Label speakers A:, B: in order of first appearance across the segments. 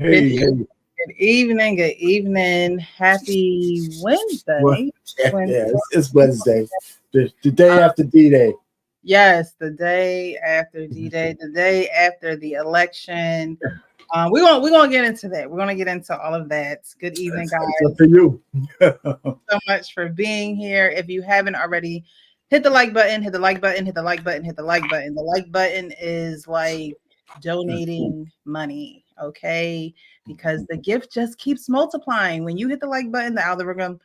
A: Good,
B: Hey, hey.
A: good evening. Good evening. Happy
B: Well,
A: Wednesday.
B: yeah,
A: Wednesday.
B: it's Wednesday. The day after D-Day.
A: Yes, the day after D-Day, the day after the election. We're gonna get into that. We're gonna get into all of that. Good evening,
B: It's
A: guys.
B: up to you.
A: So much for being here. If you haven't already, hit the like button, hit the like button, hit the like button, hit the like button. The like button is like donating money, okay? Because the gift just keeps multiplying. When you hit the like button, the algorithm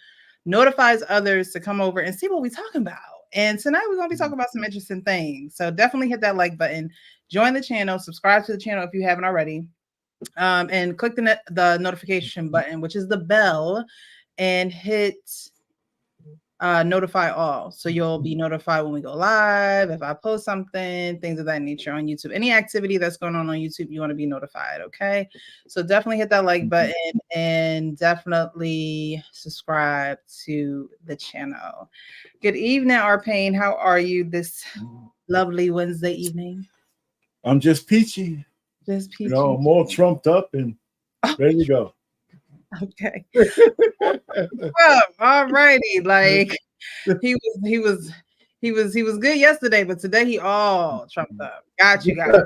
A: notifies others to come over and see what we're talking about. And tonight we're going to be talking about some interesting things. So definitely hit that like button, join the channel, subscribe to the channel if you haven't already, and click the notification button, which is the bell, and hit notify all, so you'll be notified when we go live, if I post something, things of that nature on YouTube. Any activity that's going on YouTube, you want to be notified. Okay, so definitely hit that like button and definitely subscribe to the channel. Good evening, Arpane. How are you this lovely Wednesday evening?
B: I'm just peachy.
A: Just peachy.
B: I'm all trumped up and ready to go.
A: Okay. Well, all righty. Like he was good yesterday, but today he all trumped up. Got you guys.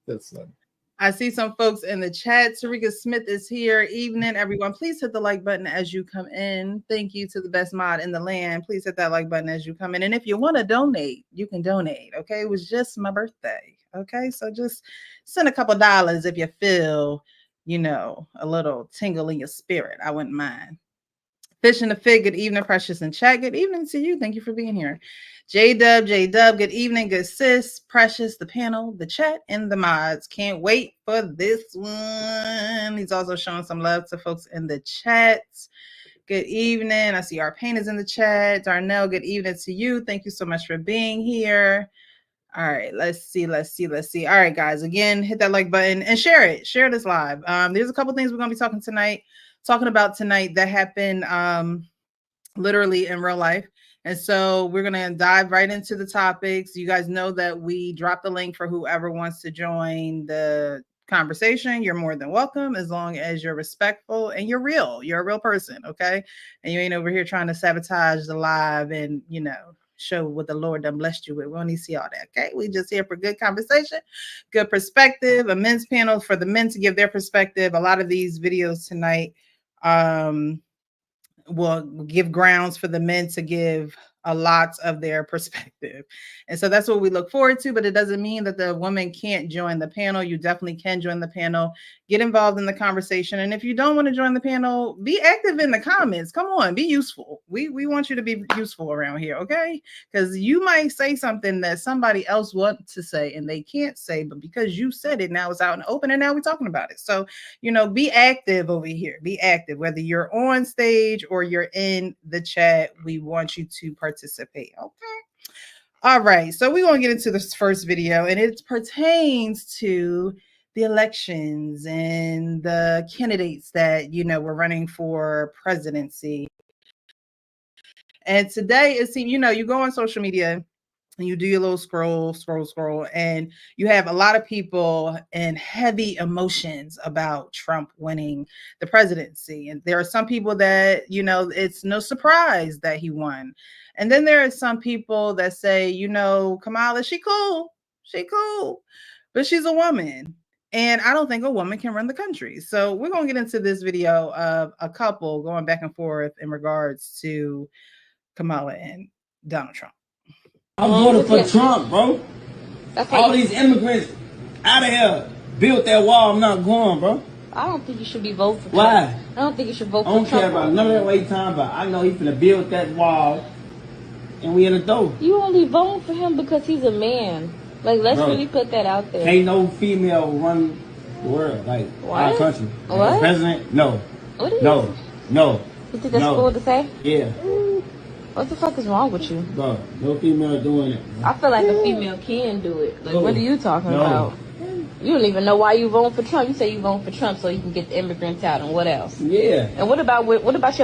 B: That's funny.
A: I see some folks in the chat. Tarika Smith is here. Evening, everyone. Please hit the like button as you come in. Thank you to the best mod in the land. Please hit that like button as you come in. And if you want to donate, you can donate. Okay. It was just my birthday. Okay. So just send a couple dollars if you feel, a little tingle in your spirit. I wouldn't mind. Fish in the Fig, good evening, Precious and chat. Good evening to you. Thank you for being here. J-Dub, good evening, good sis, Precious, the panel, the chat, and the mods. Can't wait for this one. He's also showing some love to folks in the chat. Good evening. I see our pain is in the chat. Darnell, good evening to you. Thank you so much for being here. All right, let's see. All right, guys, again, hit that like button and share it. Share this live. There's a couple things we're going to be talking about tonight that happened literally in real life. And so we're going to dive right into the topics. You guys know that we dropped the link for whoever wants to join the conversation. You're more than welcome, as long as you're respectful and you're real. You're a real person, okay? And you ain't over here trying to sabotage the live and, show what the Lord done blessed you with. We don't need to see all that, okay? We just here for good conversation, good perspective, a men's panel for the men to give their perspective. A lot of these videos tonight will give grounds for the men to give a lot of their perspective. And so that's what we look forward to, but it doesn't mean that the woman can't join the panel. You definitely can join the panel, get involved in the conversation. And if you don't want to join the panel, be active in the comments. Come on, be useful. We want you to be useful around here, okay? Because you might say something that somebody else wants to say and they can't say, but because you said it, now it's out in the open and now we're talking about it. So, be active over here. Be active. Whether you're on stage or you're in the chat, we want you to participate, okay? All right, so we're going to get into this first video, and it pertains to the elections and the candidates that, were running for presidency. And today it seems, you go on social media and you do your little scroll, and you have a lot of people in heavy emotions about Trump winning the presidency. And there are some people that, it's no surprise that he won. And then there are some people that say, Kamala, she cool, but she's a woman. And I don't think a woman can run the country. So we're going to get into this video of a couple going back and forth in regards to Kamala and Donald Trump.
C: I'm voting for Trump, bro. All these immigrants out of here built that wall. I'm not going, bro.
D: I don't think you should be voting for Trump.
C: Why?
D: I don't think you should vote for
C: Trump. I don't
D: Trump.
C: care about none of that way time about. I know he's finna build that wall, and we in the door.
D: You only vote for him because he's a man. Like, let's really put that out there.
C: Ain't no female run the world, like our country.
D: What?
C: President? No.
D: What is
C: No. No.
D: You think that's cool to say?
C: Yeah.
D: What the fuck is wrong with you?
C: Bro, no female doing it.
D: I feel like a female can do it. Like, what are you talking about? You don't even know why you voting for Trump. You say you voting for Trump so you can get the immigrants out, and what else?
C: Yeah.
D: And what about your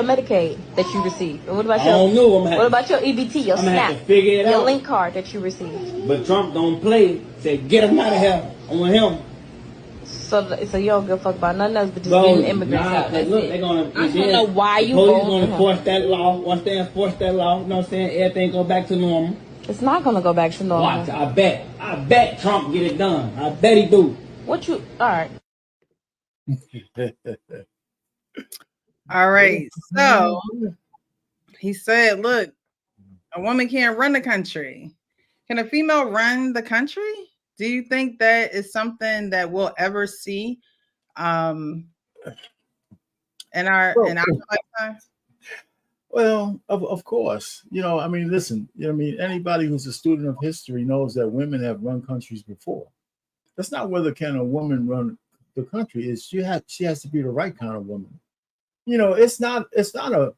D: Medicaid that you receive? And what about
C: I don't know.
D: what about your EBT, your SNAP,
C: have to figure it
D: your
C: out.
D: link card that you received?
C: But Trump don't play. Say, get him out of here. I want him.
D: So you don't give a fuck about nothing else but just
C: Bro,
D: getting immigrants
C: nah,
D: out. That's
C: look,
D: it.
C: they're gonna.
D: I just wanna know why you
C: police
D: voting
C: gonna
D: for him.
C: enforce that law. Once they enforce that law, you know what I'm saying? Everything go back to normal.
D: It's not gonna go back to normal.
C: Watch, I bet Trump get it done. I bet he do.
D: What you? All right.
A: All right. So he said, look, a woman can't run the country. Can a female run the country? Do you think that is something that we'll ever see in our lifetime?
B: Well, of course, I mean, listen, anybody who's a student of history knows that women have run countries before. That's not whether can a woman run the country, is she has to be the right kind of woman. It's not a,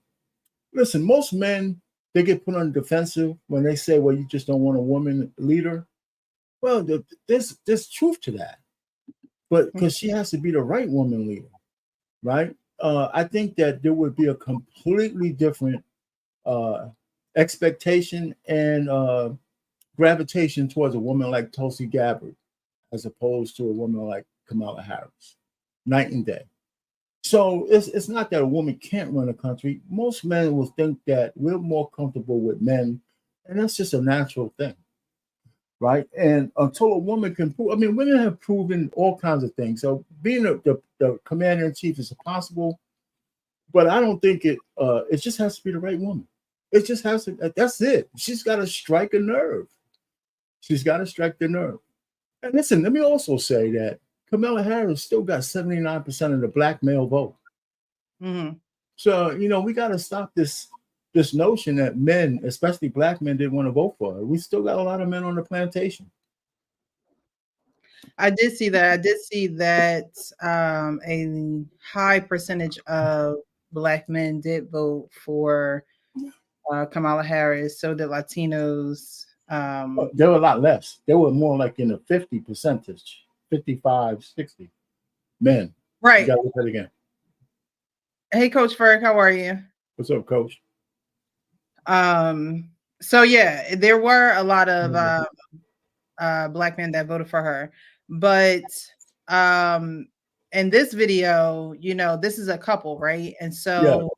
B: listen, most men, they get put on the defensive when they say, well, you just don't want a woman leader. Well, there's truth to that, but because she has to be the right woman leader, right? I think that there would be a completely different expectation and gravitation towards a woman like Tulsi Gabbard as opposed to a woman like Kamala Harris, night and day. So it's not that a woman can't run a country. Most men will think that we're more comfortable with men, and that's just a natural thing, right? And until a woman can prove, I mean, women have proven all kinds of things. So being the commander in chief is possible, but I don't think it just has to be the right woman. It just has to. That's it. She's got to strike a nerve. She's got to strike the nerve. And listen, let me also say that Kamala Harris still got 79% of the black male vote.
A: Mm-hmm.
B: So, we got to stop this notion that men, especially black men, didn't want to vote for her. We still got a lot of men on the plantation.
A: I did see that. I did see that a high percentage of black men did vote for Kamala Harris. So did Latinos.
B: There were a lot less. They were more like in the 50%, 55, 60 men.
A: Right.
B: You got to look at it again.
A: Hey, Coach Ferg, how are you?
B: What's up, Coach?
A: So yeah, there were a lot of black men that voted for her, but in this video, this is a couple, right? And so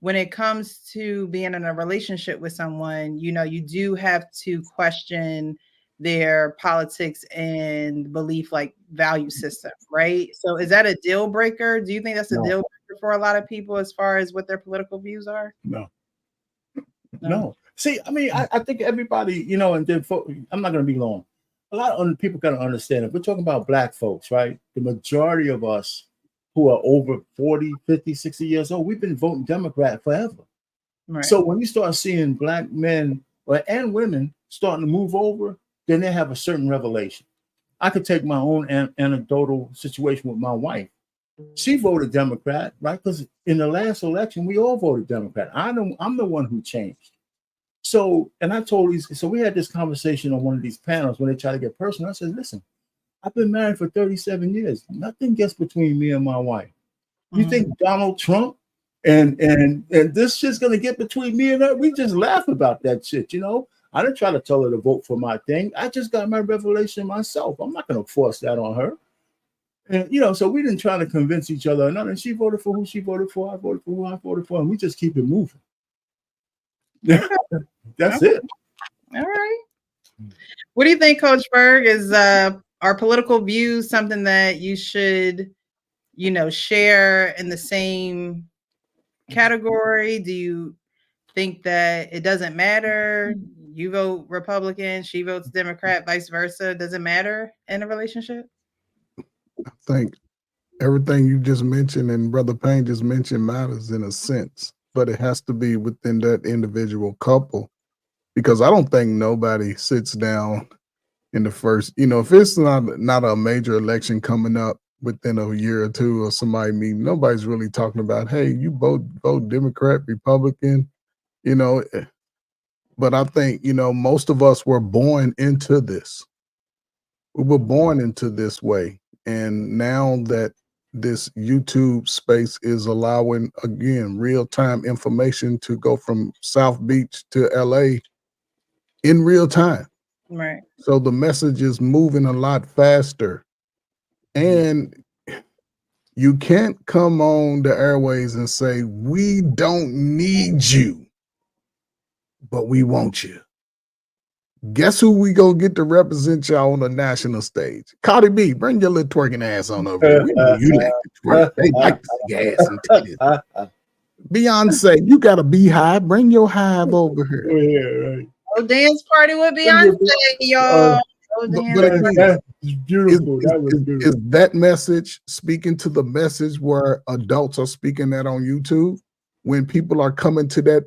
A: when it comes to being in a relationship with someone, you do have to question their politics and belief, like value system, right? So is that a deal breaker? Do you think that's a deal breaker for a lot of people as far as what their political views are?
B: No. See, I mean, I think everybody, and then I'm not going to be long. A lot of people got to understand it. We're talking about black folks, right? The majority of us who are over 40, 50, 60 years old, we've been voting Democrat forever. Right. So when you start seeing black men and women starting to move over, then they have a certain revelation. I could take my own anecdotal situation with my wife. She voted Democrat, right? Because in the last election, we all voted Democrat. I'm the one who changed. So, and I told these, so we had this conversation on one of these panels when they try to get personal. I said, listen, I've been married for 37 years. Nothing gets between me and my wife. You think Donald Trump and this shit's gonna get between me and her? We just laugh about that shit, I didn't try to tell her to vote for my thing. I just got my revelation myself. I'm not gonna force that on her. And so we didn't try to convince each other or nothing. She voted for who she voted for. I voted for who I voted for, and we just keep it moving. That's it.
A: All right. What do you think, Coach Berg? Is our political views something that you should, share in the same category? Do you think that it doesn't matter? You vote Republican, she votes Democrat, vice versa. Does it matter in a relationship?
E: I think everything you just mentioned and Brother Payne just mentioned matters in a sense, but it has to be within that individual couple, because I don't think nobody sits down in the first, if it's not a major election coming up within a year or two or somebody meeting, nobody's really talking about, hey, you vote Democrat, Republican, but I think, most of us were born into this. We were born into this way. And now that this YouTube space is allowing, again, real-time information to go from South Beach to LA in real time.
A: Right.
E: So the message is moving a lot faster And you can't come on the airways and say, we don't need you, but we want you. Guess who we gonna get to represent y'all on the national stage? Cardi B, bring your little twerking ass on over here. We know you like to twerk. They like to see your ass and titties. Beyonce, you got a beehive. Bring your hive over here.
B: Yeah, right.
A: Oh, dance party with Beyonce, y'all.
E: But again,
B: That's beautiful. That was beautiful.
E: Is that message speaking to the message where adults are speaking that on YouTube? When people are coming to that,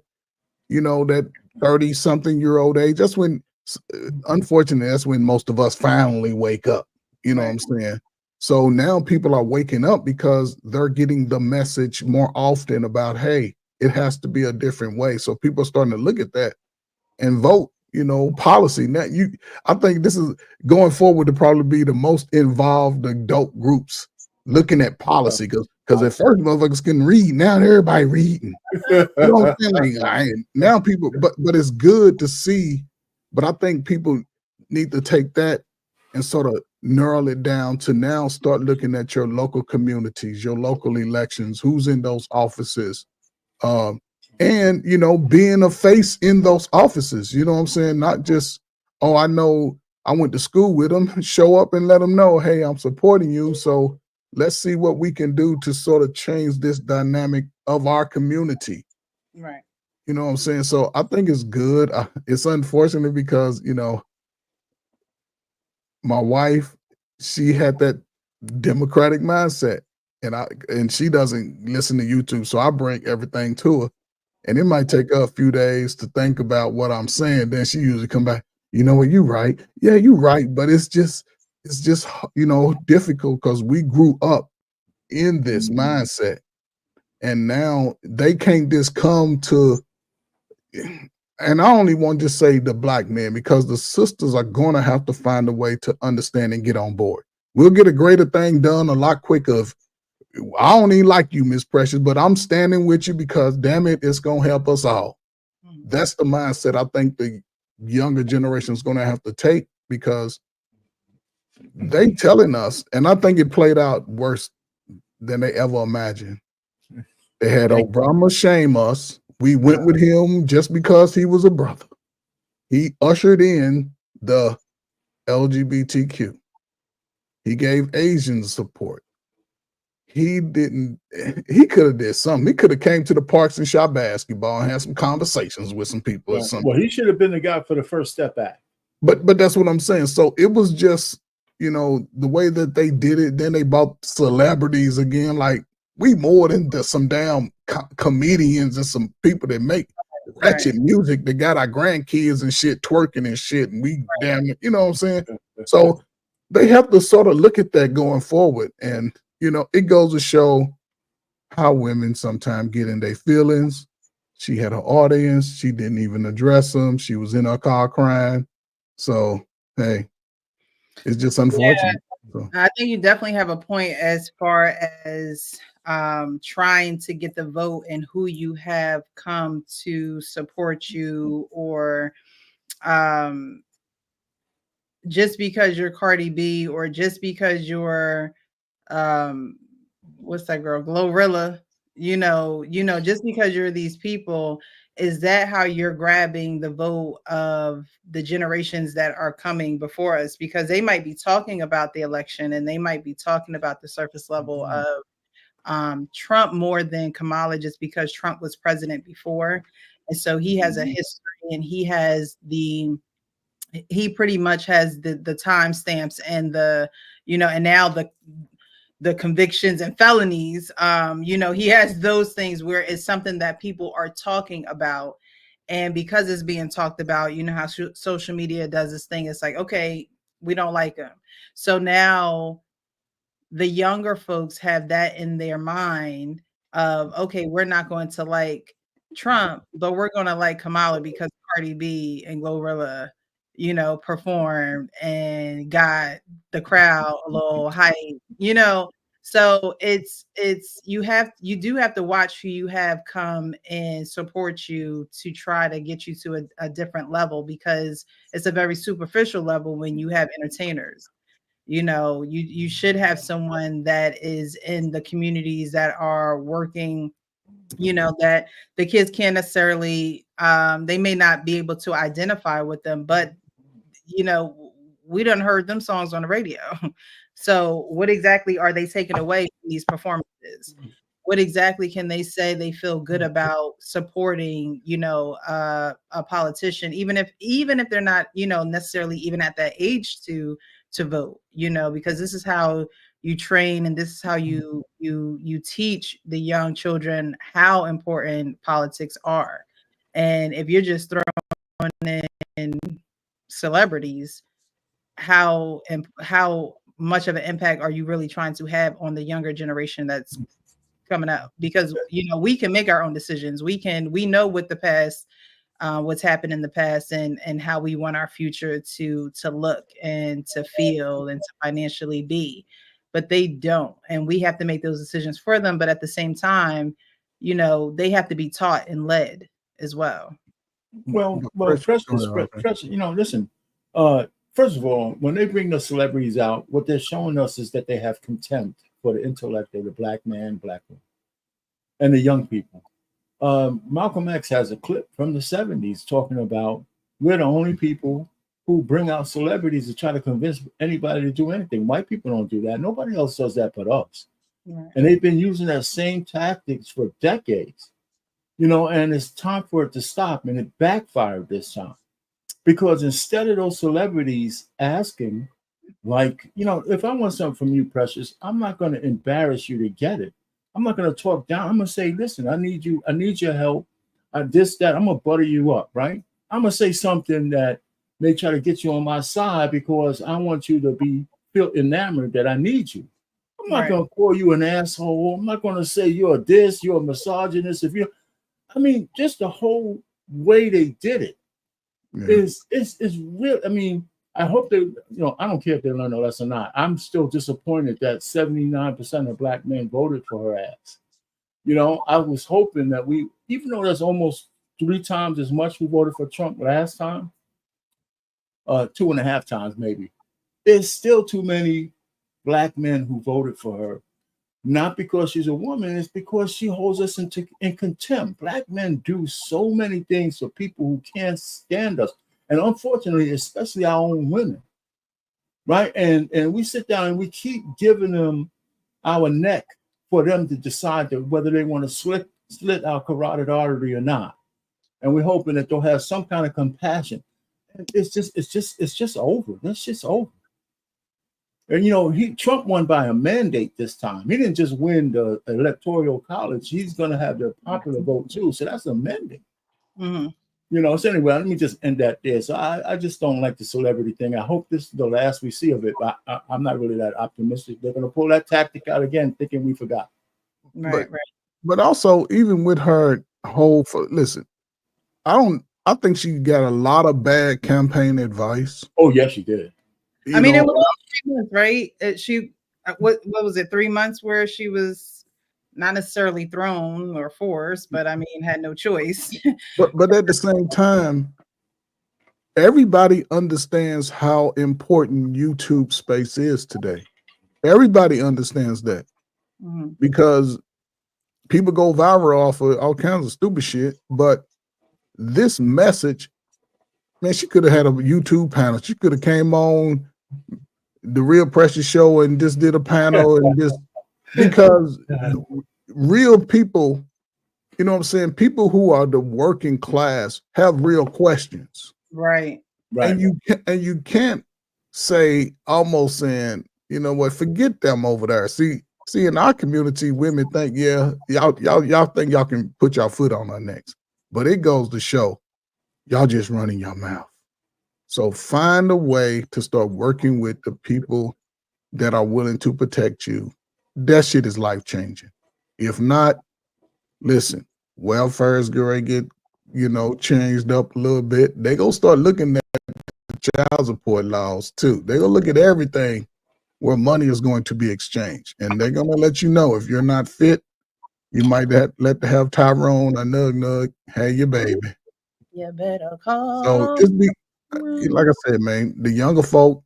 E: that 30-something-year-old age, that's when, unfortunately, that's when most of us finally wake up. You know what I'm saying? So now people are waking up because they're getting the message more often about, hey, it has to be a different way. So people are starting to look at that and vote, policy. Now I think this is going forward to probably be the most involved adult groups looking at policy because at first motherfuckers couldn't read. Now everybody reading. You know what I'm saying? Now people, but it's good to see. But I think people need to take that and sort of narrow it down to now start looking at your local communities, your local elections, who's in those offices. And being a face in those offices, you know what I'm saying? Not just, oh, I know I went to school with them. Show up and let them know, hey, I'm supporting you. So let's see what we can do to sort of change this dynamic of our community.
A: Right.
E: You know what I'm saying? So I think it's good. It's unfortunate because, my wife, she had that democratic mindset and she doesn't listen to YouTube. So I bring everything to her. And it might take her a few days to think about what I'm saying. Then she usually come back, you know what, you right. Yeah, you right. But it's just, difficult because we grew up in this mindset. And now they can't just come to, and I only want to just say the black men, because the sisters are going to have to find a way to understand and get on board. We'll get a greater thing done a lot quicker. I don't even like you, Miss Precious, but I'm standing with you because, damn it, it's going to help us all. That's the mindset I think the younger generation is going to have to take, because they telling us, and I think it played out worse than they ever imagined. They had Obama shame us. We went with him just because he was a brother. He ushered in the LGBTQ. He gave Asians support. He could have did something. He could have came to the parks and shot basketball and had some conversations with some people or something.
B: Well, he should have been the guy for the First Step Act.
E: But that's what I'm saying. So it was just, the way that they did it. Then they bought celebrities again. Like, we more than some damn comedians and some people that make ratchet music that got our grandkids and shit twerking and shit. And we damn it, you know what I'm saying? So they have to sort of look at that going forward. And, it goes to show how women sometimes get in their feelings. She had her audience. She didn't even address them. She was in her car crying. So, hey, it's just unfortunate.
A: Yeah, so. I think you definitely have a point as far as trying to get the vote and who you have come to support you, or just because you're Cardi B, or just because you're what's that girl, Glorilla, just because you're these people, is that how you're grabbing the vote of the generations that are coming before us? Because they might be talking about the election and they might be talking about the surface level of Trump more than Kamala, just because Trump was president before. And so he has a history, and he pretty much has the timestamps and and now the convictions and felonies. He has those things where it's something that people are talking about. And because it's being talked about, how social media does this thing. It's like, okay, we don't like him. So now the younger folks have that in their mind of, okay, we're not going to like Trump, but we're going to like Kamala because Cardi B and Glorilla, performed and got the crowd a little hype, So you do have to watch who you have come and support you to try to get you to a different level, because it's a very superficial level when you have entertainers. You should have someone that is in the communities that are working, that the kids can't necessarily, they may not be able to identify with them, but we done heard them songs on the radio. So what exactly are they taking away from these performances? What exactly can they say they feel good about supporting, a politician, even if they're not, necessarily even at that age to vote, because this is how you train, and this is how you teach the young children how important politics are. And if you're just throwing in celebrities, how much of an impact are you really trying to have on the younger generation that's coming up? Because we can make our own decisions. We know what the past, what's happened in the past, and how we want our future to look and to feel and to financially be, but they don't, and we have to make those decisions for them. But at the same time, they have to be taught and led as well.
B: Well, Precious, listen. First of all, when they bring the celebrities out, what they're showing us is that they have contempt for the intellect of the black man, black woman, and the young people. Malcolm X has a clip from the 70s talking about we're the only people who bring out celebrities to try to convince anybody to do anything. White people don't do that. Nobody else does that but us. Right. And they've been using that same tactics for decades, and it's time for it to stop. And it backfired this time. Because instead of those celebrities asking, like, if I want something from you, Precious, I'm not going to embarrass you to get it. I'm not going to talk down. I'm going to say, listen, I need your help. This, that, I'm going to butter you up, right? I'm going to say something that may try to get you on my side because I want you to feel enamored that I need you. I'm not going to call you an asshole. I'm not going to say you're a misogynist. Just the whole way they did it. Yeah. Is real. I hope they, I don't care if they learn a lesson or not. I'm still disappointed that 79% of black men voted for her ass. I was hoping that even though there's almost 3 times as much who voted for Trump last time, 2.5 times maybe, there's still too many black men who voted for her. Not because she's a woman, it's because she holds us in contempt. Black men do so many things for people who can't stand us. And unfortunately, especially our own women, right? And we sit down and we keep giving them our neck for them to decide whether they want to slit our carotid artery or not. And we're hoping that they'll have some kind of compassion. It's just over. That's just over. And Trump won by a mandate this time. He didn't just win the electoral college. He's going to have the popular vote too. So that's a mandate. Mm-hmm. So anyway, let me just end that there. So I just don't like the celebrity thing. I hope this is the last we see of it. But I'm not really that optimistic. They're going to pull that tactic out again, thinking we forgot.
A: Right.
E: But also, even with her listen, I think she got a lot of bad campaign advice.
B: Oh, yes, she did.
A: It was 3 months, right? What was it, 3 months where she was not necessarily thrown or forced, but had no choice.
E: but at the same time, everybody understands how important YouTube space is today. Everybody understands that because people go viral off of all kinds of stupid shit. But this message, man, she could have had a YouTube panel. She could have came on the Real Precious Show and just did a panel and just because real people, people who are the working class have real questions.
A: Right.
E: And you can't say almost saying, forget them over there. See, in our community, women think, y'all think y'all can put your foot on our necks. But it goes to show y'all just running your mouth. So find a way to start working with the people that are willing to protect you. That shit is life-changing. If not, listen, welfare is going to get, changed up a little bit. They're going to start looking at child support laws too. They're going to look at everything where money is going to be exchanged. And they're going to let you know if you're not fit, you might have Tyrone or Nug have your baby.
A: You better call.
E: So just be, like I said, man, the younger folk,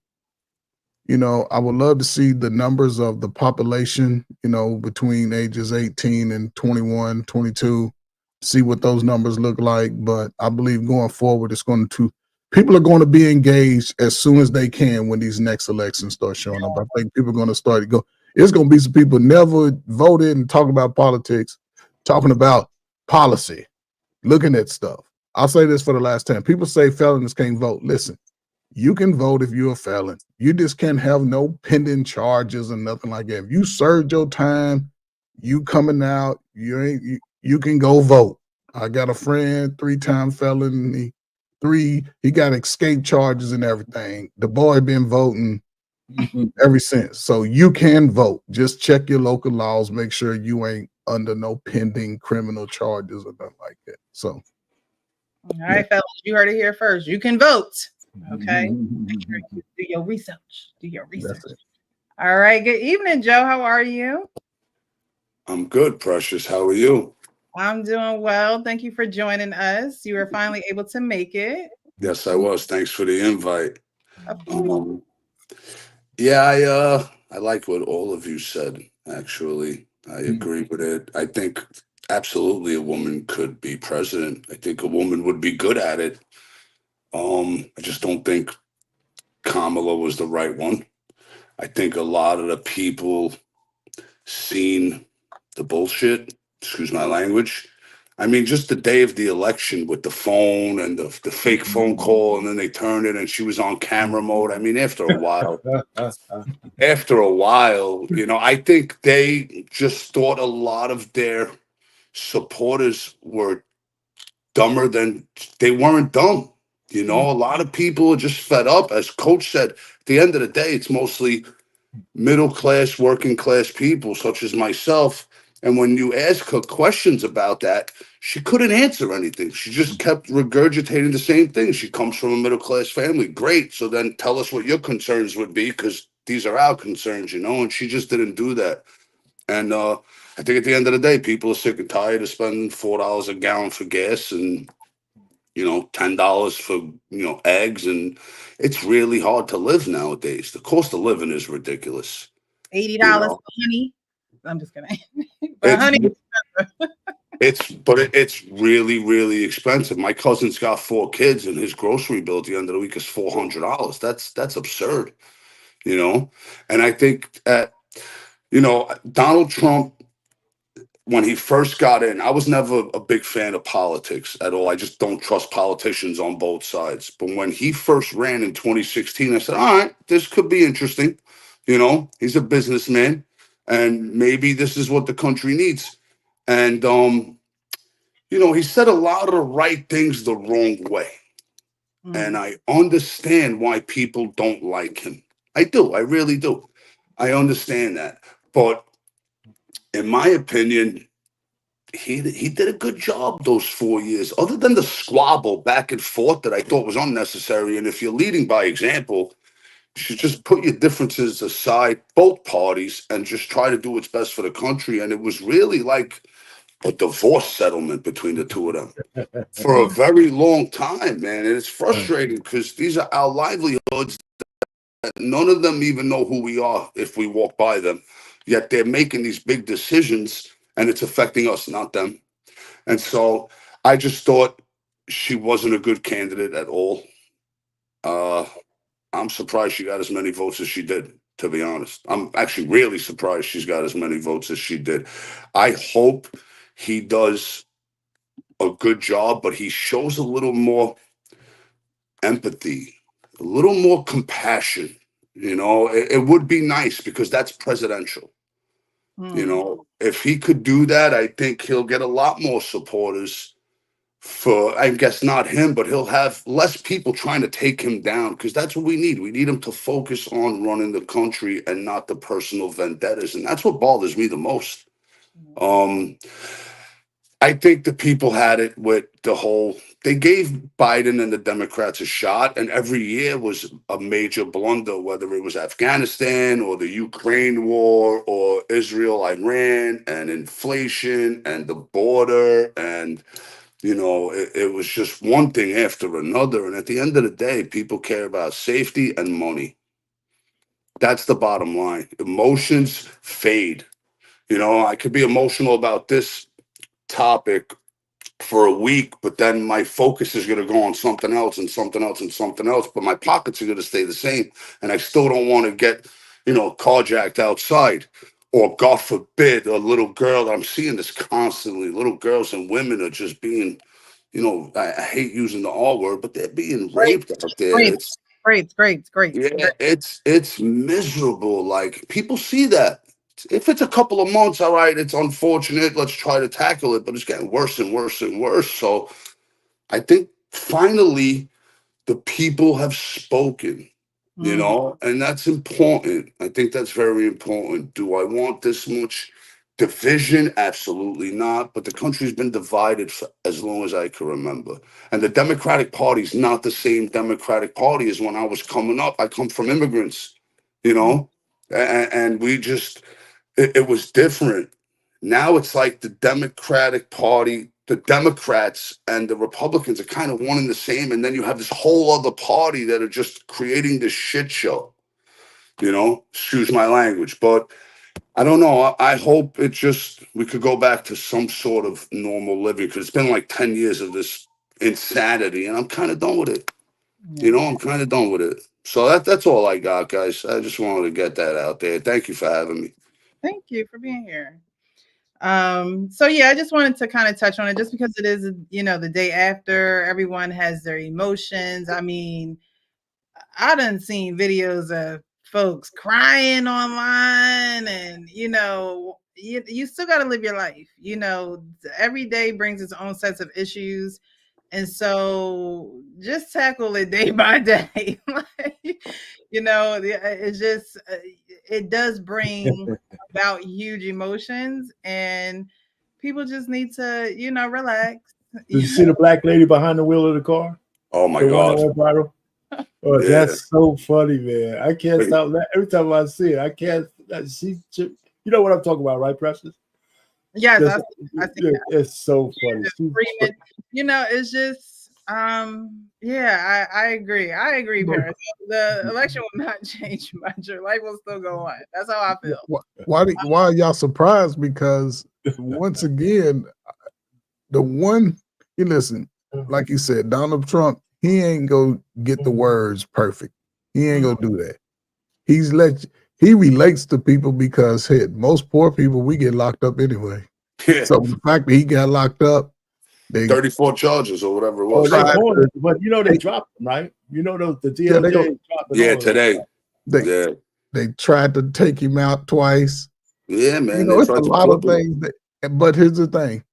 E: You know, I would love to see the numbers of the population, you know, between ages 18 and 21, 22, see what those numbers look like. But I believe going forward, people are going to be engaged as soon as they can when these next elections start showing up. I think people are going to start to go. It's going to be some people never voted and talking about politics, talking about policy, looking at stuff. I'll say this for the last time. People say felons can't vote. Listen, you can vote if you're a felon. You just can't have no pending charges and nothing like that. If you served your time, you coming out, you can go vote. I got a friend, 3-time felon. He got escape charges and everything. The boy been voting ever since. So you can vote. Just check your local laws. Make sure you ain't under no pending criminal charges or nothing like that. So,
A: all right, fellas, you heard it here first. You can vote. Okay. Make sure you do your research. Do your research. All right. Good evening, Joe. How are you?
F: I'm good, Precious. How are you?
A: I'm doing well. Thank you for joining us. You were finally able to make it.
F: Yes, I was. Thanks for the invite.
A: Of course.
F: Yeah, I like what all of you said, actually. I agree with it. I think absolutely a woman could be president. I think a woman would be good at it. I just don't think Kamala was the right one. I think a lot of the people seen the bullshit, excuse my language. I mean, just the day of the election with the phone and the fake phone call, and then they turned it and she was on camera mode. I mean, after a while, you know, I think they just thought a lot of their supporters were dumber than they weren't dumb. You know, a lot of people are just fed up. As Coach said, at the end of the day, it's mostly middle class, working class people, such as myself. And when you ask her questions about that, she couldn't answer anything. She just kept regurgitating the same thing. She comes from a middle class family. Great. So then tell us what your concerns would be, because these are our concerns, you know? And she just didn't do that. And I think at the end of the day, people are sick and tired of spending $4 a gallon for gas and, you know, $10 for, you know, eggs. And it's really hard to live nowadays. The cost of living is ridiculous.
A: $80 for honey. I'm just kidding.
F: But
A: honey.
F: It's really, really expensive. My cousin's got 4 kids, and his grocery bill at the end of the week is $400. That's absurd, you know. And I think you know, Donald Trump, when he first got in, I was never a big fan of politics at all. I just don't trust politicians on both sides. But when he first ran in 2016, I said, all right, this could be interesting. You know, he's a businessman, and maybe this is what the country needs. And, you know, he said a lot of the right things the wrong way. And I understand why people don't like him. I do. I really do. I understand that. But in my opinion, he did a good job those 4 years, other than the squabble back and forth that I thought was unnecessary. And if you're leading by example, you should just put your differences aside, both parties, and just try to do what's best for the country. And it was really like a divorce settlement between the two of them for a very long time, man. And it's frustrating because these are our livelihoods. None of them even know who we are if we walk by them, yet they're making these big decisions, and it's affecting us, not them. And so I just thought she wasn't a good candidate at all. I'm surprised she got as many votes as she did, to be honest. I'm actually really surprised she's got as many votes as she did. I hope he does a good job, but he shows a little more empathy, a little more compassion. You know, it would be nice because that's presidential. You know, if he could do that, I think he'll get a lot more supporters for, I guess not him, but he'll have less people trying to take him down, because that's what we need. We need him to focus on running the country and not the personal vendettas. And that's what bothers me the most. I think the people had it with the whole, they gave Biden and the Democrats a shot, and every year was a major blunder, whether it was Afghanistan or the Ukraine war or Israel, Iran, and inflation and the border. And, you know, it was just one thing after another. And at the end of the day, people care about safety and money. That's the bottom line. Emotions fade. You know, I could be emotional about this topic for a week, but then my focus is going to go on something else and something else and something else. But my pockets are going to stay the same, and I still don't want to get, carjacked outside, or God forbid, a little girl. I'm seeing this constantly. Little girls and women are just being, I hate using the R word, but they're being raped out there.
A: Grapes, grapes.
F: Yeah, it's miserable. Like, people see that. If it's a couple of months, all right, it's unfortunate. Let's try to tackle it, but it's getting worse and worse and worse. So I think finally the people have spoken, and that's important. I think that's very important. Do I want this much division? Absolutely not. But the country's been divided for as long as I can remember. And the Democratic Party is not the same Democratic Party as when I was coming up. I come from immigrants, and we just, it was different. Now it's like the Democratic Party, the Democrats and the Republicans are kind of one and the same. And then you have this whole other party that are just creating this shit show, excuse my language. But I don't know. I hope we could go back to some sort of normal living, because it's been like 10 years of this insanity, and I'm kind of done with it. I'm kind of done with it. So that's all I got, guys. I just wanted to get that out there. Thank you for having me.
A: Thank you for being here. So yeah, I just wanted to kind of touch on it, just because it is, the day after. Everyone has their emotions. I mean, I done seen videos of folks crying online, and you still got to live your life. Every day brings its own sets of issues, and so just tackle it day by day. It's just, it does bring about huge emotions, and people just need to, relax.
B: Did you see the black lady behind the wheel of the car?
F: Oh my
B: The one that
F: God.
B: went viral? Oh,
F: Yeah.
B: that's so funny, man. I can't stop that. Every time I see it, I can't. You know what I'm talking about, right, Precious?
A: Yes, I think that.
B: It's so funny.
A: It's just, I agree. Paris. The election will not change much. Your life will still go on. That's how I feel.
E: Why are y'all surprised? Because once again, listen, like you said, Donald Trump, he ain't gonna get the words perfect. He ain't gonna do that. He relates to people because most poor people, we get locked up anyway.
F: Yeah.
E: So the fact that he got locked up,
F: 34 charges or whatever it was.
B: But they dropped him, right? The DOJ dropped him.
F: Yeah, today.
E: They tried to take him out twice.
F: Yeah, man.
E: It's a lot of things. But here's the thing: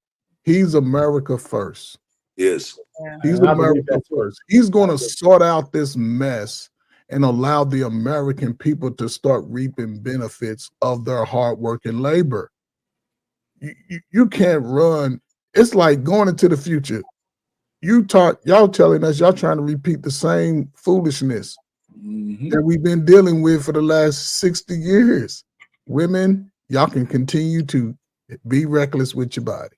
E: he's America first.
F: Yes.
E: He's America first. He's going to sort out this mess and allow the American people to start reaping benefits of their hard work and labor. You can't run. It's like going into the future. Y'all telling us y'all trying to repeat the same foolishness that we've been dealing with for the last 60 years. Women, y'all can continue to be reckless with your body.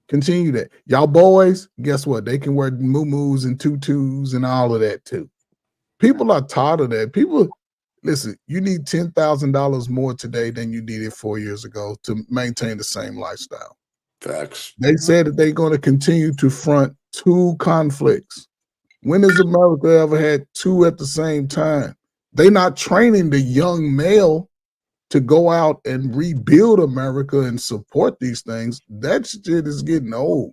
E: Continue that. Y'all boys, guess what? They can wear muumuus and tutus and all of that too. People are tired of that. Listen, you need $10,000 more today than you needed 4 years ago to maintain the same lifestyle.
F: Facts.
E: They said that they're going to continue to front 2 conflicts. When has America ever had 2 at the same time? They're not training the young male to go out and rebuild America and support these things. That shit is getting old.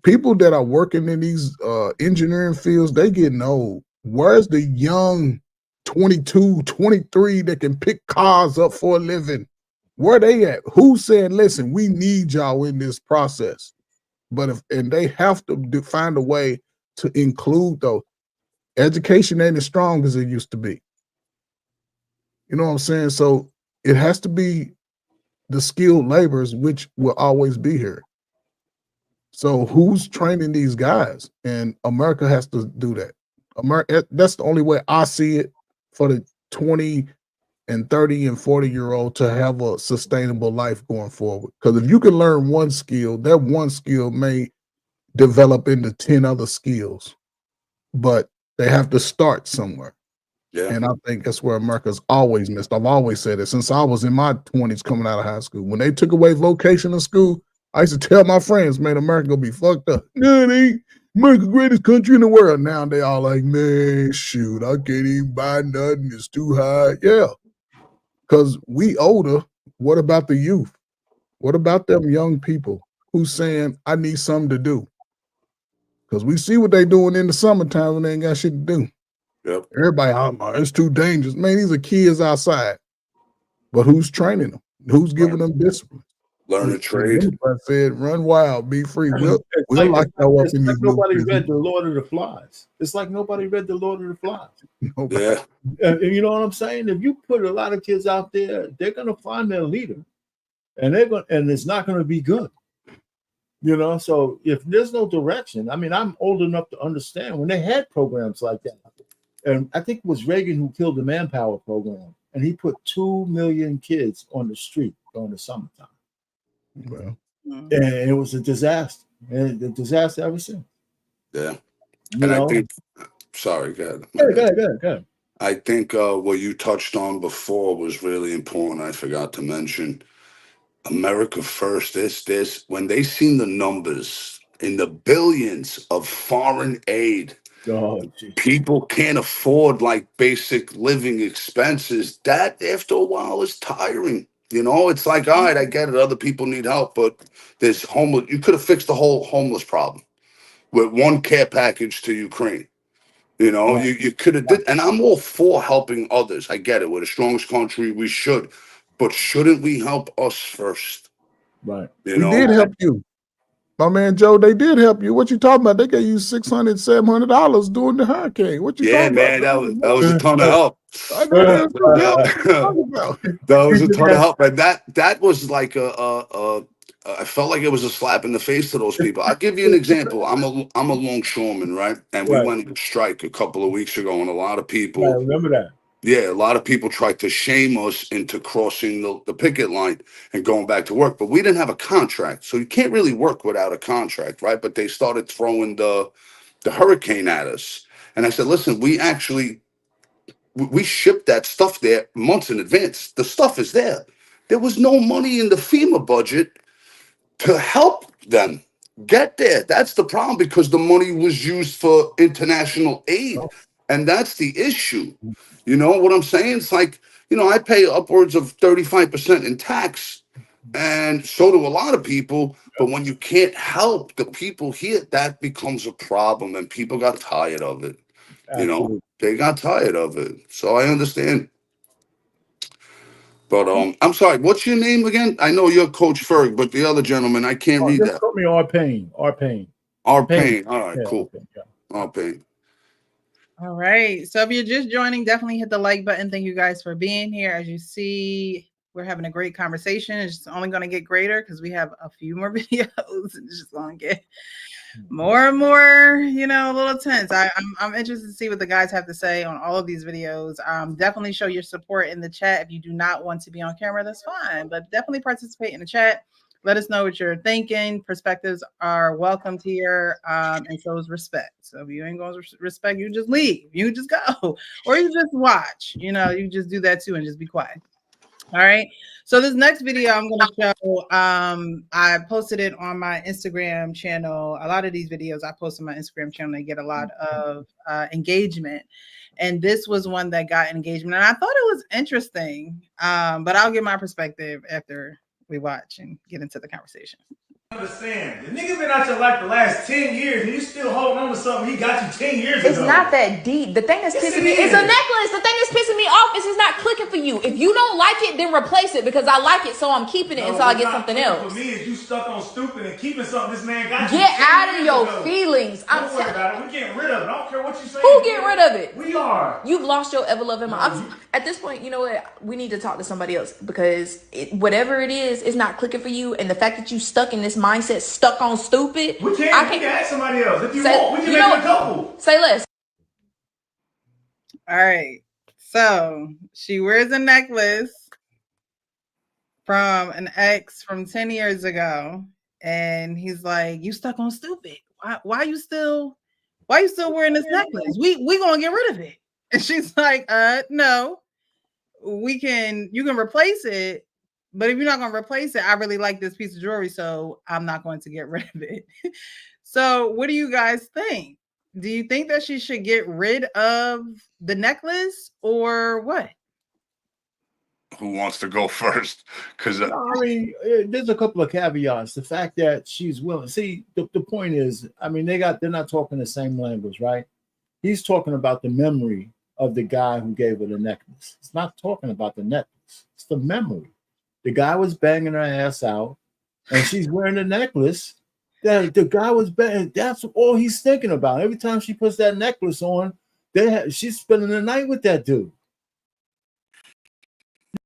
E: People that are working in these engineering fields, they getting old. Where's the young 22, 23 that can pick cars up for a living? Where they at? Who said, listen, we need y'all in this process? And they have to find a way to include those. Education ain't as strong as it used to be. You know what I'm saying? So it has to be the skilled laborers, which will always be here. So who's training these guys? And America has to do that. That's the only way I see it for the 20 and 30 and 40-year-old to have a sustainable life going forward. Because if you can learn one skill, that one skill may develop into 10 other skills, but they have to start somewhere.
F: Yeah.
E: And I think that's where America's always missed. I've always said it since I was in my 20s coming out of high school. When they took away vocational school, I used to tell my friends, man, America gonna be fucked up. No, it ain't. America greatest country in the world. Now they all like, man, shoot, I can't even buy nothing. It's too high. Yeah. Because we older. What about the youth? What about them young people who's saying, I need something to do? Because we see what they doing in the summertime when they ain't got shit to do.
F: Yep.
E: Everybody, oh, it's too dangerous. Man, these are kids outside. But who's training them? Who's giving them discipline?
F: Learn a trade.
E: I said, run wild, be free. We'll
B: like,
E: lock y'all up in
B: like
E: these
B: nobody
E: new
B: read The Lord of the Flies. It's like nobody read The Lord of the Flies.
F: Yeah.
B: And you know what I'm saying? If you put a lot of kids out there, they're gonna find their leader, and it's not gonna be good. You know, so if there's no direction, I mean, I'm old enough to understand when they had programs like that. And I think it was Reagan who killed the Manpower program, and he put 2 million kids on the street during the summertime.
E: Well,
B: and it was a disaster, and a disaster ever since.
F: Yeah.
B: You
F: And
B: know?
F: I think, sorry, go
B: Go ahead.
F: I think what you touched on before was really important. I forgot to mention America First. This when they seen the numbers in the billions of foreign aid, people can't afford like basic living expenses. That after a while is tiring. You know, it's like, all right, I get it. Other people need help, but there's homeless. You could have fixed the whole homeless problem with one care package to Ukraine. You know, you could have did, and I'm all for helping others. I get it. We're the strongest country. We should, but shouldn't we help us first?
B: Right.
F: You
E: we
F: know,
E: did help you. My man Joe, they did help you. What you talking about? They gave you $600, $700 during the hurricane. What you talking
F: man,
E: about?
F: that was a ton of help.
E: I know that's what I'm talking about.
F: That was a ton of help, and that was like I felt like it was a slap in the face to those people. I'll give you an example. I'm a longshoreman, right? And we went on strike a couple of weeks ago, and a lot of people.
B: I remember that.
F: Yeah, a lot of people tried to shame us into crossing the picket line and going back to work, but we didn't have a contract, so you can't really work without a contract, right? But they started throwing the hurricane at us, and I said, listen, we shipped that stuff there months in advance. The stuff is there. There was no money in the FEMA budget to help them get there. That's the problem, because the money was used for international aid, and that's the issue. You know what I'm saying? It's like, you know, I pay upwards of 35% in tax, and so do a lot of people. But when you can't help the people here, that becomes a problem, and people got tired of it. You know, they got tired of it. So I understand. But I'm sorry, what's your name again? I know you're Coach Ferg, but the other gentleman, I can't read that.
B: Call me R Payne. R Payne.
F: R Payne. All right,
B: Yeah,
F: cool.
B: yeah.
F: R Payne.
A: All right. So if you're just joining, definitely hit the like button. Thank you guys for being here. As you see, we're having a great conversation. It's only going to get greater because we have a few more videos. It's just going to get more and more, you know, a little tense. I'm interested to see what the guys have to say on all of these videos. Definitely show your support in the chat. If you do not want to be on camera, that's fine, but definitely participate in the chat. Let us know what you're thinking. Perspectives are welcomed here, and so is respect. So if you ain't going to respect, you just leave. You just go, or you just watch. You know, you just do that too and just be quiet. All right. So this next video I'm going to show, I posted it on my Instagram channel. A lot of these videos I post on my Instagram channel, they get a lot of engagement. And this was one that got engagement. And I thought it was interesting, but I'll give my perspective after we watch and get into the conversation.
G: Understand, the nigga been out your life the last 10 years and you still holding on to something he got you 10 years ago.
D: It's not that deep. The thing that's pissing me is a necklace. The thing that's pissing me off is it's not clicking for you. If you don't like it, then replace it, because I like it, so I'm keeping it until I get something else.
G: For me, is you stuck on stupid and keeping something this man got you.
D: Get out of your feelings.
G: Don't worry about it. We getting rid of it. I don't care what you say.
D: Who getting rid of it?
G: We are.
D: You've lost your ever loving mind. At this point, you know what? We need to talk to somebody else, because whatever it is not clicking for you, and the fact that you stuck in this mindset, stuck on stupid.
G: We can ask somebody else. If you want, we can make a couple.
D: Say less.
A: All right. So she wears a necklace from an ex from 10 years ago. And he's like, you stuck on stupid. Why you still wearing this necklace? We gonna get rid of it. And she's like, no, you can replace it. But if you're not going to replace it, I really like this piece of jewelry, so I'm not going to get rid of it. So what do you guys think? Do you think that she should get rid of the necklace or what?
F: Who wants to go first? Because
B: No, I mean, there's a couple of caveats. The fact that she's willing. See, the point is, I mean, they're not talking the same language, right? He's talking about the memory of the guy who gave her the necklace. It's not talking about the necklace. It's the memory. The guy was banging her ass out, and she's wearing the necklace. The guy was banging. That's all he's thinking about. Every time she puts that necklace on, she's spending the night with that dude.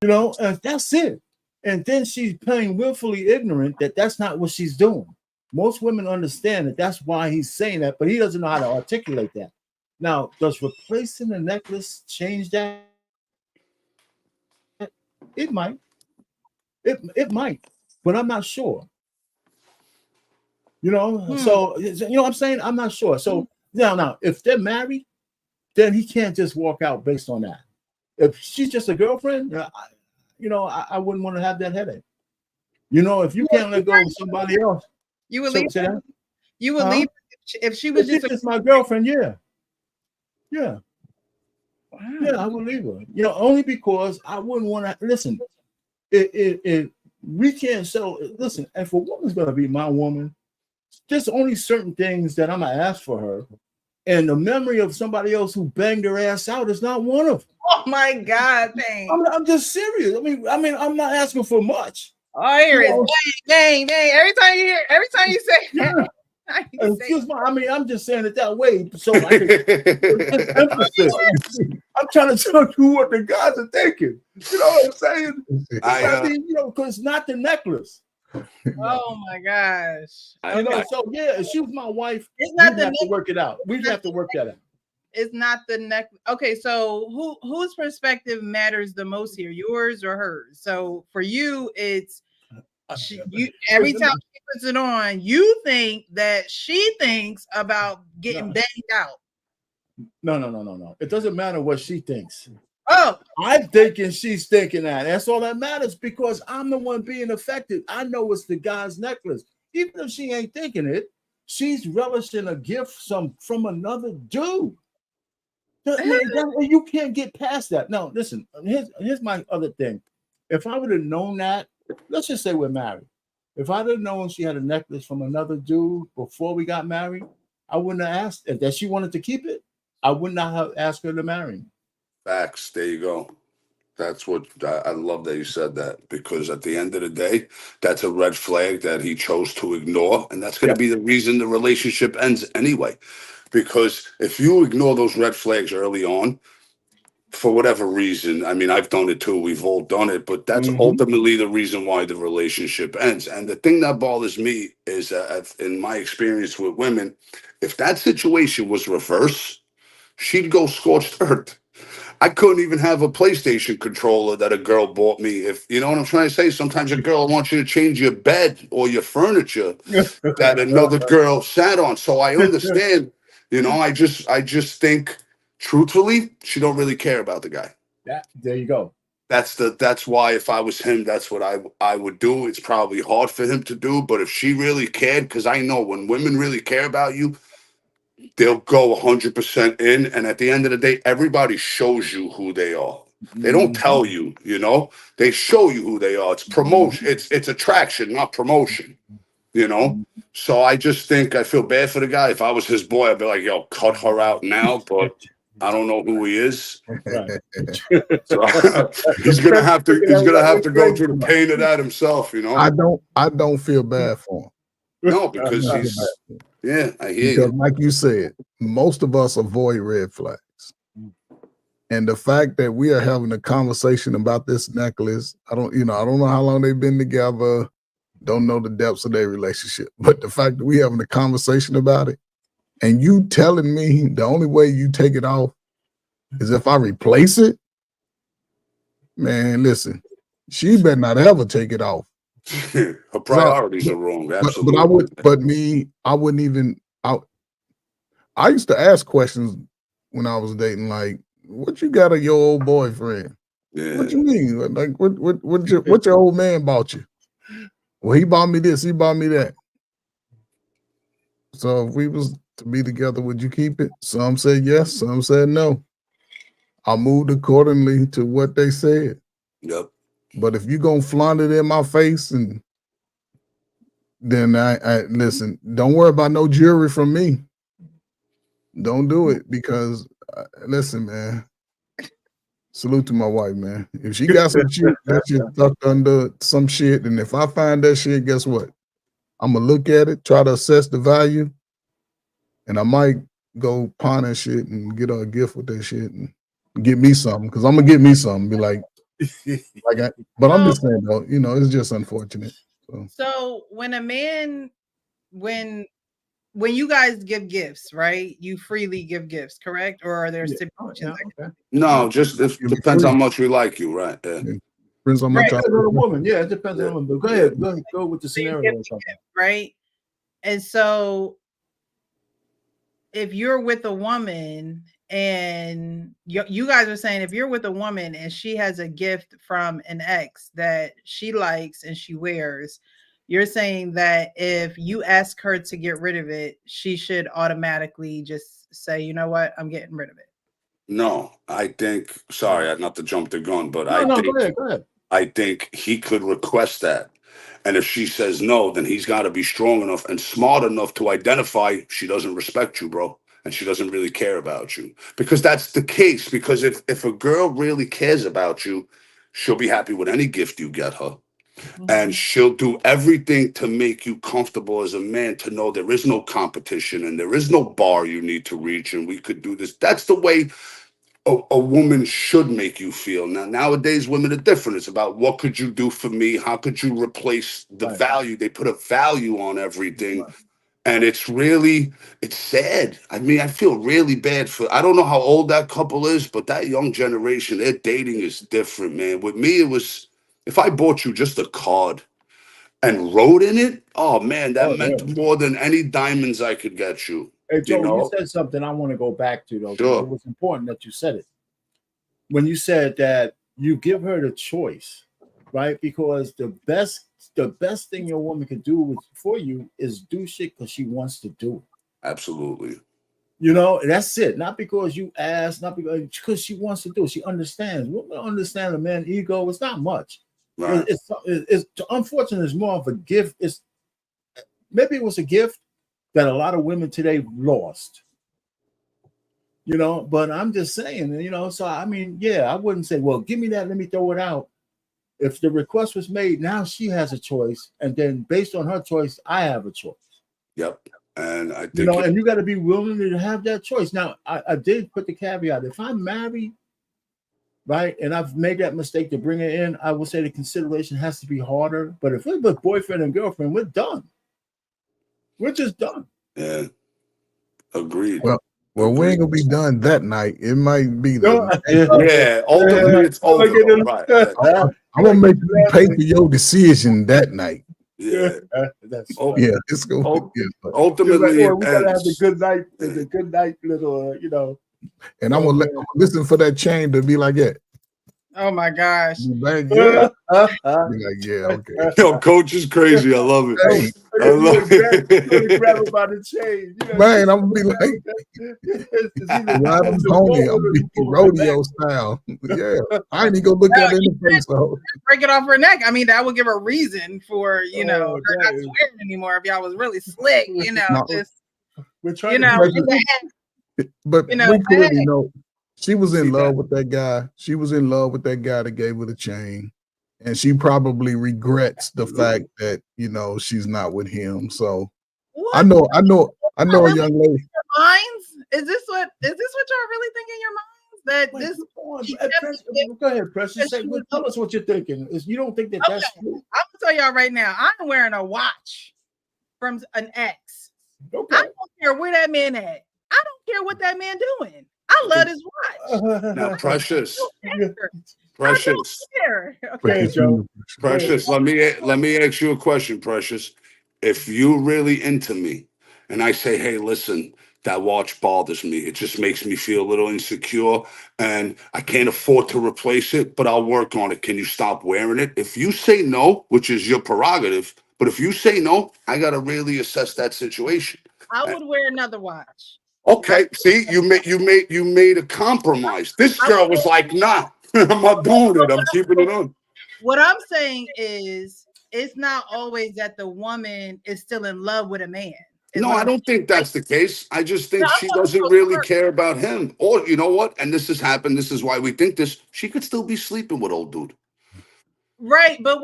B: You know, and that's it. And then she's playing willfully ignorant that that's not what she's doing. Most women understand that that's why he's saying that, but he doesn't know how to articulate that. Now, does replacing the necklace change that? It might. It might, but I'm not sure. You know, so you know what I'm saying? I'm not sure. So now, if they're married, then he can't just walk out based on that. If she's just a girlfriend, I wouldn't want to have that headache. You know, if you can't let go of somebody else,
A: you would leave. You would leave if she was
B: just my girlfriend. Yeah. Wow. Yeah, I would leave her. You know, only because I wouldn't want to listen. We can't settle. Listen, and if a woman's gonna be my woman, there's only certain things that I'm gonna ask for her. And the memory of somebody else who banged her ass out is not one of them.
A: Oh my God, Payne.
B: I'm just serious. I mean, I'm not asking for much.
A: I hear it. Bang, bang. Every time you say that.
B: I'm just saying it that way. So I can emphasis. I'm trying to tell you what the guys are thinking. You know what I'm saying? I mean, because it's not the necklace.
A: Oh my gosh.
B: So yeah, if she was my wife,
A: it's not
B: we'd have to work it out. We'd have to work that out.
A: It's not the necklace. Okay, so whose perspective matters the most here, yours or hers? So for you, it's every time she puts it on, you think that she thinks about getting banged out.
B: No. It doesn't matter what she thinks.
A: Oh,
B: I'm thinking she's thinking that. That's all that matters because I'm the one being affected. I know it's the guy's necklace. Even if she ain't thinking it, she's relishing a gift from another dude. You can't get past that. No, listen, here's my other thing. If I would have known that, let's just say we're married. If I'd have known she had a necklace from another dude before we got married, I wouldn't have asked if that she wanted to keep it. I would not have asked her to marry me.
F: Facts. There you go. That's what I love that you said that, because at the end of the day, that's a red flag that he chose to ignore. And that's going to be the reason the relationship ends anyway. Because if you ignore those red flags early on, for whatever reason, I mean, I've done it too. We've all done it, but that's ultimately the reason why the relationship ends. And the thing that bothers me is that in my experience with women, if that situation was reverse, she'd go scorched earth. I couldn't even have a PlayStation controller that a girl bought me. If you know what I'm trying to say, sometimes a girl wants you to change your bed or your furniture that another girl sat on. So I understand, I just think truthfully, she don't really care about the guy.
B: There you go.
F: That's why if I was him, that's what I would do. It's probably hard for him to do, but if she really cared, because I know when women really care about you, they'll go 100% in, and at the end of the day, everybody shows you who they are. They don't tell you, they show you who they are. It's promotion. It's attraction, not promotion, So I just think I feel bad for the guy. If I was his boy, I'd be like, yo, cut her out now, but I don't know who he is.
B: Right.
F: So he's gonna have to go through the pain of that himself,
E: I don't feel bad for him.
F: No, because I hear
E: because
F: you.
E: like you said, most of us avoid red flags. And the fact that we are having a conversation about this necklace, I don't know how long they've been together, don't know the depths of their relationship. But the fact that we having a conversation about it, and you telling me the only way you take it off is if I replace it, man, listen, she better not ever take it off.
F: Her priorities are wrong. Absolutely.
E: I wouldn't even. I used to ask questions when I was dating, like, what you got of your old boyfriend?
F: Yeah.
E: What you mean? Like what your old man bought you? Well, he bought me this, he bought me that. So if we was to be together, would you keep it? Some said yes, some said no. I moved accordingly to what they said.
F: Yep.
E: But if you gonna flaunt it in my face, and then I listen, don't worry about no jewelry from me. Don't do it because listen, man. Salute to my wife, man. If she got some shit, that shit tucked under some shit, and if I find that shit, guess what? I'm gonna look at it, try to assess the value, and I might go pawn that shit and get her a gift with that shit and get me something, because I'm gonna get me something. Be like but I'm just saying though, you know, it's just unfortunate.
A: So when a man, when you guys give gifts, right? You freely give gifts, correct? Or are there stipulations?
F: No, just it depends how much we like you, right? Yeah.
E: Depends on
B: Right. Depends on the woman. Yeah, it depends on the woman. But go with the scenario.
A: Right. And so if you're with a woman and you guys are saying if you're with a woman and she has a gift from an ex that she likes and she wears, you're saying that if you ask her to get rid of it, she should automatically just say, you know what, I'm getting rid of it.
F: No, I think, sorry, not to jump the gun, but
B: Go ahead.
F: I think he could request that. And if she says no, then he's got to be strong enough and smart enough to identify she doesn't respect you, bro. And she doesn't really care about you. Because that's the case. Because if a girl really cares about you, she'll be happy with any gift you get her. And she'll do everything to make you comfortable as a man, to know there is no competition and there is no bar you need to reach and we could do this. That's the way a woman should make you feel. Now, nowadays, women are different. It's about what could you do for me? How could you replace the value? They put a value on everything. And it's sad. I mean, I feel really bad I don't know how old that couple is, but that young generation, their dating is different, man. With me, it was, if I bought you just a card and wrote in it, oh man, that meant more than any diamonds I could get you.
B: Hey, Joe, you said something I want to go back to, though.
F: Sure.
B: It was important that you said it. When you said that you give her the choice, right? Because the best thing your woman can do for you is do shit because she wants to do it.
F: Absolutely.
B: You know, that's it. Not because you ask, not because she wants to do it. She understands. Women understand a man's ego. It's not much.
F: Right.
B: It's unfortunate. It's more of a gift. Maybe it was a gift that a lot of women today lost. You know, but I'm just saying, you know, so I mean, yeah, I wouldn't say, well, give me that, let me throw it out. If the request was made, now she has a choice, and then based on her choice, I have a choice.
F: Yep. And I think,
B: you know, and you got to be willing to have that choice. Now, I did put the caveat: if I'm married, right, and I've made that mistake to bring it in, I would say the consideration has to be harder. But if we're with boyfriend and girlfriend, we're done. We're just done.
F: Yeah. Agreed.
E: Well, we ain't gonna be done that night. It might be
F: ultimately it's over. Right.
E: I'm gonna make you pay for your decision that night.
F: Yeah,
E: it's going.
F: Ultimately,
B: we gotta have the good night, little, you know.
E: And I'm gonna listen for that chain to be like that.
A: Oh my gosh.
E: Like, yeah. Okay.
F: Yo, coach is crazy. I love it.
E: Hey,
F: I love it.
B: Grab him by the chain. You know,
E: man, I'm gonna be like, ride him pony. I'm gonna be rodeo style. Yeah, I ain't even gonna look at it in the face. So.
A: Break it off her neck. I mean, that would give a reason for, you know, her not swearing anymore if y'all was really slick, you know,
B: we're trying
A: you know,
E: but
A: you know,
E: we clearly know she was in love with that guy. She was in love with that guy that gave her the chain. And she probably regrets the fact that, you know, she's not with him. So what? I know a young lady.
A: Minds? Is this what y'all really think in your minds? That
B: Go ahead, Precious. Tell us what you're thinking. You don't think that that's true?
A: I'm gonna tell y'all right now, I'm wearing a watch from an ex.
B: Okay.
A: I don't care where that man at. I don't care what that man doing. I love his watch.
F: Now, Precious.
B: Okay, Joe.
F: Precious, let me ask you a question, Precious. If you really into me and I say, hey, listen, That watch bothers me. It just makes me feel a little insecure, and I can't afford to replace it, but I'll work on it. Can you stop wearing it? If you say no, which is your prerogative, but if you say no, I got to really assess that situation.
A: I would wear another watch.
F: Okay, see, you made a compromise. This girl was like, nah, I'm not doing it. I'm keeping it on.
A: What I'm saying is, it's not always that the woman is still in love with a man.
F: No, I don't think that's the case. I just think she doesn't really care about him. Or you know what? And this has happened. This is why we think this. She could still be sleeping with old dude.
A: Right, but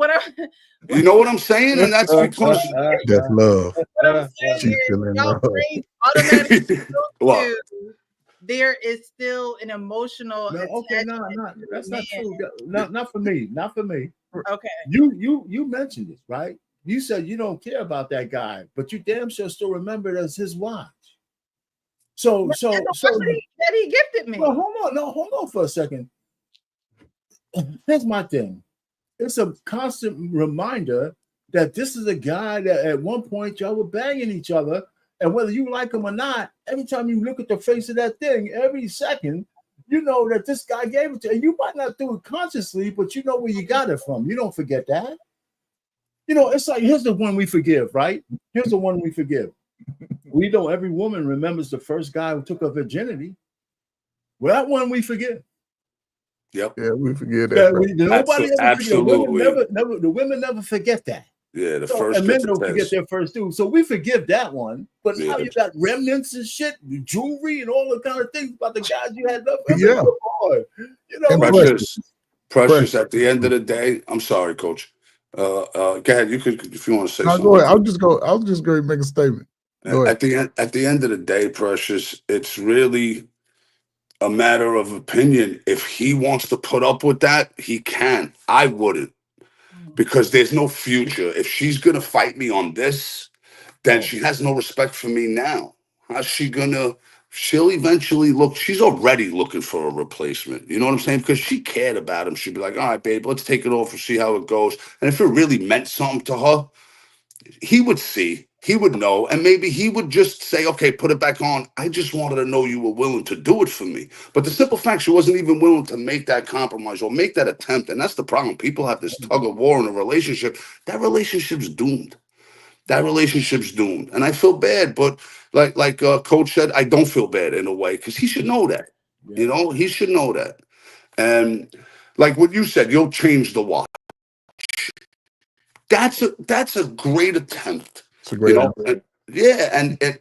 F: You know what I'm saying? And that's because
E: That's love.
A: what I'm saying
E: She's
A: is,
E: still in
A: y'all
E: love.
A: brain automatically
F: Well,
A: to there is still an emotional
B: No, okay, no,
A: attachment to
B: that's
A: the
B: not
A: man.
B: true. Not for me. Not for me.
A: Okay.
B: You mentioned this, right? You said you don't care about that guy, but you damn sure still remember it as his watch. So
A: And the watch that he gifted me.
B: well, hold on for a second. Here's my thing. It's a constant reminder that this is a guy that at one point y'all were banging each other, and whether you like him or not, every time you look at the face of that thing, every second, you know that this guy gave it to you. You might not do it consciously, but you know where you got it from. You don't forget that. You know, it's like, here's the one we forgive, right? Here's the one we forgive. We know every woman remembers the first guy who took her virginity. Well, that one we forgive.
F: Yep.
E: Yeah, we forget that.
B: Yeah,
E: right?
B: nobody ever
F: Absolutely.
B: the women never forget that.
F: Yeah, the
B: So,
F: first
B: and men
F: gets a
B: don't forget
F: test.
B: their first dude. So we forgive that one. But now
F: Yeah.
B: you got remnants and shit, jewelry and all the kind of things about the guys you had left.
E: Yeah.
B: You know,
E: And
F: Precious. At the end of the day, I'm sorry, Coach. Go ahead. You could, if you want to say
E: No,
F: something.
E: go ahead. I'll just going to make a statement. Go ahead.
F: At the end of the day, Precious, it's really a matter of opinion. If he wants to put up with that, he can. I wouldn't, because there's no future. If she's gonna fight me on this, then she has no respect for me now. How's she gonna? She'll eventually look. She's already looking for a replacement. You know what I'm saying? Because she cared about him. She'd be like, "All right, babe, let's take it off and see how it goes." And if it really meant something to her, he would see, he would know, and maybe he would just say, okay, put it back on. I just wanted to know you were willing to do it for me. But the simple fact, she wasn't even willing to make that compromise or make that attempt. And that's the problem. People have this tug of war in a relationship. That relationship's doomed. That relationship's doomed. And I feel bad, but like Coach said, I don't feel bad in a way, because he should know that.
B: Yeah.
F: You know, he should know that. And like what you said, you'll change the watch. That's a great attempt.
E: It's a great
F: And, yeah, and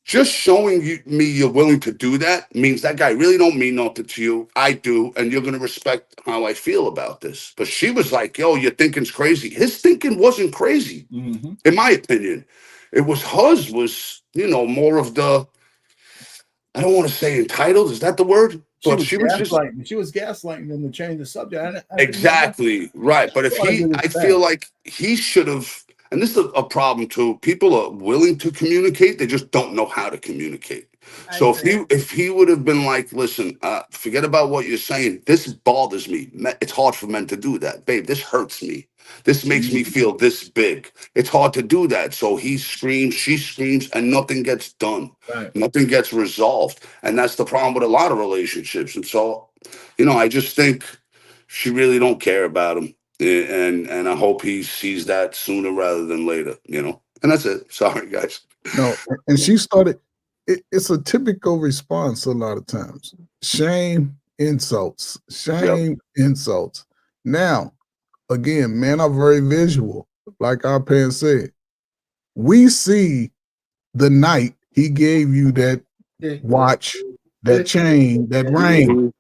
F: just showing me you're willing to do that means that guy really don't mean nothing to you. I do, and you're gonna respect how I feel about this. But she was like, "Yo, your thinking's crazy." His thinking wasn't crazy, in my opinion. It was hers was, more of the, I don't want to say entitled. Is that the word? But she was just
B: gaslighting. She was gaslighting them to change the subject.
F: exactly right. But if I feel like he should have. And this is a problem too. People are willing to communicate, they just don't know how to communicate. So if he would have been like, listen, forget about what you're saying. This bothers me. It's hard for men to do that. Babe, this hurts me. This makes me feel this big. It's hard to do that. So he screams, she screams, and nothing gets done.
B: Right.
F: Nothing gets resolved. And that's the problem with a lot of relationships. And so, I just think she really don't care about him. And I hope he sees that sooner rather than later, And that's it. Sorry, guys.
E: No, and she started. It's a typical response a lot of times. Shame, insults. Shame, insults. Now, again, men are very visual. Like our parents said, we see the night he gave you that watch, that chain, that ring.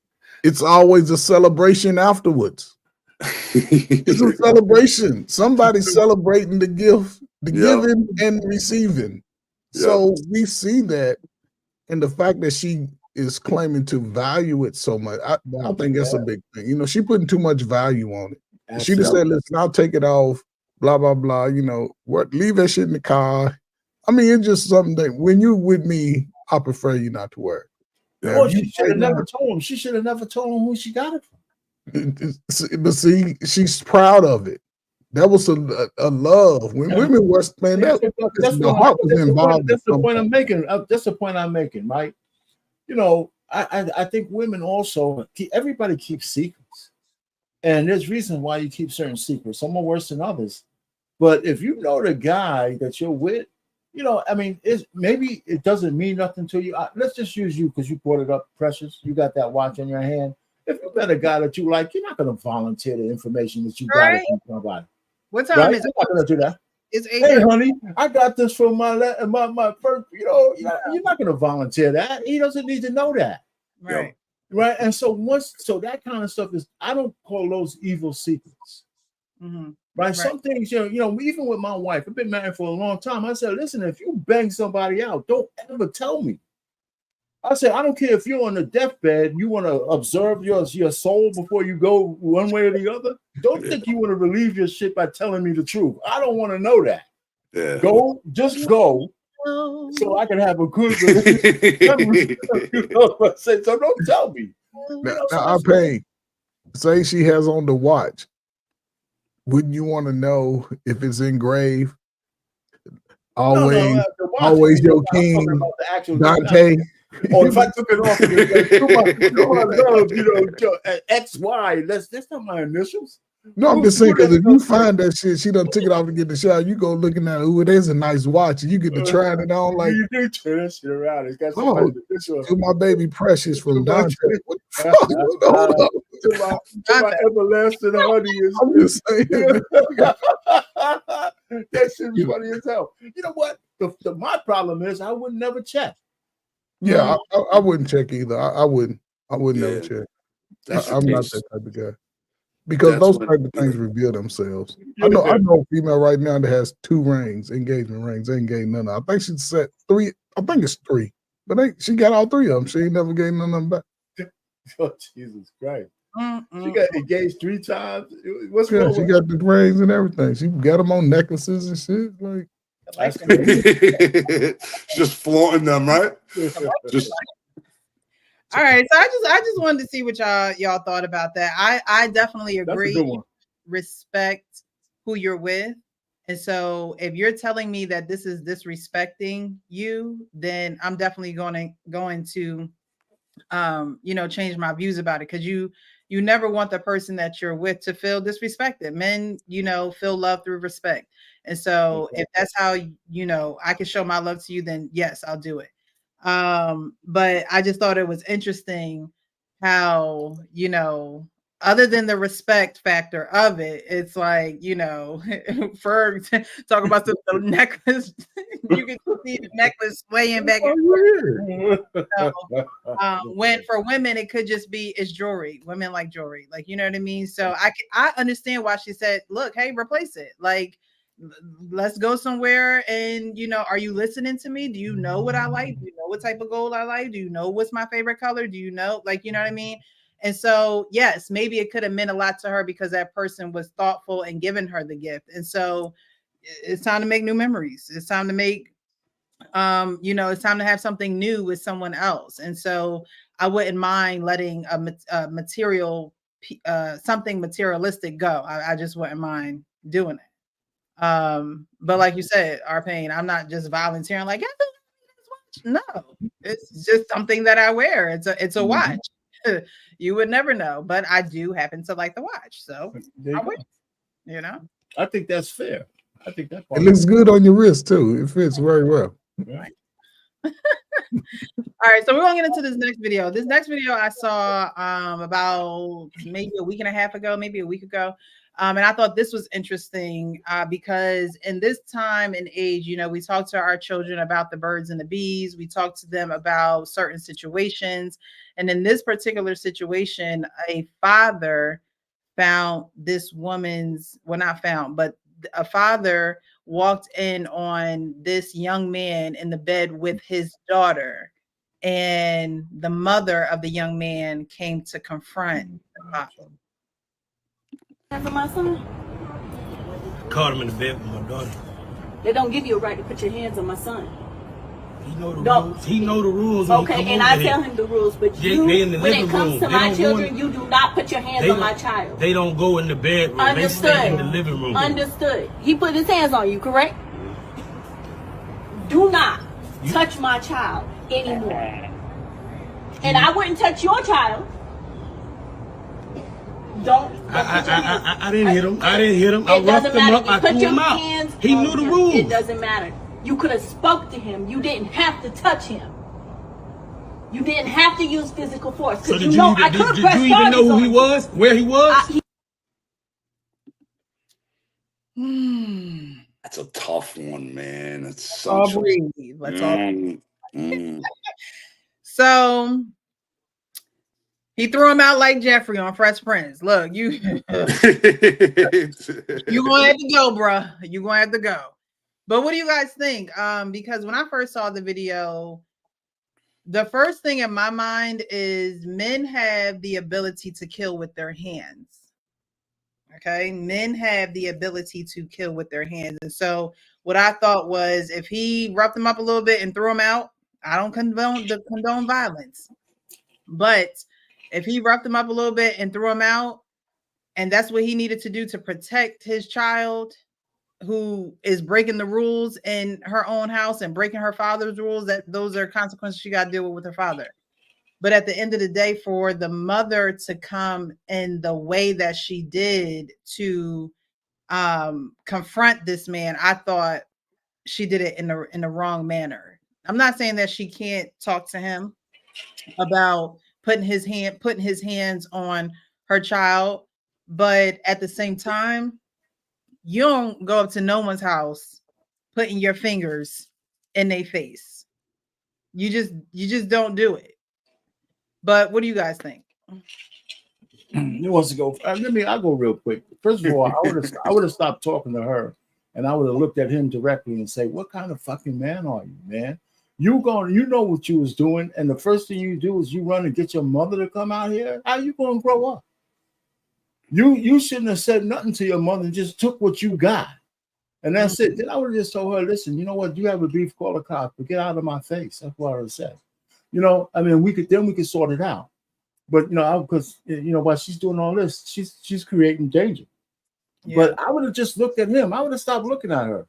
E: It's always a celebration afterwards. It's a celebration. Somebody's celebrating the gift, the giving and receiving. So we see that, and the fact that she is claiming to value it so much, I think that's a big thing. She putting too much value on it.
B: Absolutely.
E: She just said, "Listen, I'll take it off." Blah blah blah. What? Leave that shit in the car. I mean, it's just something that when you with me, I prefer you not to wear.
B: Oh, she should have never told him. She should have never told him who she got it from.
E: But see, she's proud of it. That was a love. When women was, man,
B: That's
E: the heart was involved.
B: That's the point I'm making. That's the point I'm making, right? You know, I think women also, everybody keeps secrets. And there's reasons why you keep certain secrets. Some are worse than others. But if you know the guy that you're with, you know, I mean, maybe it doesn't mean nothing to you. Let's just use you because you brought it up, Precious. You got that watch in your hand. If you got a guy that you like, you're not going to volunteer the information that you got from somebody.
A: What time
B: Right?
A: is
B: You're not going to do that.
A: It's 8.
B: Hey, honey, I got this from my first. You're not going to volunteer that. He doesn't need to know that.
A: Right.
B: Right. And so that kind of stuff is, I don't call those evil secrets.
A: Mm-hmm.
B: Right. Some things, you know, even with my wife, I've been married for a long time. I said, listen, if you bang somebody out, don't ever tell me. I said, I don't care if you're on the deathbed, you want to observe your soul before you go one way or the other. Don't think you want to relieve your shit by telling me the truth. I don't want to know that.
F: Yeah.
B: Just go, so I can have a good relationship. You know what I'm saying? So don't tell me.
E: Now I pay. Say she has on the watch. Wouldn't you want to know if it's engraved? Always, always your king, Dante.
B: Or if I took it off, XY. That's not my initials.
E: No, I'm just saying, because if you find that shit, she done took it off to get the shot. You go looking at it. Ooh, it is a nice watch. And you get to try it on. Like,
B: you do turn that shit around. It's got
E: to my baby Precious from Dante. What the fuck? Hold up.
B: To my everlasting audience.
E: I'm just saying.
B: That shit is funny as hell. You know what? My problem is I would never check.
E: Yeah, I wouldn't check either. I wouldn't never check. I'm not that type of guy. Because those type of things reveal themselves. I know a female right now that has 2 rings, engagement rings. They ain't getting none of them. I think she's set 3. I think it's 3. But she got all 3 of them. She ain't never gave none of them back.
B: Oh, Jesus Christ. She got engaged 3 times. What's
E: wrong? She got the rings and everything. She got them on necklaces and shit. Like,
F: just flaunting them, right? Just
A: all right. So I just wanted to see what y'all thought about that. I definitely agree. Respect who you're with. And so if you're telling me that this is disrespecting you, then I'm definitely going to change my views about it, because you never want the person that you're with to feel disrespected. Men, feel love through respect. And so if that's how, I can show my love to you, then yes, I'll do it. But I just thought it was interesting how, other than the respect factor of it, it's like, for talk about the necklace, you can see the necklace swaying back and forth. So, when for women, it could just be, it's jewelry. Women like jewelry, like, you know what I mean? So I understand why she said, look, hey, replace it. Like, let's go somewhere. And, are you listening to me? Do you know what I like? Do you know what type of gold I like? Do you know what's my favorite color? Do you know, like, you know what I mean? And so, yes, maybe it could have meant a lot to her because that person was thoughtful and giving her the gift. And so it's time to make new memories. It's time to make, it's time to have something new with someone else. And so I wouldn't mind letting a material, something materialistic go. I just wouldn't mind doing it. But like you said, Arpain, I'm not just volunteering like, no, it's just something that I wear. It's a watch. You would never know, but I do happen to like the watch. So I would,
B: I think that's fair. I think that
E: it looks good on your wrist too. It fits very well.
B: Right.
A: All right, so we're gonna get into this next video. This next video I saw about maybe a week and a half ago, maybe a week ago. And I thought this was interesting because in this time and age, we talk to our children about the birds and the bees. We talk to them about certain situations. And in this particular situation, a father found this woman's, well, not found, but a father walked in on this young man in the bed with his daughter. And the mother of the young man came to confront the father.
H: For my son?
C: Caught him in the bed with my daughter.
H: They don't give you a right to put your hands on my son.
C: He know the
H: Don't.
C: rules. He know the rules. When he
H: Okay,
C: come
H: and
C: over
H: I
C: here.
H: tell him the rules, but
C: They
H: you,
C: in the
H: when
C: living
H: it comes
C: room.
H: to
C: They
H: my
C: don't go
H: children,
C: in-
H: you do not put your hands
C: They
H: on my
C: don't-
H: child.
C: They don't go in the bedroom. They stay in the
H: Understood.
C: living room.
H: Understood. He put his hands on you, correct? Do not touch my child anymore. And I wouldn't touch your child. Don't.
C: I didn't hit him. I didn't hit him. I
H: It
C: roughed
H: doesn't
C: him
H: matter.
C: up. I
H: You put
C: threw
H: your
C: him out.
H: hands
C: He
H: on
C: knew the
H: him.
C: rules.
H: It doesn't matter. You could have spoke to him. You didn't have to touch him. You didn't have to use physical force.
C: So
H: Because
C: did
H: you know
C: you,
H: I
C: did,
H: could have
C: did
H: pressed
C: you even know
H: charges
C: who
H: on
C: he
H: you.
C: was? Where he was?
F: That's a tough one, man. It's
A: All
F: such a
A: breathe. Let's all.
F: mm.
A: So he threw him out like Jeffrey on Fresh Prince. Look, you you gonna have to go, bruh. You gonna have to go. But what do you guys think? Because when I first saw the video, the first thing in my mind is men have the ability to kill with their hands. Okay, men have the ability to kill with their hands. And so what I thought was, if he roughed him up a little bit and threw him out, I don't condone violence. But if he roughed him up a little bit and threw him out, and that's what he needed to do to protect his child who is breaking the rules in her own house and breaking her father's rules, that those are consequences she got to deal with her father. But at the end of the day, for the mother to come in the way that she did to confront this man, I thought she did it in the wrong manner. I'm not saying that she can't talk to him about putting his hands on her child, but at the same time, you don't go up to no one's house putting your fingers in their face. You just don't do it. But what do you guys think?
B: He wants to go. I'll go real quick. First of all, I would have stopped talking to her, and I would have looked at him directly and say, "What kind of fucking man are you, man? You know what you was doing, and the first thing you do is you run and get your mother to come out here. How you gonna grow up? You shouldn't have said nothing to your mother and just took what you got, and that's it. Then I would have just told her, listen, you know what? You have a beef, call the cops, but get out of my face. That's what I would have said. You know, I mean, we could sort it out. But because while she's doing all this, she's creating danger. Yeah. But I would have just looked at him. I would have stopped looking at her.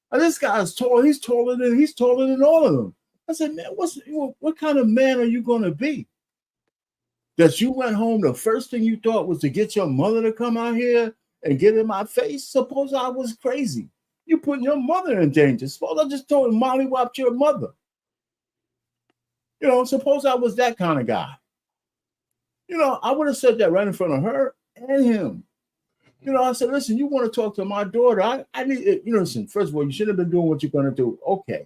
B: And this guy's tall. He's taller than all of them. I said, man, what kind of man are you going to be? That you went home, the first thing you thought was to get your mother to come out here and get in my face? Suppose I was crazy. You putting your mother in danger. Suppose I just told Molly whopped your mother. Suppose I was that kind of guy. I would have said that right in front of her and him. I said, listen, you want to talk to my daughter? I need, listen, first of all, you shouldn't have been doing what you're going to do. Okay.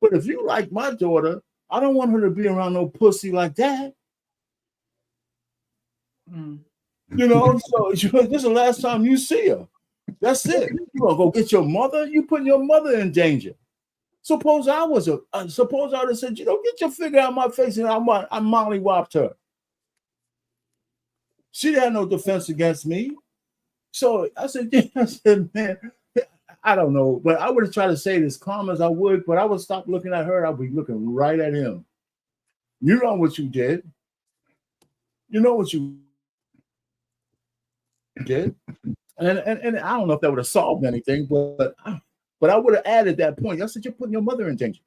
B: But if you like my daughter, I don't want her to be around no pussy like that. So this is the last time you see her. That's it. You gonna go get your mother? You putting your mother in danger. Suppose I would have said, get your finger out my face and I mollywopped her. She had no defense against me. So I said, man, I don't know. But I would have tried to say it as calm as I would, but I would stop looking at her. I'd be looking right at him. You know what you did. You know what you did. And I don't know if that would have solved anything, but I would have added that point. I said, you're putting your mother in danger.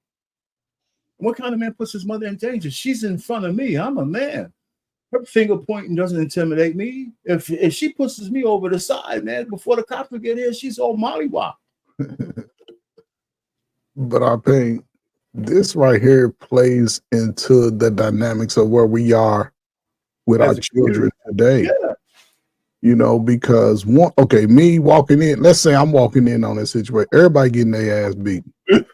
B: What kind of man puts his mother in danger? She's in front of me. I'm a man. Her finger pointing doesn't intimidate me. If she pushes me over the side, man, before the cops will get here, she's all mollywop.
E: But I think this right here plays into the dynamics of where we are with our children today. Yeah. Because me walking in, let's say I'm walking in on that situation, everybody getting their ass beat.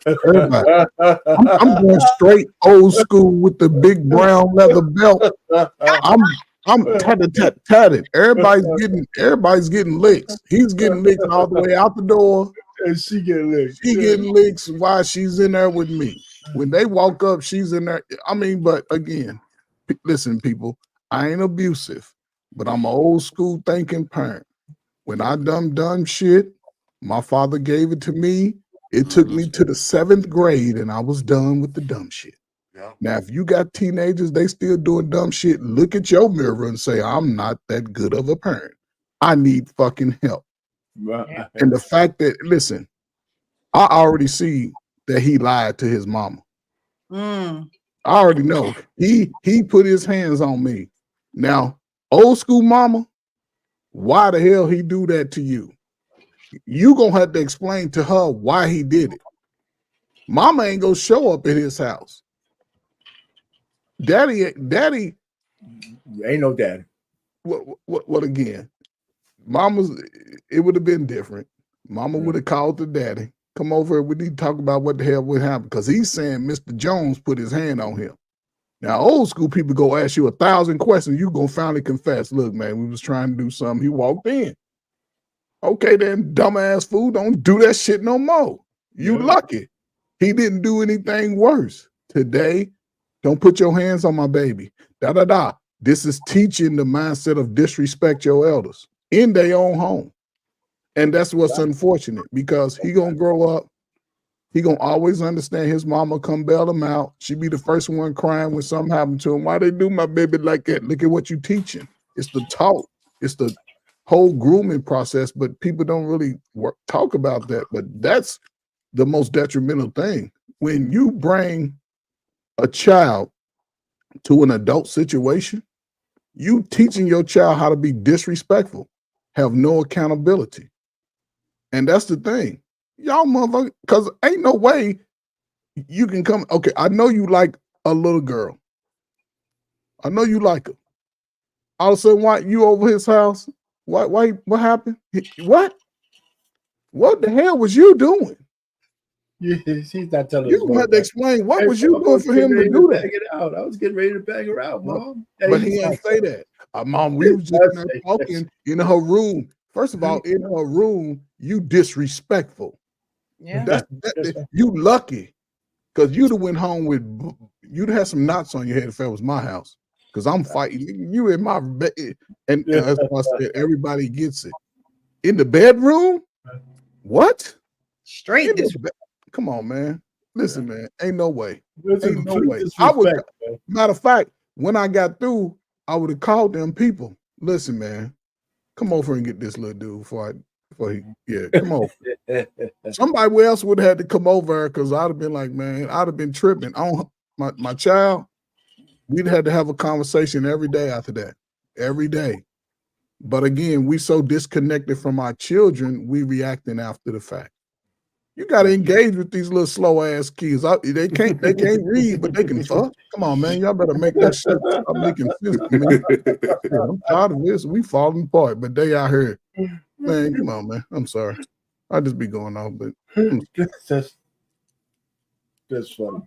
E: Everybody. I'm going straight old school with the big brown leather belt. I'm tatted. Everybody's getting licks. He's getting licks all the way out the door.
B: And she getting licks.
E: She getting licks while she's in there with me. When they walk up, she's in there. But again, listen, people, I ain't abusive, but I'm an old school thinking parent. When I done shit, my father gave it to me. It took me to the 7th grade and I was done with the dumb shit.
F: Yeah.
E: Now, if you got teenagers, they still doing dumb shit, look at your mirror and say, I'm not that good of a parent. I need fucking help.
B: Right.
E: And the fact that, listen, I already see that he lied to his mama.
A: Mm.
E: I already know. He put his hands on me. Now, old school mama, why the hell he do that to you? You gonna have to explain to her why he did it. Mama ain't gonna show up at his house. Daddy,
B: Ain't no daddy.
E: what again? Mama's, it would have been different. Mama would have called the daddy. Come over, we need to talk about what the hell would happen. Because he's saying Mr. Jones put his hand on him. Now, old school people go ask you 1,000 questions. You gonna finally confess. Look, man, we was trying to do something. He walked in. Okay, then, dumbass fool, don't do that shit no more. You lucky. He didn't do anything worse. Today, don't put your hands on my baby. Da-da-da. This is teaching the mindset of disrespect your elders in their own home. And that's what's unfortunate, because he gonna grow up. He gonna always understand his mama come bail him out. She be the first one crying when something happened to him. Why they do my baby like that? Look at what you teaching. It's the talk. It's the whole grooming process, but people don't really talk about that. But that's the most detrimental thing. When you bring a child to an adult situation, you teaching your child how to be disrespectful, have no accountability. And that's the thing. Y'all motherfucker, because ain't no way you can come. Okay, I know you like a little girl. I know you like her. All of a sudden, why you over his house? What happened? What the hell was you doing?
B: Yes, he's not telling
E: You
B: us.
E: had to explain what was you doing for him to do that.
B: It out. I was getting ready to bang her out, Mom.
E: But he didn't say that. Mom, we was just talking in her room. First of all, in her room, you disrespectful.
A: Yeah.
E: You lucky, because you'd have went home with, you'd have some knots on your head if that was my house. Because I'm fighting you in my bed, and as I said, everybody gets it. In the bedroom, what?
A: Straight
E: Come on, man. Listen, man, ain't no way.
B: Ain't
E: no way. I would. Matter of fact, when I got through, I would have called them people. Listen, man, come over and get this little dude before he come over. Somebody else would have had to come over, because I'd have been like, man, I'd have been tripping on my child. We'd had to have a conversation every day after that, every day. But again, we so disconnected from our children, we reacting after the fact. You got to engage with these little slow ass kids. They can't read, but they can fuck. Come on, man, y'all better make that shit stop making sense to me. I'm tired of this. We falling apart, but they out here, man. Come on, man. I'm sorry. I just be going off, but
B: that's funny.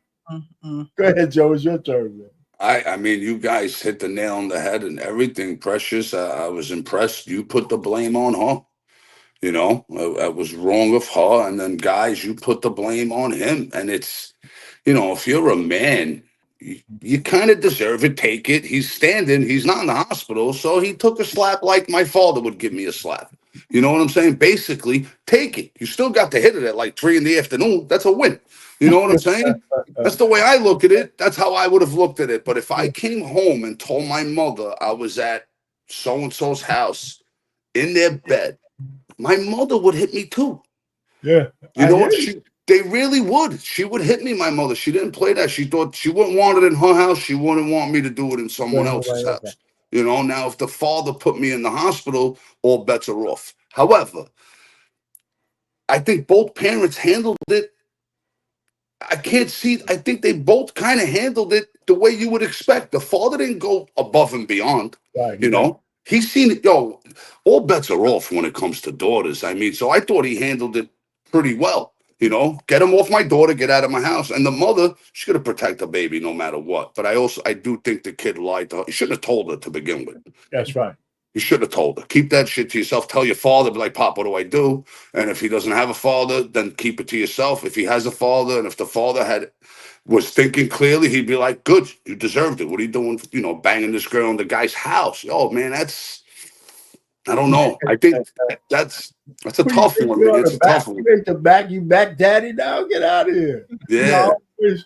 B: Go ahead, Joe. It's your turn, man.
F: I mean, you guys hit the nail on the head and everything. Precious, I was impressed. You put the blame on her. You know, I was wrong of her. And then, guys, you put the blame on him. And it's, you know, if you're a man, you kind of deserve it. Take it. He's standing. He's not in the hospital. So he took a slap like my father would give me a slap. You know what I'm saying? Basically, take it. You still got to hit it at like 3 p.m. That's a win. You know what I'm saying? That's the way I look at it. That's how I would have looked at it. But if I came home and told my mother I was at so-and-so's house in their bed, my mother would hit me too.
B: Yeah.
F: You know what? They really would. She would hit me, my mother. She didn't play that. She thought she wouldn't want it in her house. She wouldn't want me to do it in someone else's house. You know, now if the father put me in the hospital, all bets are off. However, I think both parents handled it. I think they both kind of handled it the way you would expect. The father didn't go above and beyond.
B: Right.
F: You know, he's seen it. Yo, all bets are off when it comes to daughters. I mean, so I thought he handled it pretty well. You know, get him off my daughter, get out of my house. And the mother, she's going to protect the baby no matter what. But I do think the kid lied to her. He shouldn't have told her to begin with.
B: That's right.
F: You should have told her. Keep that shit to yourself. Tell your father, be like, Pop, what do I do? And if he doesn't have a father, then keep it to yourself. If he has a father, and if the father was thinking clearly, he'd be like, good, you deserved it. What are you doing, banging this girl in the guy's house? Yo, man, I don't know. I think that's a tough one, man. It's a tough one.
B: You back daddy now? Get out of here.
F: Yeah.
B: No,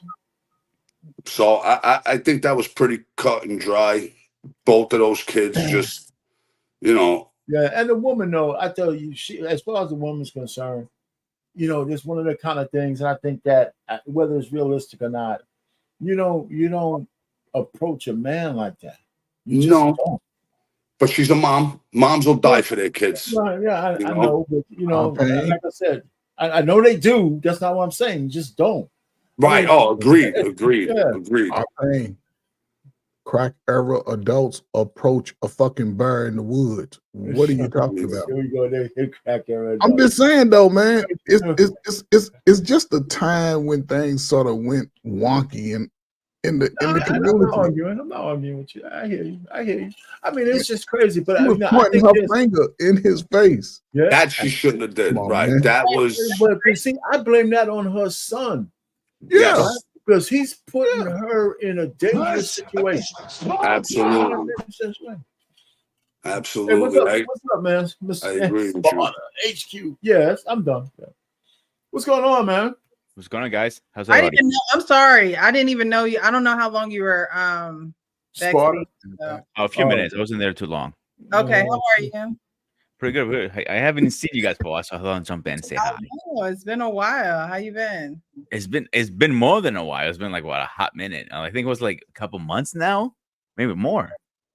F: So I think that was pretty cut and dry. Both of those kids just,
B: yeah, and the woman, though, I tell you, she, as far as the woman's concerned, this one of the kind of things, and I think that whether it's realistic or not, you don't approach a man like that. You just don't.
F: But she's a mom. Moms will die for their kids.
B: Yeah, I know, but like I said, I know they do. That's not what I'm saying. You just don't.
F: Right. Oh, agreed.
B: Yeah.
F: Agreed.
E: Crack era adults approach a fucking bear in the woods. What are you talking about?
B: Here we go. They crack era adults.
E: I'm just saying though, man. It's just a time when things sort of went wonky in the community.
B: I'm not arguing with you. I hear you. I mean, it's just crazy. But
E: she was pointing her finger in his face.
B: Yeah,
F: that she shouldn't have did. Right. Man. That was.
B: But see, I blame that on her son.
F: Yeah.
B: Right? Because he's putting her in a dangerous situation.
F: Absolutely.
B: Hey, what's up, man?
F: I agree with you.
B: HQ. Yes, I'm done. What's going on, man?
I: What's going on, guys? How's
A: I
I: everybody?
A: didn't know. I'm sorry. I didn't even know you. I don't know how long you were backstage, so.
I: A few minutes. I wasn't there too long.
A: Okay. How are you?
I: Pretty good. I haven't seen you guys for a while, so I thought I'd jump in and say hi.
A: Oh, it's been a while. How you been?
I: It's been more than a while. It's been like a hot minute. I think it was like a couple months now, maybe more.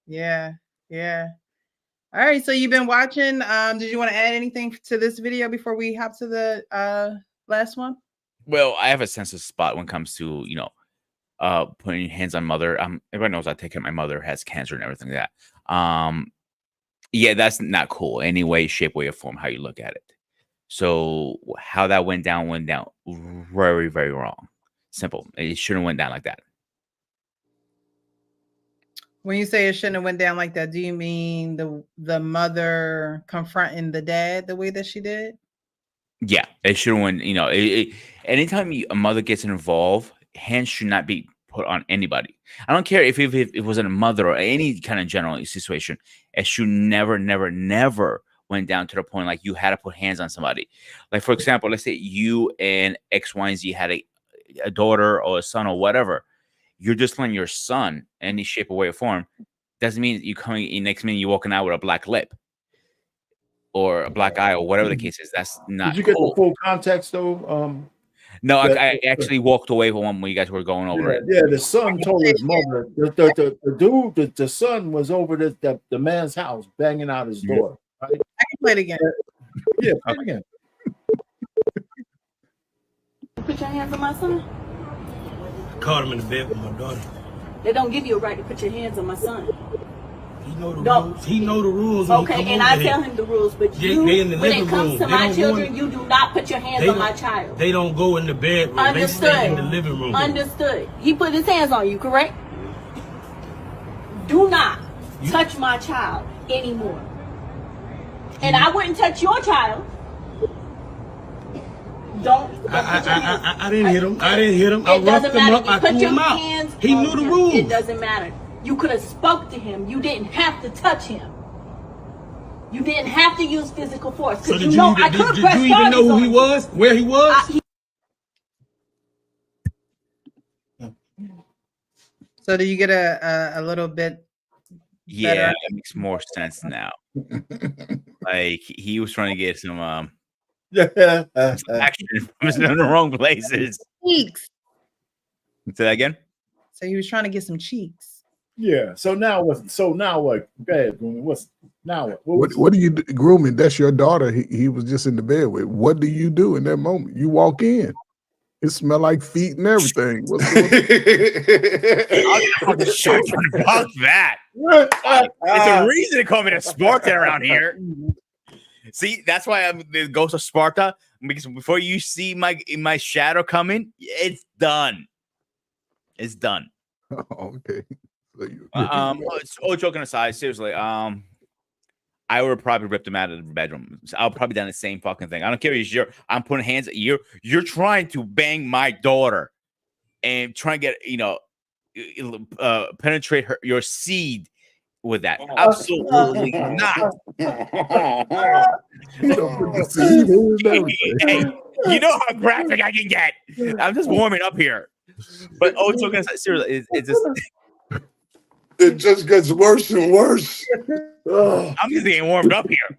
A: Yeah. All right. So you've been watching. Did you want to add anything to this video before we hop to the last one?
I: Well, I have a sensitive spot when it comes to putting hands on mother. Everybody knows I take care of my mother, has cancer and everything like that. Yeah, that's not cool. Any way, shape, way, or form, how you look at it. So how that went down very, very wrong. Simple. It shouldn't have went down like that.
A: When you say it shouldn't have went down like that, do you mean the mother confronting the dad the way that she did?
I: Yeah, it should have went. Anytime a mother gets involved, hands should not be put on anybody. I don't care if it wasn't a mother or any kind of general situation. It should never went down to the point like you had to put hands on somebody. Like, for example, let's say you and X, Y, and Z had a daughter or a son or whatever. You're just letting your son, any shape or way or form, doesn't mean you coming in next minute you're walking out with a black lip or a black eye or whatever the case is. That's not.
B: Did you get the full context though?
I: No, I actually walked away from when you guys were going over it.
B: Yeah, the son told his mother. The son was over the man's house banging out his door. Right?
A: I can play it again.
B: Yeah, play it again.
H: Put your hands on my son.
C: I caught him in the bed with my daughter.
H: They don't give you a right to put your hands on my son.
C: He know the rules. He know the rules.
H: Okay, and I tell him the rules, but when it comes to my children, you do not put your hands on my child.
C: They don't go in the bedroom.
H: Understood.
C: They stay in the living room.
H: Understood. He put his hands on you, correct? Do not touch my child anymore. And I wouldn't touch your child. Don't
C: I didn't hit him. I didn't hit him. I roughed him up. I threw him out. He knew the rules.
H: It doesn't matter. You could have spoke to him. You didn't have to touch him. You didn't have to use physical force.
C: So did you even know who he was? Where he was?
A: So do you get a little bit?
I: Yeah,
A: better?
I: that makes more sense now. Like he was trying to get some action from in the wrong places.
A: Cheeks.
I: Say that again.
A: So he was trying to get some cheeks.
B: Yeah. So now what? Go ahead, Grooming. What's now?
E: What do you do? Grooming? That's your daughter. He was just in the bed with. What do you do in that moment? You walk in. It smell like feet and everything. What's going
I: on? Fuck that. It's a reason to call me the Spartan around here. See, that's why I'm the ghost of Sparta. Because before you see my shadow coming, it's done. It's done.
E: Oh, okay.
I: All joking aside, seriously, I would probably rip them out of the bedroom. I'll probably done the same fucking thing. I don't care if I'm putting hands at you. You're trying to bang my daughter and trying to get penetrate your seed with that. Absolutely not.
E: He don't put the seed in and everything.
I: Hey, you know how graphic I can get. I'm just warming up here. But joking aside, seriously, it's just
F: It just gets worse and worse. Ugh.
I: I'm just getting warmed up here.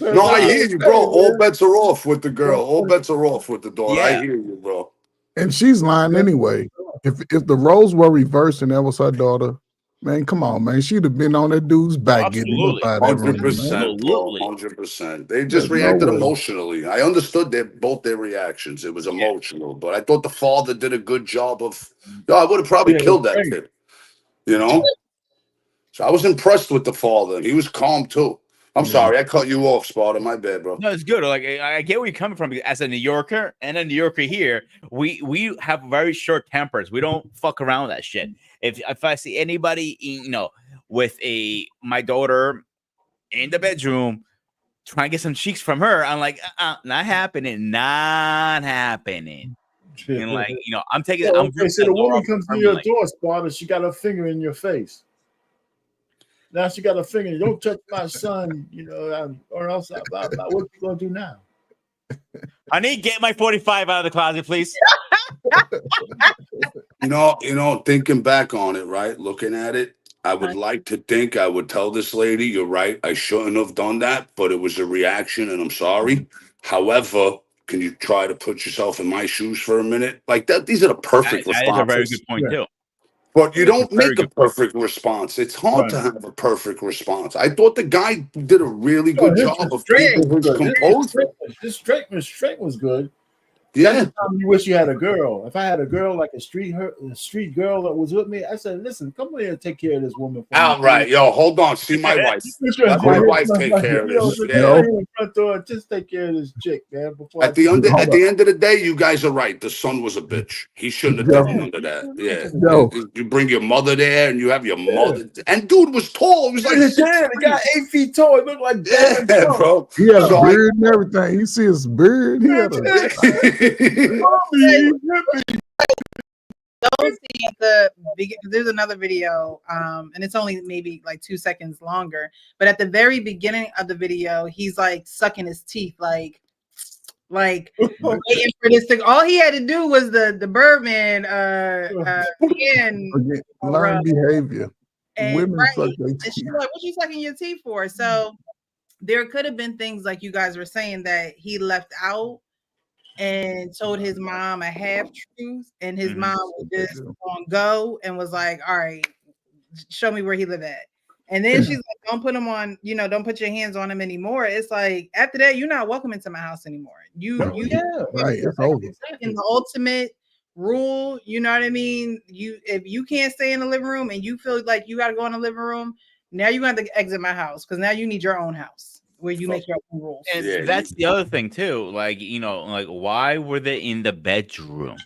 F: No, I hear you, bro. All bets are off with the girl. All bets are off with the daughter.
I: Yeah.
F: I hear you, bro.
E: And she's lying anyway. If the roles were reversed and that was her daughter, man, come on, man. She'd have been on that dude's back getting him up out of that room, man.
F: 100%, bro. 100%. They just reacted emotionally. I understood both their reactions. It was emotional, but I thought the father did a good job of. No, I would have probably killed that kid. You know. So I was impressed with the father. He was calm too. I'm sorry, I cut you off, Sparta. My bad, bro.
I: No, it's good. Like I get where you're coming from. As a New Yorker and a New Yorker here, we have very short tempers. We don't fuck around with that shit. If I see anybody, with my daughter in the bedroom trying to get some cheeks from her, I'm like, not happening, not happening. And like, I'm taking.
B: So,
I: I'm
B: okay, so the woman comes to your door, Sparta. She got her finger in your face. Now she got a finger. Don't touch my son, or else what you gonna do now?
I: Honey, get my 45 out of the closet, please.
F: Thinking back on it, right? Looking at it, I would like to think I would tell this lady, you're right, I shouldn't have done that, but it was a reaction and I'm sorry. However, can you try to put yourself in my shoes for a minute? Like that, these are the perfect responses.
I: That is a very good point, too.
F: But you don't make a perfect response. It's hard to have a perfect response. I thought the guy did a really good job of keeping his composure.
B: This straight was good.
F: Yeah.
B: That's the time you wish you had a girl. If I had a girl like a street girl that was with me, I said, "Listen, come here and take care of this woman."
F: Outright, yo, hold on. See my wife. Let my wife take care of this.
B: Just take care of this chick, man.
F: At the end of the day, you guys are right. The son was a bitch. He shouldn't have done none of that. Yeah. You bring your mother there, and you have your mother. And dude was tall. He was like,
B: the guy 8 feet tall. It looked like
F: yeah, bro.
E: He had a beard and everything. You see his beard. He had a.
A: Don't see there's another video, and it's only maybe like 2 seconds longer. But at the very beginning of the video, he's like sucking his teeth, like waiting for this thing. All he had to do was the Birdman
E: learn behavior.
A: And,
E: women suck their
A: and
E: teeth.
A: she's like, "What you sucking your teeth for?" So there could have been things like you guys were saying that he left out and told his mom a half truth, and his mom was just on go and was like, "All right, show me where he live at." And then she's like, "Don't put him on, don't put your hands on him anymore." It's like after that, you're not welcome into my house anymore.
E: Right. It's over.
A: In the ultimate rule, you know what I mean? If you can't stay in the living room and you feel like you got to go in the living room, now you have to exit my house because now you need your own house where you make your own rules.
I: And that's the other thing too. Like, why were they in the bedroom?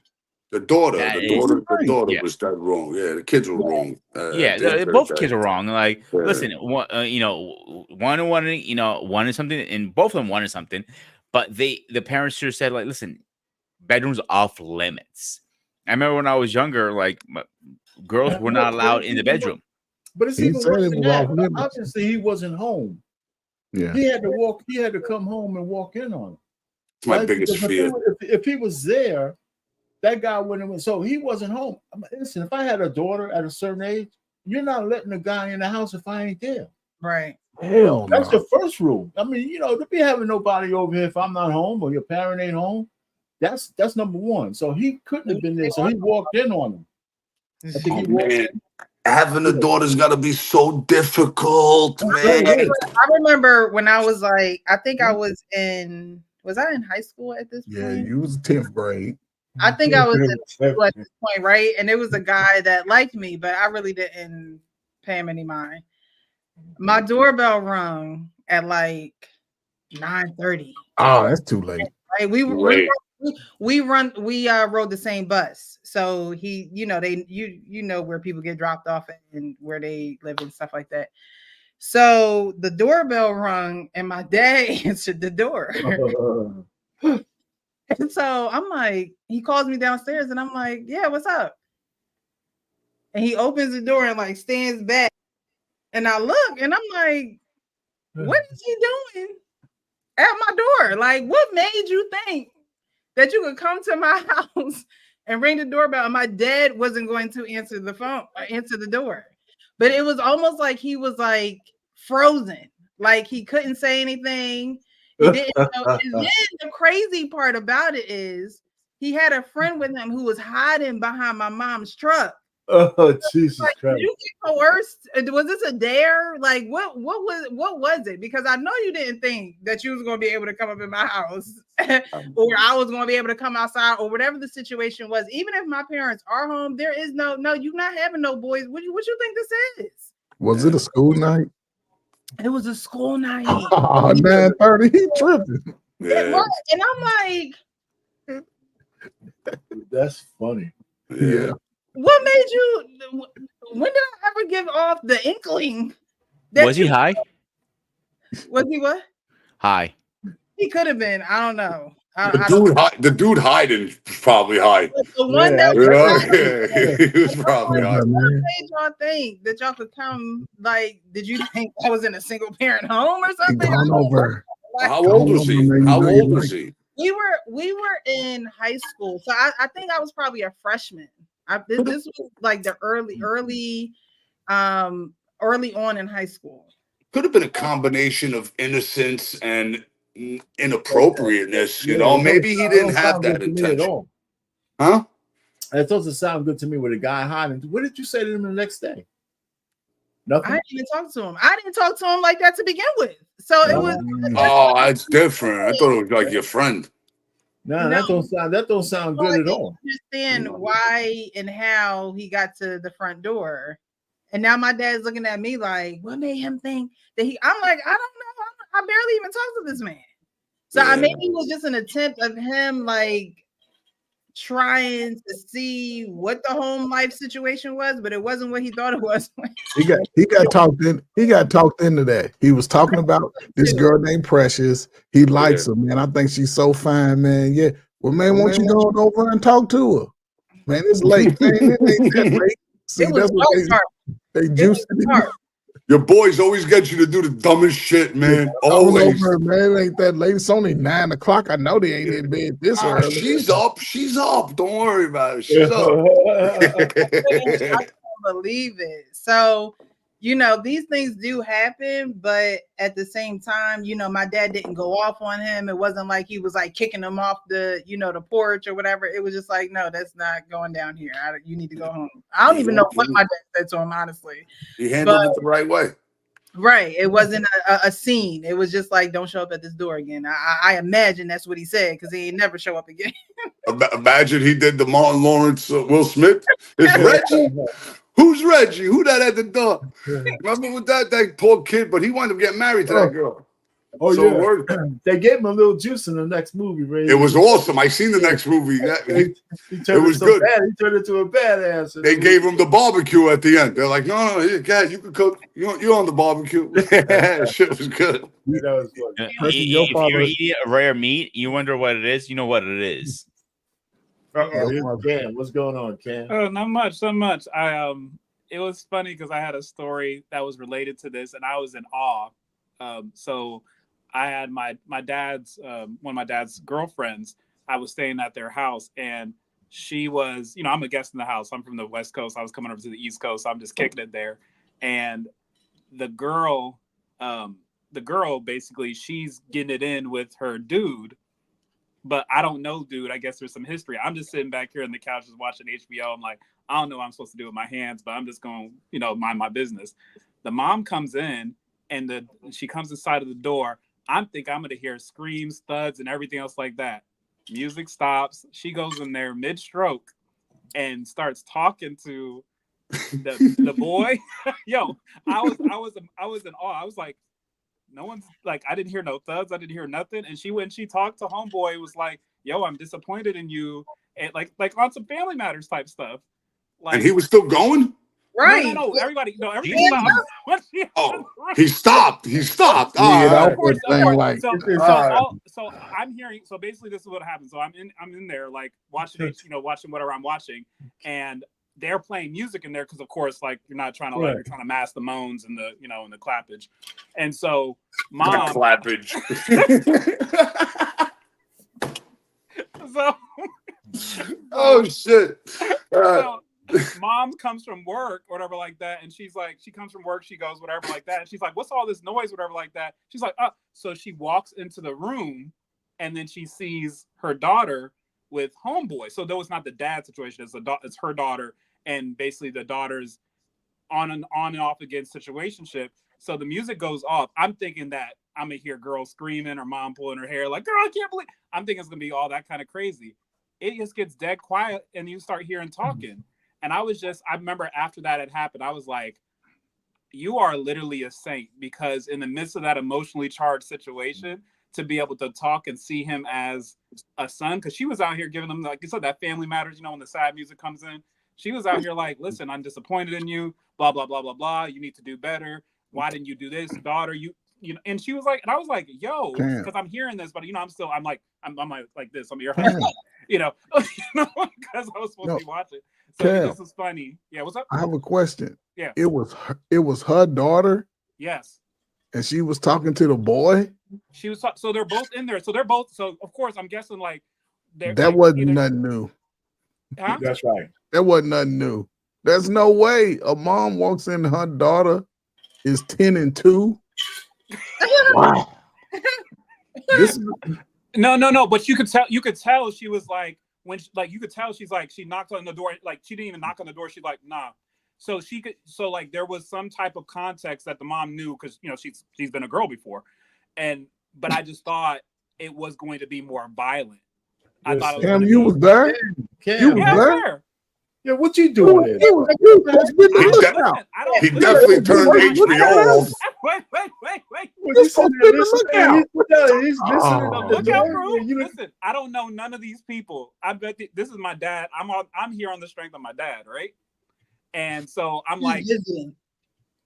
F: The daughter was that wrong. Yeah, the kids were wrong.
I: Both kids are wrong. Like, listen, one wanted something, and both of them wanted something, but the parents should have said, like, listen, bedrooms off limits. I remember when I was younger, like, girls were not allowed in the bedroom.
B: But it's even worse than that. Obviously, he wasn't home.
E: Yeah,
B: he had to come home and walk in on him.
F: It's my biggest fear.
B: If he was there, that guy wouldn't have. So he wasn't home. Listen, if I had a daughter at a certain age, you're not letting a guy in the house if I ain't there.
A: Right.
E: Hell,
B: that's the first rule. I mean, to be having nobody over here if I'm not home or your parent ain't home. That's number one. So he couldn't have been there. So he walked in on him. I think he walked in.
F: Having a daughter's got to be so difficult, man.
A: I remember when I was like, I think I was in high school at this point?
E: Yeah, you was 10th grade.
A: I think I was in school at this point, right? And it was a guy that liked me, but I really didn't pay him any mind. My doorbell rung at like 9:30.
E: Oh, that's too late.
A: Right? We rode the same bus, so he, where people get dropped off and where they live and stuff like that. So the doorbell rung, and my dad answered the door. And so I'm like, he calls me downstairs, and I'm like, "Yeah, what's up?" And he opens the door and like stands back, And I look and I'm like, what is he doing at my door? Like, what made you think that you could come to my house and ring the doorbell? And my dad wasn't going to answer the phone or answer the door. But it was almost like he was like frozen, like he couldn't say anything. He didn't know. And then the crazy part about it is he had a friend with him who was hiding behind my mom's truck.
B: Oh, Jesus
A: Like,
B: Christ.
A: did you get coerced? Was this a dare? Like, what was it? Because I know you didn't think that you was going to be able to come up in my house or I was going to be able to come outside or whatever the situation was. Even if my parents are home, there is no, you're not having no boys. What you think this is?
E: Was it a school night?
A: It was a school night.
E: Oh, 9:30. He tripping.
F: Yeah.
A: And I'm like,
B: That's funny.
E: Yeah.
A: what made you? When did I ever give off the inkling? that
I: Was he
A: you-
I: high?
A: Was he what?
I: High.
A: He could have been. I don't know.
F: The dude hiding was probably high.
A: The one
B: Yeah,
A: that
F: He was probably high.
A: what made y'all think that y'all could come? Like, did you think I was in a single parent home or
E: He
A: something?
E: gone over.
F: How old was he? How old was he?
A: We were in high school, so I think I was probably a freshman. This was like the early on in high school.
F: Could have been a combination of innocence and inappropriateness. You know, maybe he didn't have that intention. Huh?
B: It doesn't sound good to me with a guy hiding. What did you say to him the next day? Nothing.
A: I didn't even talk to him. I didn't talk to him like that to begin with. So it was.
F: Oh, that's different. I thought it was like your friend.
B: No, that don't sound good at all.
A: Understand why and how he got to the front door, and now my dad's looking at me like, what made him think that he? I'm like, I don't know. I barely even talked to this man. So I maybe it was just an attempt of him like trying to see what the home life situation was, but it wasn't what he thought it was.
E: He got talked in. He got talked into that. He was talking about this girl named Precious. He likes her, man. I think she's so fine, man. Yeah. Well, man, won't you go over and talk to her? Man, it's late. Man, it ain't that late. See,
A: It was
E: that's what they juiced it.
F: Your boys always get you to do the dumbest shit, man. Always.
E: Over, man, it ain't that late. It's only 9 o'clock. I know they ain't in bed this early.
F: She's up. She's up. Don't worry about it. She's
A: I
F: up.
A: can't believe it. So, you know, these things do happen, but at the same time, you know, my dad didn't go off on him. It wasn't like he was like kicking him off the, you know, the porch or whatever. It was just like, no, that's not going down here. You need to go home. I don't even know what my dad said to him, honestly.
F: He handled it the right way.
A: Right. It wasn't a scene. It was just like, don't show up at this door again. I imagine that's what he said because he ain't never show up again.
F: Imagine he did the Martin Lawrence, Will Smith. It's Reggie. Who's Reggie? Who that at the door? Remember with that poor kid, but he wound up getting married to that girl.
B: Oh,
F: So
B: yeah.
F: it worked.
B: They gave him a little juice in the next movie, Ray.
F: It was awesome. I seen the next movie.
B: He turned
F: it was
B: so
F: good.
B: Bad. He turned into a badass.
F: They gave him the barbecue at the end. They're like, no, here, guys, you can cook. You're on the barbecue. Shit was good.
B: That was funny.
I: If you're eating a rare meat, you wonder what it is. You know what it is.
B: Cam, what's going on, Cam?
J: Oh, not much. It was funny because I had a story that was related to this, and I was in awe. So I had my dad's one of my dad's girlfriends. I was staying at their house, and she was, you know, I'm a guest in the house. I'm from the West Coast. I was coming over to the East Coast. So I'm just kicking it there. And the girl basically, she's getting it in with her dude. But I don't know, dude. I guess there's some history. I'm just sitting back here on the couch just watching HBO. I'm like, I don't know what I'm supposed to do with my hands, but I'm just going to, you know, mind my business. The mom comes in, and she comes inside of the door. I'm going to hear screams, thuds, and everything else like that. Music stops. She goes in there mid-stroke and starts talking to the boy. Yo, I was in awe. I was like, no one's like, I didn't hear no thuds. I didn't hear nothing. And she talked to homeboy. It was like, yo, I'm disappointed in you. And like on some Family Matters type stuff. Like,
F: And he was still going?
A: Right.
J: No, everybody stopped.
F: Oh, he stopped. He stopped.
E: Yeah,
F: All right.
J: So I'm hearing. So basically, this is what happened. So I'm in there, like watching, whatever I'm watching, and they're playing music in there because, of course, like you're not trying to you're trying to mask the moans and the and the clappage, and so mom
F: clappage.
J: So,
F: oh shit!
J: So, mom comes from work or whatever like that, and she's like, she comes from work, she goes whatever like that, and she's like, what's all this noise, whatever like that? She's like, oh, so she walks into the room, and then she sees her daughter with homeboy. So though it's not the dad situation, it's her daughter, and basically the daughter's on and off against situationship. So the music goes off. I'm thinking that I'm gonna hear girls screaming or mom pulling her hair, like, girl, I can't believe. I'm thinking it's gonna be all that kind of crazy. It just gets dead quiet, and you start hearing talking. And I remember after that had happened, I was like, you are literally a saint, because in the midst of that emotionally charged situation, to be able to talk and see him as a son, because she was out here giving them, like you said, that family matters, when the sad music comes in. She was out here like, listen, I'm disappointed in you, blah, blah, blah, blah, blah. You need to do better. Why didn't you do this, daughter? You know, and she was like, and I was like, yo, because I'm hearing this, but I'm like this. I'm your husband, because I was supposed to be watching. So this is funny. Yeah, what's up?
E: I have a question.
J: Yeah.
E: It was her daughter?
J: Yes.
E: And she was talking to the boy?
J: She was so they're both in there. So of course I'm guessing like
E: that wasn't nothing new.
J: Huh?
B: That's right.
E: That wasn't nothing new. There's no way a mom walks in, her daughter is 10 and 2. Wow.
J: No, but you could tell she was like, when you could tell she's like, she knocked on the door, like she didn't even knock on the door, she's like, nah. So like there was some type of context that the mom knew, because she's been a girl before, but I just thought it was going to be more violent. I thought it was
E: Cam, you was there? You was there?
B: Yeah, what you doing?
F: He definitely turned HBO off.
J: Wait. Look out, bro. Listen, I don't know none of these people. I bet this is my dad. I'm here on the strength of my dad, right? And so I'm like,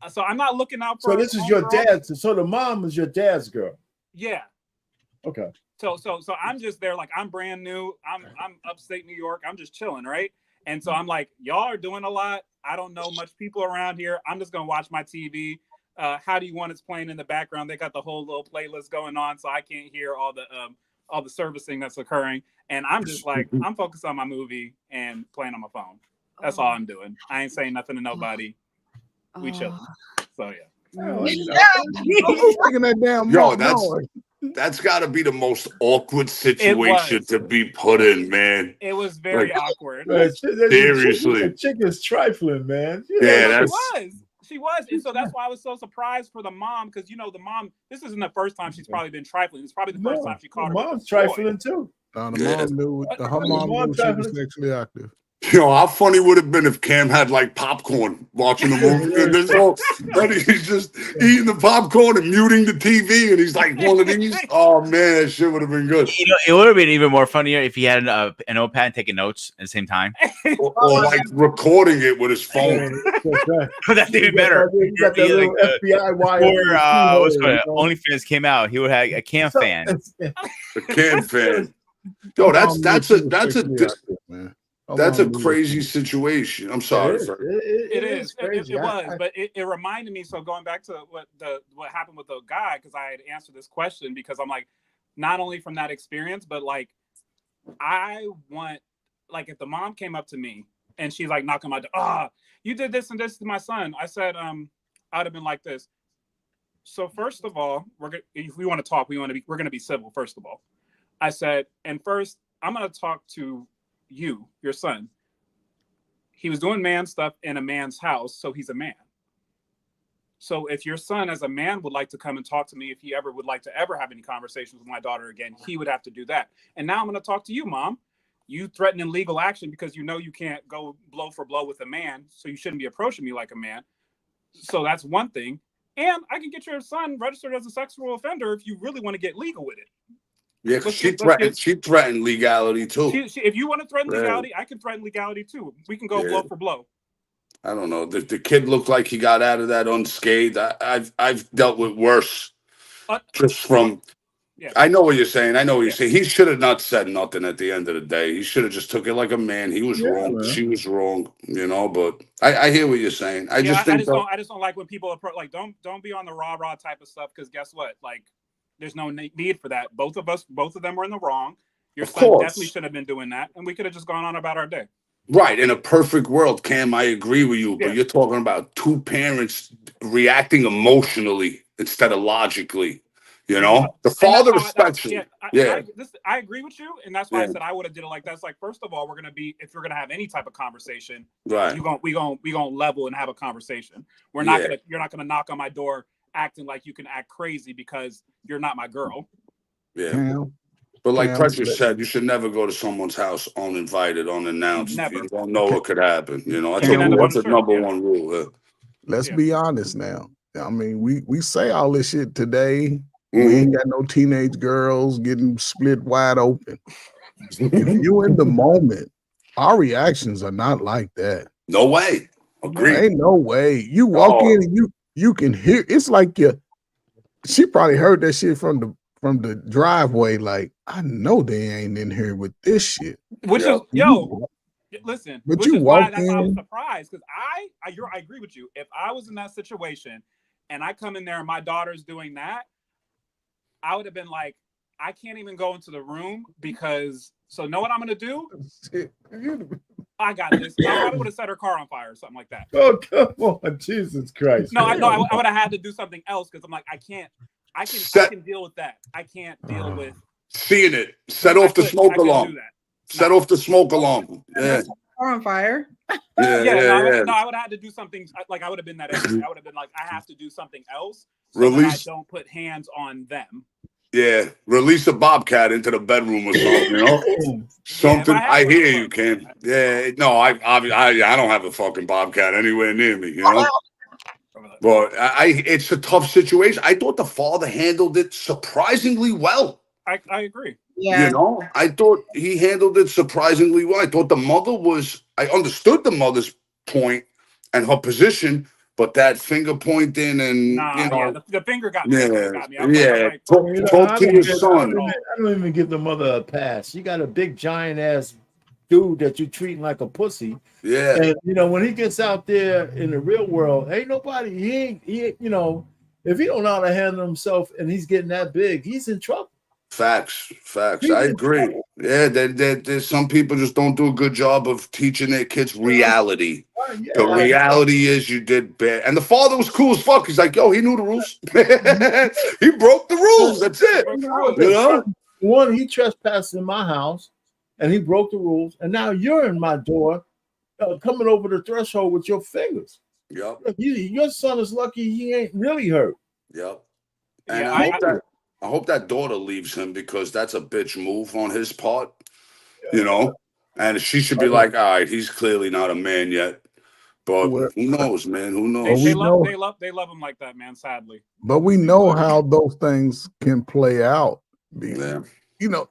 J: so I'm not looking out for.
B: So this is your dad. So the mom is your dad's girl.
J: Yeah.
B: Okay.
J: So I'm just there, like I'm brand new. I'm upstate New York. I'm just chilling, right? And so I'm like, y'all are doing a lot. I don't know much people around here. I'm just gonna watch my TV. How Do You Want It's playing in the background. They got the whole little playlist going on, so I can't hear all the servicing that's occurring. And I'm just like, I'm focused on my movie and playing on my phone. That's all I'm doing. I ain't saying nothing to nobody. We chilling. So yeah.
E: Taking that damn.
F: Yo, that's got to be the most awkward situation to be put in, man.
J: It was very awkward.
F: Seriously,
B: the chick is trifling, man.
J: She was, and so that's why I was so surprised for the mom, because the mom. This isn't the first time she's probably been trifling. It's probably the first time she caught her.
B: Mom's trifling too.
E: The mom knew. Her mom knew she was sexually active.
F: How funny would it have been if Cam had like popcorn watching the movie, and he's just eating the popcorn and muting the TV, and he's like one of these. Oh man, that shit would have been good.
I: It would have been even more funnier if he had an notepad and taking notes at the same time,
F: or like recording it with his phone.
I: That's even better.
B: FBI wire.
I: Or what's called OnlyFans came out, he would have a Cam fan.
F: A Cam fan. Yo, that's a crazy situation. I'm sorry.
J: It was, but it reminded me. So going back to what happened with the guy, because I had answered this question, because I'm like, not only from that experience, but like, I want, like, if the mom came up to me and she's like knocking my door, you did this and this to my son. I said, I'd have been like this. So first of all, if we want to talk, we're going to be civil. First of all, I said, and first I'm going to talk to you, your son. He was doing man stuff in a man's house, so he's a man. So if your son as a man would like to come and talk to me, if he ever would like to ever have any conversations with my daughter again, he would have to do that. And now I'm going to talk to you, Mom. You threatening legal action because you can't go blow for blow with a man, so you shouldn't be approaching me like a man. So that's one thing. And I can get your son registered as a sexual offender if you really want to get legal with it.
F: Yeah, because she threatened legality too.
J: If you want to threaten legality, I can threaten legality too. We can go blow for blow.
F: I don't know. The kid looked like he got out of that unscathed. I've dealt with worse, just from
J: Yeah.
F: I know what you're saying. I know what you're saying. He should have not said nothing at the end of the day. He should have just took it like a man. He was wrong.
B: man.
F: She was wrong. You know, but I hear what you're saying. I just think
J: I just don't like when people approach, like, don't be on the rah type of stuff, because guess what? Like, there's no need for that. Both of them were in the wrong. Your son definitely should have been doing that, and we could have just gone on about our day.
F: Right. In a perfect world, Cam, I agree with you, but you're talking about two parents reacting emotionally instead of logically. You know, the father respects you.
J: I agree with you, and that's why I said I would have did it like that. It's like, first of all, if we're gonna have any type of conversation,
F: right?
J: We gonna level and have a conversation. You're not gonna knock on my door acting like you can act crazy because you're not my girl.
F: Yeah. But like Precious said, you should never go to someone's house uninvited, unannounced.
J: Never.
F: You don't know what could happen. You know, that's a number one rule.
E: Let's be honest now. I mean, we say all this shit today. We ain't got no teenage girls getting split wide open. If you in the moment, our reactions are not like that.
F: No way. Agree.
E: Ain't no way. You walk in and you can hear. It's like she probably heard that shit from the driveway. Like, I know they ain't in here with this shit.
J: Which is listen.
E: But
J: which
E: you
J: is
E: walk
J: why I was
E: in.
J: surprised, because I agree with you. If I was in that situation and I come in there and my daughter's doing that, I would have been like, I can't even go into the room because. So know what I'm gonna do? I got this. I probably would have set her car on fire or something like that.
B: Oh, come on, Jesus Christ!
J: No, I would have had to do something else, because I'm like, I can deal with that. I can't deal with
F: seeing it. Set off the smoke alarm. Set off the smoke alarm. Yeah.
A: Car on fire.
J: No, I would have had to do something. Like, I would have been that angry. I would have been like, I have to do something else so that I don't put hands on them.
F: Yeah, release a bobcat into the bedroom or something, you know? Something. I hear you, Ken. Yeah, no, I don't have a fucking bobcat anywhere near me, you know? But it's a tough situation. I thought the father handled it surprisingly well.
J: I agree.
A: Yeah.
F: You know, I thought he handled it surprisingly well. I thought the mother I understood the mother's point and her position, but that finger pointing and
J: the finger got me.
F: Talk to your son.
B: I don't even give the mother a pass. You got a big giant ass dude that you're treating like a pussy.
F: Yeah.
B: And you know, when he gets out there in the real world, ain't nobody. He you know, if he don't know how to handle himself and he's getting that big, he's in trouble.
F: Facts. I agree. Yeah, there's some people just don't do a good job of teaching their kids reality.
B: Yeah.
F: The reality is you did bad. And the father was cool as fuck. He's like, yo, he knew the rules. He broke the rules. That's it. You know?
B: One, he trespassed in my house and he broke the rules. And now you're in my door coming over the threshold with your fingers.
F: Yep.
B: Your son is lucky he ain't really hurt.
F: Yep. And I hope that daughter leaves him, because that's a bitch move on his part, you know? And she should be like, all right, he's clearly not a man yet. But who knows, man? Who knows?
J: They love him like that, man, sadly.
E: But we know how those things can play out.
F: Yeah.
E: You know,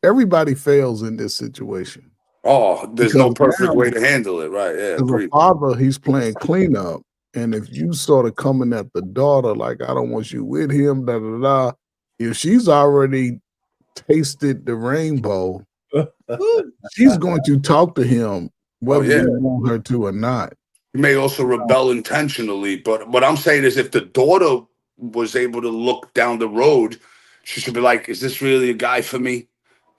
E: everybody fails in this situation.
F: Oh, there's no perfect way to handle it, right? Yeah.
E: As a father, he's playing cleanup. And if you sort of coming at the daughter like, I don't want you with him, if she's already tasted the rainbow, she's going to talk to him whether you want her to or not.
F: You may also rebel intentionally, but what I'm saying is, if the daughter was able to look down the road, she should be like, is this really a guy for me?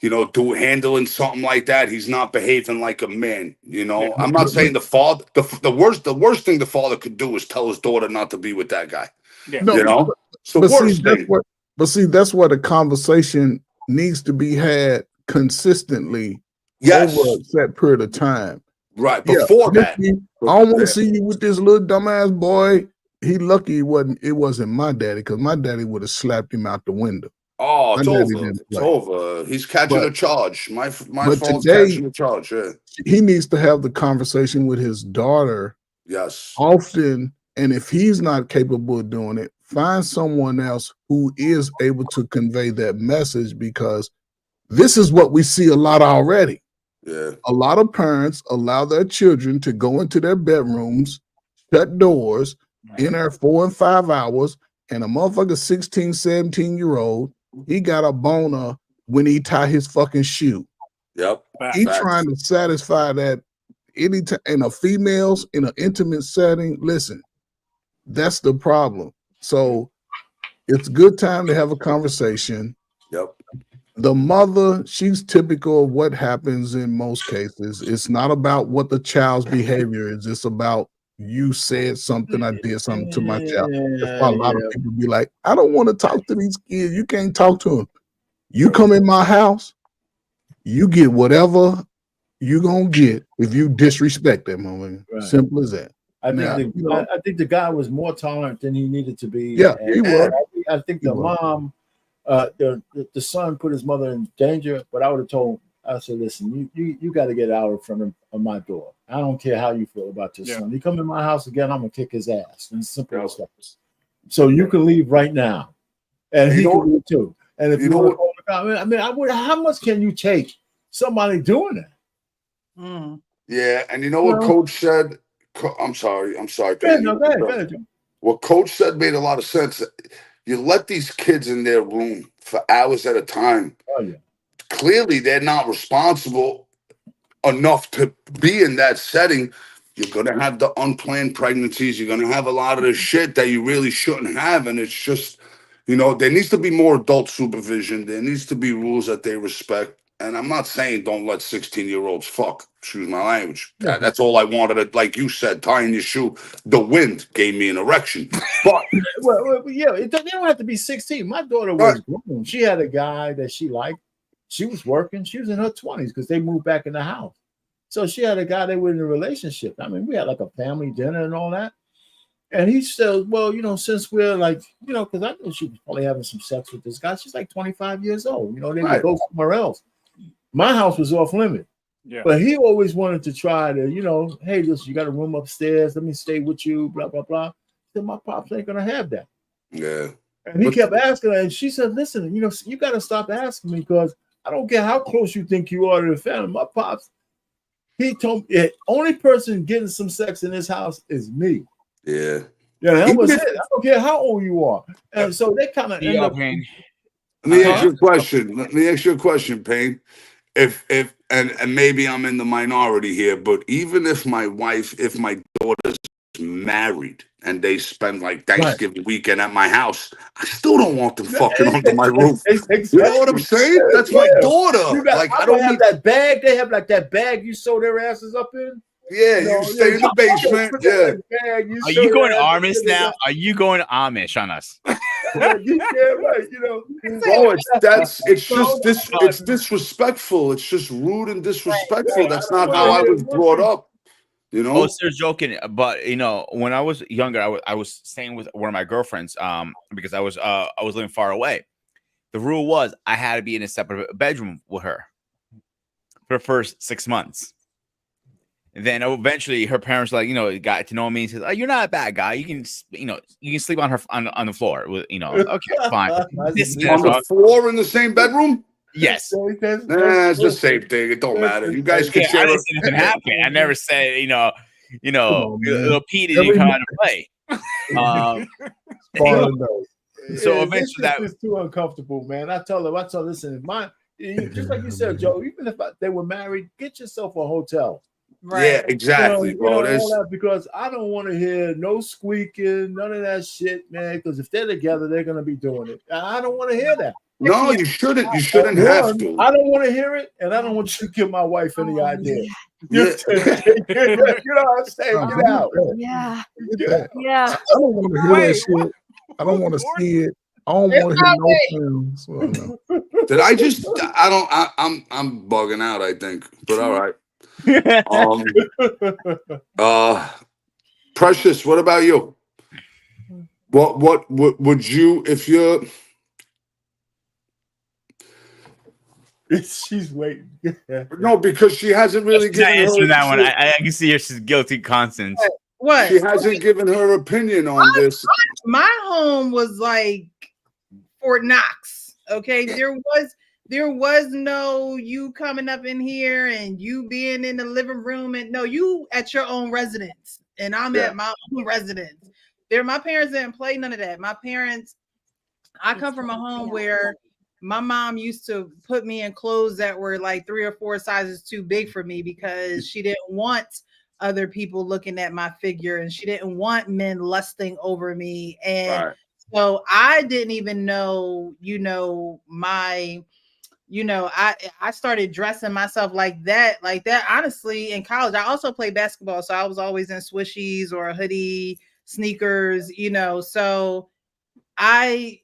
F: You know, handling something like that, he's not behaving like a man. You know, I'm not saying the father. The worst thing the father could do is tell his daughter not to be with that guy.
J: Yeah.
F: You know, it's the worst thing.
E: That's where the conversation needs to be had consistently over a set period of time.
F: Right before that,
E: I don't want to see you with this little dumbass boy. He lucky it wasn't my daddy, because my daddy would have slapped him out the window.
F: Oh, it's over. It's over. He's catching a charge. My fault's catching a charge. Yeah.
E: He needs to have the conversation with his daughter.
F: Yes.
E: Often, and if he's not capable of doing it, find someone else who is able to convey that message, because this is what we see a lot already.
F: Yeah.
E: A lot of parents allow their children to go into their bedrooms, shut doors, in there 4 and 5 hours, and a motherfucker 16, 17-year-old, he got a boner when he tie his fucking shoe.
F: Yep.
E: He
F: Facts.
E: trying to satisfy that anytime in a female's in an intimate setting. Listen, that's the problem. So it's a good time to have a conversation.
F: Yep.
E: The mother, she's typical of what happens in most cases. It's not about what the child's behavior is. It's about you said something, I did something to my child. That's why a lot of people be like, I don't want to talk to these kids. You can't talk to them. You come in my house, you get whatever you gonna get if you disrespect that moment.
B: Right.
E: Simple as that.
B: I think,
E: Now,
B: I think the guy was more tolerant than he needed to be.
E: Yeah,
B: And
E: he was.
B: I think the mom, the son put his mother in danger, but I would have told him, I said, listen, you got to get out in front of my door. I don't care how you feel about your son. He come in my house again, I'm gonna kick his ass. And simple as that. So you can leave right now, and he can leave too. And if you want to call the cops, I mean, how much can you take somebody doing that?
F: Yeah, and you know what Coach said? I'm sorry.
B: Go ahead.
F: What Coach said made a lot of sense. You let these kids in their room for hours at a time.
B: Oh, yeah.
F: Clearly, they're not responsible enough to be in that setting. You're going to have the unplanned pregnancies. You're going to have a lot of the shit that you really shouldn't have. And it's just, there needs to be more adult supervision. There needs to be rules that they respect. And I'm not saying don't let 16-year-olds fuck. Excuse my language. That's all I wanted. Like you said, tying your shoe. The wind gave me an erection. But
B: well, yeah, they don't have to be 16. My daughter was grown. She had a guy that she liked. She was working. She was in her 20s because they moved back in the house. So she had a guy they were in a relationship. I mean, we had like a family dinner and all that. And he said, well, since we're like, because I know she was probably having some sex with this guy. She's like 25 years old. They would go somewhere else. My house was off limit.
J: Yeah.
B: But he always wanted to try to, hey, listen, you got a room upstairs. Let me stay with you, blah, blah, blah. Said, my pops ain't going to have that.
F: Yeah.
B: And he kept asking her, and she said, listen, you got to stop asking me because I don't care how close you think you are to the family. My pops, he told me the only person getting some sex in this house is me.
F: Yeah.
B: Yeah, that was it. I don't care how old you are. And so they kind of end up.
F: Let me ask you a question. Let me ask you a question, Payne. If and maybe I'm in the minority here, but even if my daughter's married and they spend like Thanksgiving weekend at my house, I still don't want them fucking under my roof. You know what I'm saying? That's my daughter.
B: I don't have that bag. They have like that bag you sew their asses up in.
F: Yeah, you stay in the basement. Yeah.
I: Are you going Amish now? Are you going Amish on us?
B: Yeah, right.
F: Bro, it's disrespectful. It's just rude and disrespectful. That's not how I was brought up.
I: Oh, they're joking, but when I was younger, I was staying with one of my girlfriends because I was living far away. The rule was I had to be in a separate bedroom with her for the first 6 months. And then eventually her parents got to know me and said, "Oh, you're not a bad guy. You can sleep on her on the floor with okay, fine."
F: On the floor in the same bedroom?
I: Yes.
F: It's the same thing. It don't matter. You guys can share.
I: I didn't say nothing happened. I never said little Pete didn't come out to play. So eventually that
B: was too uncomfortable, man. I tell them, listen, just like you said, Joe, even if they were married, get yourself a hotel.
F: Right. Yeah, exactly, bro.
B: All that because I don't want to hear no squeaking, none of that shit, man. Because if they're together, they're gonna be doing it. I don't want to hear that.
F: No, you shouldn't. You shouldn't have to.
B: I don't want to hear it, and I don't want you to give my wife any idea. You know what I'm saying? Get out.
E: Yeah. I don't want to hear that shit. I don't want to see it. I don't want to hear no films. Well, no.
F: Did I just? I'm bugging out. I think, but all right. Precious, what about you? What would you if you're?
B: She's waiting.
F: No, because she hasn't really given
I: answer
F: her
I: that one. I can see her. She's guilty conscience.
A: What?
F: She hasn't given her opinion on this.
A: My home was like Fort Knox. Okay, there was no you coming up in here and you being in the living room, and no, you at your own residence, and I'm at my own residence. My parents didn't play none of that. My parents, I come from a home where my mom used to put me in clothes that were like 3 or 4 sizes too big for me because she didn't want other people looking at my figure and she didn't want men lusting over me. And so I didn't even know, I started dressing myself like that. Honestly, in college, I also played basketball. So I was always in swishies or a hoodie, sneakers, so I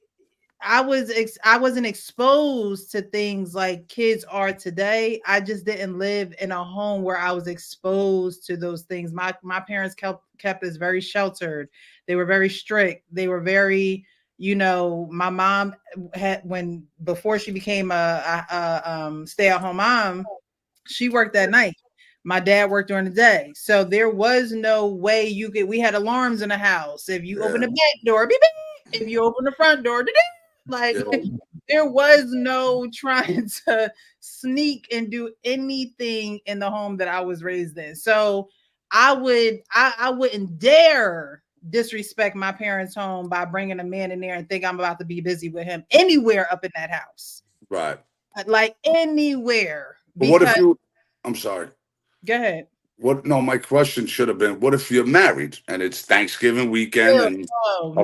A: wasn't exposed to things like kids are today. I just didn't live in a home where I was exposed to those things. My parents kept us very sheltered. They were very strict. They were very, my mom before she became a stay-at-home mom, she worked at night. My dad worked during the day. So there was no way we had alarms in the house. If you open the back door, beep, beep. If you open the front door, there was no trying to sneak and do anything in the home that I was raised in. So I wouldn't dare disrespect my parents' home by bringing a man in there and think I'm about to be busy with him anywhere up in that house.
F: Right.
A: Like anywhere.
F: But what if I'm sorry.
A: Go ahead.
F: No, my question should have been, what if you're married and it's Thanksgiving weekend?
A: No.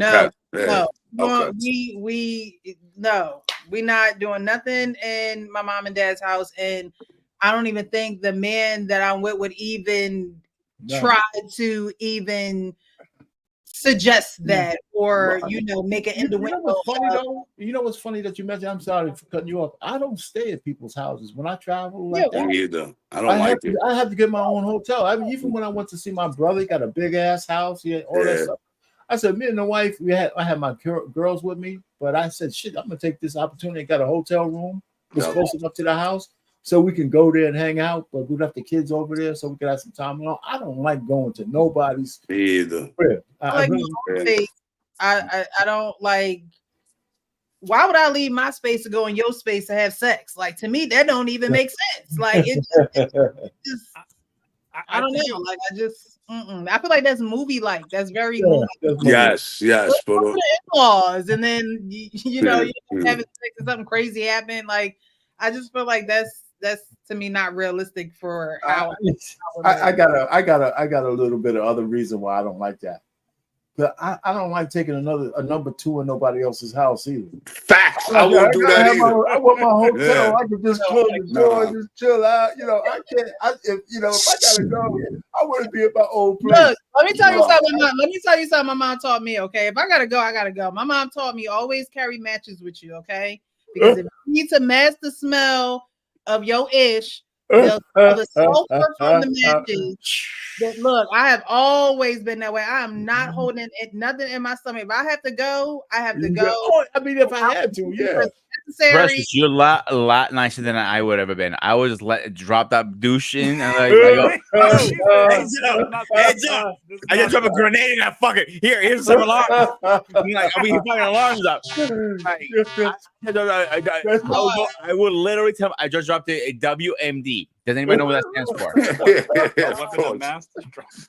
A: We're not doing nothing in my mom and dad's house. And I don't even think the man that I'm with would even try to even suggest that or make an innuendo.
B: You know what's funny that you mentioned? I'm sorry for cutting you off. I don't stay at people's houses when I travel.
F: Me either. I don't like it.
B: I have to get my own hotel. I mean, even when I went to see my brother, he got a big ass house. He had all that stuff. I said, me and the wife, I had my girls with me, but I said, shit, I'm gonna take this opportunity. Got a hotel room. It's close enough to the house, so we can go there and hang out. But we left the kids over there, so we could have some time alone. I don't like going to nobody's.
F: Me either.
A: I don't like. Why would I leave my space to go in your space to have sex? Like, to me, that don't even make sense. Like, it just I don't know. Like, I feel like that's movie like. That's very movie.
F: Yes.
A: But in-laws, and then you're having sex and something crazy happen. Like, I just feel like that's to me not realistic for how.
B: I got a little bit of other reason why I don't like that. But I don't like taking a number two in nobody else's house either.
F: Facts. I won't do that either.
B: I want my hotel. I can just close the door and just chill out. I can't. If I gotta go, I want to be at my old place.
A: Look, let me tell you something. Let me tell you something. My mom taught me. Okay, if I gotta go, I gotta go. My mom taught me always carry matches with you. Okay, because if you need to mask the smell of your ish, the sulfur from the matches. Look, I have always been that way. I am not holding nothing in my stomach. If I have to go, I have to go.
B: I mean, if I had to, yeah.
I: Precious, you're a lot nicer than I would have ever been. I would just drop that douche in and I go, heads up. I just drop a grenade in that fucker. Here's some alarms. We fucking alarms up. I would literally tell him I just dropped a WMD. Does anybody know what that stands for?
J: Weapon of mass destruction.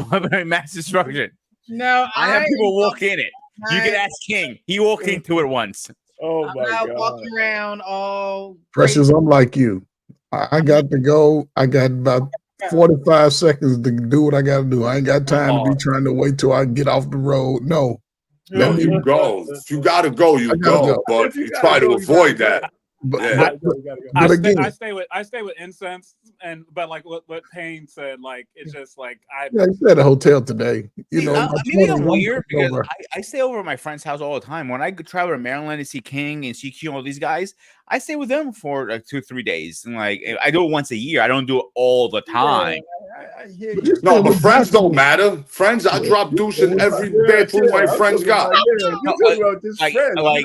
I: Weapon of mass destruction.
A: No,
I: I have people walk in it. You can ask King. He walked into it once.
B: Oh my God!
A: Walking around all
E: Precious. I'm like you. I got to go. I got about 45 seconds to do what I got to do. I ain't got time to be trying to wait till I get off the road. No.
F: You go. If you gotta go, you go. But you try to avoid that.
E: But,
F: yeah.
J: I stay with incense, but like what Payne said, like it's just like I
E: stay at a hotel today.
I: Maybe I'm weird because I stay over at my friend's house all the time. When I travel to Maryland and see King and CQ and all these guys, I stay with them for like 2-3 days. And like I do it once a year. I don't do it all the time.
B: I hear you.
F: No, but friends don't matter. Friends, I drop douche in every bedroom my friends got.
I: Like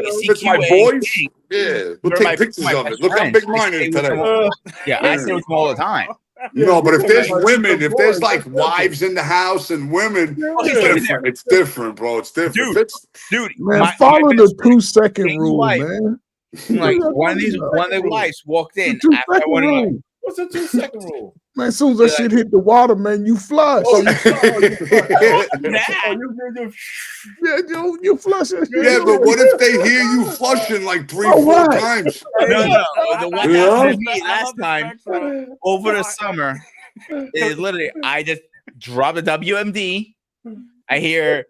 F: it's my boys. Yeah, we'll take pictures of it. Look how big mine is today.
I: Yeah, I stay with them all the time.
F: No, but if there's women, if there's like wives in the house and women, it's different, bro. It's different.
I: Dude,
E: man, follow the 2-second rule, man.
I: Like one of the wives walked in after I went
B: What's the 2-second rule?
E: Man, as soon as that shit hit the water, man, you flush.
B: Oh, you flush.
E: You flush it.
F: Yeah, but what if they hear you flushing like 3, 4 times?
I: No. The one
F: Yeah.
I: happened to me last time over the summer is literally I just drop the WMD. I hear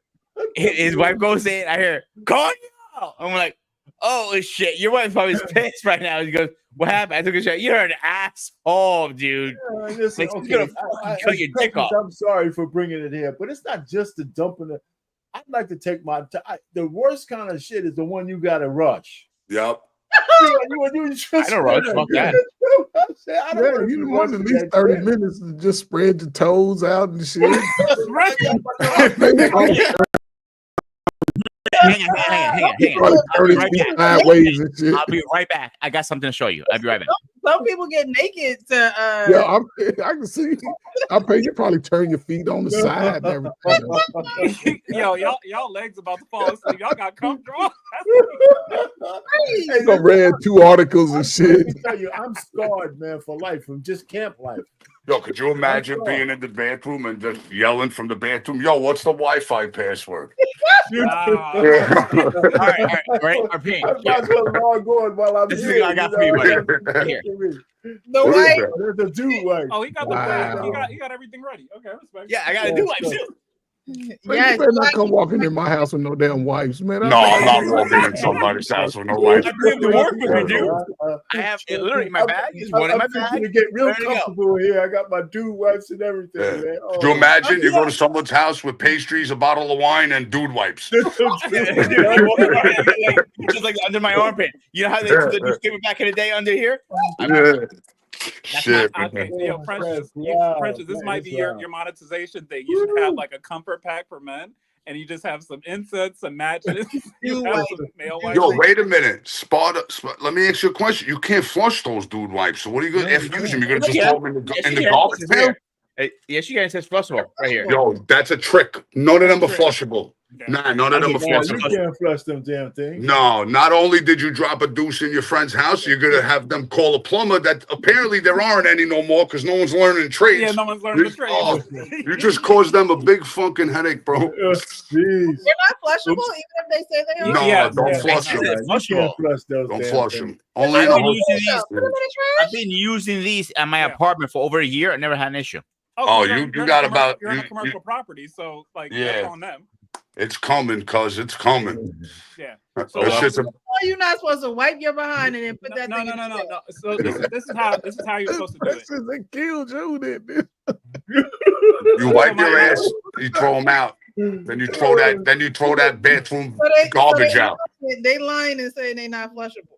I: his wife goes in. I hear call you. I'm like, oh shit, your wife probably is pissed right now. He goes, what happened? I took a shot. You're an asshole, dude.
B: Listen,
I: Like,
B: okay,
I: you're gonna fucking cut your dick off.
B: I'm sorry for bringing it here, but it's not just the dumping it. I'd like to take my time. The worst kind of shit is the one you got to rush.
F: Yep.
B: You just
I: I don't rush. Fuck that.
B: I don't
E: Yeah, you want at least 30 minutes to just spread your toes out and shit.
I: Hang on.
E: Probably 30
I: Right
E: feet
I: back.
E: sideways and shit.
I: I'll be right back. I got something to show you. I'll be right back.
A: Some people get naked to.
E: Yeah, I can see. I pay you probably turn your feet on the side and everything.
J: Yo, y'all legs about to fall asleep. Y'all got cum drawn.
E: I read 2 articles and shit.
B: Let me tell you, I'm scarred, man, for life from just camp life.
F: Yo, could you imagine being in the bathroom and just yelling from the bathroom? Yo, what's the Wi-Fi password?
I: All right. Our pain.
B: I'm not going to log on while I'm
I: This is
B: here.
I: what I got for you, buddy. Here.
A: The white.
B: There's the dude way.
J: Oh, he got
E: Wow.
J: he got everything ready. Okay, respect.
I: Yeah, I gotta do wipes too.
E: Man,
A: Yes,
E: you better not come walking in my house with no damn wipes, man.
F: No, I'm not walking in somebody's house with no wife.
I: I bring the work with me, dude. I have it literally in my bag. It's one in my
B: I'm
I: bag.
B: to get real
I: Ready to go.
B: comfortable here. I got my dude wipes and everything,
F: Yeah.
B: man. Oh,
F: Could you imagine you go to someone's house with pastries, a bottle of wine, and dude wipes?
I: Just like under my armpit. You know how they did the newspaper back in the day under here?
F: Yeah. Shit.
J: Okay,
F: man.
J: yo, Precious,
B: Wow,
J: Precious, this
B: man,
J: might be
B: it's
J: your,
B: wild.
J: your monetization thing. You should have like a comfort pack for men, and you just have some incense, some matches. You have some male wipes.
F: Yo, wait a minute. Let me ask you a question. You can't flush those dude wipes. So what are you going to use them? You're going to just
I: Yeah.
F: throw them in the,
I: Yes,
F: in
I: you
F: the
I: can.
F: garbage
I: It's
F: can?
I: Yes, you can. It says flushable right here.
F: Yo, that's a trick. None of them are flushable. Nah, none of them are
I: Okay,
B: You
F: flushable.
B: can't flush them damn things.
F: No, not only did you drop a deuce in your friend's house, you're gonna have them call a plumber that apparently there aren't any no more because no one's learning trades.
J: Yeah, no one's learning the trade.
F: Oh, you just caused them a big fucking headache, bro.
B: Jeez.
A: They're not flushable, even if they say they are.
F: No,
J: Yeah,
F: don't
J: yeah.
F: flush
I: It's
F: them.
B: You can't
I: flushable.
B: flush those
F: Don't
B: damn
F: flush
B: things.
F: them. Only
I: I've
F: in
I: been
F: the
I: using these.
A: Put them in the trash.
I: I've been using these at my apartment for over a year. I never had an issue.
F: Oh,
J: you're
F: you
J: in a
F: got
J: commer-
F: about-
J: You're in a
F: you-
J: commercial property, so like
F: Yeah.
J: that's on them.
F: It's coming, cuz it's coming.
J: Yeah.
F: That
J: So,
F: shit's a-
A: Why are you not supposed to wipe your behind and then put that
J: No.
A: thing in the trash?
J: So this is how you're supposed to do it.
E: This is a kill, Joe. Did
F: you wipe your ass, you throw them out. Then you throw that bathroom
A: So they-
F: garbage
A: so they-
F: out.
A: They lying and saying they not flushable.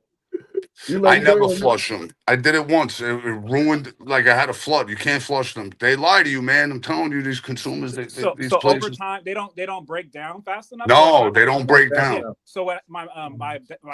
F: I never flush them. I did it once. It ruined, like I had a flood. You can't flush them. They lie to you, man. I'm telling you, these consumers, these
J: So over
F: places.
J: time, they don't break down fast enough.
F: No, they don't break down.
J: So my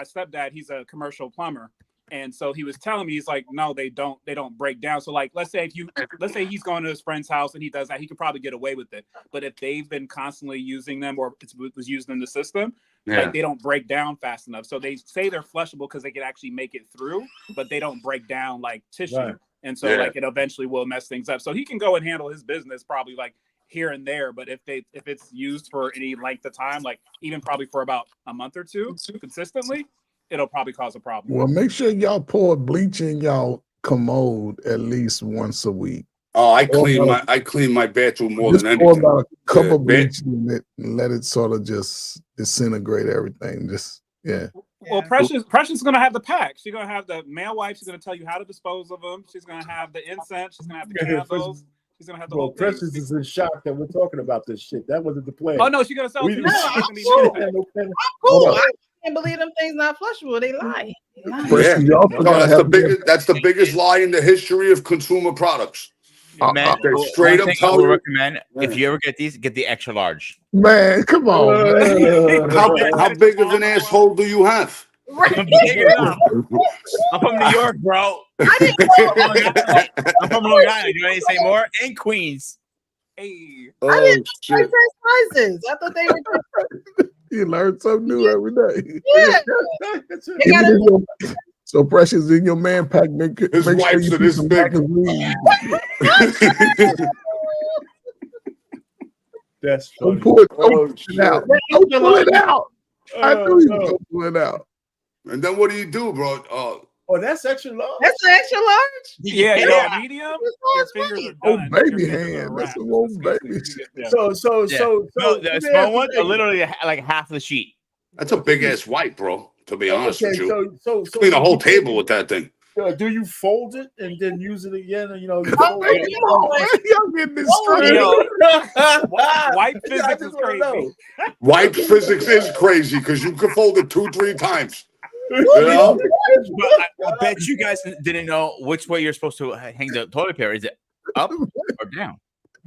J: stepdad, he's a commercial plumber, and so he was telling me, he's like, no, they don't break down. So like, let's say he's going to his friend's house and he does that, he could probably get away with it. But if they've been constantly using them or it was used in the system,
F: Yeah.
J: like they don't break down fast enough. So they say they're flushable because they can actually make it through, but they don't break down like tissue.
B: Right.
J: And so
F: Yeah.
J: like it eventually will mess things up. So he can go and handle his business probably like here and there, but if it's used for any length of time, like even probably for about a month or two consistently, it'll probably cause a problem.
E: Well, make sure y'all pour bleach in y'all commode at least once a week.
F: Oh, I clean my bathroom more
E: Just
F: than
E: pour
F: anything.
E: about a cup
F: Yeah,
E: of bleach in it and let it sort of just disintegrate everything. Just yeah.
J: Well, Precious is gonna have the pack. She's gonna have the male wife. She's gonna tell you how to dispose of them. She's gonna have the incense. She's gonna have the candles. She's gonna have the
B: Well,
J: whole thing.
B: Precious is in shock that we're talking about this shit. That wasn't the plan.
J: Oh no, she's gonna sell.
B: We
J: it to
B: didn't-
J: you.
A: No,
J: It's gonna be
A: I'm
J: male
A: cool.
J: pack.
A: Cool.
B: on.
A: I can't believe them things not flushable. They lie. They lie.
E: Precious,
F: Yeah.
E: you also
F: No,
E: gotta have
F: that's the biggest lie in the history of consumer products.
I: Man,
F: they
I: one
F: straight up
I: thing
F: tell
I: I would
F: you-
I: recommend if you ever get these, get the extra large.
E: man. Come on, man.
F: How big of an asshole do you have?
I: I'm big enough. I'm from New York, bro. I'm from Long Island. You want to say more? And Queens.
J: Hey,
F: Oh,
A: I didn't
F: shit.
A: like sizes. I thought they were.
E: You learn something new every day.
A: Yeah. They
E: Even
A: gotta
E: in your, So Precious, in your man pack, make
F: His
E: sure
F: wife's
E: you
F: are
E: put
F: this
E: some
F: big.
E: magazines.
B: That's
E: Don't
B: funny.
E: pull it,
F: Oh,
E: don't pull it
F: shit.
E: out. Don't pull it out. I knew you were gonna pull it out.
F: And then what do you do, bro?
B: Oh, that's extra large.
A: That's an extra large.
J: Yeah,
I: Yeah.
J: medium.
A: That's
J: Your
A: large
J: fingers
A: money.
J: are
E: Oh,
J: done.
E: baby
J: Your fingers are
E: hand. That's
J: wrapped.
E: a little
J: Disgusting.
E: baby.
J: Yeah.
B: So
I: Yeah.
B: so
I: No, the
B: let me
I: small
B: ask you
I: ones are
B: this.
I: literally like half the sheet.
F: That's a big ass wipe, bro. To be honest
B: Okay,
F: with you,
B: so
F: clean a whole table with that thing.
B: do you fold it and then use it again? You know, you
E: Oh,
B: fold
E: man,
B: it.
E: come on, man. Y'all getting this
B: Oh,
E: straight.
J: Yo, wipe
B: I
J: physics
B: just
J: is
B: wanna
J: crazy.
B: know.
F: Wipe physics is crazy because you can fold it 2-3 times. You
B: You
F: know?
I: But I bet you guys didn't know which way you're supposed to hang the toilet paper. Is it up or down?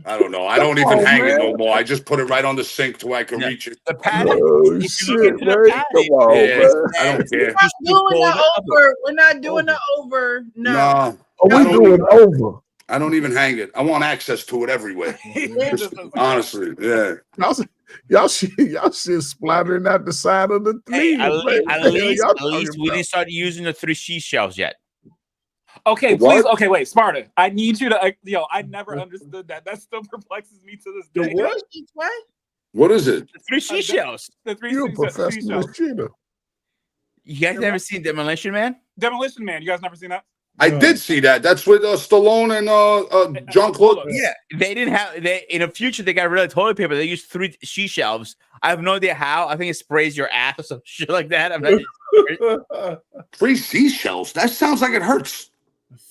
F: I don't know. I don't even
E: on,
F: hang it
E: man.
F: no more. I just put it right on the sink to where I can
I: Yeah.
F: reach it.
I: The padding.
E: Oh,
I: If you
E: shit,
I: look into the
E: man.
I: padding,
E: Come on,
F: Yeah,
E: man.
F: I don't care.
A: We're not doing the over. We're not doing the over. No.
F: No,
E: Oh,
F: I
E: we
F: don't
E: doing
F: even-
E: over.
F: I don't even hang it. I want access to it everywhere.
J: Just doesn't
F: Honestly, yeah.
E: Y'all shit splattering out the side of the
I: hey,
E: lead.
I: at
E: man.
I: least
E: Y'all
I: we
E: talking
I: didn't start using the 3 seashells yet.
J: Okay,
F: What?
J: please. Okay, wait, Sparta. I need you to. Yo, I never understood that. That still perplexes me to this day.
B: The what?
A: What?
F: What is it?
I: The 3 seashells.
J: The three
E: You a
J: seashells.
E: professional cheater.
I: You guys never seen Demolition Man?
J: Demolition Man. You guys never seen that?
F: I did see that. That's with Stallone and John Claude.
I: Yeah, they didn't have. They in the future they got rid of toilet paper. They used 3 seashells. I have no idea how. I think it sprays your ass or some shit like that. I'm not.
F: 3 seashells. That sounds like it hurts.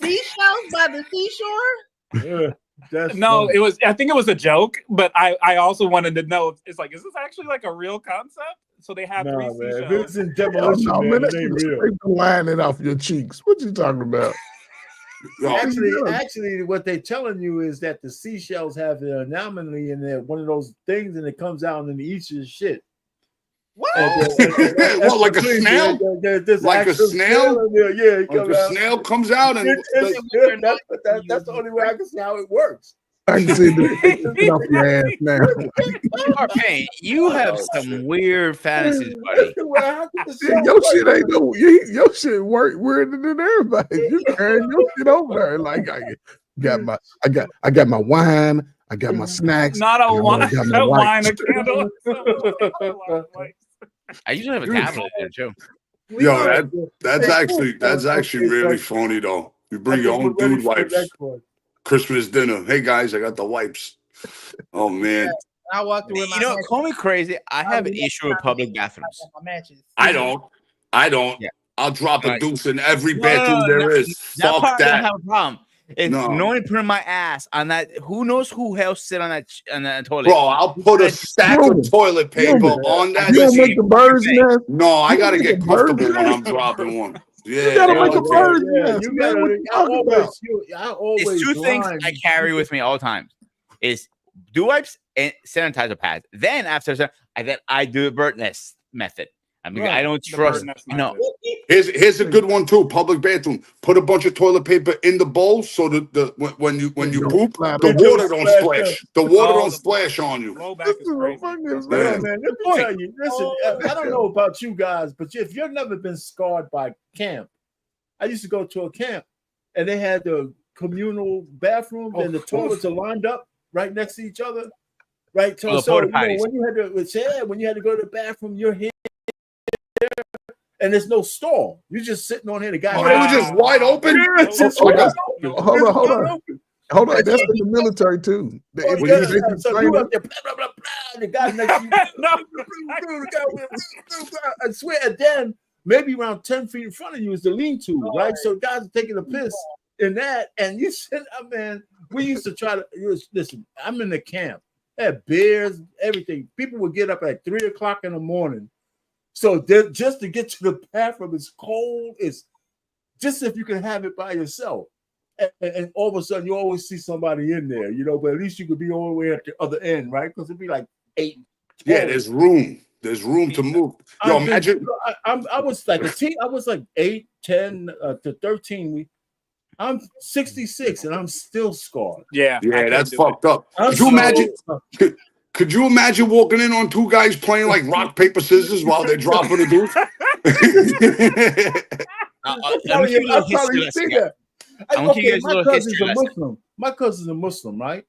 A: Seashells by the seashore?
B: Yeah, that's
J: No,
B: funny.
J: it was. I think it was a joke, but I also wanted to know. It's like, is this actually like a real concept? So they have
B: Nah,
J: 3
B: man. If
J: seashells.
B: it's in
E: Oh,
B: demolition,
E: no,
B: man,
E: man,
B: it
E: that
B: ain't
E: shit
B: real.
E: scrape the lining off your cheeks. What you talking about?
F: No,
B: Actually, what they're telling you is that the seashells have an anomaly in there, one of those things, and it comes out and it eats your shit.
A: What?
F: What, like a snail? Like a snail?
B: Yeah, it
F: Like
B: comes
F: a
B: out.
F: snail comes out and
B: That's the only way I can see how it works.
E: I can see the get off your ass now.
I: Pain, you have some weird fantasies, buddy.
E: Your shit ain't no. Your shit work weirder than everybody. You carrying your shit over there like I got my wine. I got my snacks.
J: Not a wine.
E: I got my
J: A wine,
E: wipes.
J: a candle.
I: I usually have a tablet there too.
F: Yo, that's actually really funny though. You bring your own dude wipes. Christmas dinner. Hey guys, I got the wipes. Oh man.
A: I walked through with my
I: You know,
A: matches.
I: call me crazy. I have an issue with public bathrooms.
A: My matches.
F: I don't.
I: Yeah.
F: I'll drop a
I: Right.
F: deuce in every
I: No,
F: bathroom there is.
I: That
F: Fuck
I: part I don't
F: that.
I: have a problem. It's
F: No.
I: knowing putting my ass on that. Who knows who else sit on that toilet?
F: Bro, I'll put a stack of toilet paper on that.
E: You don't make the birds nest.
F: No, I
E: You
F: gotta
E: make
F: get
E: a bird's
F: comfortable when
E: nest.
F: I'm dropping one.
E: You
F: Yeah,
E: gotta
F: yeah,
E: make a
F: okay.
E: bird's
B: Yeah,
E: nest.
B: you
E: Man, what you
B: I
E: talking about?
B: always
I: It's 2 things
B: line-
I: I carry with me all the time: is dew wipes and sanitizer pads. Then after that, I do the bird nest method. I mean, I don't
J: The
I: trust.
J: bird nest
I: No,
J: method.
F: Here's a good one too. Public bathroom. Put a bunch of toilet paper in the bowl so that when you poop, the water don't splash. The water don't splash on you.
J: Roll back is crazy.
B: Man,
F: Yeah.
B: man, let me tell you. Listen, I don't know about you guys, but if you've never been scarred by camp, I used to go to a camp and they had the communal bathrooms and the toilets are lined up right next to each other. Right. So,
I: Oh, the
B: so
I: porta
B: you know,
I: potties.
B: when you had to go to the bathroom, you're here and there's no stall. You're just sitting on here. The guy
F: Oh, they were just wide open.
B: Yeah, it's just
E: Hold
B: wide
E: on.
B: open.
E: Hold on, hold
B: It's
E: on.
B: wide open.
E: Hold on. That's in the military too. If
B: Oh,
E: you
B: yeah,
E: think you
B: so
E: train
B: you
E: up-
B: up there, blah, blah, blah, blah, the guy next to you. I swear, and then maybe around 10 feet in front of you is the lean-to, right? So guys are taking a piss in that, and you said, man, we used to try to listen. I'm in the camp, had beers, everything. People would get up at 3:00 in the morning. So just to get to the bathroom, it's cold. It's just if you can have it by yourself. And all of a sudden, you always see somebody in there, you know, but at least you could be all the way at the other end, right? Because it'd be like 8.
F: Yeah, there's room. There's room to move. Yo, imagine.
B: I was like a teen. I was like 8, 10 to 13. I'm 66 and I'm still scarred.
J: Yeah,
F: Yeah, that's fucked up.
B: I'm
F: Could you
B: so-
F: imagine? Could you imagine walking in on 2 guys playing like rock, paper, scissors while they're dropping a deuce?
B: I'm telling you, see that. Okay, my cousin's a Muslim. My cousin's a Muslim, right?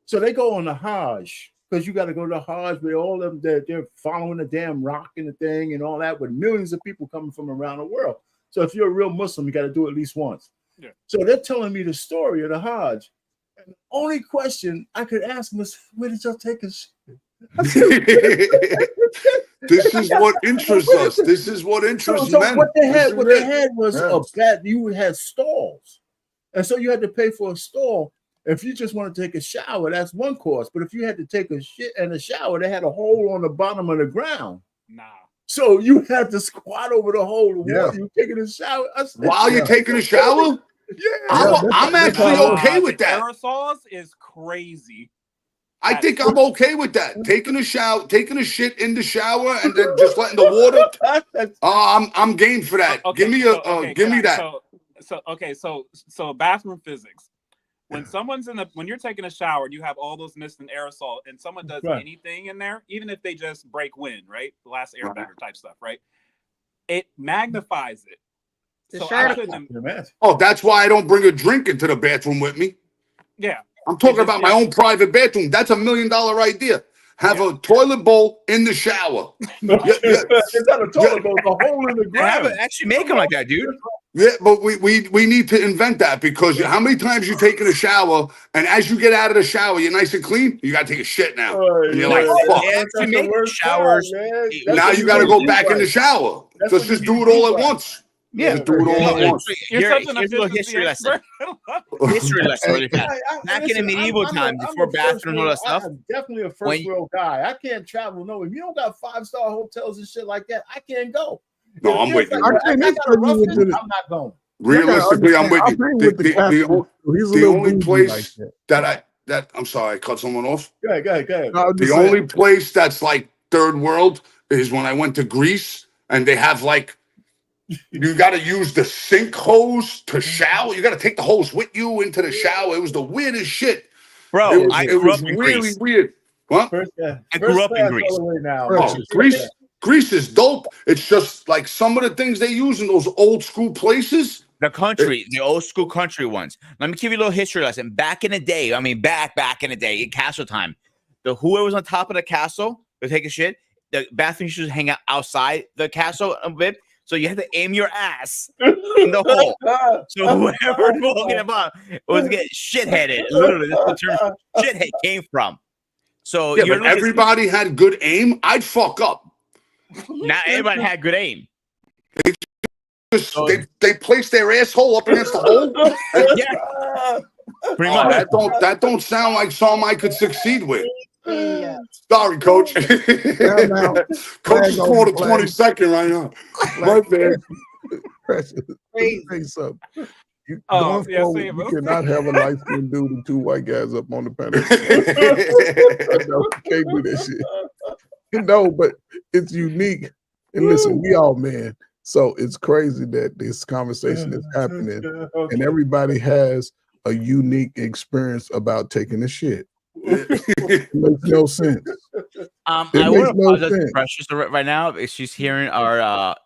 B: So they go on the Hajj because you got to go to the Hajj with all of them. They're following the damn rock and the thing and all that, with millions of people coming from around the world. So if you're a real Muslim, you got to do it at least once.
J: Yeah.
B: So they're telling me the story of the Hajj. And the only question I could ask them is, where did y'all take us?
F: This is what interests us. This is what interests men.
B: What they had was you had stalls. And so you had to pay for a stall. If you just want to take a shower, that's one cost. But if you had to take a shit and a shower, they had a hole on the bottom of the ground.
J: Nah.
B: So you had to squat over the hole. Yeah. While you taking a shower.
F: While you're taking a shower?
B: Yeah.
F: I'm actually okay with that.
J: Aerosols is crazy.
F: I think I'm okay with that. Taking a shower, taking a shit in the shower, and then just letting the water. I'm game for that.
J: Okay,
F: Give me that.
J: So bathroom physics. When someone's when you're taking a shower, you have all those mist and aerosol, and someone does anything in there, even if they just break wind, right? The last airbender type stuff, right? It magnifies it.
F: Oh, that's why I don't bring a drink into the bathroom with me.
J: Yeah.
F: I'm talking about my own private bathroom. That's $1 million idea. Have a toilet bowl in the shower.
B: It's not a toilet bowl, it's a hole in the ground.
I: Actually make them like that, dude.
F: Yeah, but we need to invent that, because how many times you taking a shower, and as you get out of the shower, you're nice and clean, you got to take a shit now. And you're like, fuck.
I: Showers.
F: Now you got to go back in the shower. Let's just do it all at once.
I: Yeah,
F: just do it all at once.
I: Here's a little history lesson. History lesson really fast. Back in the medieval times, before bathrooms and all that stuff.
B: I'm definitely a first world guy. I can't travel. No, if you don't got 5-star hotels and shit like that, I can't go.
F: No, I'm with you.
B: I'm not going.
F: Realistically, I'm with you. The only place that I'm sorry, I cut someone off.
B: Go ahead.
F: The only place that's like third world is when I went to Greece, and they have like, you got to use the sink hose to shower. You got to take the hose with you into the shower. It was the weirdest shit.
I: Bro, I grew up in
F: really
I: Greece.
F: Weird. What?
I: I grew up in Greece.
F: Greece is dope. It's just like some of the things they use in those old school places.
I: The old school country ones. Let me give you a little history lesson. Back in the day, back in the day, in castle time, whoever was on top of the castle to take a shit, the bathroom should hang out outside the castle a bit. So you had to aim your ass in the hole. So whoever was walking about was getting shit-headed. Literally, that's the term shithead came from. So
F: yeah, but everybody had good aim. I'd fuck up.
I: Not everybody had good aim.
F: They placed their asshole up against the hole.
I: Yeah, pretty much.
F: That don't sound like something I could succeed with.
A: Yeah.
F: Sorry, Coach. Coach is calling the 22nd right now. Right there.
E: You cannot have a light-skinned dude and 2 white guys up on the panel. No, you can't do that shit. No, but it's unique. And listen, we all men. So it's crazy that this conversation is happening, and everybody has a unique experience about taking a shit. It makes no sense.
I: I want to apologize to Precious right now. She's hearing our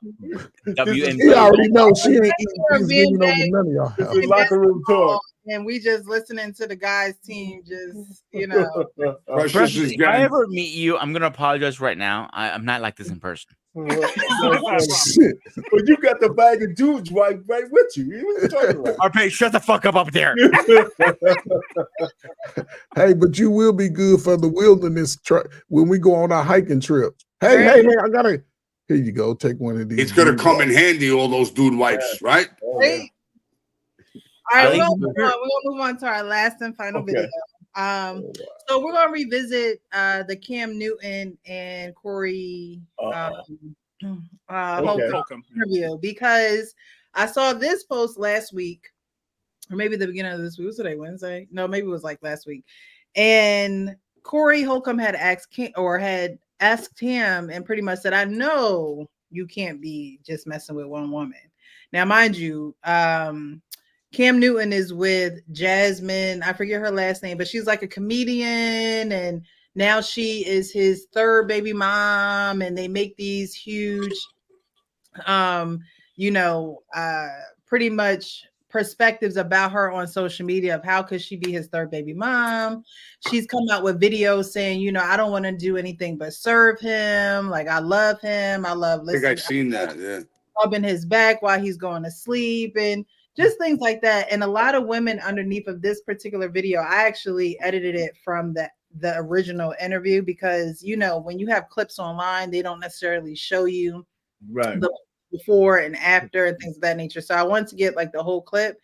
I: WNBA.
E: She already knows she ain't eating Thanksgiving over none of y'all.
B: This is locker room talk.
A: And we just listening to the guys' team, just
I: Precious, if I ever meet you, I'm gonna apologize right now. I'm not like this in person.
B: Shit. But you got the bag of dudes right with you. What are you talking about?
I: RP, shut the fuck up there.
E: Hey, but you will be good for the wilderness when we go on our hiking trip. Hey, I gotta. Here you go. Take one of these.
F: It's gonna come in handy. All those dude wipes, right?
A: Right. All right, we're gonna move on to our last and final video. So we're gonna revisit the Cam Newton and Corey Holcomb interview, because I saw this post last week, or maybe the beginning of this week. Was today Wednesday? No, maybe it was like last week. And Corey Holcomb had asked him and pretty much said, "I know you can't be just messing with one woman." Now, mind you, Cam Newton is with Jasmine. I forget her last name, but she's like a comedian, and now she is his third baby mom, and they make these huge you know, pretty much perspectives about her on social media of how could she be his third baby mom. She's come out with videos saying, you know, I don't want to do anything but serve him. Like, I love him. I love
F: I think
A: listening.
F: I've seen that. Yeah.
A: Rubbing his back while he's going to sleep and just things like that. And a lot of women underneath of this particular video, I actually edited it from the original interview because, you know, when you have clips online, they don't necessarily show you the before and after and things of that nature. So I wanted to get like the whole clip.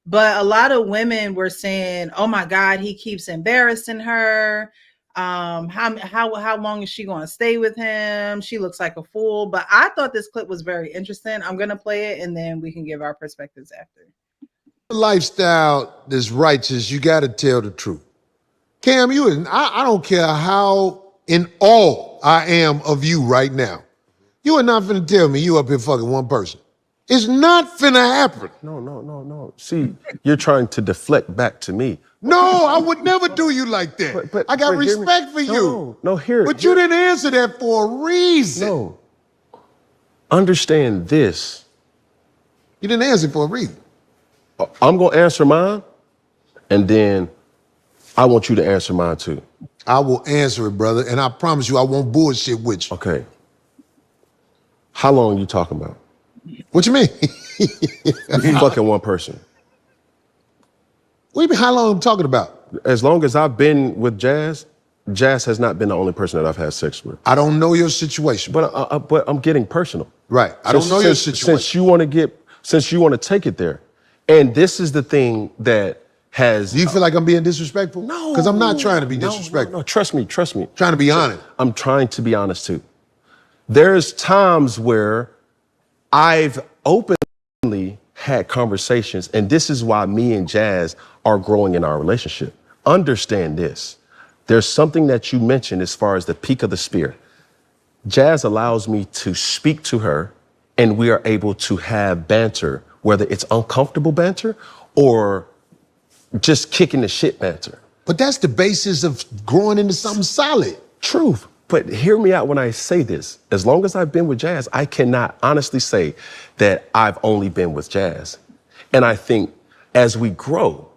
A: But a lot of women were saying, oh my God, he keeps embarrassing her. How long is she going to stay with him? She looks like a fool. But I thought this clip was very interesting. I'm going to play it and then we can give our perspectives after.
K: Lifestyle that's righteous, you got to tell the truth. Cam, I don't care how in awe I am of you right now. You are not finna tell me you up here fucking one person. It's not finna happen.
L: No. See, you're trying to deflect back to me.
K: No, I would never do you like that.
L: But
K: I got respect for you.
L: No, here.
K: But you didn't answer that for a reason.
L: No. Understand this.
K: You didn't answer for a reason.
L: I'm going to answer mine, and then I want you to answer mine too.
K: I will answer it, brother, and I promise you I won't bullshit with you.
L: Okay. How long are you talking about?
K: What you mean?
L: You fucking one person.
K: What do you mean, how long I'm talking about?
L: As long as I've been with Jazz, Jazz has not been the only person that I've had sex with.
K: I don't know your situation.
L: But I'm getting personal.
K: Right. I don't know your situation.
L: Since you want to take it there. And this is the thing that has...
K: Do you feel like I'm being disrespectful?
L: No.
K: Because I'm not trying to be disrespectful.
L: No, trust me.
K: Trying to be honest.
L: I'm trying to be honest too. There's times where I've openly had conversations, and this is why me and Jazz are growing in our relationship. Understand this. There's something that you mentioned as far as the peak of the spear. Jazz allows me to speak to her, and we are able to have banter, whether it's uncomfortable banter or just kicking the shit banter.
K: But that's the basis of growing into something solid.
L: Truth. But hear me out when I say this. As long as I've been with Jazz, I cannot honestly say that I've only been with Jazz. And I think as we grow,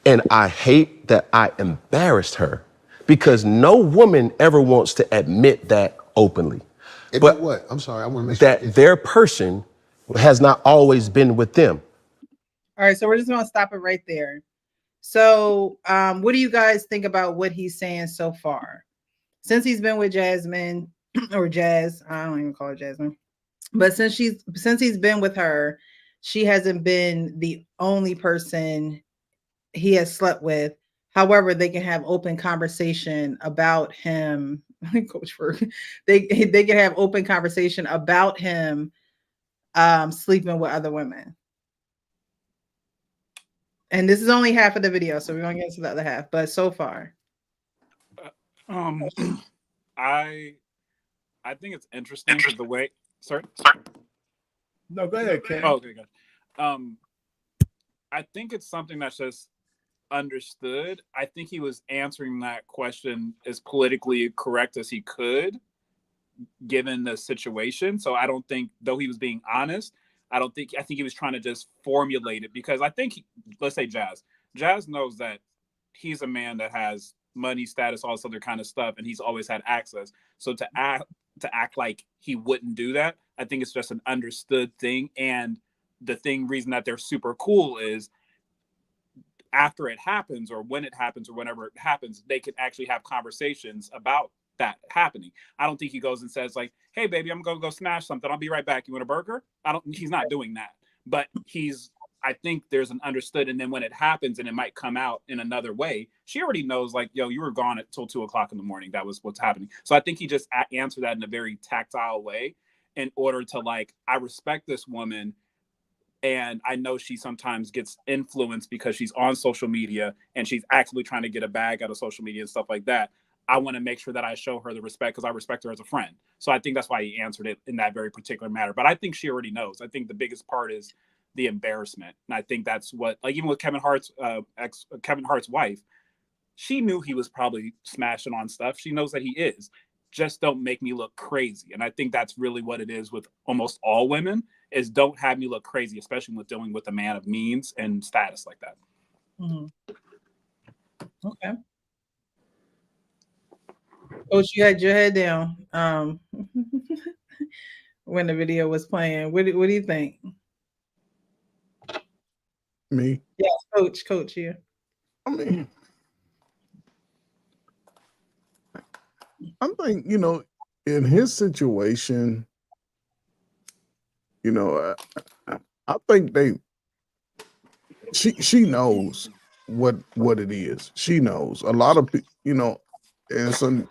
L: and I hate that I embarrassed her, because no woman ever wants to admit that openly.
K: But what? I'm sorry, I want to make sure.
L: That their person has not always been with them.
A: All right, so we're just going to stop it right there. So what do you guys think about what he's saying so far? Since he's been with Jasmine or Jazz, I don't even call her Jasmine, but since he's been with her, she hasn't been the only person he has slept with. However, they can have open conversation about him. Coach Ferg, they can have open conversation about him sleeping with other women. And this is only half of the video, so we're gonna get into the other half. But so far,
J: I think it's interesting because the way. Sorry.
B: No, go ahead, Ken.
J: Oh, okay, good. I think it's something that's just understood. I think he was answering that question as politically correct as he could, given the situation. So I don't think, though he was being honest, I think he was trying to just formulate it, because I think, let's say Jazz knows that he's a man that has money, status, all this other kind of stuff, and he's always had access. So to act like he wouldn't do that, I think it's just an understood thing. And the reason that they're super cool is after it happens, or when it happens, or whenever it happens, they can actually have conversations about that happening. I don't think he goes and says like, "Hey baby, I'm gonna go smash something. I'll be right back. You want a burger?" He's not doing that. But I think there's an understood, and then when it happens and it might come out in another way, she already knows like, yo, you were gone until 2:00 in the morning. That was what's happening. So I think he just answered that in a very tactile way in order to like, I respect this woman, and I know she sometimes gets influenced because she's on social media and she's actively trying to get a bag out of social media and stuff like that. I want to make sure that I show her the respect because I respect her as a friend. So I think that's why he answered it in that very particular matter. But I think she already knows. I think the biggest part is the embarrassment. And I think that's what, like, even with Kevin Hart's wife, she knew he was probably smashing on stuff. She knows that he is. just don't make me look crazy. And I think that's really what it is with almost all women, is don't have me look crazy, especially with dealing with a man of means and status like that.
A: Okay. Coach, you had your head down when the video was playing. What do you think?
E: Me?
A: Yes, Coach here.
E: I mean, I think, you know, in his situation, you know, I think she knows what it is. She knows. A lot of people, you know, and some,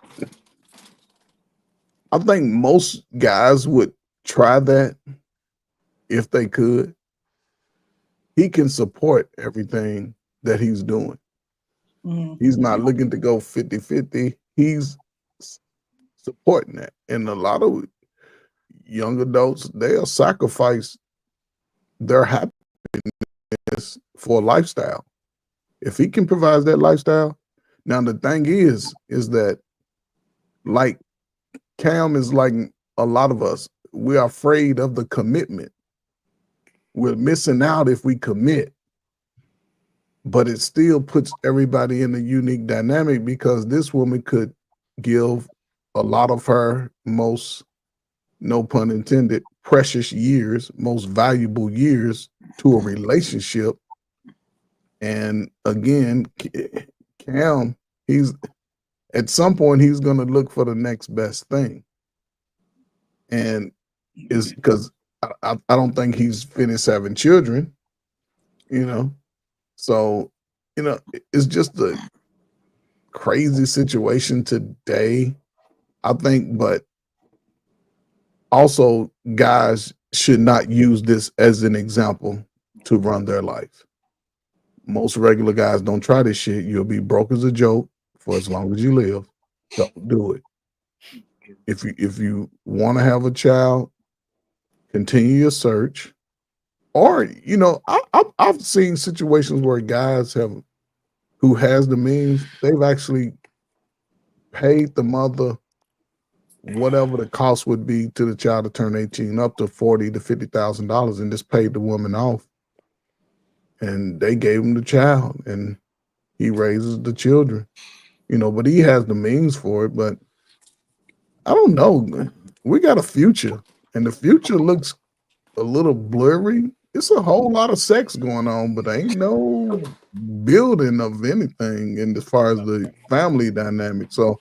E: I think most guys would try that if they could. He can support everything that he's doing. He's not looking to go 50-50. He's supporting that. And a lot of young adults, they'll sacrifice their happiness for a lifestyle. If he can provide that lifestyle. Now, the thing is that, like Cam is like a lot of us, we're afraid of the commitment. We're missing out if we commit. But it still puts everybody in a unique dynamic, because this woman could give a lot of her most, no pun intended, precious years, most valuable years to a relationship. And again, Cam, he's at some point he's going to look for the next best thing. And is because I don't think he's finished having children, you know. So, you know, it's just a crazy situation today, I think. But also, guys should not use this as an example to run their life. Most regular guys don't try this shit. You'll be broke as a joke for as long as you live. Don't do it. If you want to have a child, continue your search. Or, you know, I've seen situations where guys who has the means, they've actually paid the mother whatever the cost would be to the child to turn 18, up to $40,000 to $50,000, and just paid the woman off. And they gave him the child, and he raises the children, you know, but he has the means for it. But I don't know. We got a future, and the future looks a little blurry. It's a whole lot of sex going on, but ain't no building of anything in as far as the family dynamic. So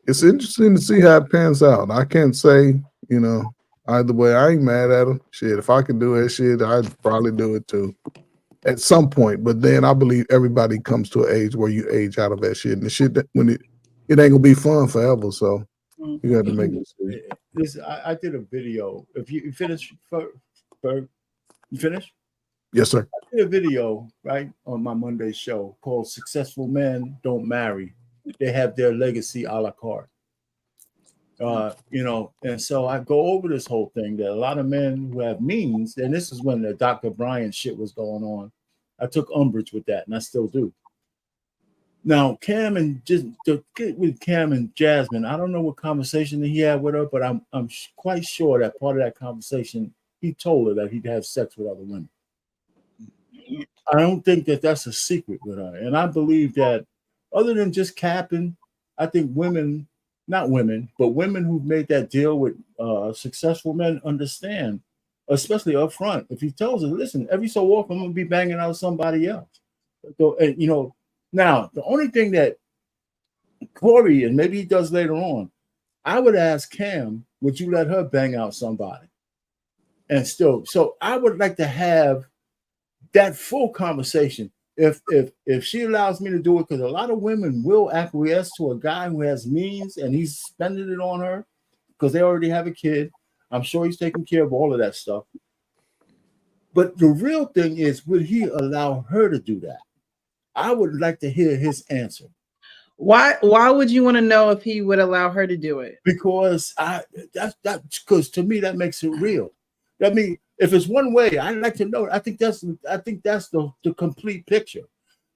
E: it's interesting to see how it pans out. I can't say, you know, either way. I ain't mad at him. Shit, if I could do that shit, I'd probably do it too at some point. But then I believe everybody comes to an age where you age out of that shit, and the shit that when it ain't gonna be fun forever. So you got to make it.
B: I did a video. If you finish, you finish?
E: Yes, sir.
B: I did a video right on my Monday show called "Successful Men Don't Marry; They Have Their Legacy a la carte." You know, and so I go over this whole thing that a lot of men who have means, and this is when the Dr. Brian shit was going on. I took umbrage with that, and I still do. Now, Cam and just to get with Cam and Jasmine, I don't know what conversation that he had with her, but I'm quite sure that part of that conversation, he told her that he'd have sex with other women. I don't think that that's a secret with her, and I believe that other than just capping, I think women. Not women, but women who've made that deal with successful men understand, especially up front. If he tells her, listen, every so often I'm gonna be banging out somebody else. So, and, you know, now the only thing that Corey, and maybe he does later on, I would ask Cam, would you let her bang out somebody? And still, so I would like to have that full conversation. If she allows me to do it, because a lot of women will acquiesce to a guy who has means and he's spending it on her because they already have a kid. I'm sure he's taking care of all of that stuff. But the real thing is, would he allow her to do that? I would like to hear his answer.
A: Why would you want to know if he would allow her to do it?
B: Because because to me that makes it real. I mean, if it's one way, I'd like to know. I think that's the complete picture.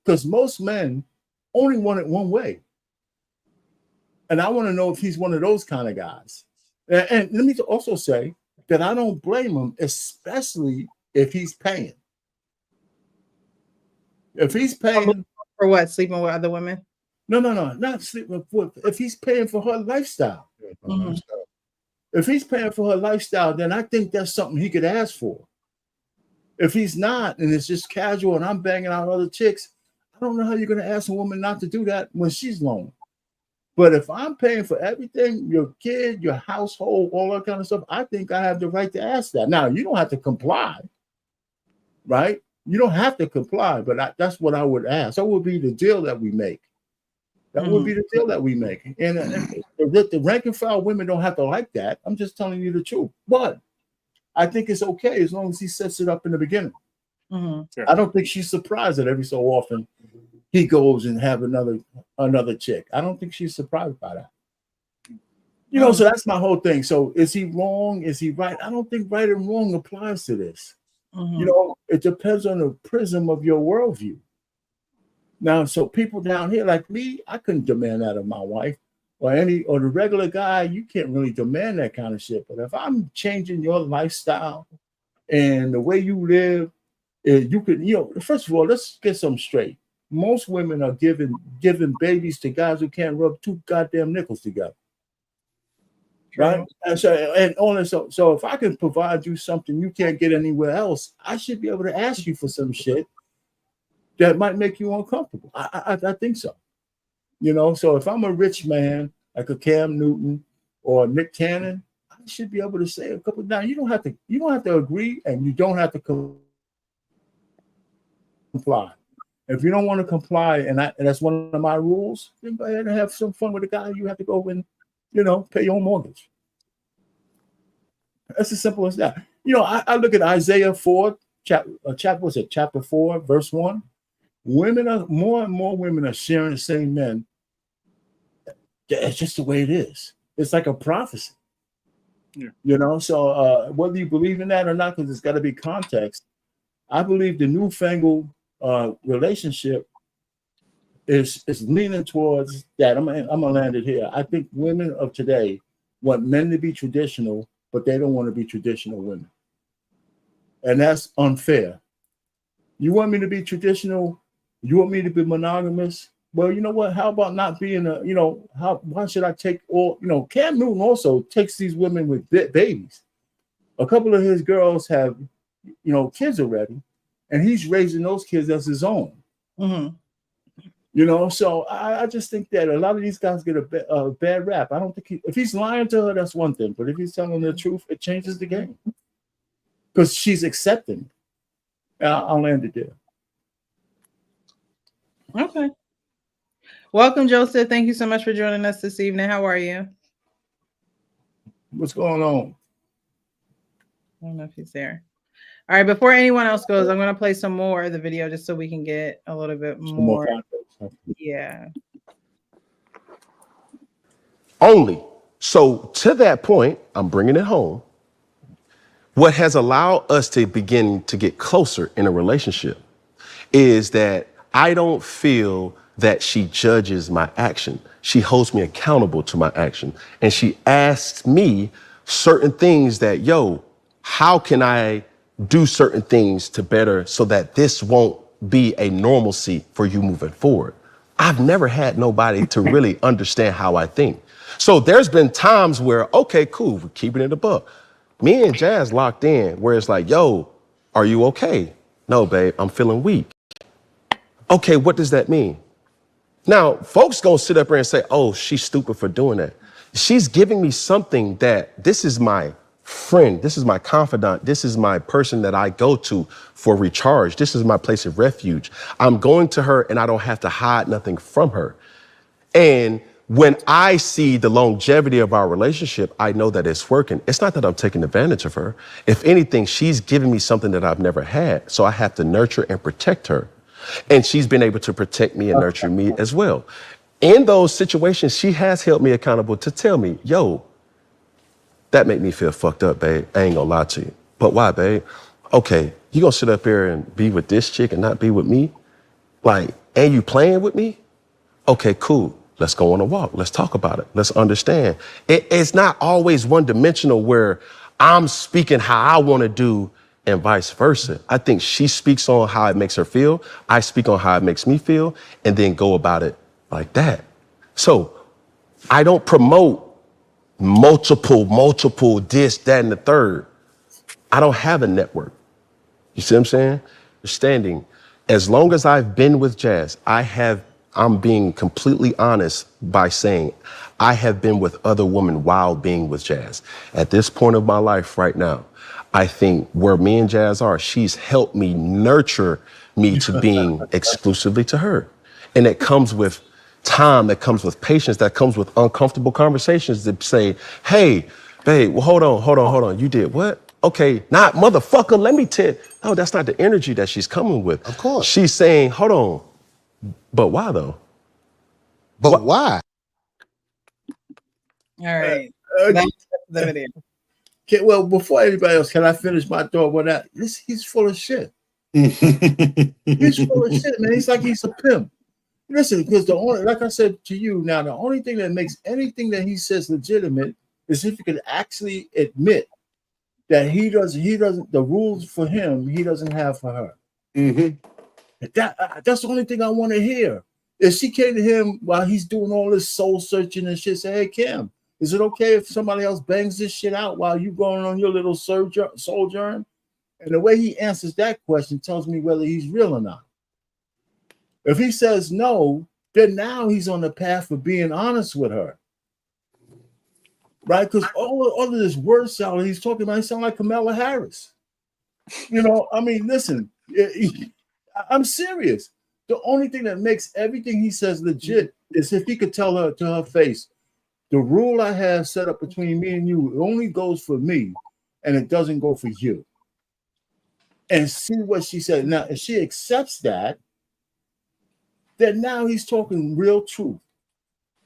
B: Because most men only want it one way. And I want to know if he's one of those kind of guys. And let me also say that I don't blame him, especially if he's paying. If he's paying
A: for what? Sleeping with other women?
B: No, not sleeping with. If he's paying for her lifestyle.
A: Mhm.
B: If he's paying for her lifestyle, then I think that's something he could ask for. If he's not, and it's just casual and I'm banging out other chicks, I don't know how you're going to ask a woman not to do that when she's lonely. But if I'm paying for everything, your kid, your household, all that kind of stuff, I think I have the right to ask that. Now, you don't have to comply, right? You don't have to comply, but that's what I would ask. That would be the deal that we make. That would be the deal that we make. And the rank and file women don't have to like that. I'm just telling you the truth. But I think it's okay as long as he sets it up in the beginning.
A: Mm-hmm.
B: I don't think she's surprised that every so often he goes and have another chick. I don't think she's surprised by that. You know, so that's my whole thing. So is he wrong? Is he right? I don't think right and wrong applies to this.
A: Mm-hmm.
B: You know, it depends on the prism of your worldview. Now, so people down here like me, I couldn't demand that of my wife or the regular guy. You can't really demand that kind of shit. But if I'm changing your lifestyle and the way you live, you could, you know, first of all, let's get something straight. Most women are giving babies to guys who can't rub two goddamn nickels together. Right? And so if I can provide you something you can't get anywhere else, I should be able to ask you for some shit that might make you uncomfortable. I think so. You know, so if I'm a rich man like a Cam Newton or Nick Cannon, I should be able to say a couple of times. You don't have to agree, and you don't have to comply. If you don't want to comply, and that's one of my rules, then go ahead and have some fun with the guy. You have to go and, you know, pay your own mortgage. That's as simple as that. You know, I look at Isaiah 4, chapter 4, verse 1. Women are more and more women are sharing the same men. It's just the way it is. It's like a prophecy.
J: Yeah.
B: You know, so whether you believe in that or not, because it's got to be context. I believe the newfangled relationship is leaning towards that. I'm gonna land it here. I think women of today want men to be traditional, but they don't want to be traditional women, and that's unfair. You want me to be traditional? You want me to be monogamous? Well, you know what? How about not being why should I take all, Cam Newton also takes these women with babies. A couple of his girls have, kids already, and he's raising those kids as his own.
A: Mm-hmm.
B: So I just think that a lot of these guys get a bad rap. I don't think if he's lying to her, that's one thing. But if he's telling the truth, it changes the game. Because she's accepting. I'll land it there.
A: Okay. Welcome, Joseph. Thank you so much for joining us this evening. How are you?
B: What's going on?
A: I don't know if he's there. All right. Before anyone else goes, I'm going to play some more of the video just so we can get a little bit more. Yeah.
L: Only. So to that point, I'm bringing it home. What has allowed us to begin to get closer in a relationship is that I don't feel that she judges my action. She holds me accountable to my action. And she asks me certain things that, how can I do certain things to better so that this won't be a normalcy for you moving forward? I've never had nobody to really understand how I think. So there's been times where, okay, cool, we're keeping it a buck. Me and Jazz locked in where it's like, are you okay? No, babe, I'm feeling weak. Okay, what does that mean? Now, folks gonna sit up here and say, oh, she's stupid for doing that. She's giving me something that this is my friend, this is my confidant, this is my person that I go to for recharge. This is my place of refuge. I'm going to her and I don't have to hide nothing from her. And when I see the longevity of our relationship, I know that it's working. It's not that I'm taking advantage of her. If anything, she's giving me something that I've never had. So I have to nurture and protect her. And she's been able to protect me and nurture me as well. In those situations, she has held me accountable to tell me, that made me feel fucked up, babe. I ain't gonna lie to you. But why, babe? Okay, you gonna sit up here and be with this chick and not be with me? And you playing with me? Okay, cool. Let's go on a walk. Let's talk about it. Let's understand. It's not always one dimensional where I'm speaking how I want to do and vice versa. I think she speaks on how it makes her feel. I speak on how it makes me feel, and then go about it like that. So I don't promote multiple this, that, and the third. I don't have a network. You see what I'm saying? Understanding, as long as I've been with Jazz, I'm being completely honest by saying I have been with other women while being with Jazz. At this point of my life right now, I think where me and Jazz are, she's helped me nurture me to being exclusively to her. And it comes with time, that comes with patience, that comes with uncomfortable conversations that say, hey, babe, well, hold on. You did what? Okay, not motherfucker, let me tell. No, that's not the energy that she's coming with.
K: Of course.
L: She's saying, hold on, but why though?
K: But why?
A: All right. That's the video.
B: Okay, well, before anybody else, can I finish my thought with that? He's full of shit. He's full of shit, man. He's like he's a pimp. Listen, because like I said to you now, the only thing that makes anything that he says legitimate is if you can actually admit that he doesn't, the rules for him, he doesn't have for her.
F: Mm-hmm.
B: That's the only thing I want to hear. If she came to him while he's doing all this soul searching and shit, say, hey, Cam, is it okay if somebody else bangs this shit out while you going on your little sojourn? And the way he answers that question tells me whether he's real or not. If he says no, then now he's on the path of being honest with her. Right? Because all of this word salad he's talking about, he sounds like Kamala Harris. You know, I mean, listen, I'm serious. The only thing that makes everything he says legit is if he could tell her to her face, the rule I have set up between me and you only goes for me, and it doesn't go for you. And see what she said. Now, if she accepts that, then now he's talking real truth.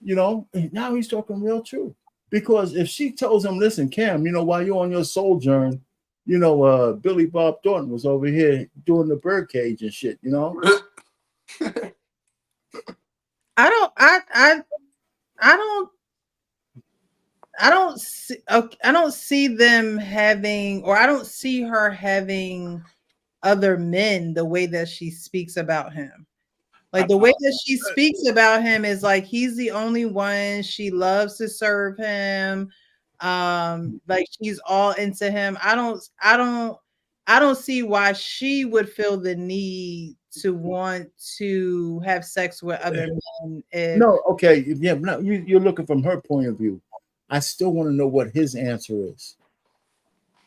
B: You know, now he's talking real truth. Because if she tells him, listen, Cam, you know, while you're on your sojourn, you know, Billy Bob Thornton was over here doing the birdcage and shit, you know?
A: I don't see them having, or I don't see her having other men the way that she speaks about him. Like the way that she speaks about him is like he's the only one. She loves to serve him. Like she's all into him. I don't see why she would feel the need to want to have sex with other men.
B: No, okay, yeah, no, you're looking from her point of view. I still want to know what his answer is.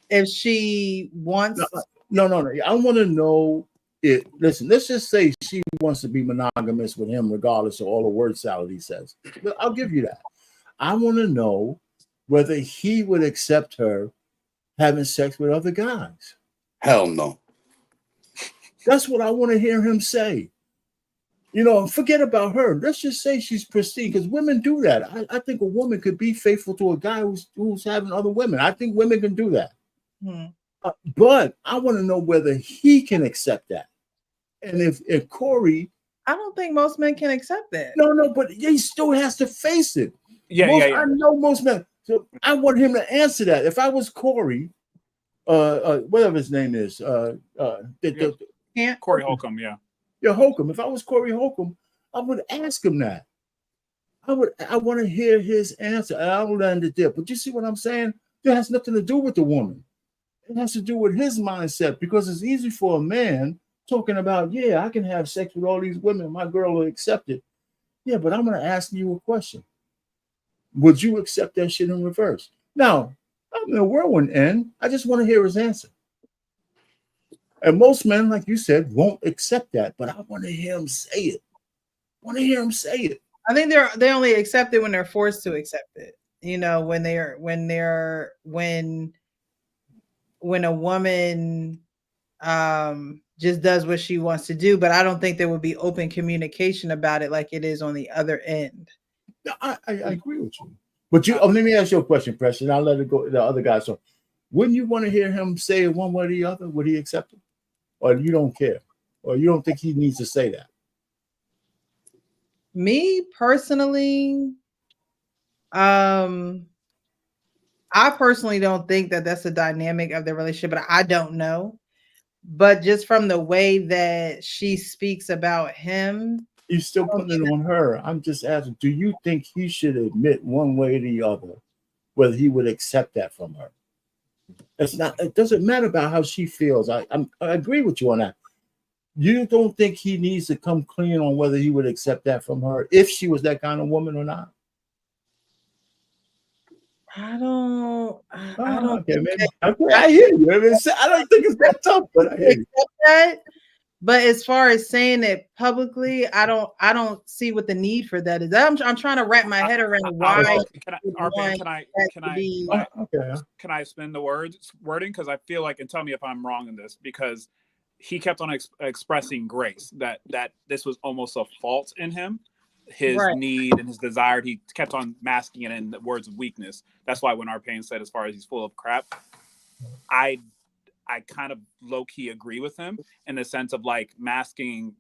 A: If she wants,
B: no. I want to know it. Listen, let's just say she wants to be monogamous with him, regardless of all the word salad he says. I'll give you that. I want to know whether he would accept her having sex with other guys.
F: Hell no.
B: That's what I want to hear him say. You know, forget about her. Let's just say she's pristine, because women do that. I think a woman could be faithful to a guy who's having other women. I think women can do that. But I want to know whether he can accept that. And if Corey,
A: I don't think most men can accept that.
B: No, but he still has to face it.
J: Yeah.
B: I know most men. So I want him to answer that. If I was Corey, whatever his name is,
J: Corey Holcomb, yeah.
B: Yeah, Holcomb. If I was Corey Holcomb, I would ask him that. I want to hear his answer. And I will end it there. But you see what I'm saying? It has nothing to do with the woman. It has to do with his mindset, because it's easy for a man talking about, yeah, I can have sex with all these women. My girl will accept it. Yeah, but I'm going to ask you a question. Would you accept that shit in reverse? Now, I'm in a whirlwind end. I just want to hear his answer. And most men, like you said, won't accept that, but I want to hear him say it.
A: I think they only accept it when they're forced to accept it. You know, when a woman just does what she wants to do, but I don't think there would be open communication about it like it is on the other end.
B: No, I agree with you. But let me ask you a question, Preston. I'll let it go. The other guy. So, wouldn't you want to hear him say it one way or the other? Would he accept it, or you don't care, or you don't think he needs to say that?
A: Me personally, I personally don't think that that's the dynamic of the relationship, but I don't know. But just from the way that she speaks about him,
B: You still putting it on her. I'm just asking, do you think he should admit one way or the other whether he would accept that from her? It's not, it doesn't matter about how she feels. I agree with you on that. You don't think he needs to come clean on whether he would accept that from her if she was that kind of woman or not?
A: I don't
B: Okay,
A: think
B: maybe. Okay, I hear you. I don't think it's that tough, but I hear you.
A: accept that. But as far as saying it publicly, I don't see what the need for that is. I'm trying to wrap my head around why.
J: Can I spin the wording? Because I feel like, and tell me if I'm wrong in this, because he kept on expressing grace, that this was almost a fault in him, his need and his desire. He kept on masking it in the words of weakness. That's why when Arpain said, as far as he's full of crap, I kind of low-key agree with him in the sense of like masking,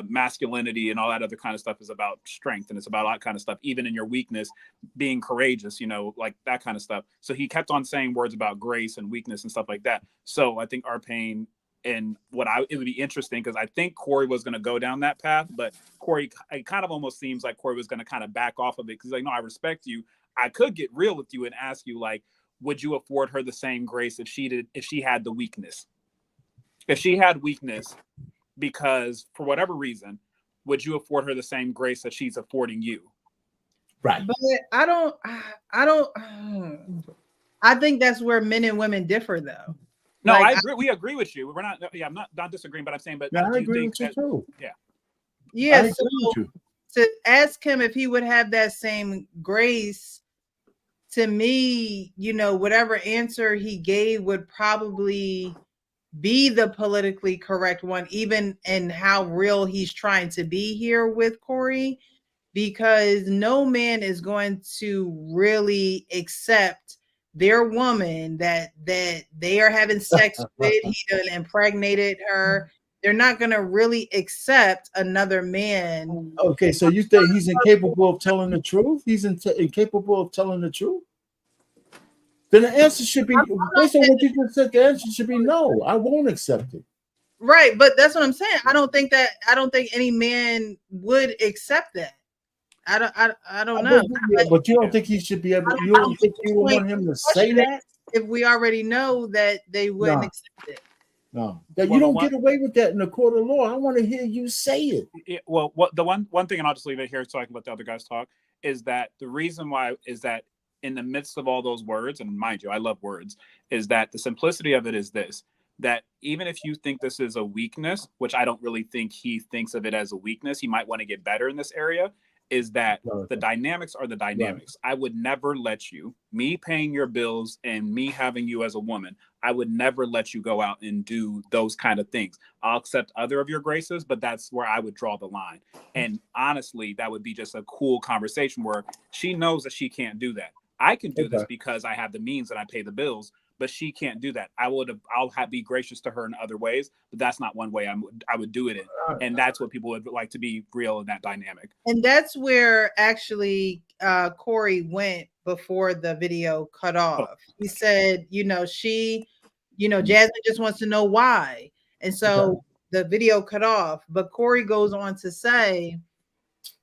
J: masculinity and all that other kind of stuff is about strength, and it's about all that kind of stuff, even in your weakness, being courageous, like that kind of stuff. So he kept on saying words about grace and weakness and stuff like that. So I think Arpain, and it would be interesting, because I think Corey was going to go down that path, but Corey, it kind of almost seems like Corey was going to kind of back off of it, because like, no, I respect you. I could get real with you and ask you, like, would you afford her the same grace if she had the weakness? If she had weakness, because for whatever reason, would you afford her the same grace that she's affording you?
B: Right.
A: But I think that's where men and women differ, though.
J: No, I agree. We agree with you. We're not. Yeah, I'm not disagreeing, but I'm saying, but
B: I agree with you too.
J: Yeah.
A: Yeah. So to ask him if he would have that same grace, to me, whatever answer he gave would probably be the politically correct one, even in how real he's trying to be here with Corey, because no man is going to really accept their woman that they are having sex with. He done impregnated her. They're not going to really accept another man.
B: Okay, so you think he's incapable of telling the truth? He's incapable of telling the truth? Then the answer should be, based on what you just said, the answer should be no. I won't accept it.
A: Right, but that's what I'm saying. I don't think any man would accept that. I don't know.
B: But you don't think he should be able? You don't think you would want him to say that?
A: If we already know that they wouldn't accept it.
B: No, that you don't get away with that in the court of law. I want to hear you say it.
J: Well, what the one thing, and I'll just leave it here so I can let the other guys talk, is that the reason why is that in the midst of all those words, and mind you, I love words, is that the simplicity of it is this, that even if you think this is a weakness, which I don't really think he thinks of it as a weakness, he might want to get better in this area, is that the dynamics are the dynamics. Right. I would never let you, me paying your bills and me having you as a woman, I would never let you go out and do those kind of things. I'll accept other of your graces, but that's where I would draw the line. And honestly, that would be just a cool conversation where she knows that she can't do that. I can do this because I have the means and I pay the bills, but she can't do that. I'll be gracious to her in other ways, but that's not one way I would do it in. And that's what people would like, to be real in that dynamic.
A: And that's where actually Corey went before the video cut off. He said, Jasmine just wants to know why. And so the video cut off, but Corey goes on to say,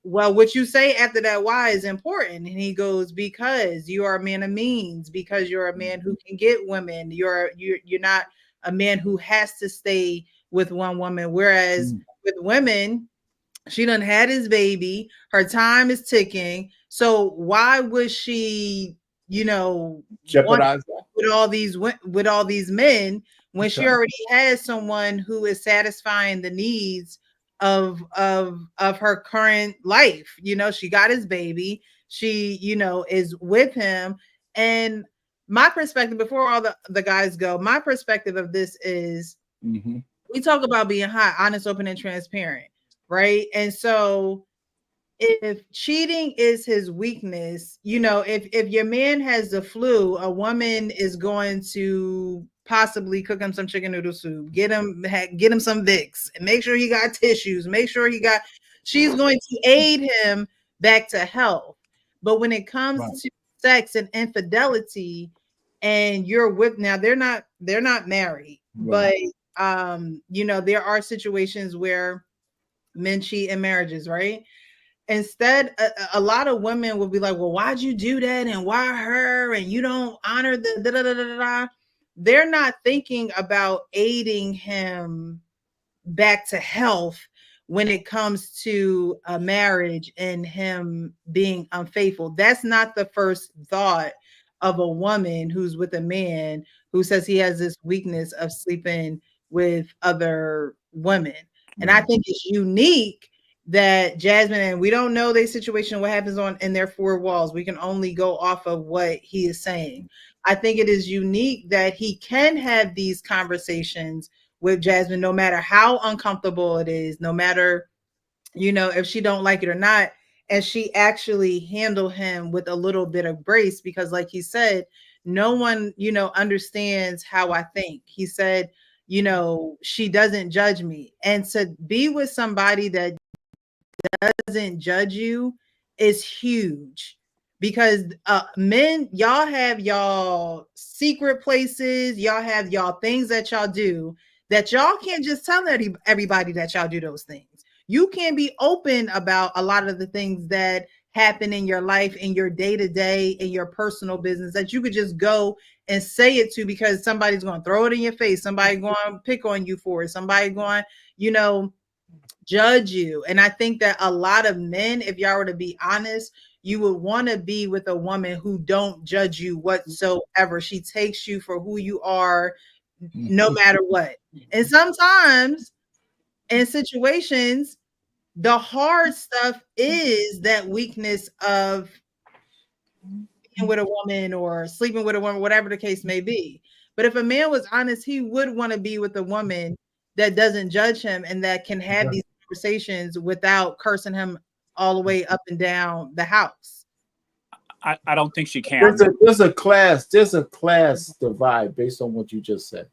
A: well, what you say after that why is important. And he goes, because you are a man of means, because you're a man who can get women. You're not a man who has to stay with one woman. Whereas with women, she done had his baby. Her time is ticking. So why would she,
B: jeopardize that
A: with all these men when she already has someone who is satisfying the needs of her current life? She got his baby. She, is with him. And my perspective, before all the guys go, my perspective of this is we talk about being hot, honest, open, and transparent, right? And so if cheating is his weakness, if your man has the flu, a woman is going to possibly cook him some chicken noodle soup, get him some Vicks, and make sure he got tissues, make sure he got. She's going to aid him back to health. But when it comes to sex and infidelity, and you're with, now they're not married, but you know, there are situations where men cheat in marriages, right? Instead, a lot of women will be like, well, why'd you do that? And why her? And you don't honor the da da da da da. They're not thinking about aiding him back to health when it comes to a marriage and him being unfaithful. That's not the first thought of a woman who's with a man who says he has this weakness of sleeping with other women. And I think it's unique that Jasmine, and we don't know their situation, what happens in their four walls. We can only go off of what he is saying. I think it is unique that he can have these conversations with Jasmine, no matter how uncomfortable it is, no matter, you know, if she don't like it or not. And she actually handle him with a little bit of grace, because like he said, no one, you know, understands how I think. He said, you know, she doesn't judge me. And to be with somebody that doesn't judge you is huge, because men, y'all have y'all secret places, y'all have y'all things that y'all do that y'all can't just tell everybody that y'all do those things. You can't be open about a lot of the things that happen in your life, in your day-to-day, in your personal business, that you could just go and say it to, because somebody's going to throw it in your face, somebody going to pick on you for it, somebody going, you know, judge you. And I think that a lot of men, if y'all were to be honest, you would want to be with a woman who don't judge you whatsoever. She takes you for who you are, no matter what. And sometimes in situations, the hard stuff is that weakness of being with a woman or sleeping with a woman, whatever the case may be. But if a man was honest, he would want to be with a woman that doesn't judge him and that can have these conversations without cursing him all the way up and down the house.
J: I don't think she can.
B: There's a class divide based on what you just said.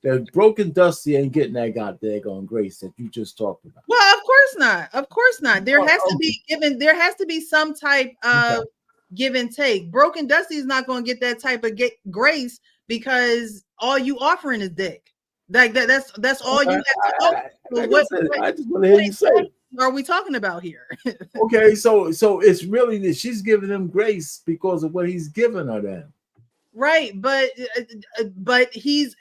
B: The Broken Dusty ain't getting that goddamn grace that you just talked about.
A: Well, of course not. Of course not. There has to be there has to be some type of give and take. Broken Dusty is not going to get that type of grace because all you offering is dick. Like that's all you have to offer.
B: I just want to hear you say it.
A: What are we talking about here?
B: Okay, so it's really that she's giving him grace because of what he's giving her then.
A: Right, but he's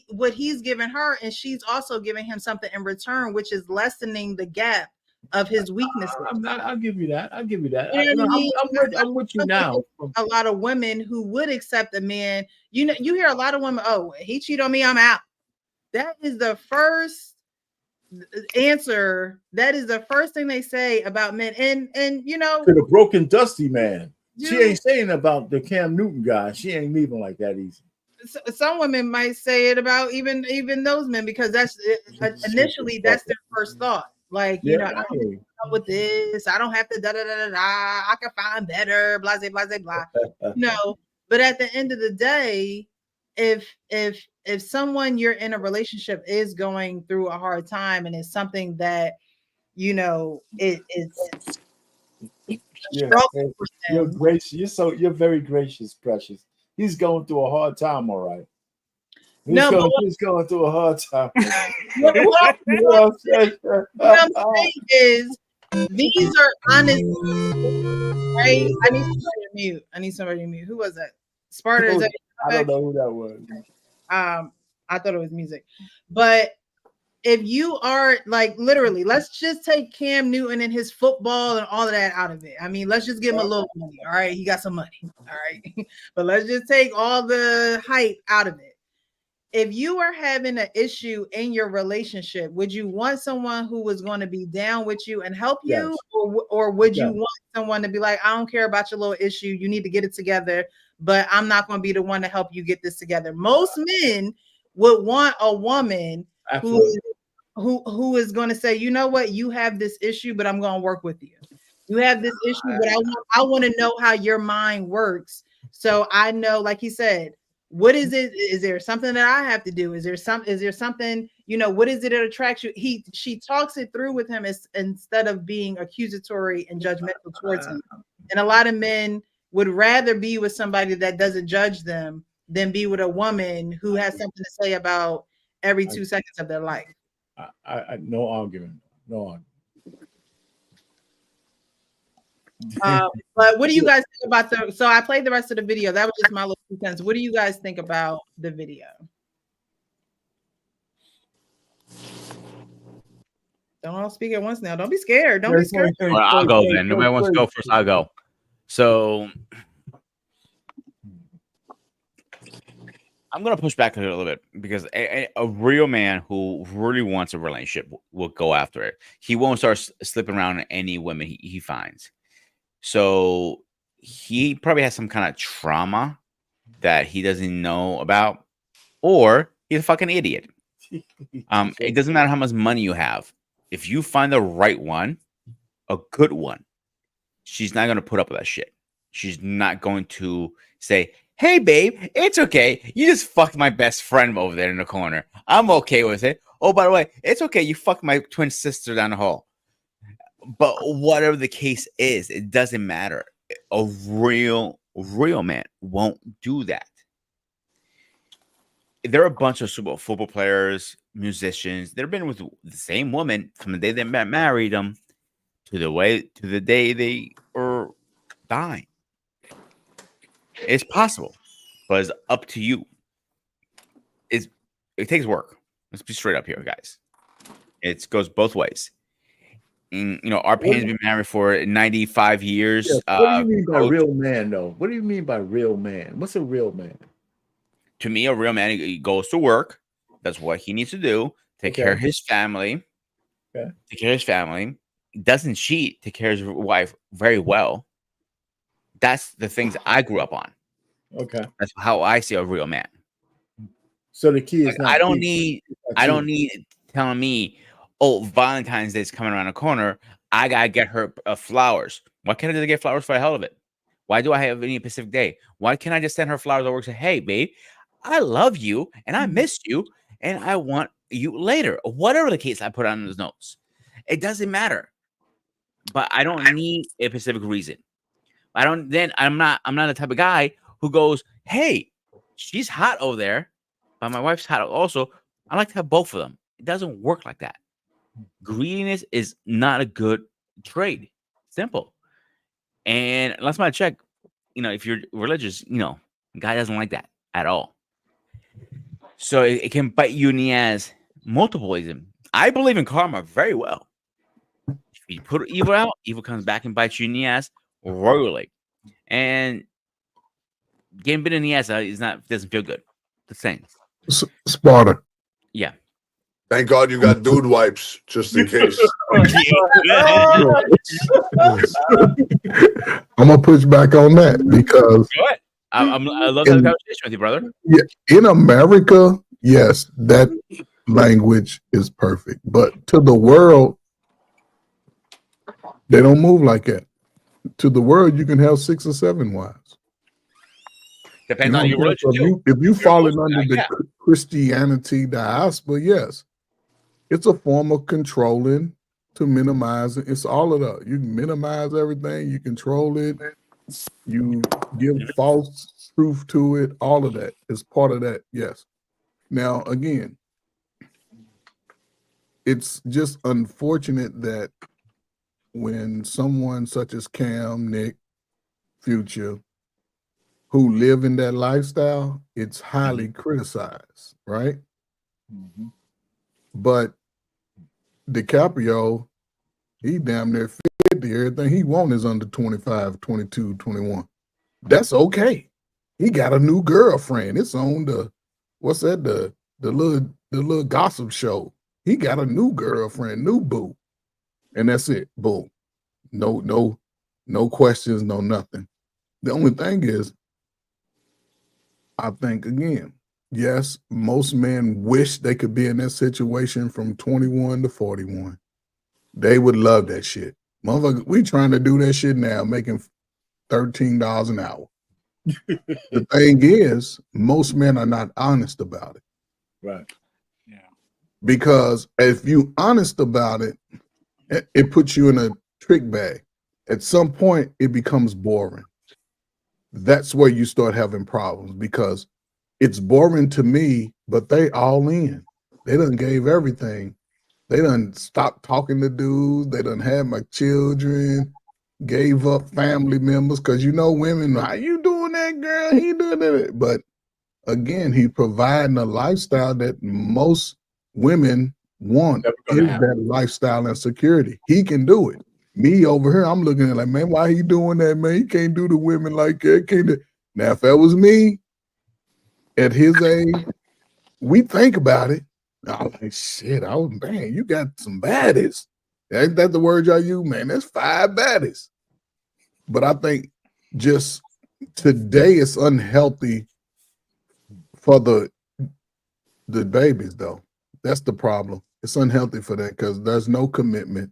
A: what he's giving her, and she's also giving him something in return, which is lessening the gap of his weaknesses.
B: I'll give you that. I'll give you that.
A: You know what I mean?
B: I'm with you now.
A: A lot of women who would accept a man, you know, you hear a lot of women, oh, he cheated on me, I'm out. That is the first answer. That is the first thing they say about men. And you know,
B: to the Broken Dusty man. She ain't saying about the Cam Newton guy. She ain't leaving like that easy.
A: Some women might say it about even those men, because that's initially that's their first thought. Like, you know, I don't come with this. I don't have to da da da da da. I can find better. Blah blah blah blah. No, but at the end of the day, if someone you're in a relationship is going through a hard time and it's something that, you know, it's
B: you're gracious. You're very gracious, Precious. He's going through a hard time, all right. He's going through a hard time.
A: What I'm saying is, these are honest. Right? I need somebody to mute. Who was that? Sparta? Is that?
B: I don't know who that was.
A: I thought it was music, but if you are like literally, let's just take Cam Newton and his football and all of that out of it. I mean, let's just give him a little money. All right, he got some money. All right, but let's just take all the hype out of it. If you are having an issue in your relationship, would you want someone who was going to be down with you and help you, or would you want someone to be like, I don't care about your little issue, you need to get it together, but I'm not going to be the one to help you get this together? Most men would want a woman who is going to say, you know what, you have this issue, but I'm going to work with you. You have this issue, but I want to know how your mind works, so I know, like he said, What is it? Is there something that I have to do? Is there something, you know, what is it that attracts you? She talks it through with him instead of being accusatory and judgmental towards him. And a lot of men would rather be with somebody that doesn't judge them than be with a woman who has something to say about every 2 seconds of their life.
B: I no argument. No argument.
A: But what do you guys think about so I played the rest of the video. That was just my little 2 cents. What do you guys think about the video? Don't all speak at once now. Don't be scared. Don't be scared.
I: Well, I'll go then. Nobody wants to go first. I'll go. So I'm going to push back a little bit because a real man who really wants a relationship will go after it. He won't start slipping around any women he finds. So he probably has some kind of trauma that he doesn't know about, or he's a fucking idiot. It doesn't matter how much money you have. If you find the right one, a good one, she's not going to put up with that shit. She's not going to say, hey, babe, it's okay. You just fucked my best friend over there in the corner. I'm okay with it. Oh, by the way, it's okay. You fucked my twin sister down the hall. But whatever the case is, it doesn't matter. A real man won't do that. There are a bunch of football players, musicians. They've been with the same woman from the day they married them to the day they are dying. It's possible, but it's up to you. It takes work. Let's be straight up here, guys. It goes both ways. And, you know, our Payne's been married for 95 years.
B: Yeah, what do you mean by real man, though? What do you mean by real man? What's a real man?
I: To me, a real man, he goes to work. That's what he needs to do. Take care of his family.
B: Okay.
I: Take care of his family. Doesn't cheat. Take care of his wife very well. That's the things I grew up on.
B: Okay.
I: That's how I see a real man.
B: So the key is
I: I don't need telling me, oh, Valentine's Day is coming around the corner. I gotta get her flowers. Why can't I just get flowers for the hell of it? Why do I have any Pacific Day? Why can't I just send her flowers at work and say, hey, babe, I love you and I missed you and I want you later? Whatever the case I put on those notes. It doesn't matter. But I don't need a specific reason. I'm not the type of guy who goes, hey, she's hot over there, but my wife's hot also. I like to have both of them. It doesn't work like that. Greediness is not a good trade. Simple. And last time I checked, you know, if you're religious, you know, God doesn't like that at all. So it can bite you in the ass multiple ways. I believe in karma very well. If you put evil out, evil comes back and bites you in the ass royally. And getting bit in the ass doesn't feel good. The same.
E: Sparta.
I: Yeah.
F: Thank God you got dude wipes just in case.
E: I'm gonna push back on that because
I: I love that conversation with you, brother.
E: Yeah, in America, yes, that language is perfect, but to the world, they don't move like that. To the world, you can have 6 or 7 wives.
I: Depends on your religion.
E: If you falling under the Christianity diaspora, yes, it's a form of controlling to minimize it. It's all of that. You can minimize everything. You control it. You give false truth to it. All of that is part of that. Yes. Now, again, it's just unfortunate that when someone such as Cam, Nick, Future, who live in that lifestyle, it's highly criticized, right?
B: Mm-hmm.
E: But DiCaprio, he damn near 50. Everything he wants is under 25, 22, 21. That's okay. He got a new girlfriend. It's on the little gossip show. He got a new girlfriend, new boo. And that's it. Boom. No questions, no nothing. The only thing is, I think again, yes, most men wish they could be in that situation from 21 to 41. They would love that shit. Motherfucker, we trying to do that shit now, making $13 an hour. The thing is, most men are not honest about it.
B: Right.
J: Yeah.
E: Because if you honest about it, it puts you in a trick bag. At some point, it becomes boring. That's where you start having problems because it's boring to me, but they all in. They done gave everything. They done stopped talking to dudes. They done had my children, gave up family members. Cause you know, women, how you doing that, girl? He doing that. But again, he providing a lifestyle that most women want is that lifestyle and security. He can do it. Me over here, I'm looking at like, man, why he doing that, man? He can't do the women like that. Can't do. Now, if that was me at his age, we think about it. I'm like, shit, man, you got some baddies. Ain't that the word y'all use, man? That's 5 baddies. But I think just today it's unhealthy for the babies, though. That's the problem. It's unhealthy for that because there's no commitment.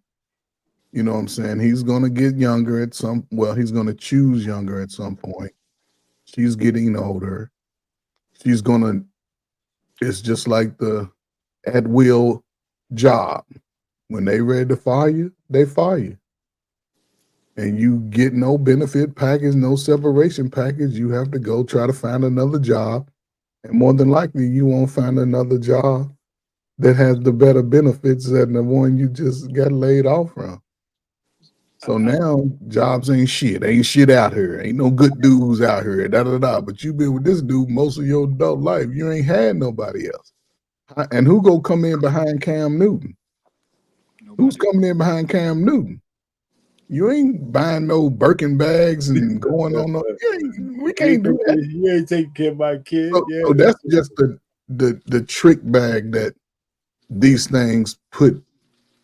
E: You know what I'm saying? He's going to get younger he's going to choose younger at some point. She's getting older. It's just like the at-will job. When they ready to fire you, they fire you. And you get no benefit package, no separation package. You have to go try to find another job. And more than likely, you won't find another job that has the better benefits than the one you just got laid off from. So now jobs ain't shit. Ain't shit out here. Ain't no good dudes out here. But you've been with this dude most of your adult life. You ain't had nobody else. And who go come in behind Cam Newton? Nobody. Who's coming in behind Cam Newton? You ain't buying no Birkin bags and going on no. We can't do that.
B: You ain't taking care of my kid.
E: So that's just the trick bag that these things put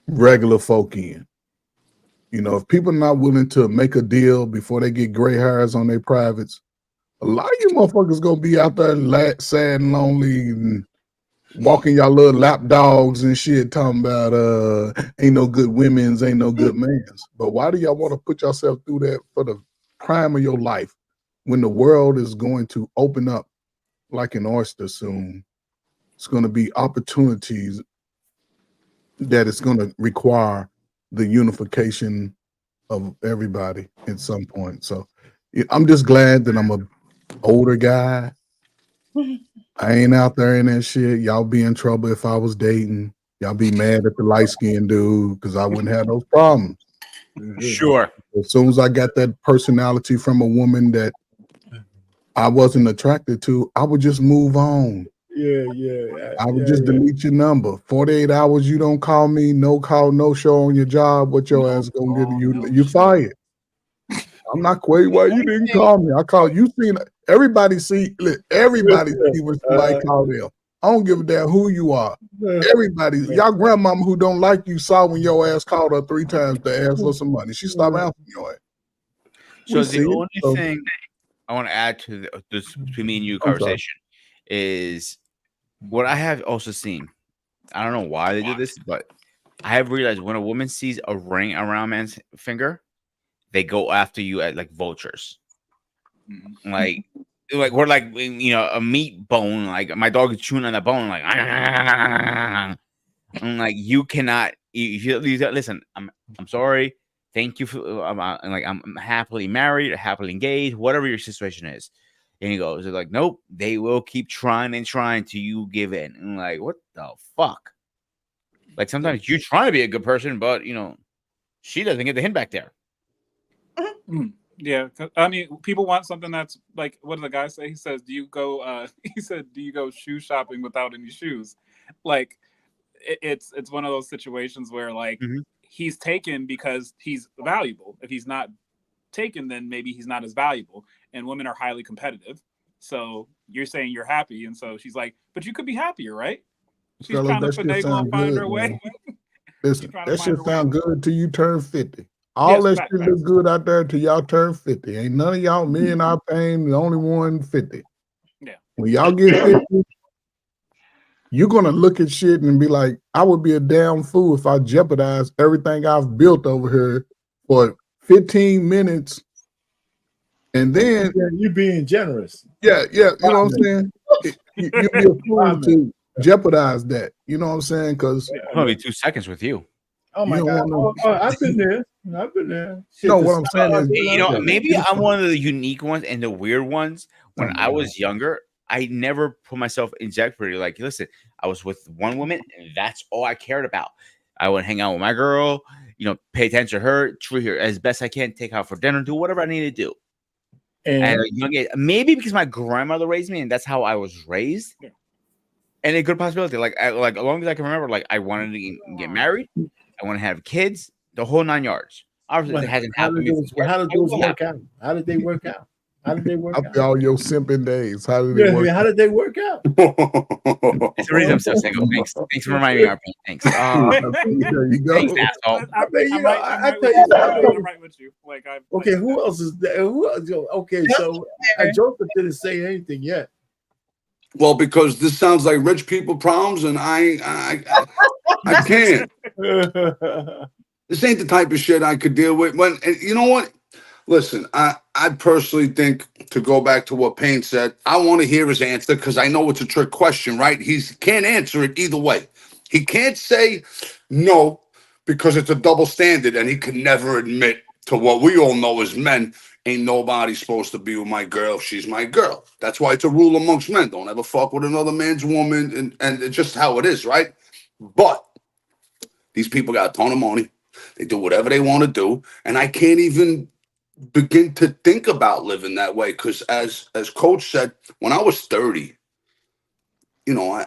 E: regular folk in. You know, if people are not willing to make a deal before they get gray hairs on their privates, a lot of you motherfuckers gonna be out there sad and lonely and walking y'all little lap dogs and shit, talking about ain't no good women's, ain't no good men's. But why do y'all want to put yourself through that for the prime of your life when the world is going to open up like an oyster soon? It's going to be opportunities that it's going to require the unification of everybody at some point. So I'm just glad that I'm a older guy. I ain't out there in that shit. Y'all be in trouble if I was dating. Y'all be mad at the light-skinned dude because I wouldn't have those problems.
I: Sure.
E: As soon as I got that personality from a woman that I wasn't attracted to, I would just move on.
B: Yeah.
E: I would just delete your number. 48 hours, you don't call me, no call, no show on your job. What your ass gonna get you fired? I'm not quite. Why you didn't call me? I called you. Seen everybody see. Everybody see what somebody call them. I don't give a damn who you are. Everybody, y'all grandmama who don't like you saw when your ass called her 3 times to ask for some money. She stopped answering your ass.
I: So the only thing I want to add to this between me and you conversation is what I have also seen. I don't know why they do this, but I have realized when a woman sees a ring around a man's finger, they go after you at like vultures. Like we're like, you know, a meat bone. Like my dog is chewing on that bone. Like, I'm like, you cannot. You listen. I'm sorry. Thank you for. I'm happily married, or happily engaged, whatever your situation is. And he goes, they're like, nope. They will keep trying and trying till you give in. And I'm like, what the fuck? Like sometimes you're trying to be a good person, but you know, she doesn't get the hint back there.
J: Yeah, I mean, people want something that's like, what did the guy say? He says, "Do you go?" He said, "Do you go shoe shopping without any shoes?" Like, it's one of those situations where like he's taken because he's valuable. If he's not taken, then maybe he's not as valuable. And women are highly competitive. So you're saying you're happy, and so she's like, "But you could be happier, right?" She's trying to finagle and find her way.
E: Listen, that shit sound good till you turn 50. All that shit look good out there till y'all turn 50. Ain't none of y'all, me and our pain, the only one 50.
J: Yeah.
E: When y'all get 50, you're gonna look at shit and be like, I would be a damn fool if I jeopardize everything I've built over here for 15 minutes And then
B: you being generous.
E: Yeah, you know what I'm saying? You'd be a fool to jeopardize that. You know what I'm saying? Because
I: Probably 2 seconds with you.
A: Oh my
E: you
A: God.
E: don't
B: I've been there. I've been there. Shit,
E: No, what I'm saying is,
I: You know, maybe I'm one of the unique ones and the weird ones. When I was younger, I never put myself in jeopardy. Like, listen, I was with one woman, and that's all I cared about. I would hang out with my girl, you know, pay attention to her, treat her as best I can, take her out for dinner, do whatever I need to do. And at a young age, maybe because my grandmother raised me, and that's how I was raised. Yeah. And a good possibility, like as long as I can remember, like I wanted to get married, I want to have kids, the whole 9 yards. Obviously, it hasn't happened.
B: How did those work out? How did they work out? How did they work out?
E: After all your simping days, how did they work?
B: How did they work out?
I: It's the reason I'm so single. Thanks for reminding me, RP. Thanks.
E: There you go.
I: Thanks, asshole.
B: I mean, you know, I tell you,
J: right with you. Like,
B: okay, who else is there? Who else? Okay, so Joseph didn't say anything yet.
F: Well, because this sounds like rich people problems, and I can't. This ain't the type of shit I could deal with. When, and you know what? Listen, I personally think, to go back to what Payne said, I want to hear his answer because I know it's a trick question, right? He can't answer it either way. He can't say no because it's a double standard, and he can never admit to what we all know as men. Ain't nobody supposed to be with my girl if she's my girl. That's why it's a rule amongst men. Don't ever fuck with another man's woman, and it's just how it is, right? But these people got a ton of money. They do whatever they want to do, and I can't even begin to think about living that way because, as Coach said, when I was 30, you know,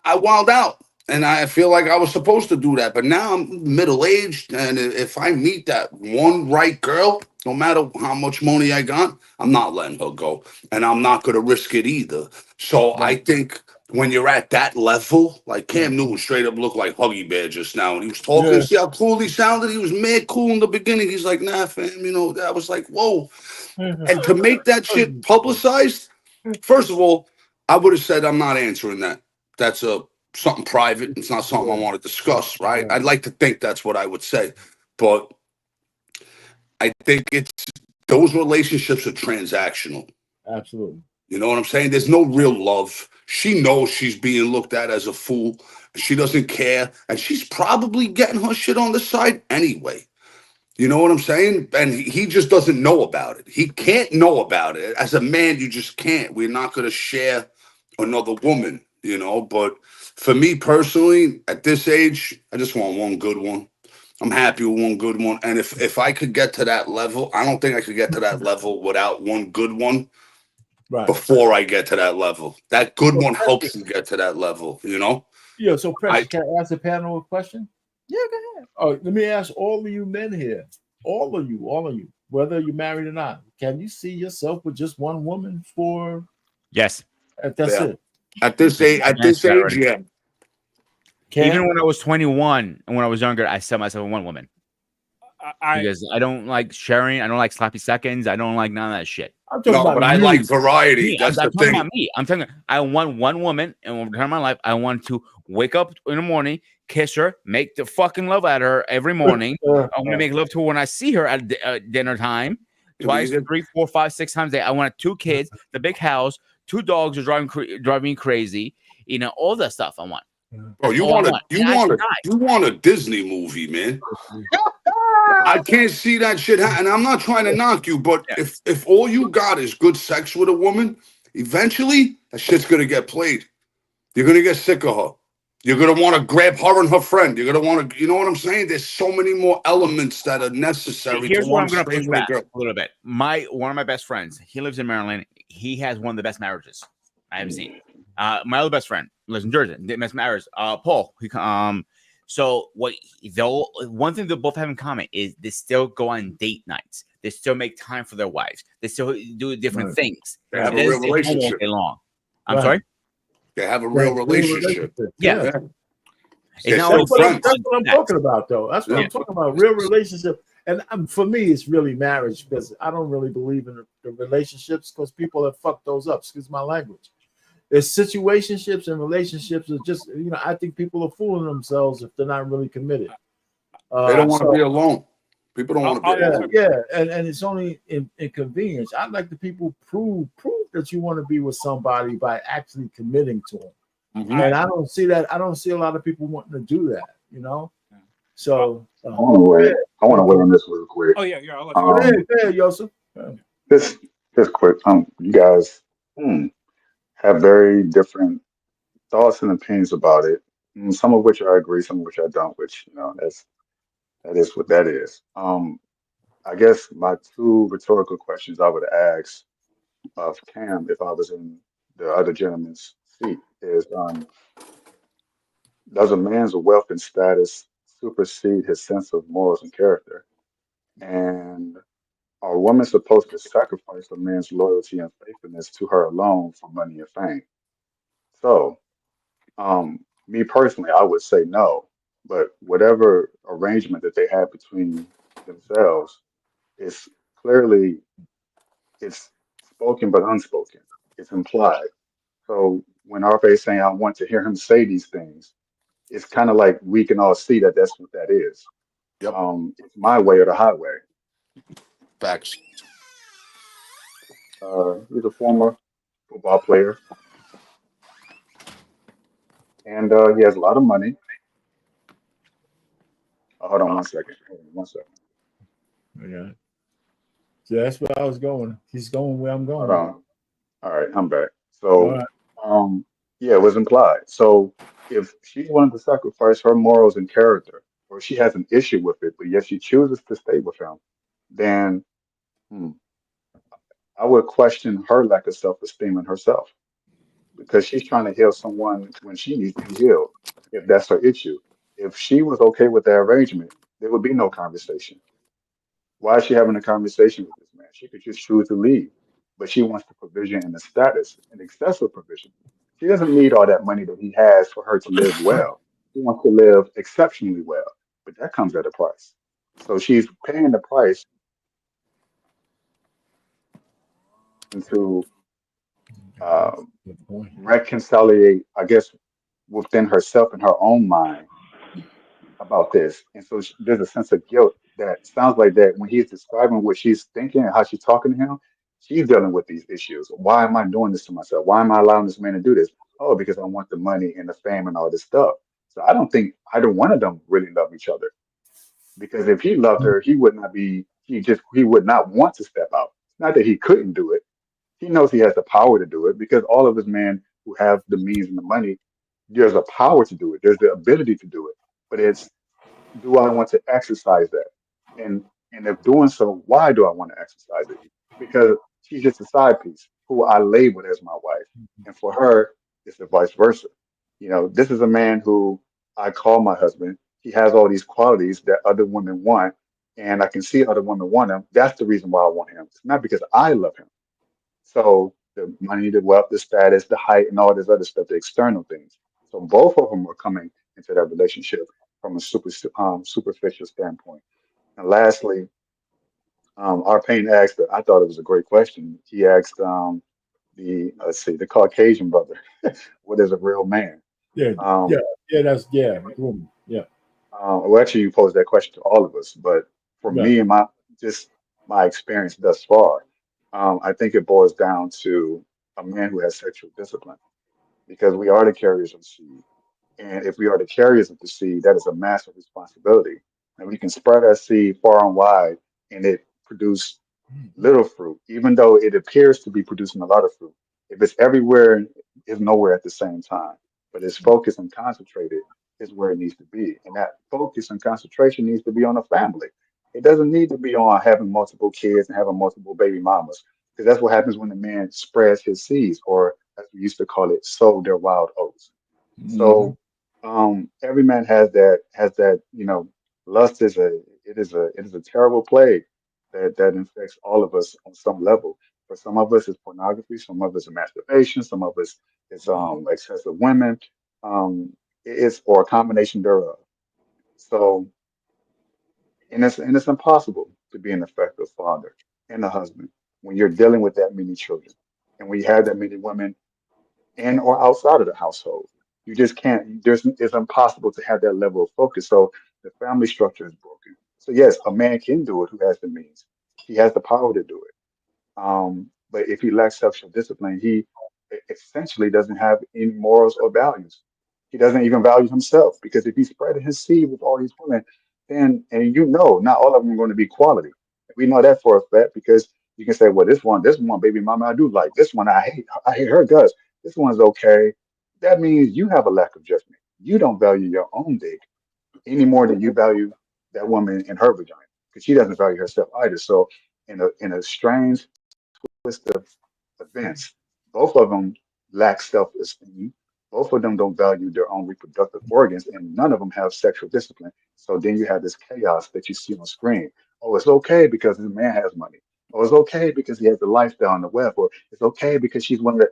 F: I wilded out, and I feel like I was supposed to do that. But now I'm middle-aged, and if I meet that one right girl, no matter how much money I got, I'm not letting her go, and I'm not going to risk it either. So I think when you're at that level, like Cam Newton straight up looked like Huggy Bear just now. And he was talking, see how cool he sounded? He was mad cool in the beginning. He's like, nah, fam, you know, I was like, whoa. And to make that shit publicized, first of all, I would have said, I'm not answering that. That's something private. It's not something I want to discuss, right? I'd like to think that's what I would say. But I think those relationships are transactional.
B: Absolutely.
F: You know what I'm saying? There's no real love. She knows she's being looked at as a fool. She doesn't care. And she's probably getting her shit on the side anyway. You know what I'm saying? And he just doesn't know about it. He can't know about it. As a man, you just can't. We're not going to share another woman, you know? But for me personally, at this age, I just want one good one. I'm happy with one good one. And if I could get to that level, I don't think I could get to that level without one good one. Right. Before I get to that level. That good one helps you get to that level, you know?
B: Yeah, so Precious, can I ask the panel a question?
A: Yeah, go ahead.
B: Oh, let me ask all of you men here, all of you, whether you're married or not, can you see yourself with just one woman for?
I: Yes.
B: That's it.
F: At this age, yeah.
I: Even when I was 21 and when I was younger, I set myself with one woman. Because I don't like sharing. I don't like sloppy seconds. I don't like none of that shit.
F: But I like variety. That's the thing.
I: About me. I'm telling you, I want one woman, and over time of my life, I want to wake up in the morning, kiss her, make the fucking love at her every morning. I want to make love to her when I see her at dinner time, twice, 3, 4, 5, 6 times a day. I want 2 kids, the big house, 2 dogs are driving me crazy. You know, all that stuff I want.
F: Bro, you want a Disney movie, man. I can't see that shit happen. And I'm not trying to knock you, but if all you got is good sex with a woman, eventually that shit's gonna get played. You're gonna get sick of her. You're gonna want to grab her and her friend. You're gonna want to, you know what I'm saying? There's so many more elements that are necessary.
I: Here's where I'm gonna push back a little bit. One of my best friends, he lives in Maryland. He has one of the best marriages I have seen. My other best friend lives in Jersey. Best marriage. Paul. So one thing they both have in common is they still go on date nights. They still make time for their wives. They still do different things.
F: They have a real relationship.
I: I'm sorry?
F: They have a real relationship.
I: Yeah.
B: That's what I'm talking about, though. That's what I'm talking about. Real relationship. And for me, it's really marriage because I don't really believe in the relationships because people have fucked those up. Excuse my language. It's situationships and relationships are just, you know, I think people are fooling themselves if they're not really committed.
F: They don't want to be alone. People don't want to
J: I'll
F: be
J: answer.
F: alone.
B: Yeah, and it's only inconvenience. I'd like the people prove that you want to be with somebody by actually committing to them.
F: Mhm.
B: And I don't see that. I don't see a lot of people wanting to do that. You know. So
M: I want to weigh on this real quick.
J: Oh yeah, I'll let you
B: go
J: go.
B: ahead, Yosef.
M: Just quick. You guys have very different thoughts and opinions about it. Some of which I agree, some of which I don't. Which that is what that is. I guess my two rhetorical questions I would ask of Cam if I was in the other gentleman's seat is, does a man's wealth and status supersede his sense of morals and character? And are women supposed to sacrifice a man's loyalty and faithfulness to her alone for money and fame? So, me personally, I would say no. But whatever arrangement that they have between themselves is clearly it's spoken but unspoken. It's implied. So when RFA is saying I want to hear him say these things, it's kind of like we can all see that that's what that is.
F: Yep.
M: It's my way or the highway.
F: Facts.
M: He's a former football player, and he has a lot of money. Hold on one second. Hold on one second.
B: Yeah. So that's where I was going. He's going where I'm going.
M: Hold on. All right, I'm back.
B: All
M: So,
B: right.
M: yeah, it was implied. So if she's willing to sacrifice her morals and character, or she has an issue with it, but yet she chooses to stay with him, then I would question her lack of self-esteem in herself because she's trying to heal someone when she needs to be healed, if that's her issue. If she was okay with that arrangement, there would be no conversation. Why is she having a conversation with this man? She could just choose to leave, but she wants the provision and the status and excessive provision. She doesn't need all that money that he has for her to live well. She wants to live exceptionally well, but that comes at a price. So she's paying the price to reconciliate, I guess, within herself and her own mind about this. And so there's a sense of guilt that sounds like that when he's describing what she's thinking and how she's talking to him, she's dealing with these issues. Why am I doing this to myself? Why am I allowing this man to do this? Oh, because I want the money and the fame and all this stuff. So I don't think either one of them really love each other. Because if he loved her, he would not want to step out. Not that he couldn't do it. He knows he has the power to do it because all of his men who have the means and the money, there's a power to do it. There's the ability to do it. But it's, do I want to exercise that? And if doing so, why do I want to exercise it? Because she's just a side piece who I labeled as my wife. And for her, it's the vice versa. This is a man who I call my husband. He has all these qualities that other women want, and I can see other women want him. That's the reason why I want him. It's not because I love him. So the money, the wealth, the status, the height, and all this other stuff, the external things. So both of them are coming into that relationship from a superficial standpoint. And lastly, Arpane asked, I thought it was a great question. He asked the Caucasian brother, what is a real man?
B: Yeah.
M: Well, actually, you posed that question to all of us, but for me and my experience thus far, I think it boils down to a man who has sexual discipline, because we are the carriers of the seed, and if we are the carriers of the seed, that is a massive responsibility, and we can spread our seed far and wide, and it produce little fruit, even though it appears to be producing a lot of fruit. If it's everywhere, it's nowhere at the same time. But it's focused and concentrated is where it needs to be. And that focus and concentration needs to be on a family. It doesn't need to be on having multiple kids and having multiple baby mamas. Because that's what happens when the man spreads his seeds, or as we used to call it, sow their wild oats. So every man has that, lust is a terrible plague that infects all of us on some level. For some of us, it's pornography. Some of us, is masturbation. Some of us, it's excessive women. It's or a combination thereof. So, and it's impossible to be an effective father and a husband when you're dealing with that many children, and when you have that many women in or outside of the household. You just can't. It's impossible to have that level of focus. So the family structure is broken. So yes, a man can do it who has the means. He has the power to do it. But if he lacks self-discipline, he essentially doesn't have any morals or values. He doesn't even value himself because if he's spreading his seed with all these women, then and not all of them are going to be quality. We know that for a fact because you can say, well, this one, baby mama, I do like. This one, I hate her guts. This one's okay. That means you have a lack of judgment. You don't value your own dick any more than you value that woman in her vagina because she doesn't value herself either. So in a strange twist of events, both of them lack self-esteem. Both of them don't value their own reproductive organs, and none of them have sexual discipline. So then you have this chaos that you see on screen. Oh, it's okay because this man has money. Oh, it's okay because he has the lifestyle on the web. Or it's okay because she's one of the.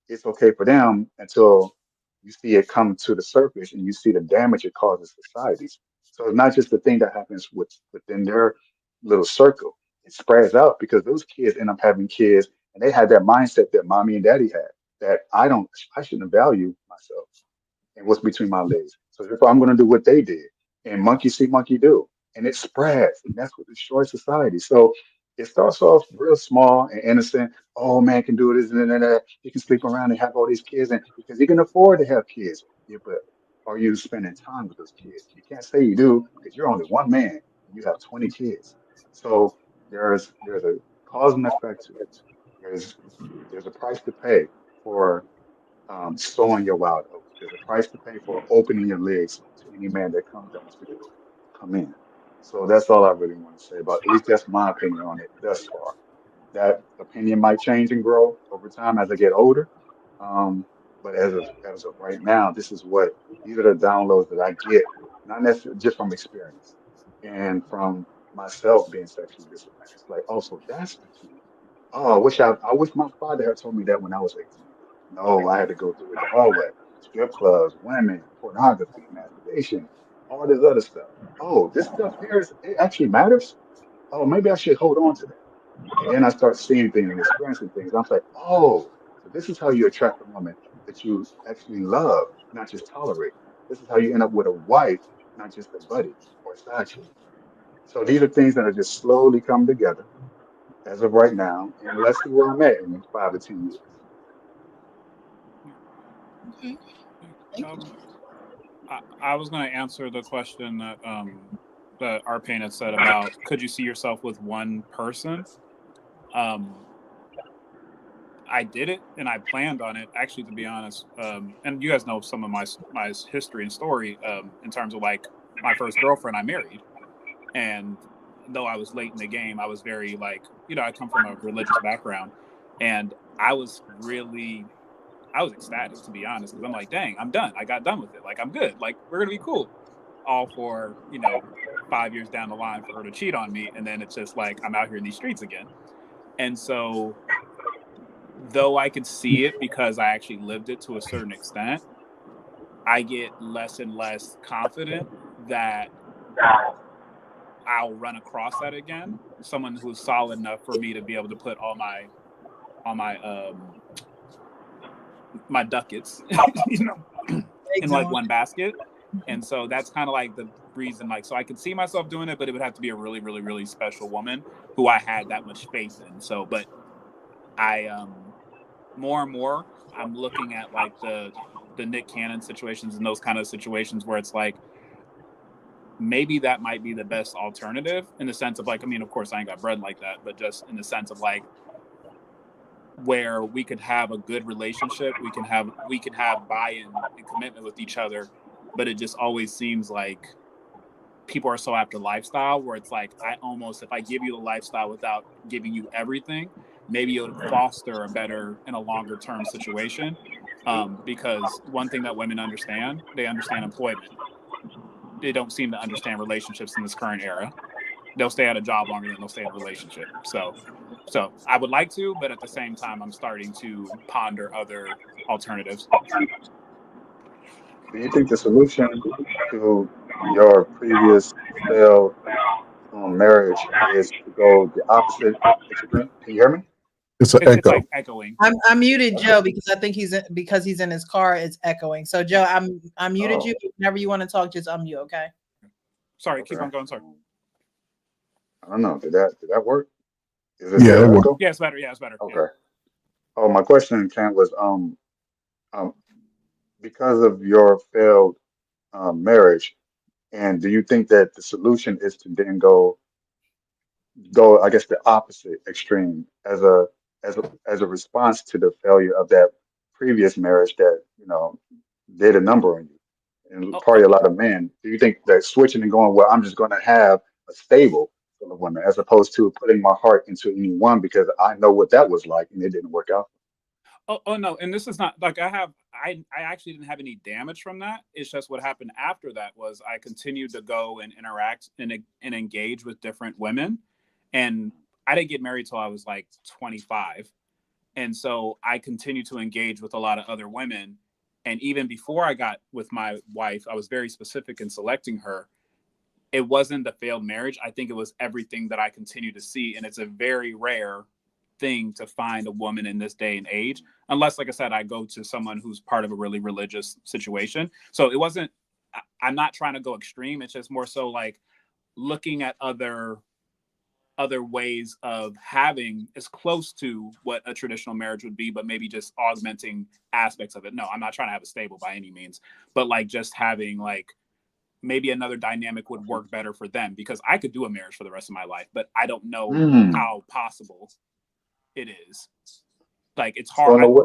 M: It's okay for them until you see it come to the surface and you see the damage it causes societies. So it's not just the thing that happens within their little circle. It spreads out because those kids end up having kids and they had that mindset that mommy and daddy had that I shouldn't value myself and what's between my legs. So therefore I'm going to do what they did and monkey see, monkey do. And it spreads and that's what destroys society. So it starts off real small and innocent. Oh, man can do this and that. He can sleep around and have all these kids and because he can afford to have kids. Yeah, but are you spending time with those kids? You can't say you do because you're only one man and you have 20 kids. So there's a cause and effect to it. There's a price to pay for sowing your wild oats. There's a price to pay for opening your legs to any man that comes that wants to come in. So that's all I really want to say about. At least that's my opinion on it thus far. That opinion might change and grow over time as I get older. But as of right now, these are the downloads that I get, not necessarily just from experience and from myself being sexually disciplined. It's like, oh, so that's the key. Oh, I wish my father had told me that when I was 18. No, I had to go through it the hard way. Strip clubs, women, pornography, masturbation, all this other stuff. Oh, this stuff here it actually matters. Oh, maybe I should hold on to that. And then I start seeing things and experiencing things. I'm like, oh, so this is how you attract a woman that you actually love, not just tolerate. This is how you end up with a wife, not just a buddy or a side chick. So these are things that are just slowly coming together as of right now, and let's see where I'm at in 5 to 10 years.
A: Okay. Thank you.
J: I was going to answer the question that Arpain had said about could you see yourself with one person? I did it and I planned on it, actually, to be honest. And you guys know some of my history and story in terms of like my first girlfriend I married. And though I was late in the game, I was very like, I come from a religious background and I was ecstatic, to be honest, because I'm like, dang, I'm done. I got done with it. Like, I'm good. Like, we're going to be cool. All for, 5 years down the line for her to cheat on me. And then it's just like, I'm out here in these streets again. And so, though I could see it because I actually lived it to a certain extent, I get less and less confident that I'll run across that again. Someone who's solid enough for me to be able to put all my my ducats, in like one basket. And so that's kind of like the reason, like, so I could see myself doing it, but it would have to be a really, really, really special woman who I had that much faith in. So, but I, more and more, I'm looking at like the Nick Cannon situations and those kind of situations where it's like, maybe that might be the best alternative in the sense of like, I mean, of course I ain't got bread like that, but just in the sense of like, where we could have a good relationship, we can have buy-in and commitment with each other, but it just always seems like people are so after lifestyle where it's like, if I give you the lifestyle without giving you everything, maybe it'll foster a better and a longer term situation. Because one thing that women understand, they understand employment. They don't seem to understand relationships in this current era. They'll stay at a job longer than they'll stay in a relationship. So I would like to, but at the same time, I'm starting to ponder other alternatives.
M: Do you think the solution to your previous failed marriage is to go the opposite extreme? Can you hear me?
E: It's an echo.
J: Like echoing.
A: I muted Joe because I think he's in his car. It's echoing. So Joe, I muted you. Whenever you want to talk, just unmute. Okay.
J: Sorry, keep on going. Sorry.
M: I don't know. Did that work? Is it
E: Yeah,
M: still
E: it was.
M: echo?
J: Yeah, it's better. Yeah, it's better. Yeah.
M: Okay. Oh, my question, Kent, was um because of your failed marriage, and do you think that the solution is to then go, I guess, the opposite extreme as a response to the failure of that previous marriage that did a number on you, and
J: Oh,
M: probably a lot of men. Do you think that switching and going, well, I'm just going to have a stable full of women, as opposed to putting my heart into any one because I know what that was like and it didn't work out?
J: oh no, and this is not like I actually didn't have any damage from that. It's just what happened after that was I continued to go and interact and engage with different women, and I didn't get married till I was like 25, and so I continued to engage with a lot of other women, and even before I got with my wife, I was very specific in selecting her. It wasn't the failed marriage. I think it was everything that I continue to see, and it's a very rare thing to find a woman in this day and age, unless, like I said, I go to someone who's part of a really religious situation. So it wasn't, I'm not trying to go extreme. It's just more so like looking at other ways of having as close to what a traditional marriage would be, but maybe just augmenting aspects of it. No, I'm not trying to have a stable by any means, but like just having like maybe another dynamic would work better for them, because I could do a marriage for the rest of my life, but I don't know
M: Mm.
J: how possible it is. Like it's
M: So
J: hard.
M: in a way,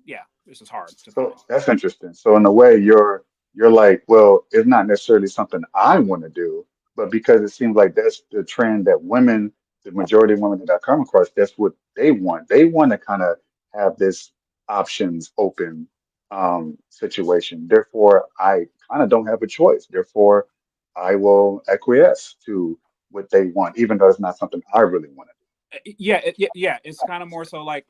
J: Yeah, it's just hard to find.
M: so that's interesting. So in a way, you're like, well, it's not necessarily something I want to do, but because it seems like that's the trend that women, the majority of women that I come across, that's what they want. They want to kind of have this options open situation. Therefore, I kind of don't have a choice. Therefore, I will acquiesce to what they want, even though it's not something I really want to
J: Yeah, yeah. It's kind of more so like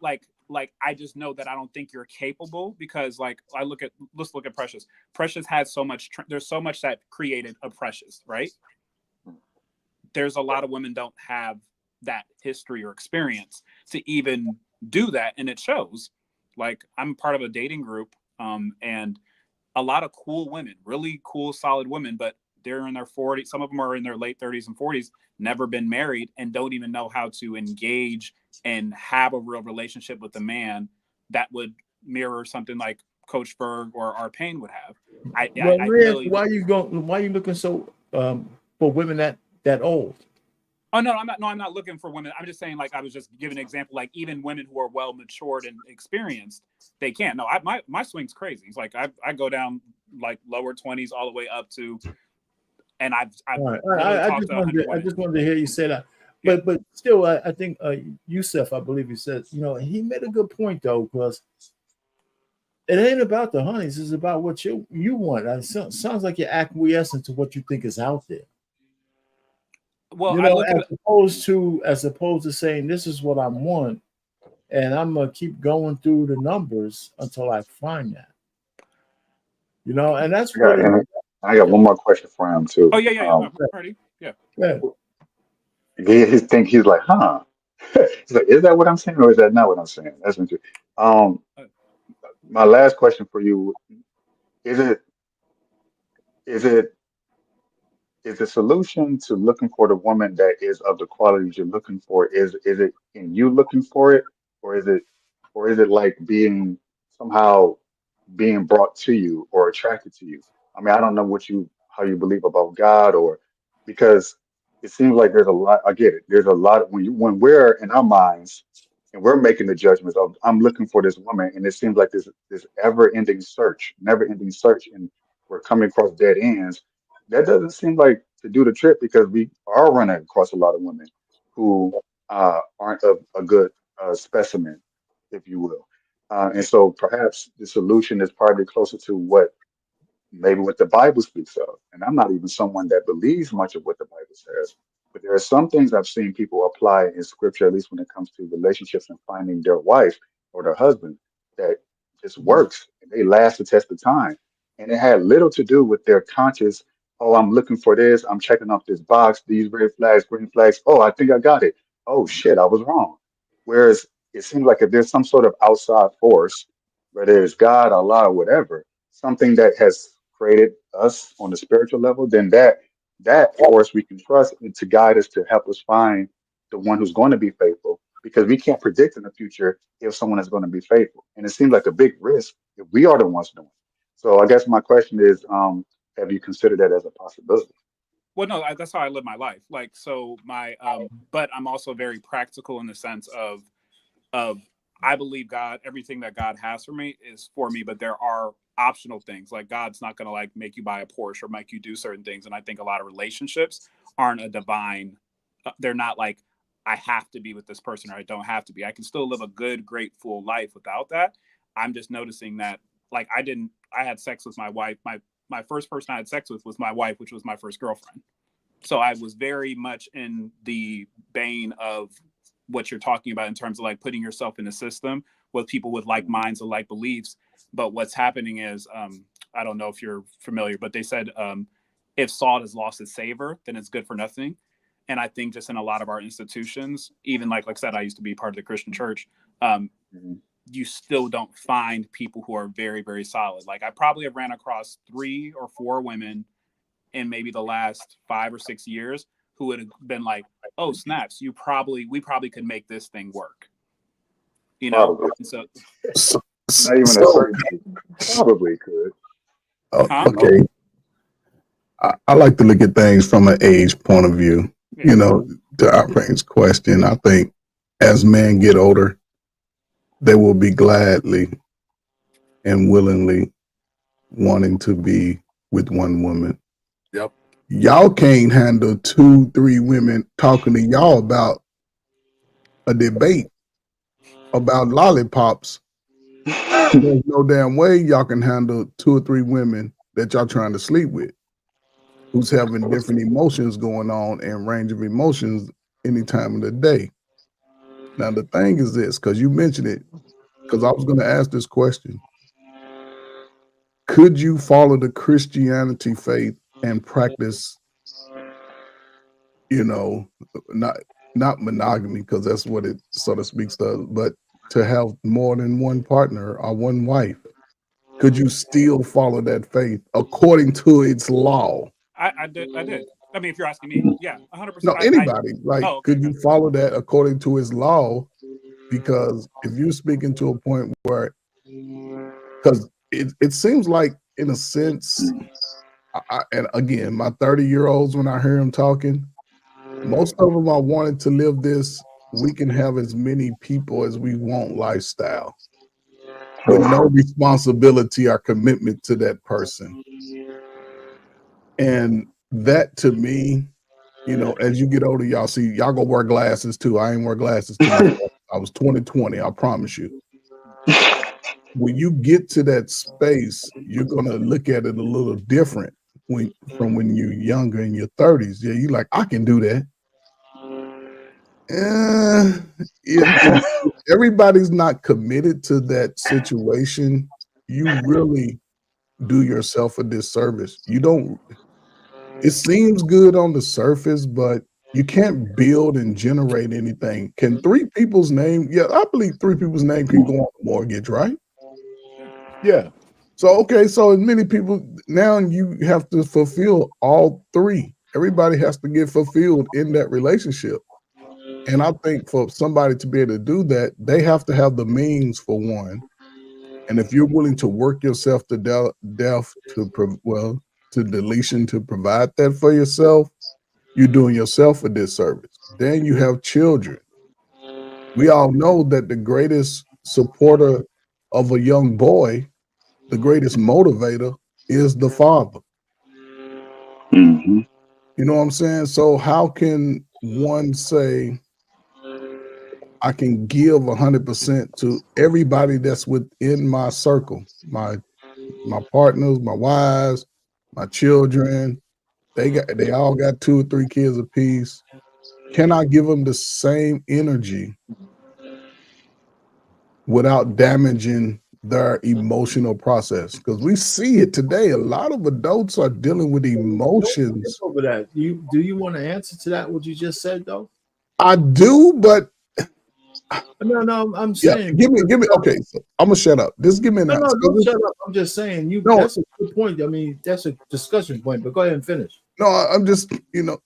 J: I just know that I don't think you're capable, because like let's look at Precious. Precious had so much. There's so much that created a Precious, right? There's a lot of women don't have that history or experience to even do that, and it shows. Like I'm part of a dating group, and a lot of cool women, really cool, solid women, but they're in their 40s. Some of them are in their late 30s and 40s, never been married, and don't even know how to engage and have a real relationship with a man that would mirror something like Coach Berg or Art Payne would have.
B: Well,
J: I
B: Rhea,
J: really.
B: why you looking so for women that old?
J: Oh no, I'm not. No, I'm not looking for women. I'm just saying, like I was just giving an example. Like even women who are well matured and experienced, they can't. No, my swing's crazy. It's like I go down like lower 20s all the way up to, and I've
B: All right.
J: literally
B: I
J: talked
B: just
J: to
B: wanted
J: 100
B: to, I
J: women.
B: just wanted to hear you say that.
J: Yeah.
B: But still, I think Yusuf, I believe he said, he made a good point though, because it ain't about the honeys, it's about what you want. It sounds like you're acquiescing to what you think is out there.
J: Well, I look at
B: as opposed to saying this is what I want, and I'm gonna keep going through the numbers until I find that. And that's
M: do. And I got one more question for him too.
J: Oh yeah. No, party. Yeah.
M: He's like, huh? He's like, is that what I'm saying, or is that not what I'm saying? That's interesting. Um, my last question for you: Is it is it is the solution to looking for the woman that is of the qualities you're looking for? Is it in you looking for it, or is it like being somehow being brought to you or attracted to you? I mean, I don't know how you believe about God, or because it seems like there's a lot. I get it. There's a lot when we're in our minds and we're making the judgments of I'm looking for this woman, and it seems like this never ending search, and we're coming across dead ends. That doesn't seem like to do the trick, because we are running across a lot of women who aren't a good specimen, if you will. And so perhaps the solution is probably closer to what the Bible speaks of. And I'm not even someone that believes much of what the Bible says, but there are some things I've seen people apply in scripture, at least when it comes to relationships and finding their wife or their husband, that just works and they last the test of time. And it had little to do with their conscious, oh, I'm looking for this, I'm checking off this box, these red flags, green flags. Oh, I think I got it. Oh shit, I was wrong. Whereas it seems like if there's some sort of outside force, whether it's God, Allah, or whatever, something that has created us on the spiritual level, then that that force we can trust and to guide us to help us find the one who's going to be faithful, because we can't predict in the future if someone is going to be faithful. And it seems like a big risk if we are the ones doing it. So I guess my question is, have you considered that as a possibility?
J: Well, no, that's how I live my life. Like, so but I'm also very practical in the sense of I believe God, everything that God has for me is for me, but there are optional things. Like, God's not going to like make you buy a Porsche or make you do certain things. And I think a lot of relationships aren't a divine, they're not like, I have to be with this person or I don't have to be. I can still live a good, great, full life without that. I'm just noticing that, like, I had sex with my wife. My first person I had sex with was my wife, which was my first girlfriend. So I was very much in the vein of what you're talking about in terms of like putting yourself in a system with people with like minds or like beliefs. But what's happening is, I don't know if you're familiar, but they said if salt has lost its savor, then it's good for nothing. And I think just in a lot of our institutions, even like I said, I used to be part of the Christian church. You still don't find people who are very, very solid. Like, I probably have ran across 3 or 4 women in maybe the last 5 or 6 years who would have been like, oh, snaps, we probably could make this thing work. You know?
M: Probably.
E: So,
M: Not even a certain probably could.
E: Okay. I like to look at things from an age point of view. You know, to our friend's question, I think as men get older, they will be gladly and willingly wanting to be with one woman.
F: Yep.
E: Y'all can't handle 2, 3 women talking to y'all about a debate about lollipops. There's no damn way y'all can handle 2 or 3 women that y'all trying to sleep with, who's having different emotions going on and range of emotions any time of the day. Now, the thing is this, because you mentioned it, because I was going to ask this question. Could you follow the Christianity faith and practice, you know, not monogamy, because that's what it sort of speaks of, but to have more than one partner or one wife? Could you still follow that faith according to its law?
J: I did. I mean, if you're asking me, yeah, 100%.
E: No, anybody. Could you follow that according to his law? Because if you're speaking to a point where, because it seems like, in a sense, and again, my 30-year-olds, when I hear them talking, most of them are wanting to live this, we can have as many people as we want lifestyle, with no responsibility or commitment to that person. And that, to me, you know, as you get older, y'all gonna wear glasses too. I ain't wear glasses too. I was 20/20, I promise you. When you get to that space, you're gonna look at it a little different from when you're younger in your 30s. Yeah, you like, I can do that. If everybody's not committed to that situation, you really do yourself a disservice. You don't. It seems good on the surface, but you can't build and generate anything. Can 3 people's name? Yeah, I believe 3 people's name can go on the mortgage, right?
B: Yeah.
E: So, okay, so as many people, now you have to fulfill all 3. Everybody has to get fulfilled in that relationship. And I think for somebody to be able to do that, they have to have the means, for one. And if you're willing to work yourself to death to deletion to provide that for yourself, you're doing yourself a disservice. Then you have children. We all know that the greatest supporter of a young boy, the greatest motivator, is the father.
M: Mm-hmm.
E: You know what I'm saying? So how can one say, I can give 100% to everybody that's within my circle, my partners, my wives, my children? They all got 2 or 3 kids apiece. Can I give them the same energy without damaging their emotional process? Because we see it today. A lot of adults are dealing with emotions.
B: Over that. Do you want to answer to that, what you just said, though?
E: I do, but
B: no, I'm saying,
E: give me. Okay, so I'm gonna shut up. Just give me an answer.
B: No, don't shut up. I'm just saying, that's a good point. I mean, that's a discussion point. But go ahead and finish.
E: No, I'm just,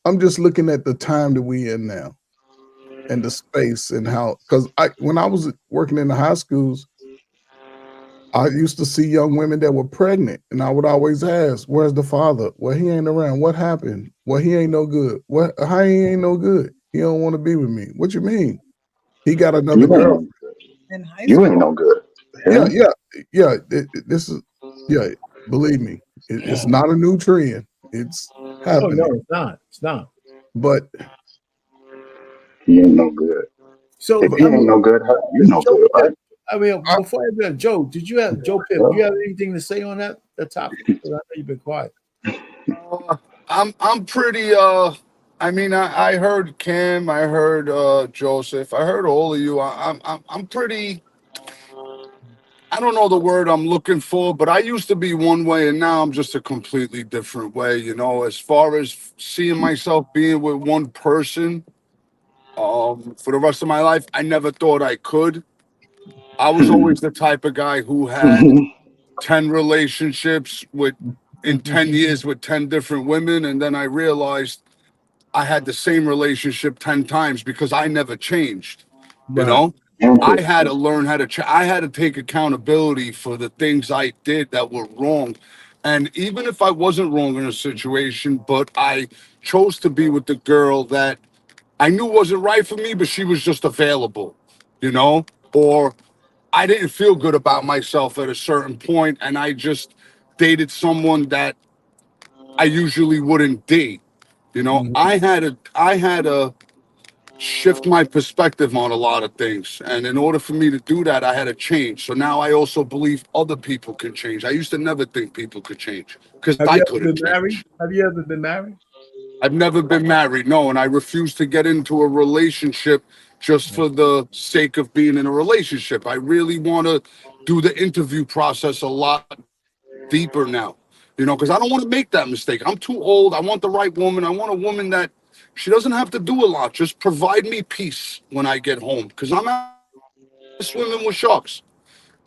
E: I'm just looking at the time that we in now and the space and how, because when I was working in the high schools, I used to see young women that were pregnant, and I would always ask, "Where's the father?" Well, he ain't around. What happened? Well, he ain't no good. What? How he ain't no good? He don't want to be with me. What you mean? He got another
M: You ain't
E: girl.
M: no good. You ain't no good.
E: Yeah,
M: Yeah.
E: yeah. This is, yeah. Believe me, it's not a new trend. It's
B: Oh
E: happening.
B: no, it's not. It's not.
E: But
M: He ain't no good.
B: So
M: If he ain't no good, you no
B: Joe
M: good, right?
B: Pip, I mean, before I do, Joe, did you have Joe Pip? Do you have anything to say on that topic? 'Cause I know you've been quiet.
F: I'm pretty I mean I heard Cam, I heard Joseph, I heard all of you. I'm pretty, I don't know the word I'm looking for, but I used to be one way and now I'm just a completely different way, you know, as far as seeing myself being with one person for the rest of my life. I never thought I could. I was always the type of guy who had 10 relationships with in 10 years with 10 different women, and then I realized I had the same relationship 10 times because I never changed. You know, I had to learn how to I had to take accountability for the things I did that were wrong. And even if I wasn't wrong in a situation, but I chose to be with the girl that I knew wasn't right for me, but she was just available, you know, or I didn't feel good about myself at a certain point and I just dated someone that I usually wouldn't date. You know, I had to shift my perspective on a lot of things. And in order for me to do that, I had to change. So now I also believe other people can change. I used to never think people could change because
B: Have
F: I
B: you ever
F: couldn't
B: been married?
F: change.
B: Have you ever been married?
F: I've never been married, no, and I refuse to get into a relationship just for the sake of being in a relationship. I really want to do the interview process a lot deeper now, you know, because I don't want to make that mistake. I'm too old. I want the right woman. I want a woman that she doesn't have to do a lot. Just provide me peace when I get home because I'm out swimming with sharks.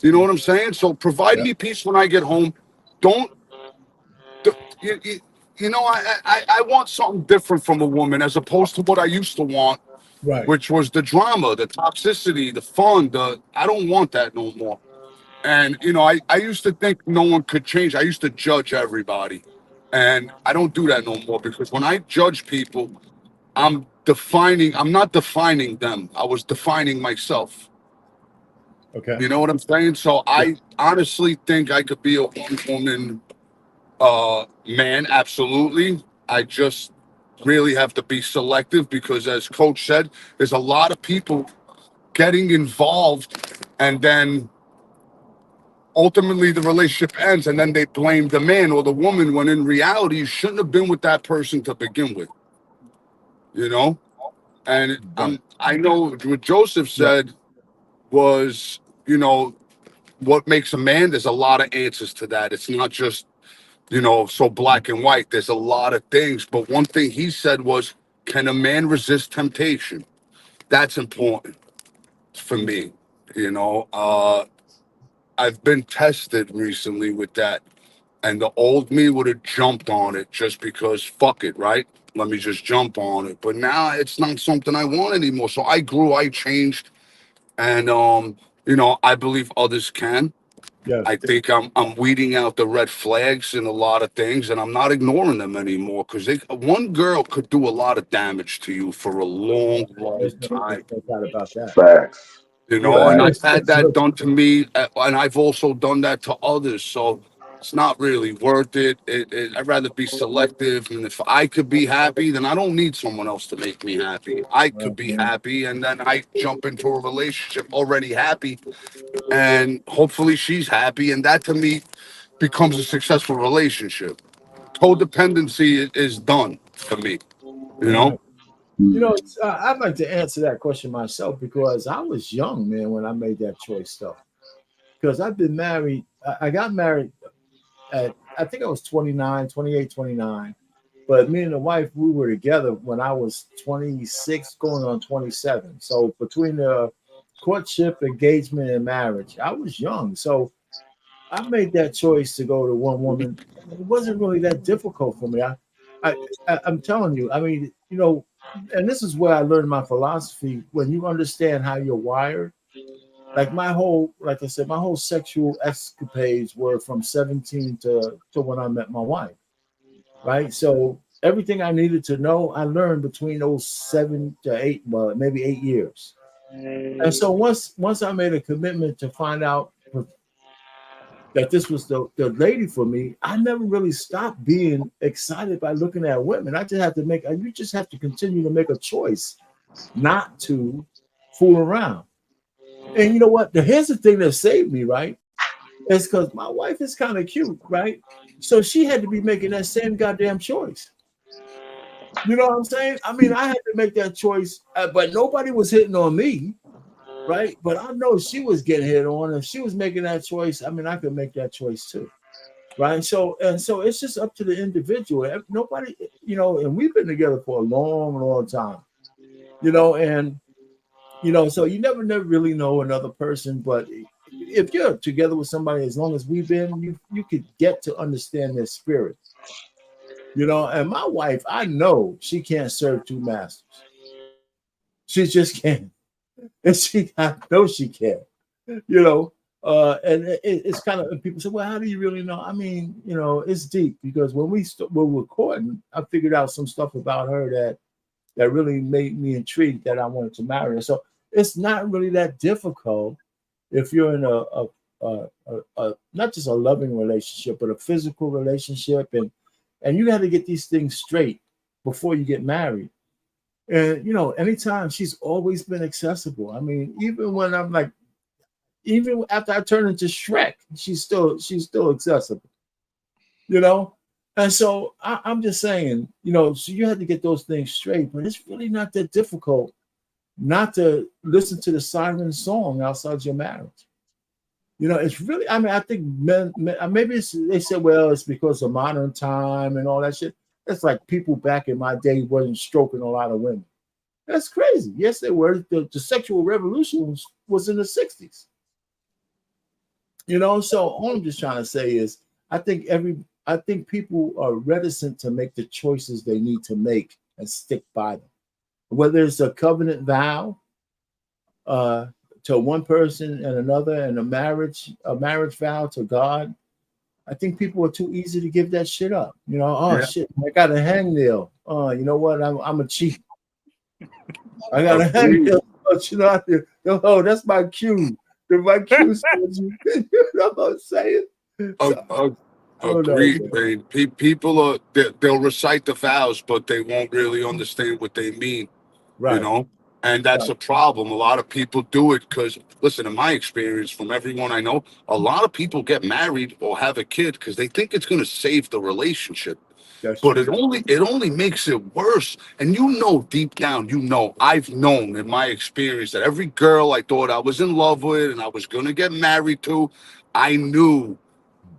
F: You know what I'm saying? So provide me peace when I get home. Don't you, you, you know, I want something different from a woman as opposed to what I used to want,
B: Right.
F: which was the drama, the toxicity, the fun. I don't want that no more. And, you know, I used to think no one could change. I used to judge everybody. And I don't do that no more because when I judge people, I'm not defining them. I was defining myself.
B: Okay.
F: You know what I'm saying? So I honestly think I could be a one woman man, absolutely. I just really have to be selective because as coach said, there's a lot of people getting involved and then ultimately the relationship ends and then they blame the man or the woman when in reality you shouldn't have been with that person to begin with, you know. And I know what Joseph said was, you know, what makes a man. There's a lot of answers to that. It's not just, you know, so black and white. There's a lot of things, but one thing he said was, can a man resist temptation? That's important for me. You know, I've been tested recently with that. And the old me would have jumped on it just because fuck it, right? Let me just jump on it. But now it's not something I want anymore. So I grew, I changed, and you know, I believe others can.
B: Yes.
F: I think I'm weeding out the red flags in a lot of things, and I'm not ignoring them anymore because one girl could do a lot of damage to you for a long, long time.
B: No doubt about that.
M: Facts.
F: You know, and I've
M: Facts.
F: had that done to me, and I've also done that to others. So it's not really worth it. I'd rather be selective. And if I could be happy, then I don't need someone else to make me happy. I could be happy, and then I jump into a relationship already happy, and hopefully she's happy. And that to me becomes a successful relationship. Codependency is done for me, you know?
B: You know, I'd like to answer that question myself because I was young, man, when I made that choice stuff. Because I've been married. I got married at, I think I was 29, 28, 29. But me and the wife, we were together when I was 26, going on 27. So between the courtship, engagement, and marriage, I was young. So I made that choice to go to one woman. It wasn't really that difficult for me. I'm telling you, I mean, you know, and this is where I learned my philosophy. When you understand how you're wired, like like I said, my whole sexual escapades were from 17 to when I met my wife, right? So everything I needed to know, I learned between those 7 to 8, well, maybe 8 years. And so once I made a commitment to find out that this was the lady for me, I never really stopped being excited by looking at women. You just have to continue to make a choice not to fool around. And you know what? Here's the thing that saved me, right? It's because my wife is kind of cute, right? So she had to be making that same goddamn choice. You know what I'm saying? I mean, I had to make that choice, but nobody was hitting on me, right? But I know she was getting hit on. If she was making that choice, I mean, I could make that choice too, right? So it's just up to the individual. Nobody, you know, and we've been together for a long, long time, you know, and you know, so you never really know another person. But if you're together with somebody as long as we've been, you could get to understand their spirit. You know, and my wife, I know she can't serve two masters. She just can't. And I know she can. You know, and it's kind of, people say, well, how do you really know? I mean, you know, it's deep because when we were recording, I figured out some stuff about her that really made me intrigued that I wanted to marry her. So it's not really that difficult if you're in a not just a loving relationship, but a physical relationship, and you got to get these things straight before you get married. And you know, anytime, she's always been accessible. I mean, even after I turn into Shrek, she's still accessible. You know, and so I'm just saying, you know, so you have to get those things straight, but it's really not that difficult not to listen to the siren song outside your marriage. You know, it's really, I mean, I think men maybe they say, well, it's because of modern time and all that shit. It's like people back in my day wasn't stroking a lot of women. That's crazy. Yes, they were. The sexual revolution was in the 60s. You know, so all I'm just trying to say is I think people are reticent to make the choices they need to make and stick by them. Whether it's a covenant vow to one person and another, and a marriage vow to God, I think people are too easy to give that shit up. You know, shit, I got a hangnail. You know what? I'm a cheat. I got a hangnail. You know, oh, that's my cue. My cue says you know what I'm saying?
F: Agreed, man. People they'll recite the vows, but they won't really understand what they mean.
B: Right.
F: You know, and that's a problem. A lot of people do it because, listen, in my experience, from everyone I know, a lot of people get married or have a kid because they think it's going to save the relationship. But it only makes it worse. And you know, deep down, you know, I've known in my experience that every girl I thought I was in love with and I was going to get married to, I knew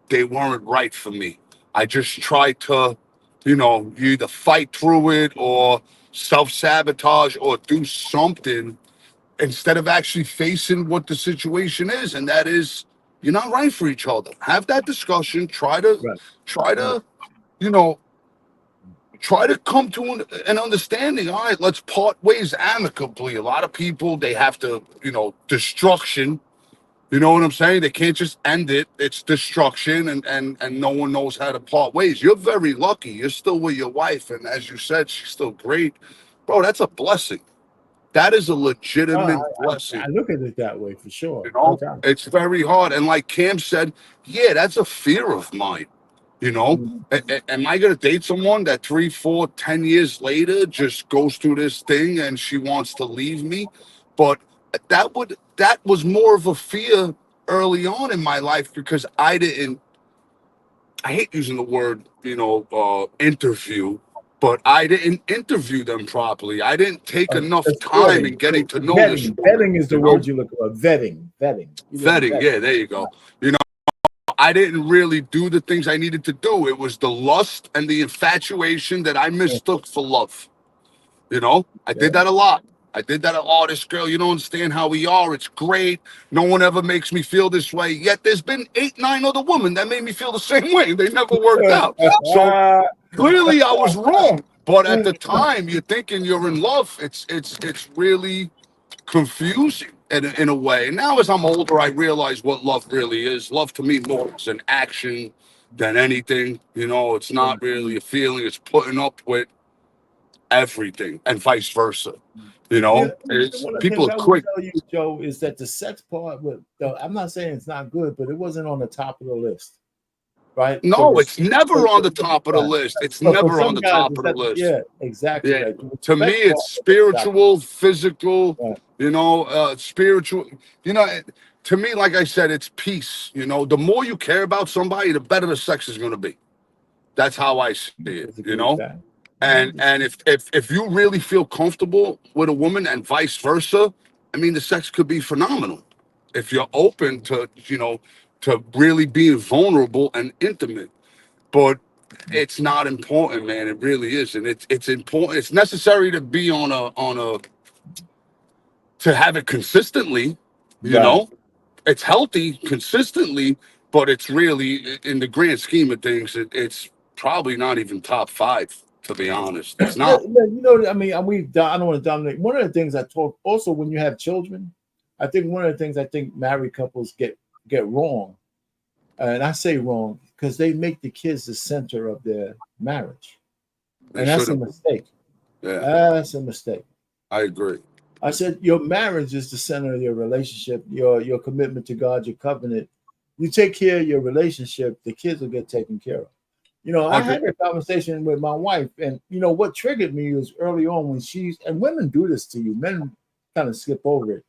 F: they weren't right for me. I just tried to, you know, you either fight through it or self-sabotage or do something instead of actually facing what the situation is. And that is, you're not right for each other. Have that discussion. Try to, you know, try to come to an understanding. All right, let's part ways amicably. A lot of people, they have to, you know, destruction. You know what I'm saying? They can't just end it. It's destruction, and no one knows how to part ways. You're very lucky. You're still with your wife, and as you said, she's still great. Bro, that's a blessing. That is a legitimate blessing.
B: I look at it that way for sure.
F: You know, it's very hard. And like Cam said, yeah, that's a fear of mine. You know, am I going to date someone that 3, 4, 10 years later just goes through this thing and she wants to leave me? But that was more of a fear early on in my life because I hate using the word, you know, interview, but I didn't interview them properly. I didn't take enough time in getting to know this woman.
B: Vetting is the word you look for. Vetting.
F: Yeah, there you go. You know, I didn't really do the things I needed to do. It was the lust and the infatuation that I mistook for love. You know, I did that a lot. I did that. Oh, this girl, you don't understand how we are. It's great. No one ever makes me feel this way. Yet there's been 8, 9 other women that made me feel the same way. They never worked out. So clearly I was wrong. But at the time, you're thinking you're in love. It's really confusing in a way. Now, as I'm older, I realize what love really is. Love to me more is an action than anything. You know, it's not really a feeling. It's putting up with everything, and vice versa. You know,
B: One of the
F: people
B: things
F: are
B: I will
F: quick.
B: tell you, Joe, is that the sex part, I'm not saying it's not good, but it wasn't on the top of the list, right?
F: No, it's never on the top of the list. It's never on the top of the list.
B: Yeah, exactly.
F: Yeah.
B: Right.
F: To me, it's spiritual, physical, you know, spiritual. You know, to me, like I said, it's peace. You know, the more you care about somebody, the better the sex is going to be. That's how I see it. You know, and if you really feel comfortable with a woman and vice versa, I mean, the sex could be phenomenal if you're open to, you know, to really being vulnerable and intimate. But it's not important, man. It really isn't. It's important. It's necessary to be on a to have it consistently. You know, it's healthy consistently, but it's really in the grand scheme of things, it's probably not even top 5. To be honest, it's not.
B: You know, I mean, I don't want to dominate. One of the things I talk also when you have children, I think one of the things I think married couples get wrong, and I say wrong because they make the kids the center of their marriage, and that's a mistake.
F: Yeah,
B: that's a mistake.
F: I agree.
B: I said your marriage is the center of your relationship, your commitment to God, your covenant. You take care of your relationship, the kids will get taken care of. You know, I had a conversation with my wife, and you know what triggered me was early on when and women do this to you, men kind of skip over it.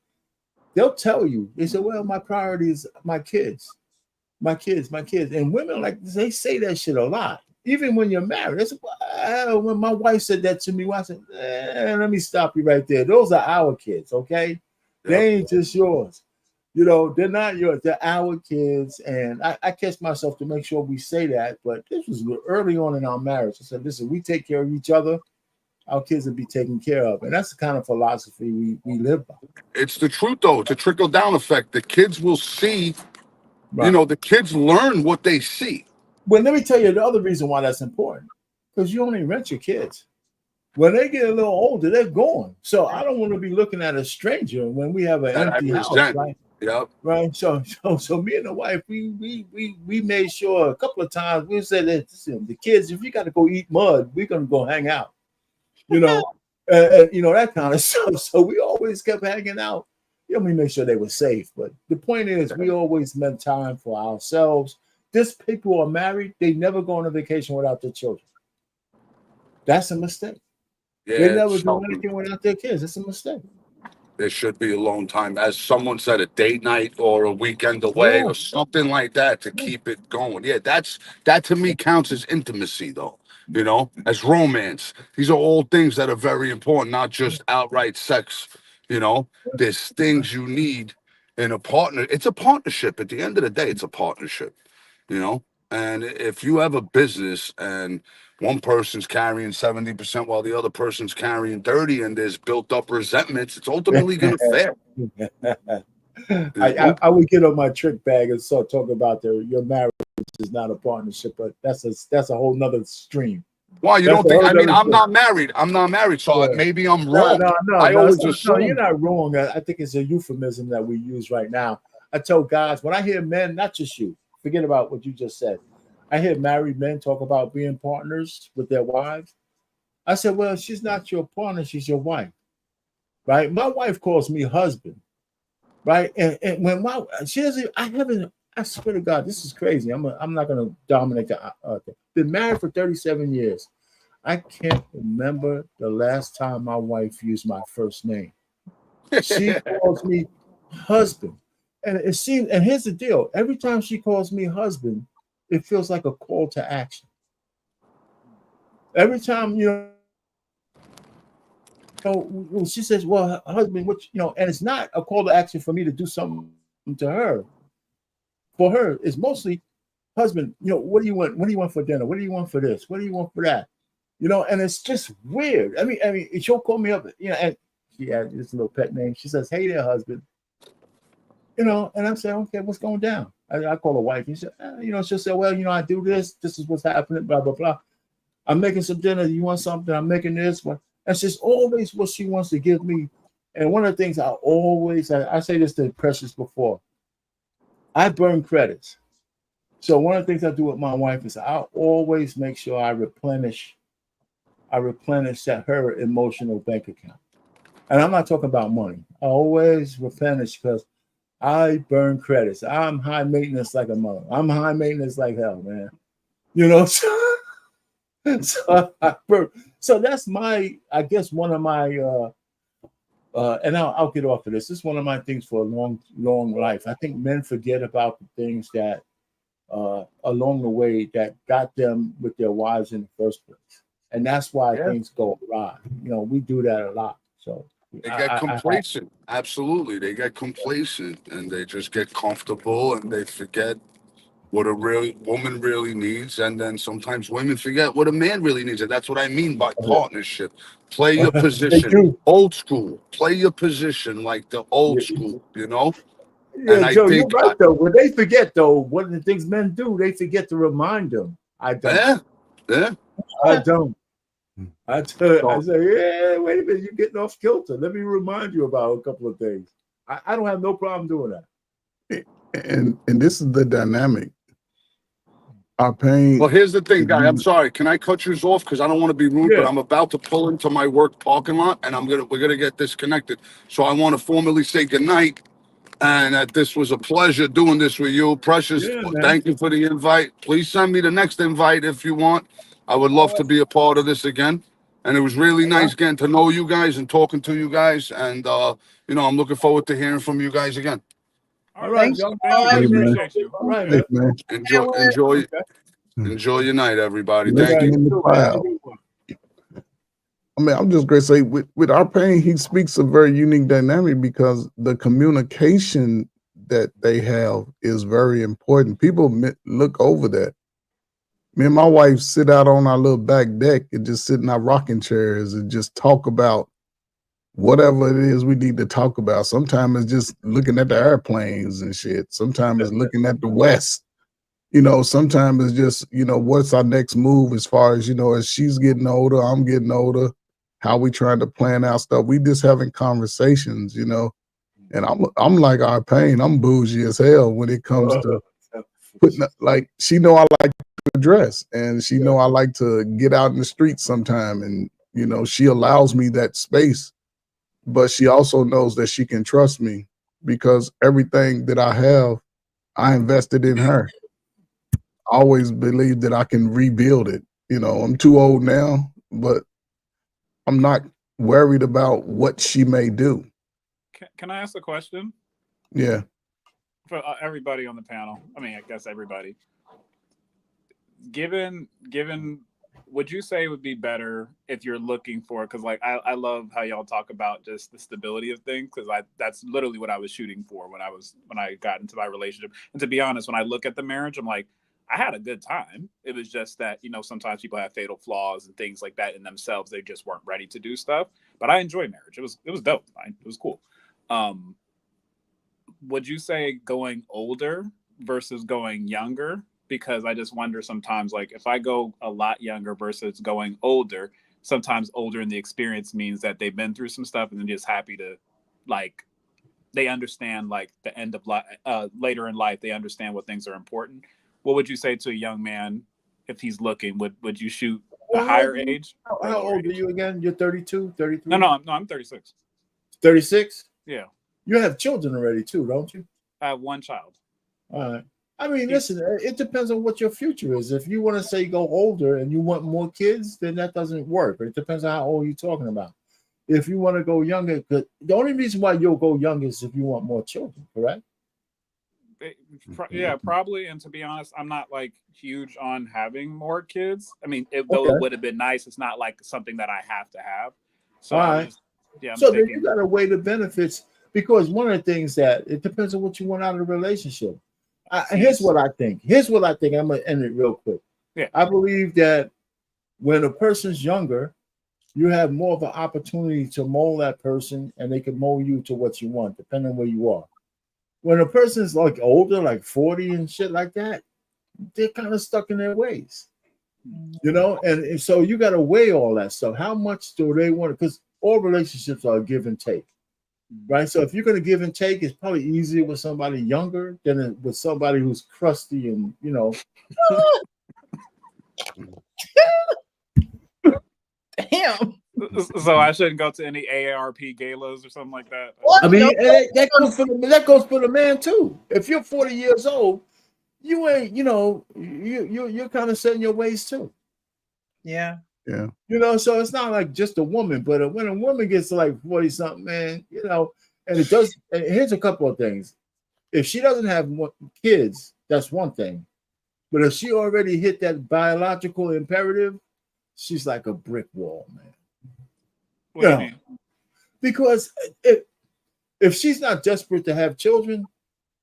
B: They'll tell you, they say, well, my priority is my kids. And women, like, they say that shit a lot. Even when you're married. That's when my wife said that to me, I said, let me stop you right there. Those are our kids, okay? They ain't just yours. You know, they're not yours. They're our kids. And I catch myself to make sure we say that. But this was early on in our marriage. I said, listen, we take care of each other. Our kids will be taken care of. And that's the kind of philosophy we live by.
F: It's the truth, though. It's a trickle-down effect. The kids will see, you know, the kids learn what they see.
B: Well, let me tell you the other reason why that's important. Because you only rent your kids. When they get a little older, they're gone. So I don't want to be looking at a stranger when we have an empty house, right?
F: Yep.
B: Right. So me and the wife, we made sure a couple of times we said that the kids, if you got to go eat mud, we're gonna go hang out. You know, you know, that kind of stuff. So we always kept hanging out. You know, we made sure they were safe. But the point is, we always meant time for ourselves. People who are married, they never go on a vacation without their children. That's a mistake.
F: Yeah,
B: They never do anything without their kids. It's a mistake.
F: There should be alone time, as someone said, a date night or a weekend away or something like that to keep it going. Yeah, that to me counts as intimacy, though. You know, as romance. These are all things that are very important, not just outright sex. You know, there's things you need in a partner. It's a partnership. At the end of the day, it's a partnership. You know, and if you have a business and one person's carrying 70% while the other person's carrying 30, and there's built up resentments, it's ultimately going to fail.
B: I would get on my trick bag and start talking about your marriage is not a partnership, but that's a whole nother stream.
F: Why you don't think? I mean, I'm not married. So maybe I'm wrong.
B: No, you're not wrong. I think it's a euphemism that we use right now. I tell guys when I hear men, not just you, forget about what you just said. I hear married men talk about being partners with their wives. I said, well, she's not your partner, she's your wife, right? My wife calls me husband, right? And when she doesn't, I swear to God, this is crazy. I'm not going to dominate the been married for 37 years. I can't remember the last time my wife used my first name. She calls me husband. And it seems, and here's the deal: every time she calls me husband, it feels like a call to action. Every time, you know, she says, "Well, husband, what you know," and it's not a call to action for me to do something to her. For her, it's mostly, husband, you know, what do you want? What do you want for dinner? What do you want for this? What do you want for that? You know, and it's just weird. I mean, she'll call me up, you know, and she had this little pet name. She says, "Hey there, husband." You know, and I'm saying, okay, what's going down? I call her wife. And she said, you know, she'll say, well, you know, I do this. This is what's happening, blah, blah, blah. I'm making some dinner. You want something? I'm making this one. That's just always what she wants to give me. And one of the things I say this to Precious before, I burn credits. So one of the things I do with my wife is I always make sure I replenish her emotional bank account. And I'm not talking about money. I always replenish because I burn credits. I'm high maintenance like a mother. I'm high maintenance like hell, man. You know, so that's my, I guess, one of my, and I'll get off of this. This is one of my things for a long, long life. I think men forget about the things that along the way that got them with their wives in the first place. And that's why things go awry. You know, we do that a lot. So
F: they get complacent. Absolutely. They get complacent and they just get comfortable and they forget what a real woman really needs. And then sometimes women forget what a man really needs. And that's what I mean by partnership. Play your position. Old school. Play your position like the old school, you know?
B: Yeah, and Joe, you're right, though. When they forget, though, one of the things men do, they forget to remind them. I don't.
F: Yeah.
B: I don't. I say, yeah, wait a minute, you're getting off kilter. Let me remind you about a couple of things. I don't have no problem doing that.
E: And this is the dynamic. Our pain.
F: Well, here's the thing, guy. I'm sorry. Can I cut you off? Because I don't want to be rude, but I'm about to pull into my work parking lot, and we're gonna get disconnected. So I want to formally say goodnight, and that this was a pleasure doing this with you, Precious. Thank you for the invite. Please send me the next invite if you want. I would love to be a part of this again. And it was really nice getting to know you guys and talking to you guys. And, you know, I'm looking forward to hearing from you guys again.
B: All right.
J: Thank you. Appreciate you.
B: All right, man.
F: Enjoy your night, everybody.
E: Thank you. I mean, I'm just going to say with our pain, he speaks a very unique dynamic because the communication that they have is very important. People look over that. Me and my wife sit out on our little back deck and just sit in our rocking chairs and just talk about whatever it is we need to talk about. Sometimes it's just looking at the airplanes and shit. Sometimes it's looking at the West. You know, sometimes it's just, you know, what's our next move as far as, you know, as she's getting older, I'm getting older, how we trying to plan our stuff. We just having conversations, you know, and I'm like our pain. I'm bougie as hell when it comes to putting, like, she know I like to dress and she know I like to get out in the streets sometime. And, you know, she allows me that space, but she also knows that she can trust me because everything that I have, I invested in her. I always believe that I can rebuild it. You know, I'm too old now, but I'm not worried about what she may do.
J: Can I ask a question?
E: Yeah.
J: For everybody on the panel, I mean, I guess everybody. Given, would you say it would be better if you're looking for? Because like I love how y'all talk about just the stability of things. Because that's literally what I was shooting for when I got into my relationship. And to be honest, when I look at the marriage, I'm like, I had a good time. It was just that, you know, sometimes people have fatal flaws and things like that in themselves. They just weren't ready to do stuff. But I enjoyed marriage. It was dope. It was cool. Would you say going older versus going younger? Because I just wonder sometimes, like, if I go a lot younger versus going older, sometimes older in the experience means that they've been through some stuff and they're just happy to, like, they understand, like, the end of life, later in life, they understand what things are important. What would you say to a young man if he's looking? Would you shoot a higher age?
B: How old are you again? You're 32, 33?
J: No, I'm 36.
B: 36?
J: Yeah.
B: You have children already too, don't you?
J: I have one child.
B: All right. I mean, listen, it depends on what your future is. If you want to say go older and you want more kids, then that doesn't work. It depends on how old you're talking about. If you want to go younger, the only reason why you'll go younger is if you want more children, correct?
J: Yeah, probably. And to be honest, I'm not like huge on having more kids. I mean, though it would have been nice, it's not like something that I have to have. So,
B: all right. So then you got to weigh the benefits, because one of the things that it depends on what you want out of the relationship. Here's what I think. I'm going to end it real quick.
J: Yeah.
B: I believe that when a person's younger, you have more of an opportunity to mold that person, and they can mold you to what you want, depending on where you are. When a person's like older, like 40 and shit like that, they're kind of stuck in their ways, you know. And so you got to weigh all that stuff. How much do they want? Because all relationships are give and take, right? So if you're going to give and take, it's probably easier with somebody younger than with somebody who's crusty and, you know.
A: Damn.
J: So I shouldn't go to any AARP galas or something like that.
B: I mean, that goes for the man too. If you're 40 years old, you ain't, you know, you're kind of setting your ways too.
A: Yeah.
E: Yeah.
B: You know, so it's not like just a woman, but when a woman gets to like 40 something, man, you know, and it does. And here's a couple of things. If she doesn't have kids, that's one thing. But if she already hit that biological imperative, she's like a brick wall, man.
J: What do you mean?
B: Because if she's not desperate to have children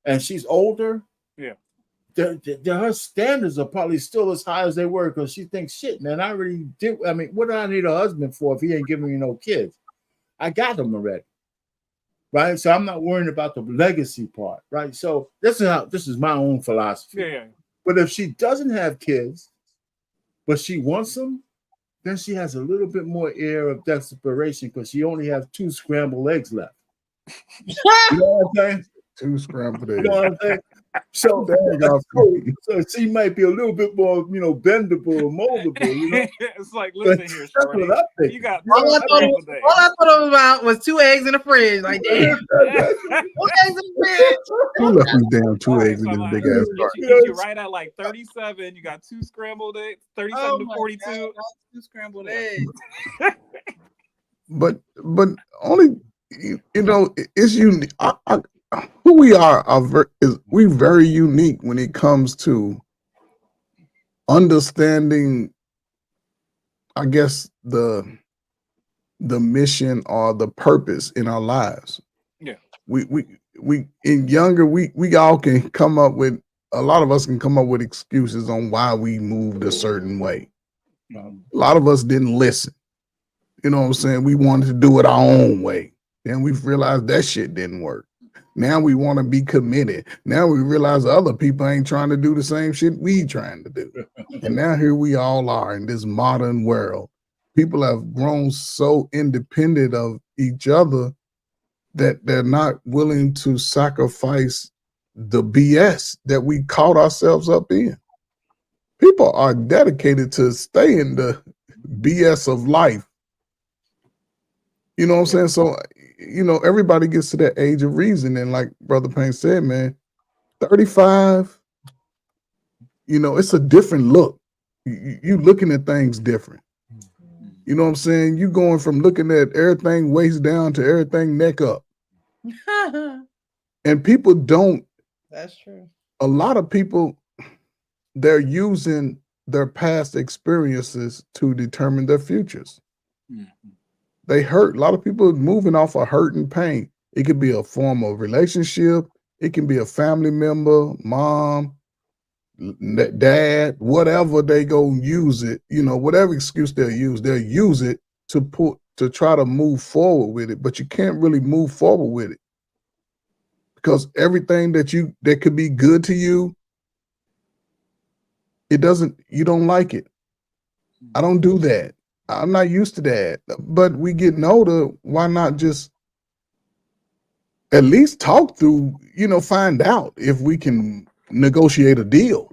B: and she's older,
J: yeah,
B: her standards are probably still as high as they were, because she thinks, shit, man, I already did. I mean, what do I need a husband for if he ain't giving me no kids? I got them already, right? So I'm not worrying about the legacy part, right? So this is my own philosophy.
J: Yeah.
B: But if she doesn't have kids, but she wants them, then she has a little bit more air of desperation because she only has 2 scrambled eggs left. You know what I'm saying?
E: 2 scrambled eggs.
B: You know what I'm saying? So she might be a little bit more, you know, bendable or moldable. You know?
J: It's like, listen here, shorty. You got
A: all I thought it was about was 2 eggs in the fridge. Like, damn. 2 eggs in the fridge.
E: Who left these damn 2 eggs in this big ass carton?
J: You right at like 37. You got 2 scrambled eggs, 37 to 42.
A: God, 2 scrambled eggs.
E: But only, you know, it's unique. Who we are we very unique when it comes to understanding, I guess, the mission or the purpose in our lives.
J: Yeah.
E: We in younger, we all can come up with, a lot of us can come up with excuses on why we moved a certain way. A lot of us didn't listen. You know what I'm saying? We wanted to do it our own way. Then we realized that shit didn't work. Now we want to be committed. Now we realize other people ain't trying to do the same shit we trying to do. And now here we all are in this modern world. People have grown so independent of each other that they're not willing to sacrifice the BS that we caught ourselves up in. People are dedicated to stay in the BS of life. You know what I'm saying? So, you know, everybody gets to that age of reason. And like Brother Payne said, man, 35, you know, it's a different look. You looking at things different. You know what I'm saying? You going from looking at everything waist down to everything neck up. And people don't.
A: That's true.
E: A lot of people, they're using their past experiences to determine their futures. They hurt. A lot of people are moving off of hurt and pain. It could be a form of relationship. It can be a family member, mom, dad, whatever they go use it. You know, whatever excuse they'll use it to try to move forward with it. But you can't really move forward with it because everything that could be good to you, you don't like it. I don't do that. I'm not used to that, but we getting older. Why not just at least talk through, you know, find out if we can negotiate a deal.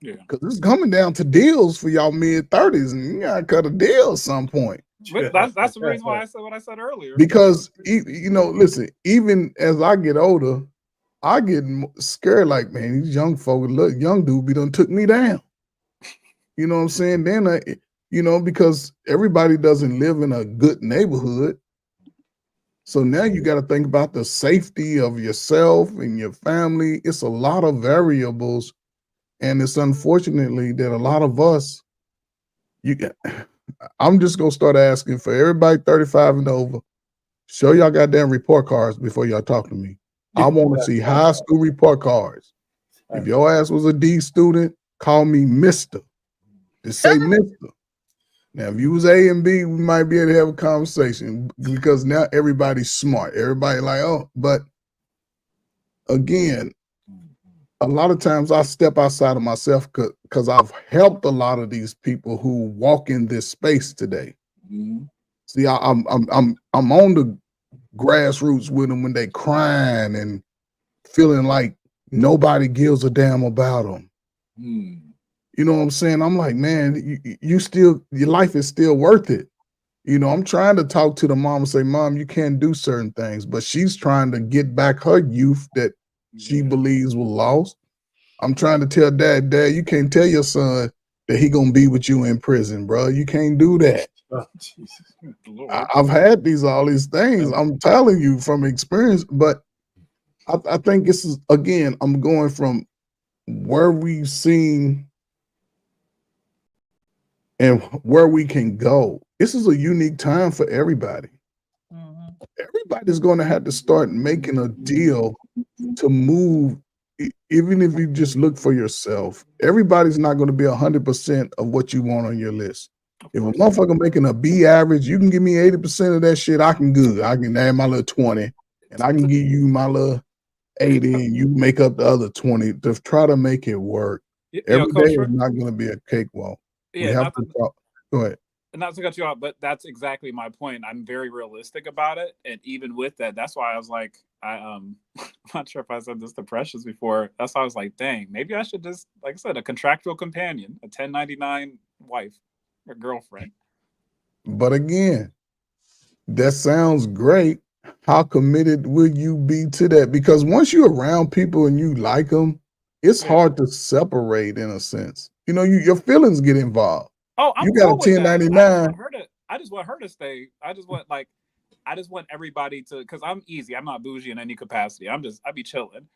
E: Yeah. Because it's coming down to deals for y'all mid-30s, and you gotta cut a deal at some point.
J: But that's the reason why I said what I said earlier.
E: Because, you know, listen, even as I get older, I get scared like, man, these young folks, look, young dude be done took me down. You know what I'm saying? Then you know, because everybody doesn't live in a good neighborhood. So now you got to think about the safety of yourself and your family. It's a lot of variables. And it's unfortunately that a lot of us, I'm just going to start asking for everybody 35 and over, show y'all goddamn report cards before y'all talk to me. I want to see high school report cards. If your ass was a D student, call me Mr. Just say Mr. Now, if you was A and B, we might be able to have a conversation because now everybody's smart. Everybody like, oh, but again, a lot of times I step outside of myself because I've helped a lot of these people who walk in this space today. See, I'm on the grassroots with them when they crying and feeling like nobody gives a damn about them. You know what I'm saying? I'm like, man, you still, your life is still worth it. You know, I'm trying to talk to the mom and say, Mom, you can't do certain things, but she's trying to get back her youth that she believes was lost. I'm trying to tell Dad, you can't tell your son that he gonna be with you in prison, bro. You can't do that.
B: Oh, Jesus.
E: I've had all these things. I'm telling you from experience, but I think this is, again, I'm going from where we've seen and where we can go. This is a unique time for everybody. Everybody's going to have to start making a deal to move, even if you just look for yourself. Everybody's not going to be 100% of what you want on your list. If a motherfucker making a B average, you can give me 80% of that shit, I can add my little 20, and I can give you my little 80, and you make up the other 20 to try to make it work. Every day is not going to be a cakewalk.
J: Yeah,
E: we have to talk. Go ahead.
J: Not to cut you off, but that's exactly my point. I'm very realistic about it, and even with that, that's why I was like, I'm not sure if I said this to Precious before. That's why I was like, dang, maybe I should just, like I said, a contractual companion, a 1099 wife or girlfriend.
E: But again, that sounds great. How committed will you be to that? Because once you're around people and you like them, it's hard to separate in a sense. You know, your feelings get involved.
J: Oh, I'm
E: you got
J: cool
E: a 1099.
J: I just want her to stay. I just want everybody to, because I'm easy. I'm not bougie in any capacity. I'd be chilling.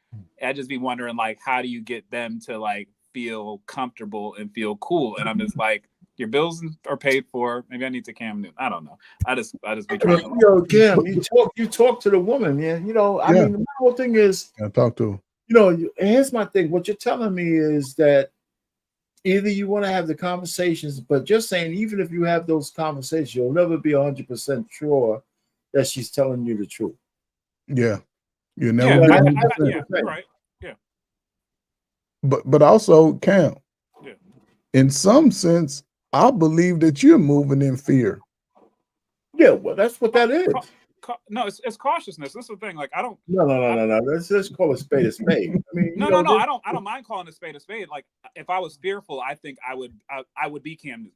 J: I just be wondering, like, how do you get them to like feel comfortable and feel cool? And I'm just like, your bills are paid for. Maybe I need to Cam Newton. I don't know. I just be trying to.
B: Yo, Cam, you talk to the woman, man. You know, I mean, the whole thing is,
E: I talk to her.
B: You know, here's my thing. What you're telling me is that either you want to have the conversations, but just saying, even if you have those conversations, you'll never be 100% sure that she's telling you the truth.
E: Yeah, you never.
J: Yeah, right. Yeah.
E: But also, Cam. Yeah. In some sense, I believe that you're moving in fear.
B: Yeah, well, that's what that is.
J: No, it's cautiousness. This is the thing. Like, I don't.
B: No. Let's call a spade a spade. I mean,
J: no. I don't mind calling a spade a spade. Like, if I was fearful, I think I would be Cam Newton.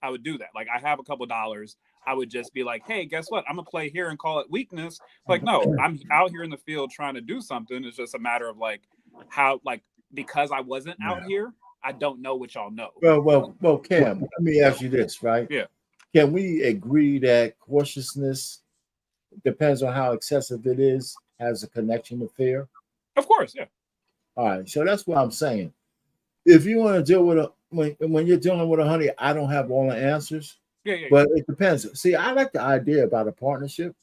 J: I would do that. Like, I have a couple dollars. I would just be like, hey, guess what? I'm gonna play here and call it weakness. Like, no, I'm out here in the field trying to do something. It's just a matter of like how, like, because I wasn't out here, I don't know what y'all know.
B: Well, Cam, let me ask you this, right?
J: Yeah.
B: Can we agree that cautiousness, depends on how excessive it is, has a connection to fear?
J: Of course, yeah.
B: All right, so that's what I'm saying. If you want to deal with when you're dealing with a honey, I don't have all the answers.
J: Yeah.
B: But it depends. See, I like the idea about a partnership.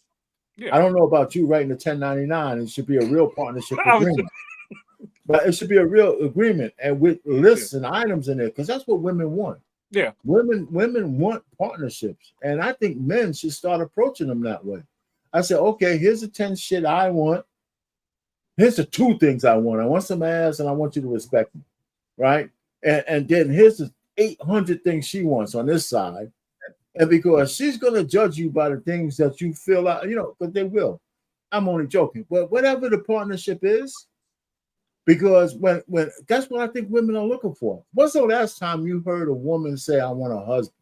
J: Yeah.
B: I don't know about you writing a 1099. It should be a real partnership agreement. But it should be a real agreement and with lists and items in there, because that's what women want.
J: Yeah.
B: Women want partnerships. And I think men should start approaching them that way. I said, okay, here's the 10 shit I want. Here's the 2 things I want. I want some ass and I want you to respect me. Right? And then here's the 800 things she wants on this side. And because she's going to judge you by the things that you feel out, you know, but they will. I'm only joking. But whatever the partnership is, because when that's what I think women are looking for. When's the last time you heard a woman say, I want a husband?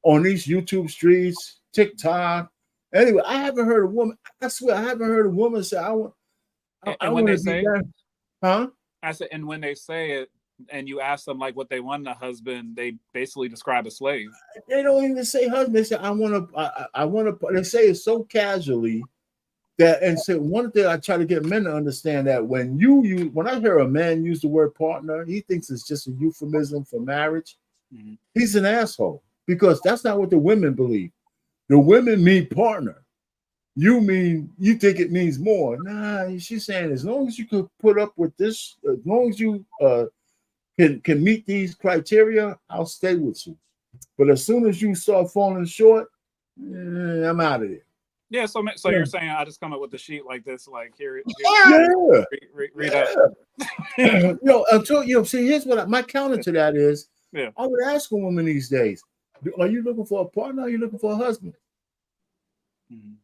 B: On these YouTube streets, TikTok. Anyway, I haven't heard a woman, I swear, I haven't heard a woman say, I want
J: to
B: say, huh?
J: I said, and when they say it, and you ask them like what they want in a husband, they basically describe a slave.
B: They don't even say husband. They say, I want to, they say it so casually that, and so one thing I try to get men to understand that when I hear a man use the word partner, he thinks it's just a euphemism for marriage. Mm-hmm. He's an asshole, because that's not what the women believe. The women mean partner. You think it means more. Nah, she's saying as long as you can put up with this, as long as you can meet these criteria, I'll stay with you. But as soon as you start falling short, I'm out of there.
J: Yeah, so
B: Yeah.
J: you're saying I just come up with a sheet like this, like here,
B: Yeah.
J: read up.
B: See, here's what my counter to that is.
J: Yeah.
B: I would ask a woman these days, are you looking for a partner? Or are you looking for a husband?
J: Mhm.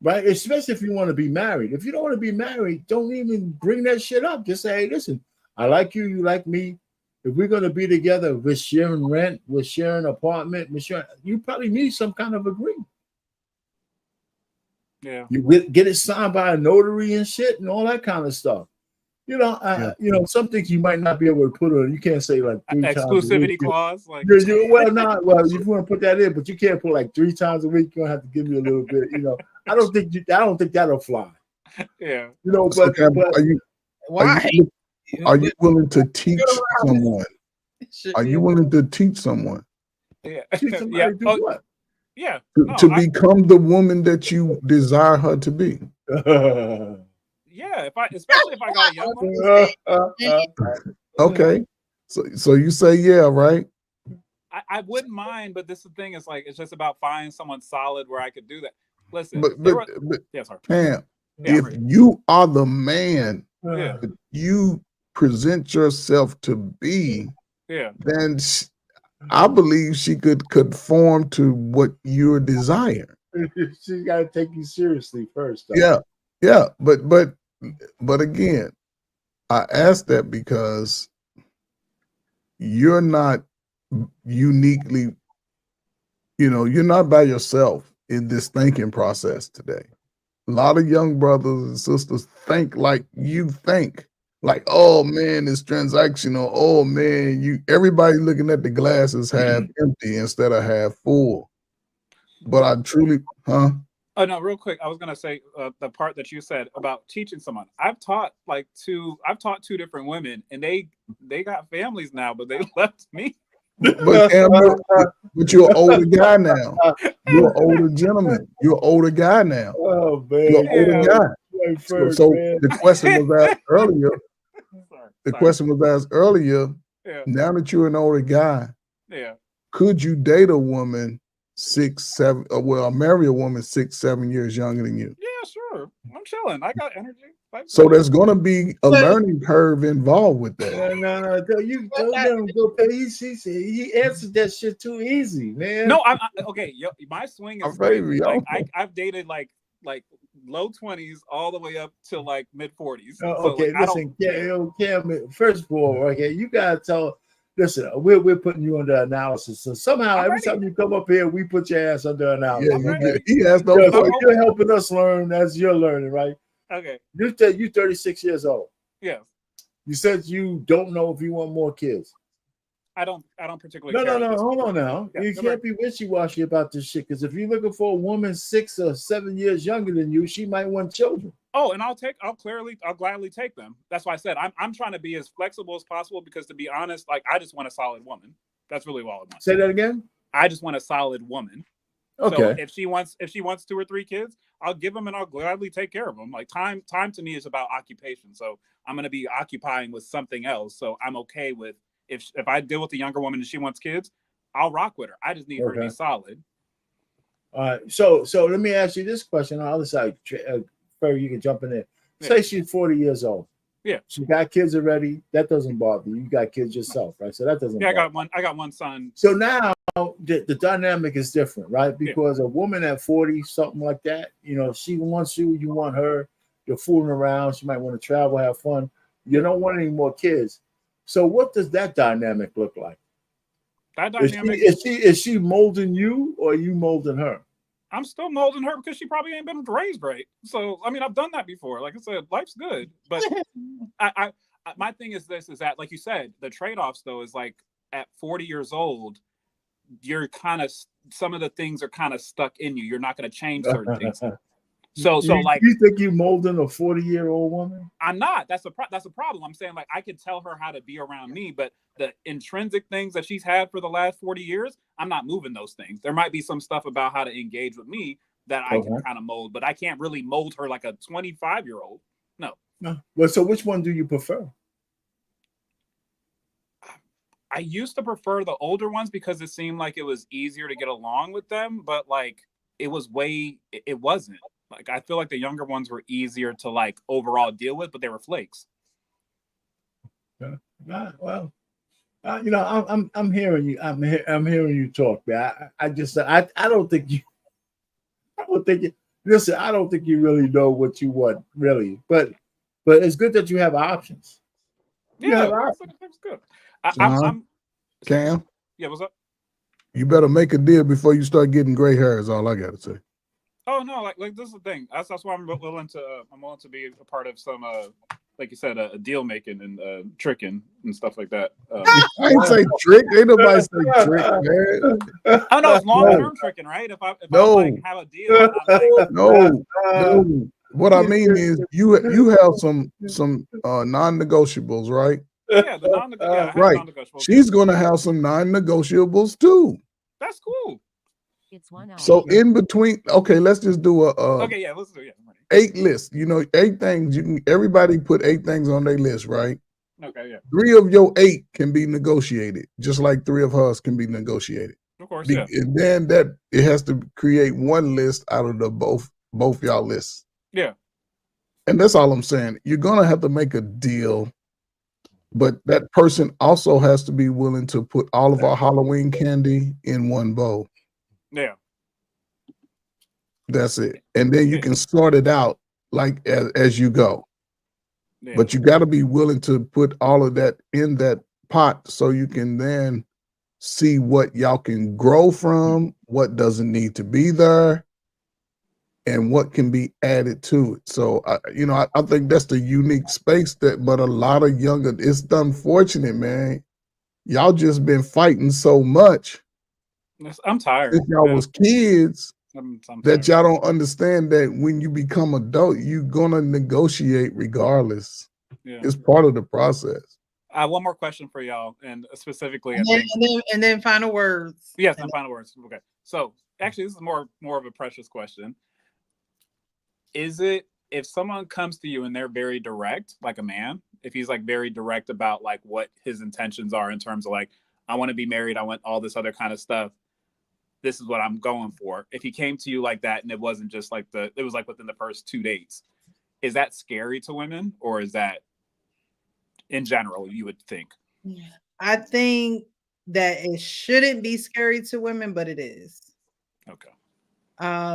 B: Right? Especially if you want to be married. If you don't want to be married, don't even bring that shit up. Just say, hey, listen, I like you, you like me. If we're going to be together, we're sharing rent, we're sharing apartment, you probably need some kind of agreement.
J: Yeah.
B: You get it signed by a notary and shit and all that kind of stuff. Some things you might not be able to put on. You can't say like 3 times a
J: Exclusivity
B: week.
J: clause, like
B: Well, if you want to put that in, but you can't put like 3 times a week. You're gonna have to give me a little bit. I don't think that'll fly.
J: Yeah.
B: But
A: Why?
E: Are you willing to teach someone? Are you willing to teach someone
J: Yeah.
B: Teach somebody
J: Yeah.
B: to do what?
J: Yeah.
E: to become the woman that you desire her to be?
J: Yeah, especially if I got a young one.
E: Okay, so you say yeah, right?
J: I wouldn't mind, but this is the thing is like it's just about finding someone solid where I could do that. Listen,
E: But
J: yeah, sorry.
E: Pam,
J: Yeah,
E: if you are the man
J: Yeah.
E: that you present yourself to be,
J: Yeah.
E: then I believe she could conform to what you're desiring.
B: She's got to take you seriously first. Though.
E: Yeah, but again, I ask that because you're not uniquely, you're not by yourself in this thinking process today. A lot of young brothers and sisters think like you think, like, oh man, it's transactional. Oh man, everybody looking at the glasses half empty instead of half full. But I truly,
J: Oh no, real quick. I was gonna say the part that you said about teaching someone. I've taught two different women, and they got families now, but they left me.
E: But you're an older guy now. You're an older gentleman. You're an older guy now.
B: Oh man,
E: you're an older guy. So the question was asked earlier. The question was asked earlier.
J: Yeah.
E: Now that you're an older guy,
J: Yeah.
E: could you date a woman 6, 7? Marry a woman 6, 7 years younger than you?
J: Yeah, sure. I'm chilling. I got energy.
E: So there's going to be a learning curve involved with that.
B: No. You don't let him go pay. He answered that shit too easy, man.
J: No, I'm okay. My swing is
E: baby,
J: like, I've dated like low 20s all the way up to like mid 40s.
B: Okay, listen, Cam. First of all, okay, you gotta tell. Listen, we're putting you under analysis. So somehow, every time you come up here, we put your ass under analysis.
E: Yeah, he has no.
B: So you're helping us learn as you're learning, right?
J: Okay.
B: You're 36 years old.
J: Yes.
B: You said you don't know if you want more kids.
J: I don't particularly.
B: No. Hold on now. Yeah, you can't be wishy-washy about this shit. Because if you're looking for a woman 6 or 7 years younger than you, she might want children.
J: Oh, and I'll gladly take them. That's why I said I'm trying to be as flexible as possible because to be honest, like I just want a solid woman. That's really all I want.
B: Say that again.
J: I just want a solid woman.
B: Okay.
J: So if she wants 2 or 3 kids, I'll give them and I'll gladly take care of them. Like time to me is about occupation. So I'm going to be occupying with something else. So I'm okay with if I deal with a younger woman and she wants kids, I'll rock with her. I just need her to be solid.
B: All right. So let me ask you this question on the other side. You can jump in there. Say she's 40 years old.
J: Yeah.
B: She got kids already. That doesn't bother you. You got kids yourself, right? So that doesn't bother you.
J: I got one son.
B: So now the dynamic is different, right? Because a woman at 40, something like that, she wants you, you want her, you're fooling around, she might want to travel, have fun. You don't want any more kids. So what does that dynamic look like?
J: That dynamic
B: is she molding you or are you molding her?
J: I'm still molding her because she probably ain't been raised right. So I mean, I've done that before. Like I said, life's good. But I my thing is that like you said, the trade-offs though is like at 40 years old, you're kind of some of the things are kind of stuck in you. You're not going to change certain things. So like
B: you think you molding a 40-year-old woman?
J: I'm not. That's a problem. I'm saying like I can tell her how to be around me, but the intrinsic things that she's had for the last 40 years, I'm not moving those things. There might be some stuff about how to engage with me that I can kind of mold, but I can't really mold her like a 25-year-old. No.
B: Well, so which one do you prefer?
J: I used to prefer the older ones because it seemed like it was easier to get along with them, but like it wasn't. Like I feel like the younger ones were easier to like overall deal with, but they were flakes.
B: Well, I'm hearing you. I'm hearing you talk, man. I don't think you. Listen, I don't think you really know what you want, really. But it's good that you have options.
J: Yeah, that's good. I'm
E: Cam.
J: Yeah, what's up?
E: You better make a deal before you start getting gray hair. Is all I got to say.
J: Oh no, like this is the thing. That's why I'm willing to be a part of some like you said, a deal making and tricking and stuff like that.
E: I ain't say trick. Ain't nobody say trick, man.
J: I know it's long term tricking, right? If I like have a deal,
E: no. What I mean is you have some non-negotiables, right?
J: Yeah, the non-negotiables.
E: Right. She's gonna have some non-negotiables too.
J: That's cool.
N: It's 1 hour.
E: So in between, okay, let's just do a
J: okay, yeah, let's do
E: 8 lists. 8 things. Everybody put 8 things on their list, right?
J: Okay, yeah.
E: 3 of your 8 can be negotiated, just like 3 of hers can be negotiated.
J: Of course, yeah.
E: And then that it has to create one list out of the both y'all lists.
J: Yeah.
E: And that's all I'm saying. You're gonna have to make a deal, but that person also has to be willing to put all of our Halloween candy in one bowl.
J: Yeah.
E: That's it. And then you can sort it out like as you go.
J: Yeah.
E: But you got to be willing to put all of that in that pot so you can then see what y'all can grow from, what doesn't need to be there, and what can be added to it. So, I think that's the unique space but a lot of younger, it's unfortunate, man. Y'all just been fighting so much.
J: I'm tired.
E: Since y'all was kids,
J: I'm
E: that y'all don't understand that when you become adult, you're gonna negotiate regardless.
J: Yeah.
E: It's part of the process.
J: I have one more question for y'all, and specifically,
A: and then final words.
J: Yes, and final words. Okay. So actually, this is more of a precious question. Is it if someone comes to you and they're very direct, like a man, if he's like very direct about like what his intentions are in terms of like, I want to be married, I want all this other kind of stuff, this is what I'm going for. If he came to you like that and it wasn't just like it was like within the first 2 dates, is that scary to women, or is that in general you would think?
A: I think that it shouldn't be scary to women, but it is.
J: Okay.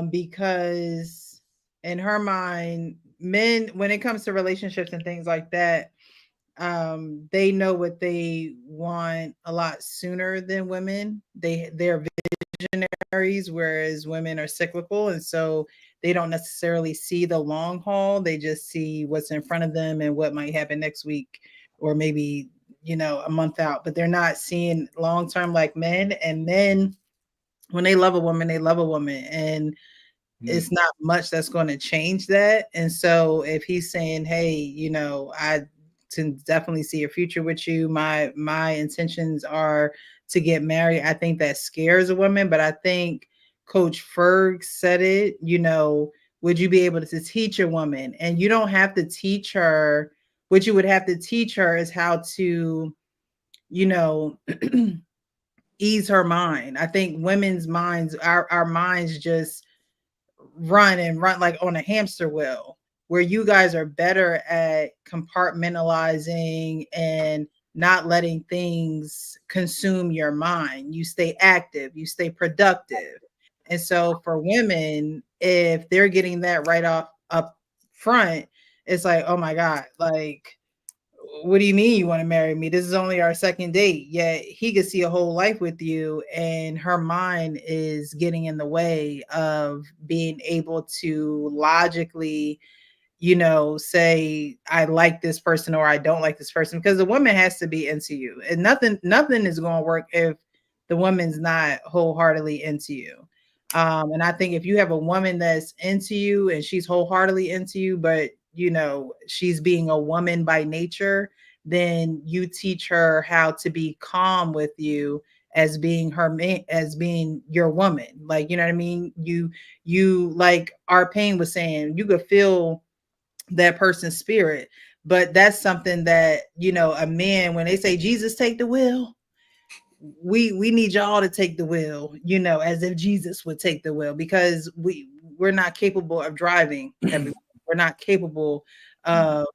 A: Because in her mind, men, when it comes to relationships and things like that, they know what they want a lot sooner than women. They're visionaries, whereas women are cyclical, and so they don't necessarily see the long haul. They just see what's in front of them and what might happen next week or maybe a month out, but they're not seeing long term like men. And men, when they love a woman, they love a woman, and it's not much that's going to change that. And so if he's saying, hey, I can definitely see a future with you, my intentions are to get married, I think that scares a woman. But I think Coach Ferg said it, would you be able to teach a woman? And you don't have to teach her. What you would have to teach her is how to, ease her mind. I think women's minds, our minds just run like on a hamster wheel, where you guys are better at compartmentalizing and not letting things consume your mind. You stay active, you stay productive. And so for women, if they're getting that right off up front, it's like, oh my God, like, what do you mean you want to marry me? This is only our second date. Yet he could see a whole life with you, and her mind is getting in the way of being able to logically, say I like this person or I don't like this person, because the woman has to be into you, and nothing is going to work if the woman's not wholeheartedly into you. And I think if you have a woman that's into you and she's wholeheartedly into you, but she's being a woman by nature, then you teach her how to be calm with you as being her man, as being your woman. Like, you know what I mean? You like our Payne was saying, you could feel that person's spirit, but that's something that, a man, when they say Jesus take the wheel, we need y'all to take the wheel, you know, as if Jesus would take the wheel, because we're not capable of driving everywhere. We're not capable of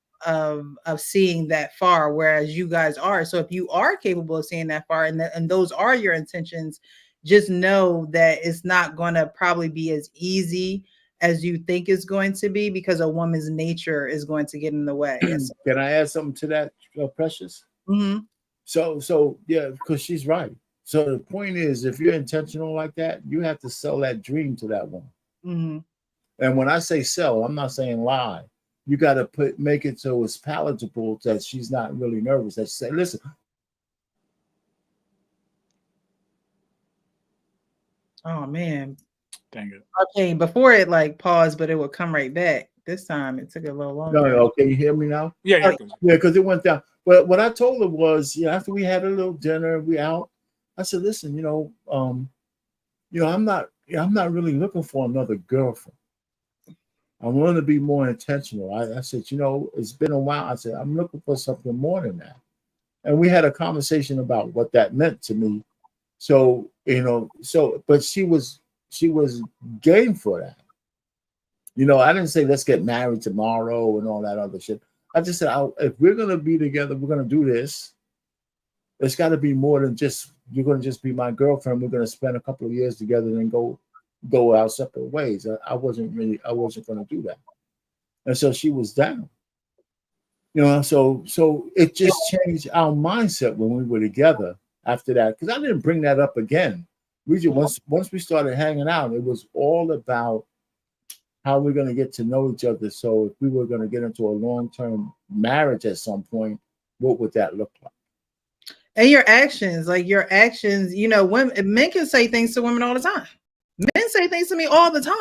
A: seeing that far, whereas you guys are. So if you are capable of seeing that far, and those are your intentions, just know that it's not going to probably be as easy as you think it's going to be, because a woman's nature is going to get in the way.
B: Can I add something to that, Precious?
A: Mm-hmm.
B: So yeah, because she's right. So the point is, if you're intentional like that, you have to sell that dream to that woman.
A: Mm-hmm.
B: And when I say sell, I'm not saying lie. You got to make it so it's palatable that she's not really nervous. That she say, listen.
A: Oh man.
J: Dang it.
A: Okay, before it like paused, but it would come right back. This time it took a little longer.
B: No, okay, you hear me now?
J: Yeah,
B: yeah, because it went down. But what I told her was, after we had a little dinner, we out. I said, listen, I'm not really looking for another girlfriend. I want to be more intentional. I said, it's been a while. I said, I'm looking for something more than that. And we had a conversation about what that meant to me. So, but she was game for that. I didn't say let's get married tomorrow and all that other shit. I just said, if we're going to be together, we're going to do this. It's got to be more than just, you're going to just be my girlfriend. We're going to spend a couple of years together and then go our separate ways. I wasn't going to do that. And so she was down. So it just changed our mindset when we were together after that. Because I didn't bring that up again. We just, once we started hanging out, it was all about how we're going to get to know each other. So if we were going to get into a long-term marriage at some point, what would that look like?
A: And your actions, men can say things to women all the time. Men say things to me all the time.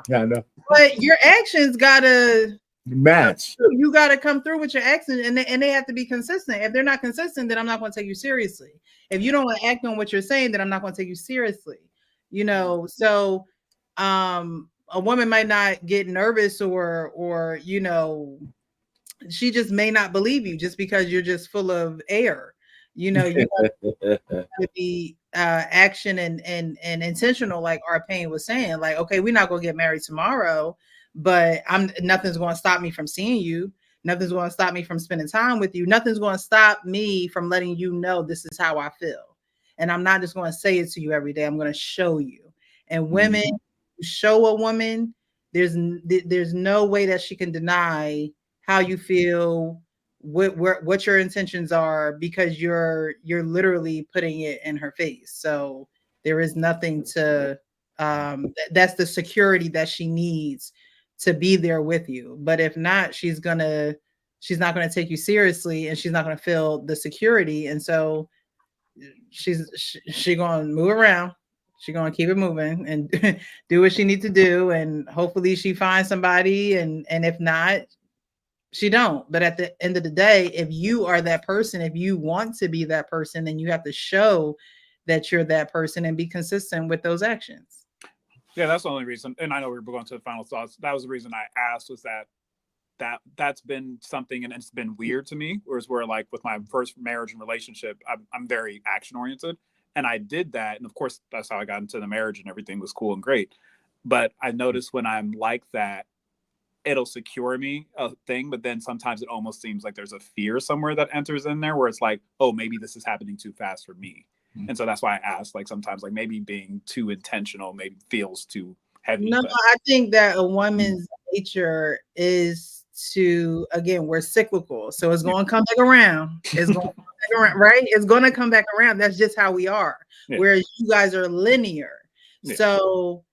B: Yeah, I know.
A: But your actions gotta
B: match.
A: You gotta come through with your actions, and they have to be consistent. If they're not consistent, then I'm not going to take you seriously. If you don't act on what you're saying, then I'm not going to take you seriously. So a woman might not get nervous or she just may not believe you just because you're just full of air. You have to be action and intentional, like Arpain was saying. Like, okay, we're not gonna get married tomorrow, but nothing's gonna stop me from seeing you. Nothing's gonna stop me from spending time with you. Nothing's gonna stop me from letting you know this is how I feel. And I'm not just gonna say it to you every day. I'm gonna show you. And women, show a woman, there's no way that she can deny how you feel, what your intentions are, because you're literally putting it in her face. So there is nothing to that's the security that she needs to be there with you. But if not, she's not gonna take you seriously, and she's not gonna feel the security. And so she's gonna move around. She's gonna keep it moving and do what she needs to do, and hopefully she finds somebody, and if not, she don't. But at the end of the day, if you are that person, if you want to be that person, then you have to show that you're that person and be consistent with those actions.
J: Yeah, that's the only reason. And I know we're going to the final thoughts. That was the reason I asked, was that's been something, and it's been weird to me. Whereas like with my first marriage and relationship, I'm very action oriented, and I did that. And of course, that's how I got into the marriage, and everything was cool and great. But I noticed when I'm like that, it'll secure me a thing, but then sometimes it almost seems like there's a fear somewhere that enters in there, where it's like, oh, maybe this is happening too fast for me. And so that's why I asked, like, sometimes like maybe being too intentional maybe feels too heavy.
A: No, I think that a woman's nature is to, again, we're cyclical, so it's going to come back around. It's going to come back around, right? It's going to come back around. That's just how we are. Yeah. Whereas you guys are linear. Yeah. So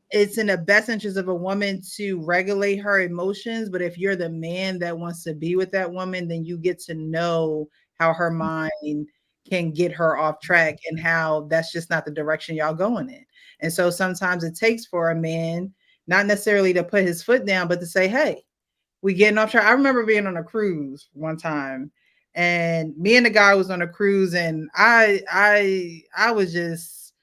A: it's in the best interest of a woman to regulate her emotions. But if you're the man that wants to be with that woman, then you get to know how her mind can get her off track, and how that's just not the direction y'all going in. And so sometimes it takes for a man not necessarily to put his foot down, but to say, hey, we getting off track. I remember being on a cruise one time, and me and the guy was on a cruise, and I was just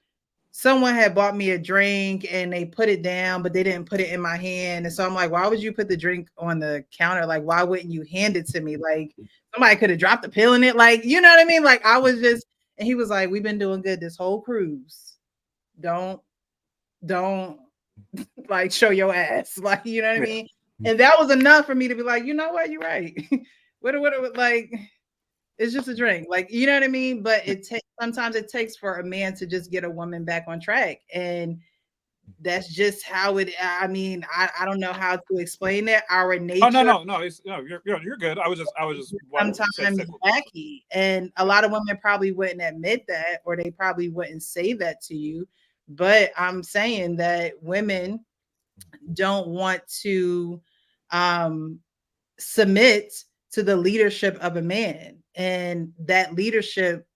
A: someone had bought me a drink and they put it down, but they didn't put it in my hand. And so I'm like, why would you put the drink on the counter? Like, why wouldn't you hand it to me? Like, somebody could have dropped a pill in it. Like, you know what I mean? Like, I was just, and he was like, we've been doing good this whole cruise. Don't like show your ass. Like, you know what I mean? And that was enough for me to be like, you know what? You're right. what like, it's just a drink. Like, you know what I mean? But sometimes it takes for a man to just get a woman back on track. And that's just how it, I mean, I don't know how to explain it. Our nature.
J: Oh, no. It's no, you're good. I was just
A: sometimes wacky. And a lot of women probably wouldn't admit that, or they probably wouldn't say that to you. But I'm saying that women don't want to submit to the leadership of a man, and that leadership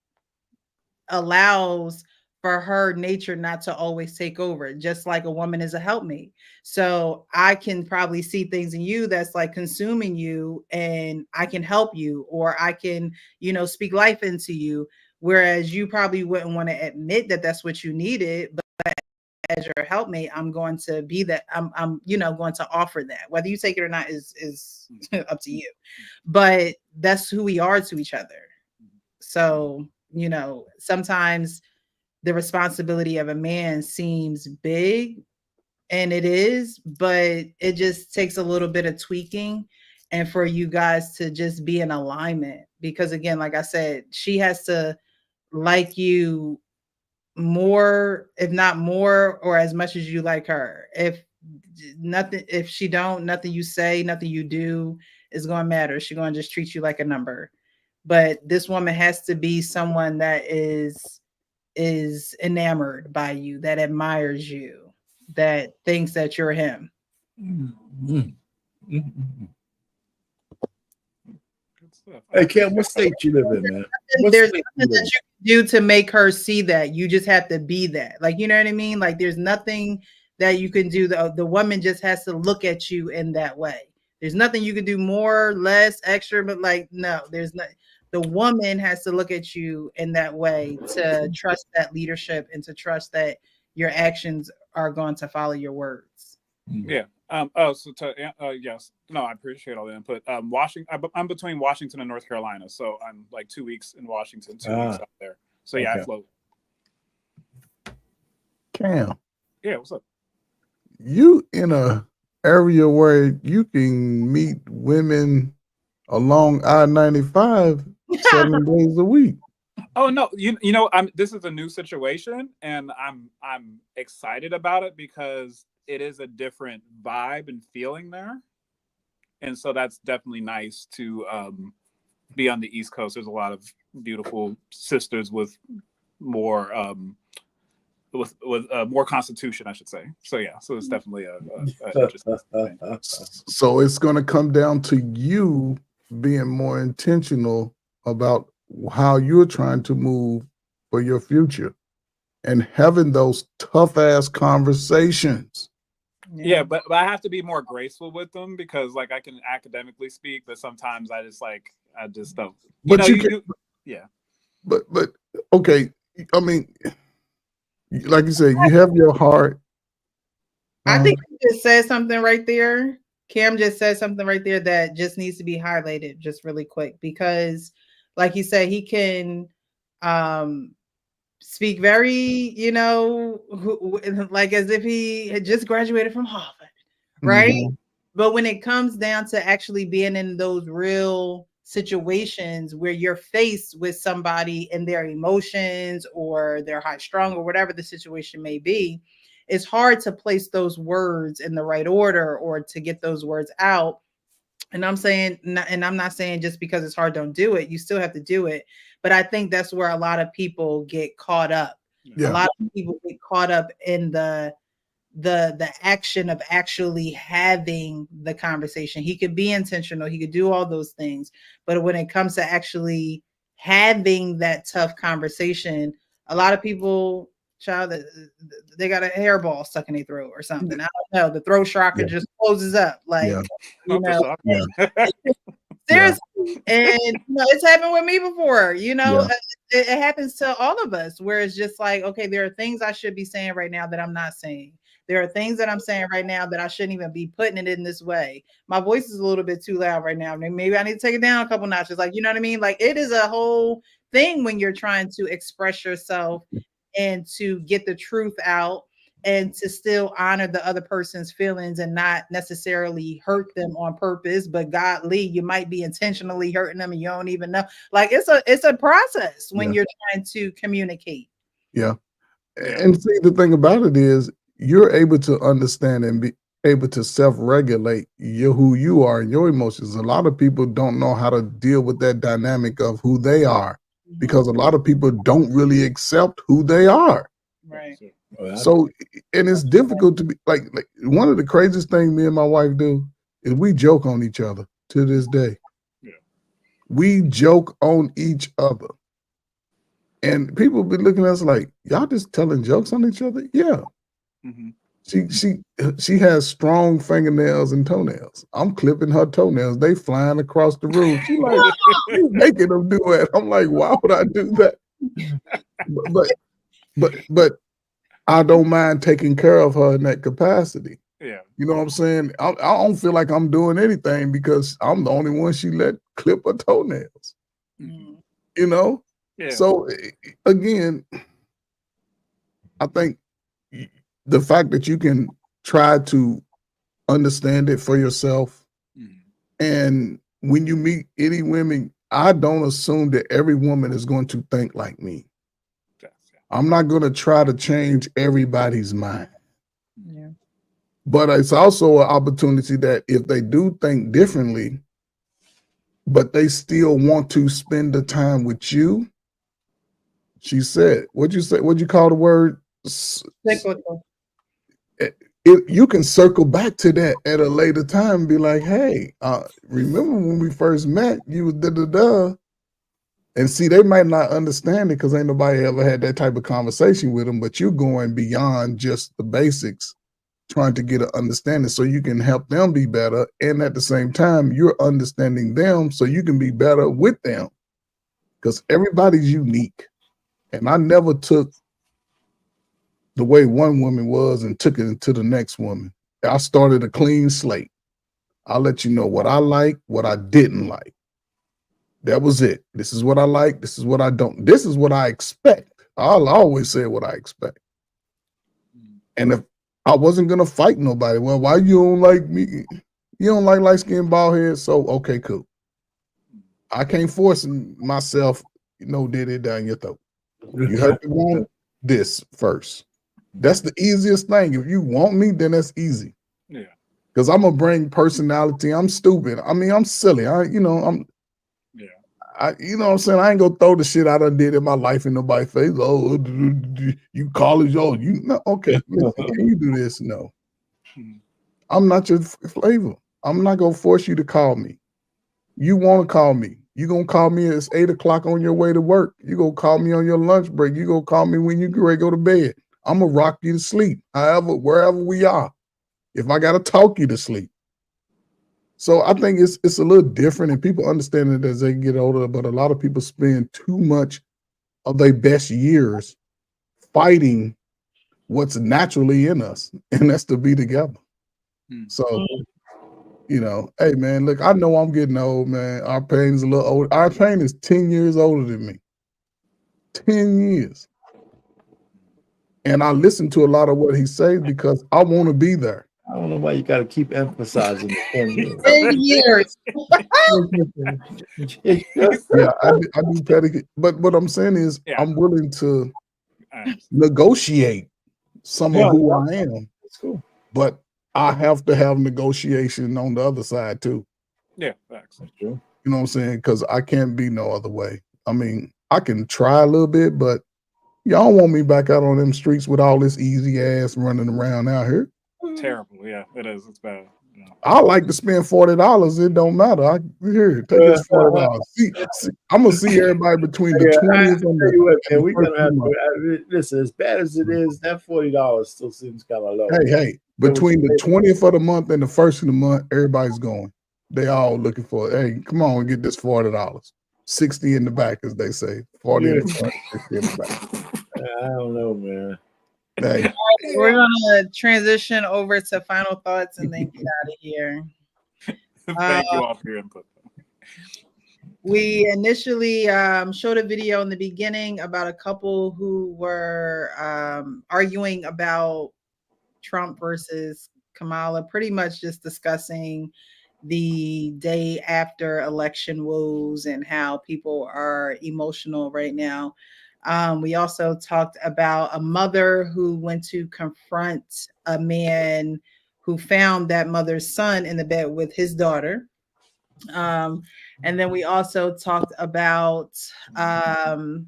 A: allows for her nature not to always take over, just like a woman is a helpmate. So I can probably see things in you that's like consuming you, and I can help you, or I can, speak life into you, whereas you probably wouldn't want to admit that that's what you needed. But as your helpmate, I'm going to be that. I'm going to offer that. Whether you take it or not is up to you. But that's who we are to each other. So, sometimes the responsibility of a man seems big, and it is, but it just takes a little bit of tweaking, and for you guys to just be in alignment. Because again, like I said, she has to like you more, if not more, or as much as you like her. If she don't, nothing you say, nothing you do is going to matter. She's going to just treat you like a number. But this woman has to be someone that is enamored by you, that admires you, that thinks that you're him.
B: Hey, Cam, what state you live in, man?
A: There's nothing that you can do to make her see that. You just have to be that. Like, you know what I mean? Like, there's nothing that you can do. The woman just has to look at you in that way. There's nothing you can do more, less, extra, but like, no, there's not. The woman has to look at you in that way to trust that leadership and to trust that your actions are going to follow your words.
J: Yeah. Yes. No, I appreciate all the input. Washington. I'm between Washington and North Carolina, so I'm like 2 weeks in Washington, 2 weeks out there. So yeah, I float.
E: Cam.
J: Yeah. What's up?
E: You in a area where you can meet women along I-95 7 days a week.
J: Oh no, this is a new situation, and I'm excited about it because it is a different vibe and feeling there, and so that's definitely nice to be on the East Coast. There's a lot of beautiful sisters with more more constitution, I should say. So yeah, so it's definitely a interesting thing.
E: So it's going to come down to you being more intentional about how you're trying to move for your future and having those tough ass conversations.
J: Yeah, but I have to be more graceful with them because like I can academically speak, but sometimes I just don't.
E: But
J: yeah.
E: But okay, I mean, like you said, you have your heart.
A: I think you just said something right there. Cam just said something right there that just needs to be highlighted just really quick, because like you said, he can speak very, like as if he had just graduated from Harvard, right? Mm-hmm. But when it comes down to actually being in those real situations where you're faced with somebody and their emotions or they're high strung or whatever the situation may be, it's hard to place those words in the right order or to get those words out. And I'm saying, and I'm not saying just because it's hard, don't do it. You still have to do it. But I think that's where a lot of people get caught up. Yeah. A lot of people get caught up in the action of actually having the conversation. He could be intentional. He could do all those things. But when it comes to actually having that tough conversation, a lot of people, they got a hairball stuck in their throat or something. I don't know. The throat chakra just closes up. Like, Seriously. And it's happened with me before.
E: Yeah.
A: It happens to all of us where it's just like, okay, there are things I should be saying right now that I'm not saying. There are things that I'm saying right now that I shouldn't even be putting it in this way. My voice is a little bit too loud right now. Maybe I need to take it down a couple notches. Like, you know what I mean? Like, it is a whole thing when you're trying to express yourself and to get the truth out and to still honor the other person's feelings and not necessarily hurt them on purpose, but godly, you might be intentionally hurting them and you don't even know. Like, it's a process when you're trying to communicate.
E: Yeah. And see, the thing about it is you're able to understand and be able to self-regulate who you are and your emotions. A lot of people don't know how to deal with that dynamic of who they are because a lot of people don't really accept who they are.
A: Right.
E: So, and it's difficult to be like one of the craziest things me and my wife do is we joke on each other to this day.
J: Yeah.
E: We joke on each other. And people be looking at us like, y'all just telling jokes on each other? Yeah.
J: Mm-hmm.
E: She has strong fingernails and toenails. I'm clipping her toenails. They flying across the room. She like, you making them do it. I'm like, why would I do that? But I don't mind taking care of her in that capacity.
J: Yeah.
E: You know what I'm saying? I don't feel like I'm doing anything because I'm the only one she let clip her toenails.
J: Mm-hmm.
E: You know?
J: Yeah.
E: So again, I think the fact that you can try to understand it for yourself, and when you meet any women, I don't assume that every woman is going to think like me. I'm not going to try to change everybody's mind.
A: Yeah.
E: But it's also an opportunity that if they do think differently, but they still want to spend the time with you, she said, what'd you call the word?
A: Cyclical.
E: You can circle back to that at a later time and be like, hey, remember when we first met, you was da-da-da. And see, they might not understand it because ain't nobody ever had that type of conversation with them, but you're going beyond just the basics, trying to get an understanding so you can help them be better. And at the same time, you're understanding them so you can be better with them because everybody's unique. And I never took the way one woman was and took it into the next woman. I started a clean slate. I'll let you know what I like, what I didn't like. That was it. This is what I like. This is what I don't. This is what I expect. I'll always say what I expect. And if I wasn't going to fight nobody, well, why you don't like me? You don't like light-skinned bald head? So, okay, cool. I can't force myself, did it down your throat. You have to want this first. That's the easiest thing. If you want me, then that's easy.
J: Yeah.
E: Because I'm going to bring personality. I'm stupid. I mean, I'm silly. You know what I'm saying? I ain't gonna throw the shit I done did in my life in nobody's face. Oh, you college, okay. Can you do this? No. I'm not your flavor. I'm not gonna force you to call me. You want to call me. You gonna call me at 8 o'clock on your way to work. You gonna call me on your lunch break. You gonna call me when you get ready to go to bed. I'm gonna rock you to sleep, wherever we are. If I gotta talk you to sleep. So I think it's a little different, and people understand it as they get older, but a lot of people spend too much of their best years fighting what's naturally in us, and that's to be together. So, hey man, look, I know I'm getting old, man. Our pain is a little old. Our pain is 10 years older than me. 10 years. And I listen to a lot of what he says because I want to be there.
B: I don't know why you got to keep emphasizing the
A: 10 years.
E: Yeah, I do petty. But what I'm saying is I'm willing to negotiate some of who I am.
B: That's cool.
E: But I have to have negotiation on the other side too.
J: Yeah, facts.
B: That's true.
E: You know what I'm saying? Because I can't be no other way. I mean, I can try a little bit, but y'all want me back out on them streets with all this easy ass running around out here.
J: Terrible. Yeah, it is. It's bad.
E: I like to spend $40. It don't matter. Take this $40. I'm gonna see everybody between the 20th and
B: we're gonna have to listen. As bad as it is, that $40 still seems kind of low.
E: Hey, between the 20th of the month and the first of the month, everybody's going. They all looking for, hey, come on, get this $40. 60 in the back, as they say. 40 in the front, 60 in the back.
B: I don't know, man.
E: Hey,
A: We're gonna transition over to final thoughts and then get out of here.
J: Thank you all for your input.
A: We initially showed a video in the beginning about a couple who were arguing about Trump versus Kamala, pretty much just discussing the day after election woes and how people are emotional right now. We also talked about a mother who went to confront a man who found that mother's son in the bed with his daughter. And then we also talked about Cam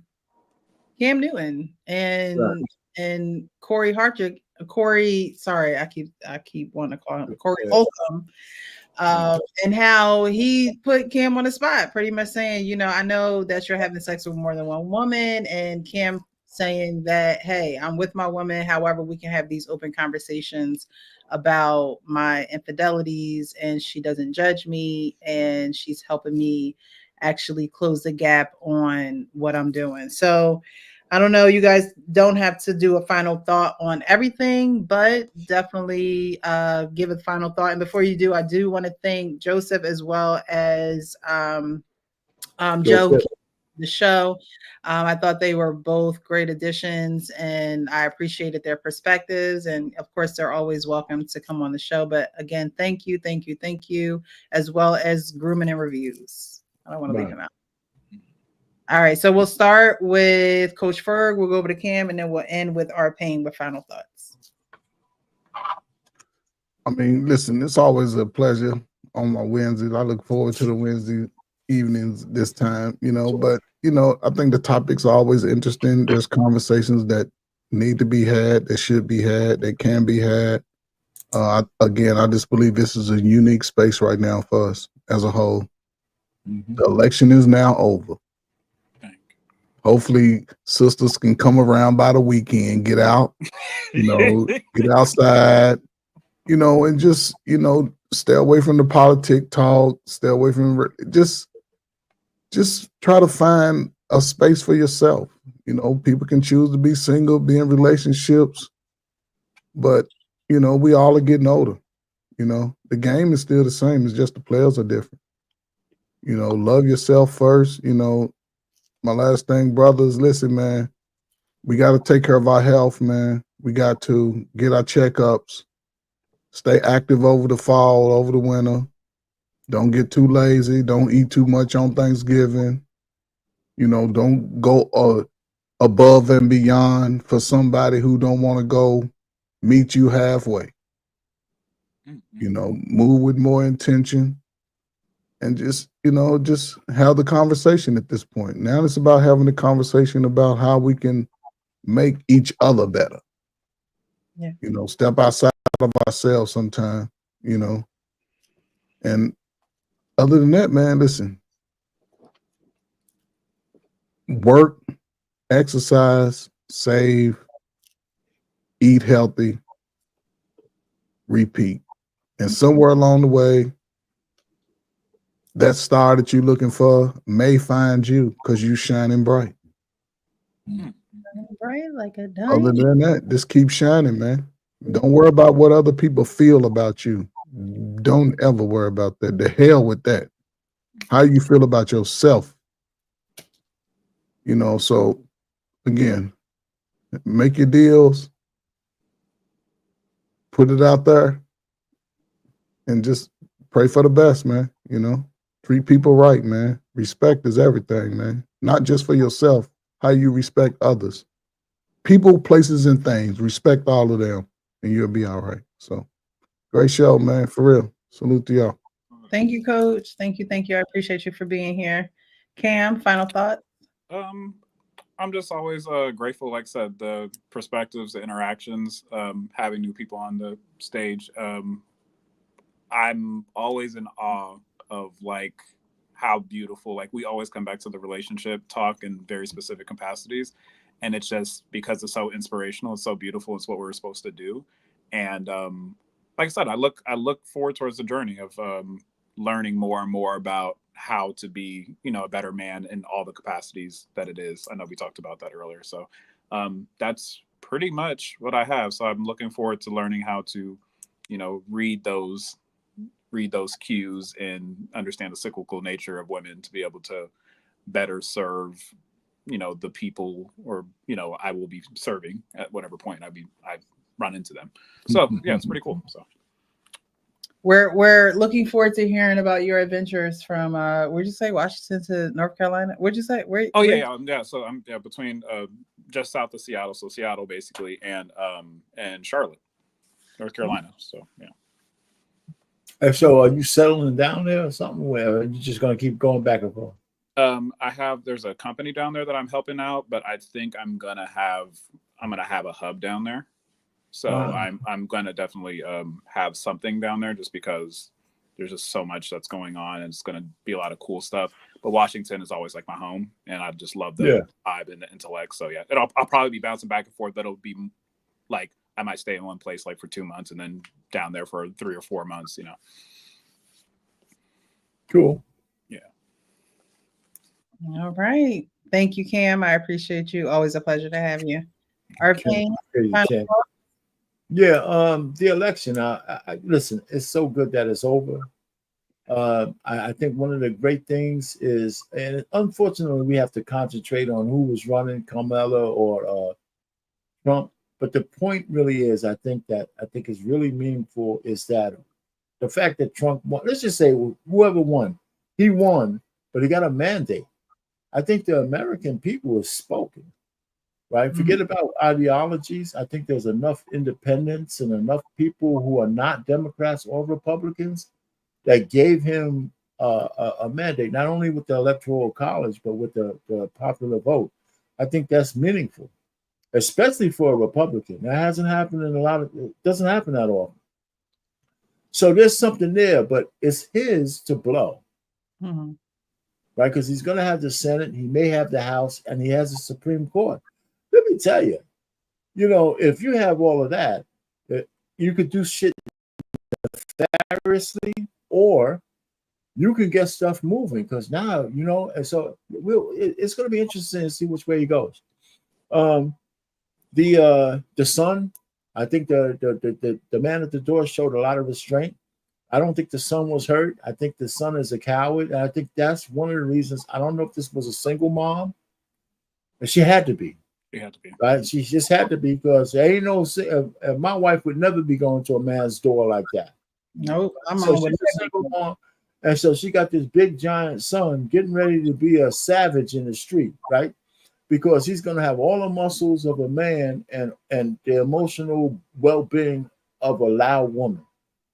A: Newton and Corey Hartrick. Corey, sorry, I keep wanting to call him Corey Holcomb. And how he put Cam on the spot, pretty much saying, you know, I know that you're having sex with more than one woman, and Cam saying that, hey, I'm with my woman. However, we can have these open conversations about my infidelities, and she doesn't judge me, and she's helping me actually close the gap on what I'm doing. So I don't know, you guys don't have to do a final thought on everything, but definitely give a final thought. And before you do, I do want to thank Joseph as well as Joe, who came to the show. I thought they were both great additions, and I appreciated their perspectives. And of course, they're always welcome to come on the show. But again, thank you, as well as Grooming and Reviews. I don't want to leave him out. All right, so we'll start with Coach Ferg. We'll go over to Cam, and then we'll end with R-Pain with final thoughts.
E: I mean, listen, it's always a pleasure on my Wednesdays. I look forward to the Wednesday evenings this time, you know, but, you know, I think the topics are always interesting. There's conversations that need to be had, that should be had, that can be had. Again, I just believe this is a unique space right now for us as a whole. The election is now over. Hopefully sisters can come around by the weekend, get out, you know, get outside, you know, and just, you know, stay away from the politic talk, stay away from just try to find a space for yourself. You know, people can choose to be single, be in relationships, but, you know, we all are getting older. You know, the game is still the same. It's just the players are different. You know, love yourself first, you know. My last thing, brothers, listen, man, we got to take care of our health, man. We got to get our checkups, stay active over the fall, over the winter. Don't get too lazy. Don't eat too much on Thanksgiving. You know, don't go above and beyond for somebody who don't want to go meet you halfway. You know, move with more intention. And just, you know, just have the conversation at this point. Now it's about having the conversation about how we can make each other better.
A: Yeah.
E: You know, step outside of ourselves sometime, you know. And other than that, man, listen, work, exercise, save, eat healthy, repeat. And somewhere along the way, that star that you're looking for may find you because you shining bright.
A: Bright like a
E: Other
A: diamond.
E: than that, just keep shining, man. Don't worry about what other people feel about you. Don't ever worry about that. The hell with that. How you feel about yourself. You know, so again, make your deals, put it out there, and just pray for the best, man. You know, treat people right, man. Respect is everything, man. Not just for yourself, how you respect others. People, places, and things. Respect all of them, and you'll be all right. So, great show, man. For real. Salute to y'all.
A: Thank you, Coach. Thank you. I appreciate you for being here. Cam, final thoughts?
J: I'm just always grateful, like I said, the perspectives, the interactions, having new people on the stage. I'm always in awe of like how beautiful, like we always come back to the relationship talk in very specific capacities. And it's just because it's so inspirational, it's so beautiful, it's what we're supposed to do. And like I said, I look forward towards the journey of learning more and more about how to be, you know, a better man in all the capacities that it is. I know we talked about that earlier. So that's pretty much what I have. So I'm looking forward to learning how to, you know, read those cues and understand the cyclical nature of women to be able to better serve, you know, the people, or, you know, I will be serving at whatever point I run into them. So yeah, it's pretty cool. So
A: we're looking forward to hearing about your adventures from where'd you say, Washington to North Carolina? Where'd you say? Where?
J: Yeah. So I'm between just south of Seattle, so Seattle basically, and Charlotte, North Carolina. So yeah.
B: And so are you settling down there or something, where you're just going to keep going back and forth?
J: There's a company down there that I'm helping out, but I think I'm gonna have a hub down there. So I'm gonna definitely have something down there, just because there's just so much that's going on, and it's gonna be a lot of cool stuff. But Washington is always like my home, and I just love the vibe and the intellect. So yeah, I'll probably be bouncing back and forth, but it'll be like I might stay in one place like for 2 months and then down there for 3 or 4 months, you know.
B: Cool.
J: Yeah.
A: All right. Thank you, Cam. I appreciate you. Always a pleasure to have you. Irving,
B: the election. I listen. It's so good that it's over. I think one of the great things is, and unfortunately, we have to concentrate on who was running, Kamala or Trump. But the point really is, I think is really meaningful is that the fact that Trump won. Let's just say whoever won, he won, but he got a mandate. I think the American people have spoken, right? Forget about ideologies. I think there's enough independents and enough people who are not Democrats or Republicans that gave him a mandate, not only with the Electoral College, but with the popular vote. I think that's meaningful, especially for a Republican. That hasn't happened it doesn't happen that often. So there's something there, but it's his to blow. Right? Because he's going to have the Senate, he may have the House, and he has the Supreme Court. Let me tell you, you know, if you have all of that, you could do shit nefariously, or you can get stuff moving. Because now, you know, and so it's going to be interesting to see which way he goes. The son, I think the man at the door showed a lot of restraint. I don't think the son was hurt. I think the son is a coward. And I think that's one of the reasons. I don't know if this was a single mom, but she had to be.
J: She had to be.
B: Right? She just had to be, because there ain't no. My wife would never be going to a man's door like that.
A: No, I'm
B: so
A: on with
B: she's a single mom, and so she got this big giant son getting ready to be a savage in the street, right? Because he's going to have all the muscles of a man and the emotional well-being of a loud woman.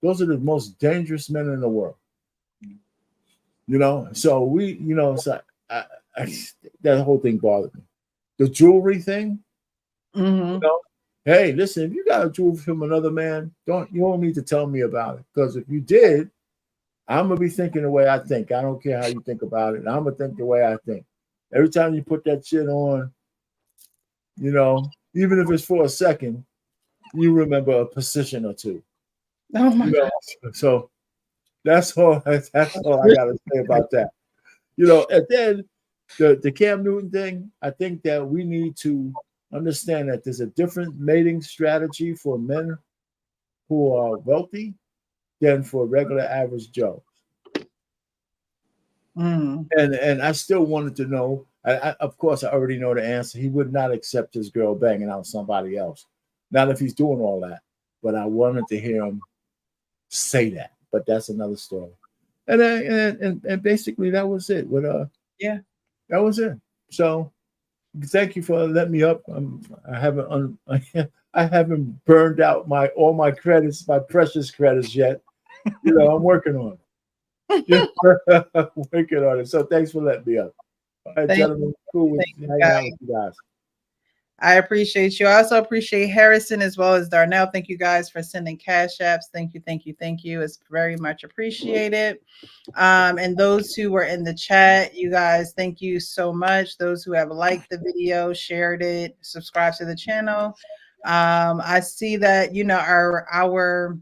B: Those are the most dangerous men in the world. You know, so that whole thing bothered me. The jewelry thing, you know, hey, listen, if you got a jewelry from another man, you don't need to tell me about it. Because if you did, I'm gonna be thinking the way I think. I don't care how you think about it. I'm gonna think the way I think. Every time you put that shit on, you know, even if it's for a second, you remember a position or two.
A: Oh my God.
B: So that's all I gotta say about that. You know, and then the Cam Newton thing, I think that we need to understand that there's a different mating strategy for men who are wealthy than for regular average Joe. And I still wanted to know. Of course, I already know the answer. He would not accept his girl banging out somebody else. Not if he's doing all that. But I wanted to hear him say that. But that's another story. And basically that was it. That was it. So thank you for letting me up. I haven't burned out all my credits, my precious credits yet. You know, I'm working on it. Working on it. So thanks for letting me up. All right, gentlemen. Cool with hanging out with you guys.
A: I appreciate you. I also appreciate Harrison as well as Darnell. Thank you guys for sending cash apps. Thank you. It's very much appreciated. And those who were in the chat, you guys, thank you so much. Those who have liked the video, shared it, subscribed to the channel. I see that, you know, our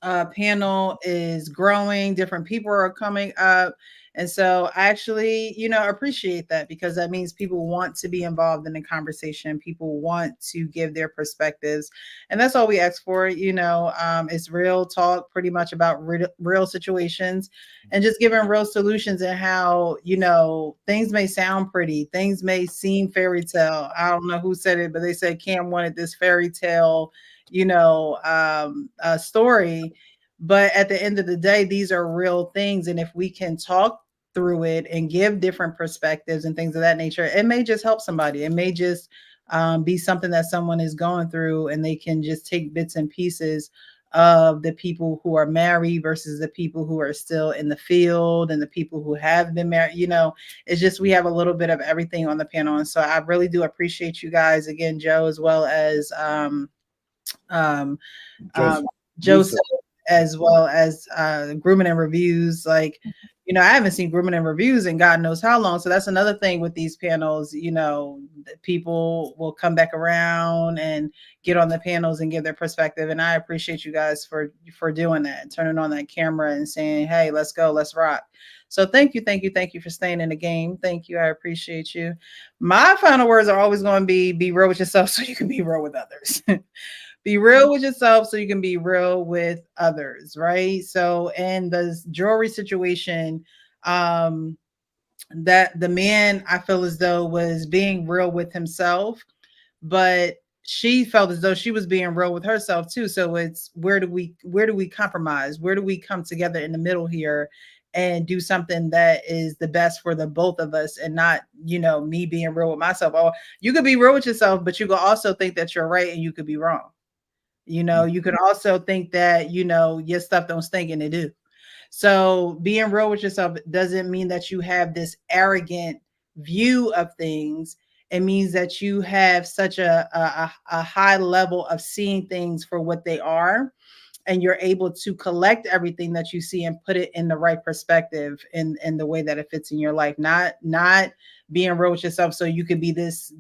A: panel is growing. Different people are coming up. And so I actually, appreciate that, because that means people want to be involved in the conversation. People want to give their perspectives. And that's all we ask for. It's real talk, pretty much about real situations, and just giving real solutions, and how, things may sound pretty. Things may seem fairy tale. I don't know who said it, but they said Cam wanted this fairy tale, story. But at the end of the day, these are real things. And if we can talk through it and give different perspectives and things of that nature, it may just help somebody. It may just be something that someone is going through, and they can just take bits and pieces of the people who are married versus the people who are still in the field, and the people who have been married. It's just, we have a little bit of everything on the panel. And so I really do appreciate you guys again, Joe, as well as Joseph, as well as Grooming and Reviews. Like, I haven't seen Grooming and Reviews in God knows how long. So that's another thing with these panels. People will come back around and get on the panels and give their perspective. And I appreciate you guys for doing that, turning on that camera and saying, hey, let's go, let's rock. So thank you for staying in the game. Thank you. I appreciate you. My final words are always going to be real with yourself so you can be real with others. Be real with yourself so you can be real with others, right? So in the jewelry situation, that the man, I feel as though, was being real with himself, but she felt as though she was being real with herself too. So it's, where do we compromise? Where do we come together in the middle here and do something that is the best for the both of us, and not, me being real with myself? Oh, you could be real with yourself, but you could also think that you're right and you could be wrong. You can also think that, your stuff don't stink, and they do. So being real with yourself doesn't mean that you have this arrogant view of things. It means that you have such a high level of seeing things for what they are, and you're able to collect everything that you see and put it in the right perspective in the way that it fits in your life. Not being real with yourself so you could be this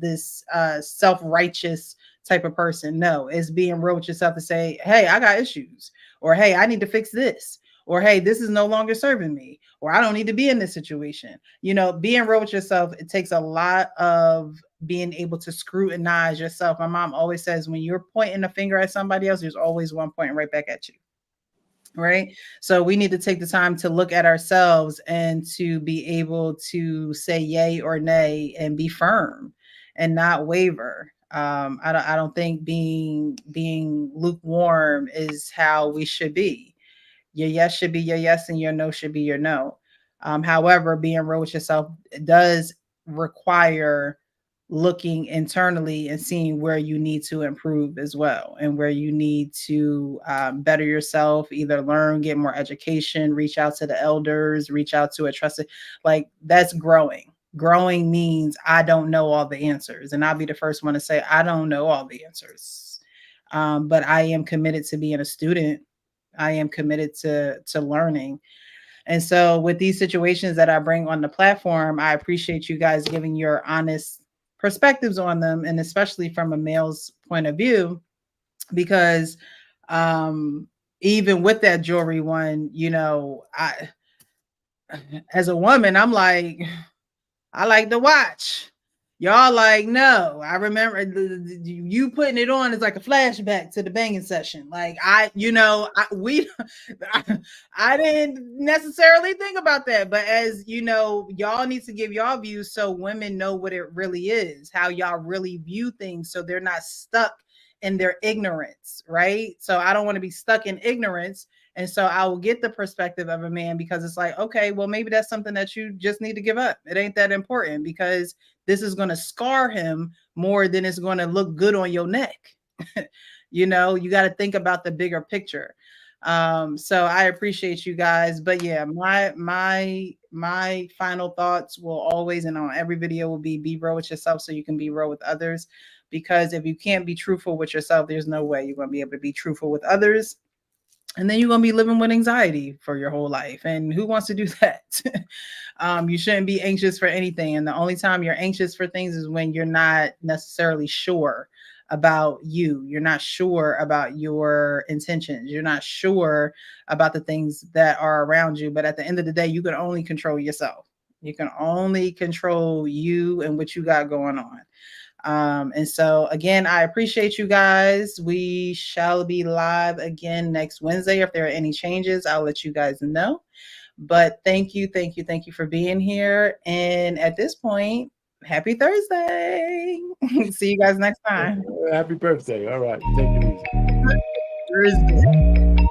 A: self-righteous type of person. No, it's being real with yourself to say, hey, I got issues, or hey, I need to fix this, or hey, this is no longer serving me, or I don't need to be in this situation. Being real with yourself, it takes a lot of being able to scrutinize yourself. My mom always says, when you're pointing a finger at somebody else, there's always one pointing right back at you. Right. So we need to take the time to look at ourselves and to be able to say yay or nay and be firm and not waver. I don't think being lukewarm is how we should be. Your yes should be your yes, and your no should be your no. However, being real with yourself does require looking internally and seeing where you need to improve as well, and where you need to better yourself, either learn, get more education, reach out to the elders, reach out to a trusted, like, that's growing. Growing means I don't know all the answers, and I'll be the first one to say I don't know all the answers, but I am committed to being a student. I am committed to learning. And so with these situations that I bring on the platform, I appreciate you guys giving your honest perspectives on them, and especially from a male's point of view, because even with that jewelry one, I, as a woman, I'm like, I like to watch. Y'all like, no, I remember you putting it on is like a flashback to the banging session. Like I didn't necessarily think about that, but as y'all need to give y'all views so women know what it really is, how y'all really view things, so they're not stuck in their ignorance, right? So I don't want to be stuck in ignorance. And so I will get the perspective of a man, because it's like, okay, well, maybe that's something that you just need to give up. It ain't that important, because this is going to scar him more than it's going to look good on your neck. You got to think about the bigger picture. So I appreciate you guys. But yeah, my final thoughts will always, and on every video, will be real with yourself so you can be real with others. Because if you can't be truthful with yourself, there's no way you're going to be able to be truthful with others. And then you're going to be living with anxiety for your whole life. And who wants to do that? You shouldn't be anxious for anything. And the only time you're anxious for things is when you're not necessarily sure about you. You're not sure about your intentions. You're not sure about the things that are around you. But at the end of the day, you can only control yourself. You can only control you and what you got going on. And so again, I appreciate you guys. We shall be live again next Wednesday. If there are any changes, I'll let you guys know. But thank you for being here. And at this point, happy Thursday. See you guys next time.
B: Happy birthday. All right. Take it easy.
A: Thursday.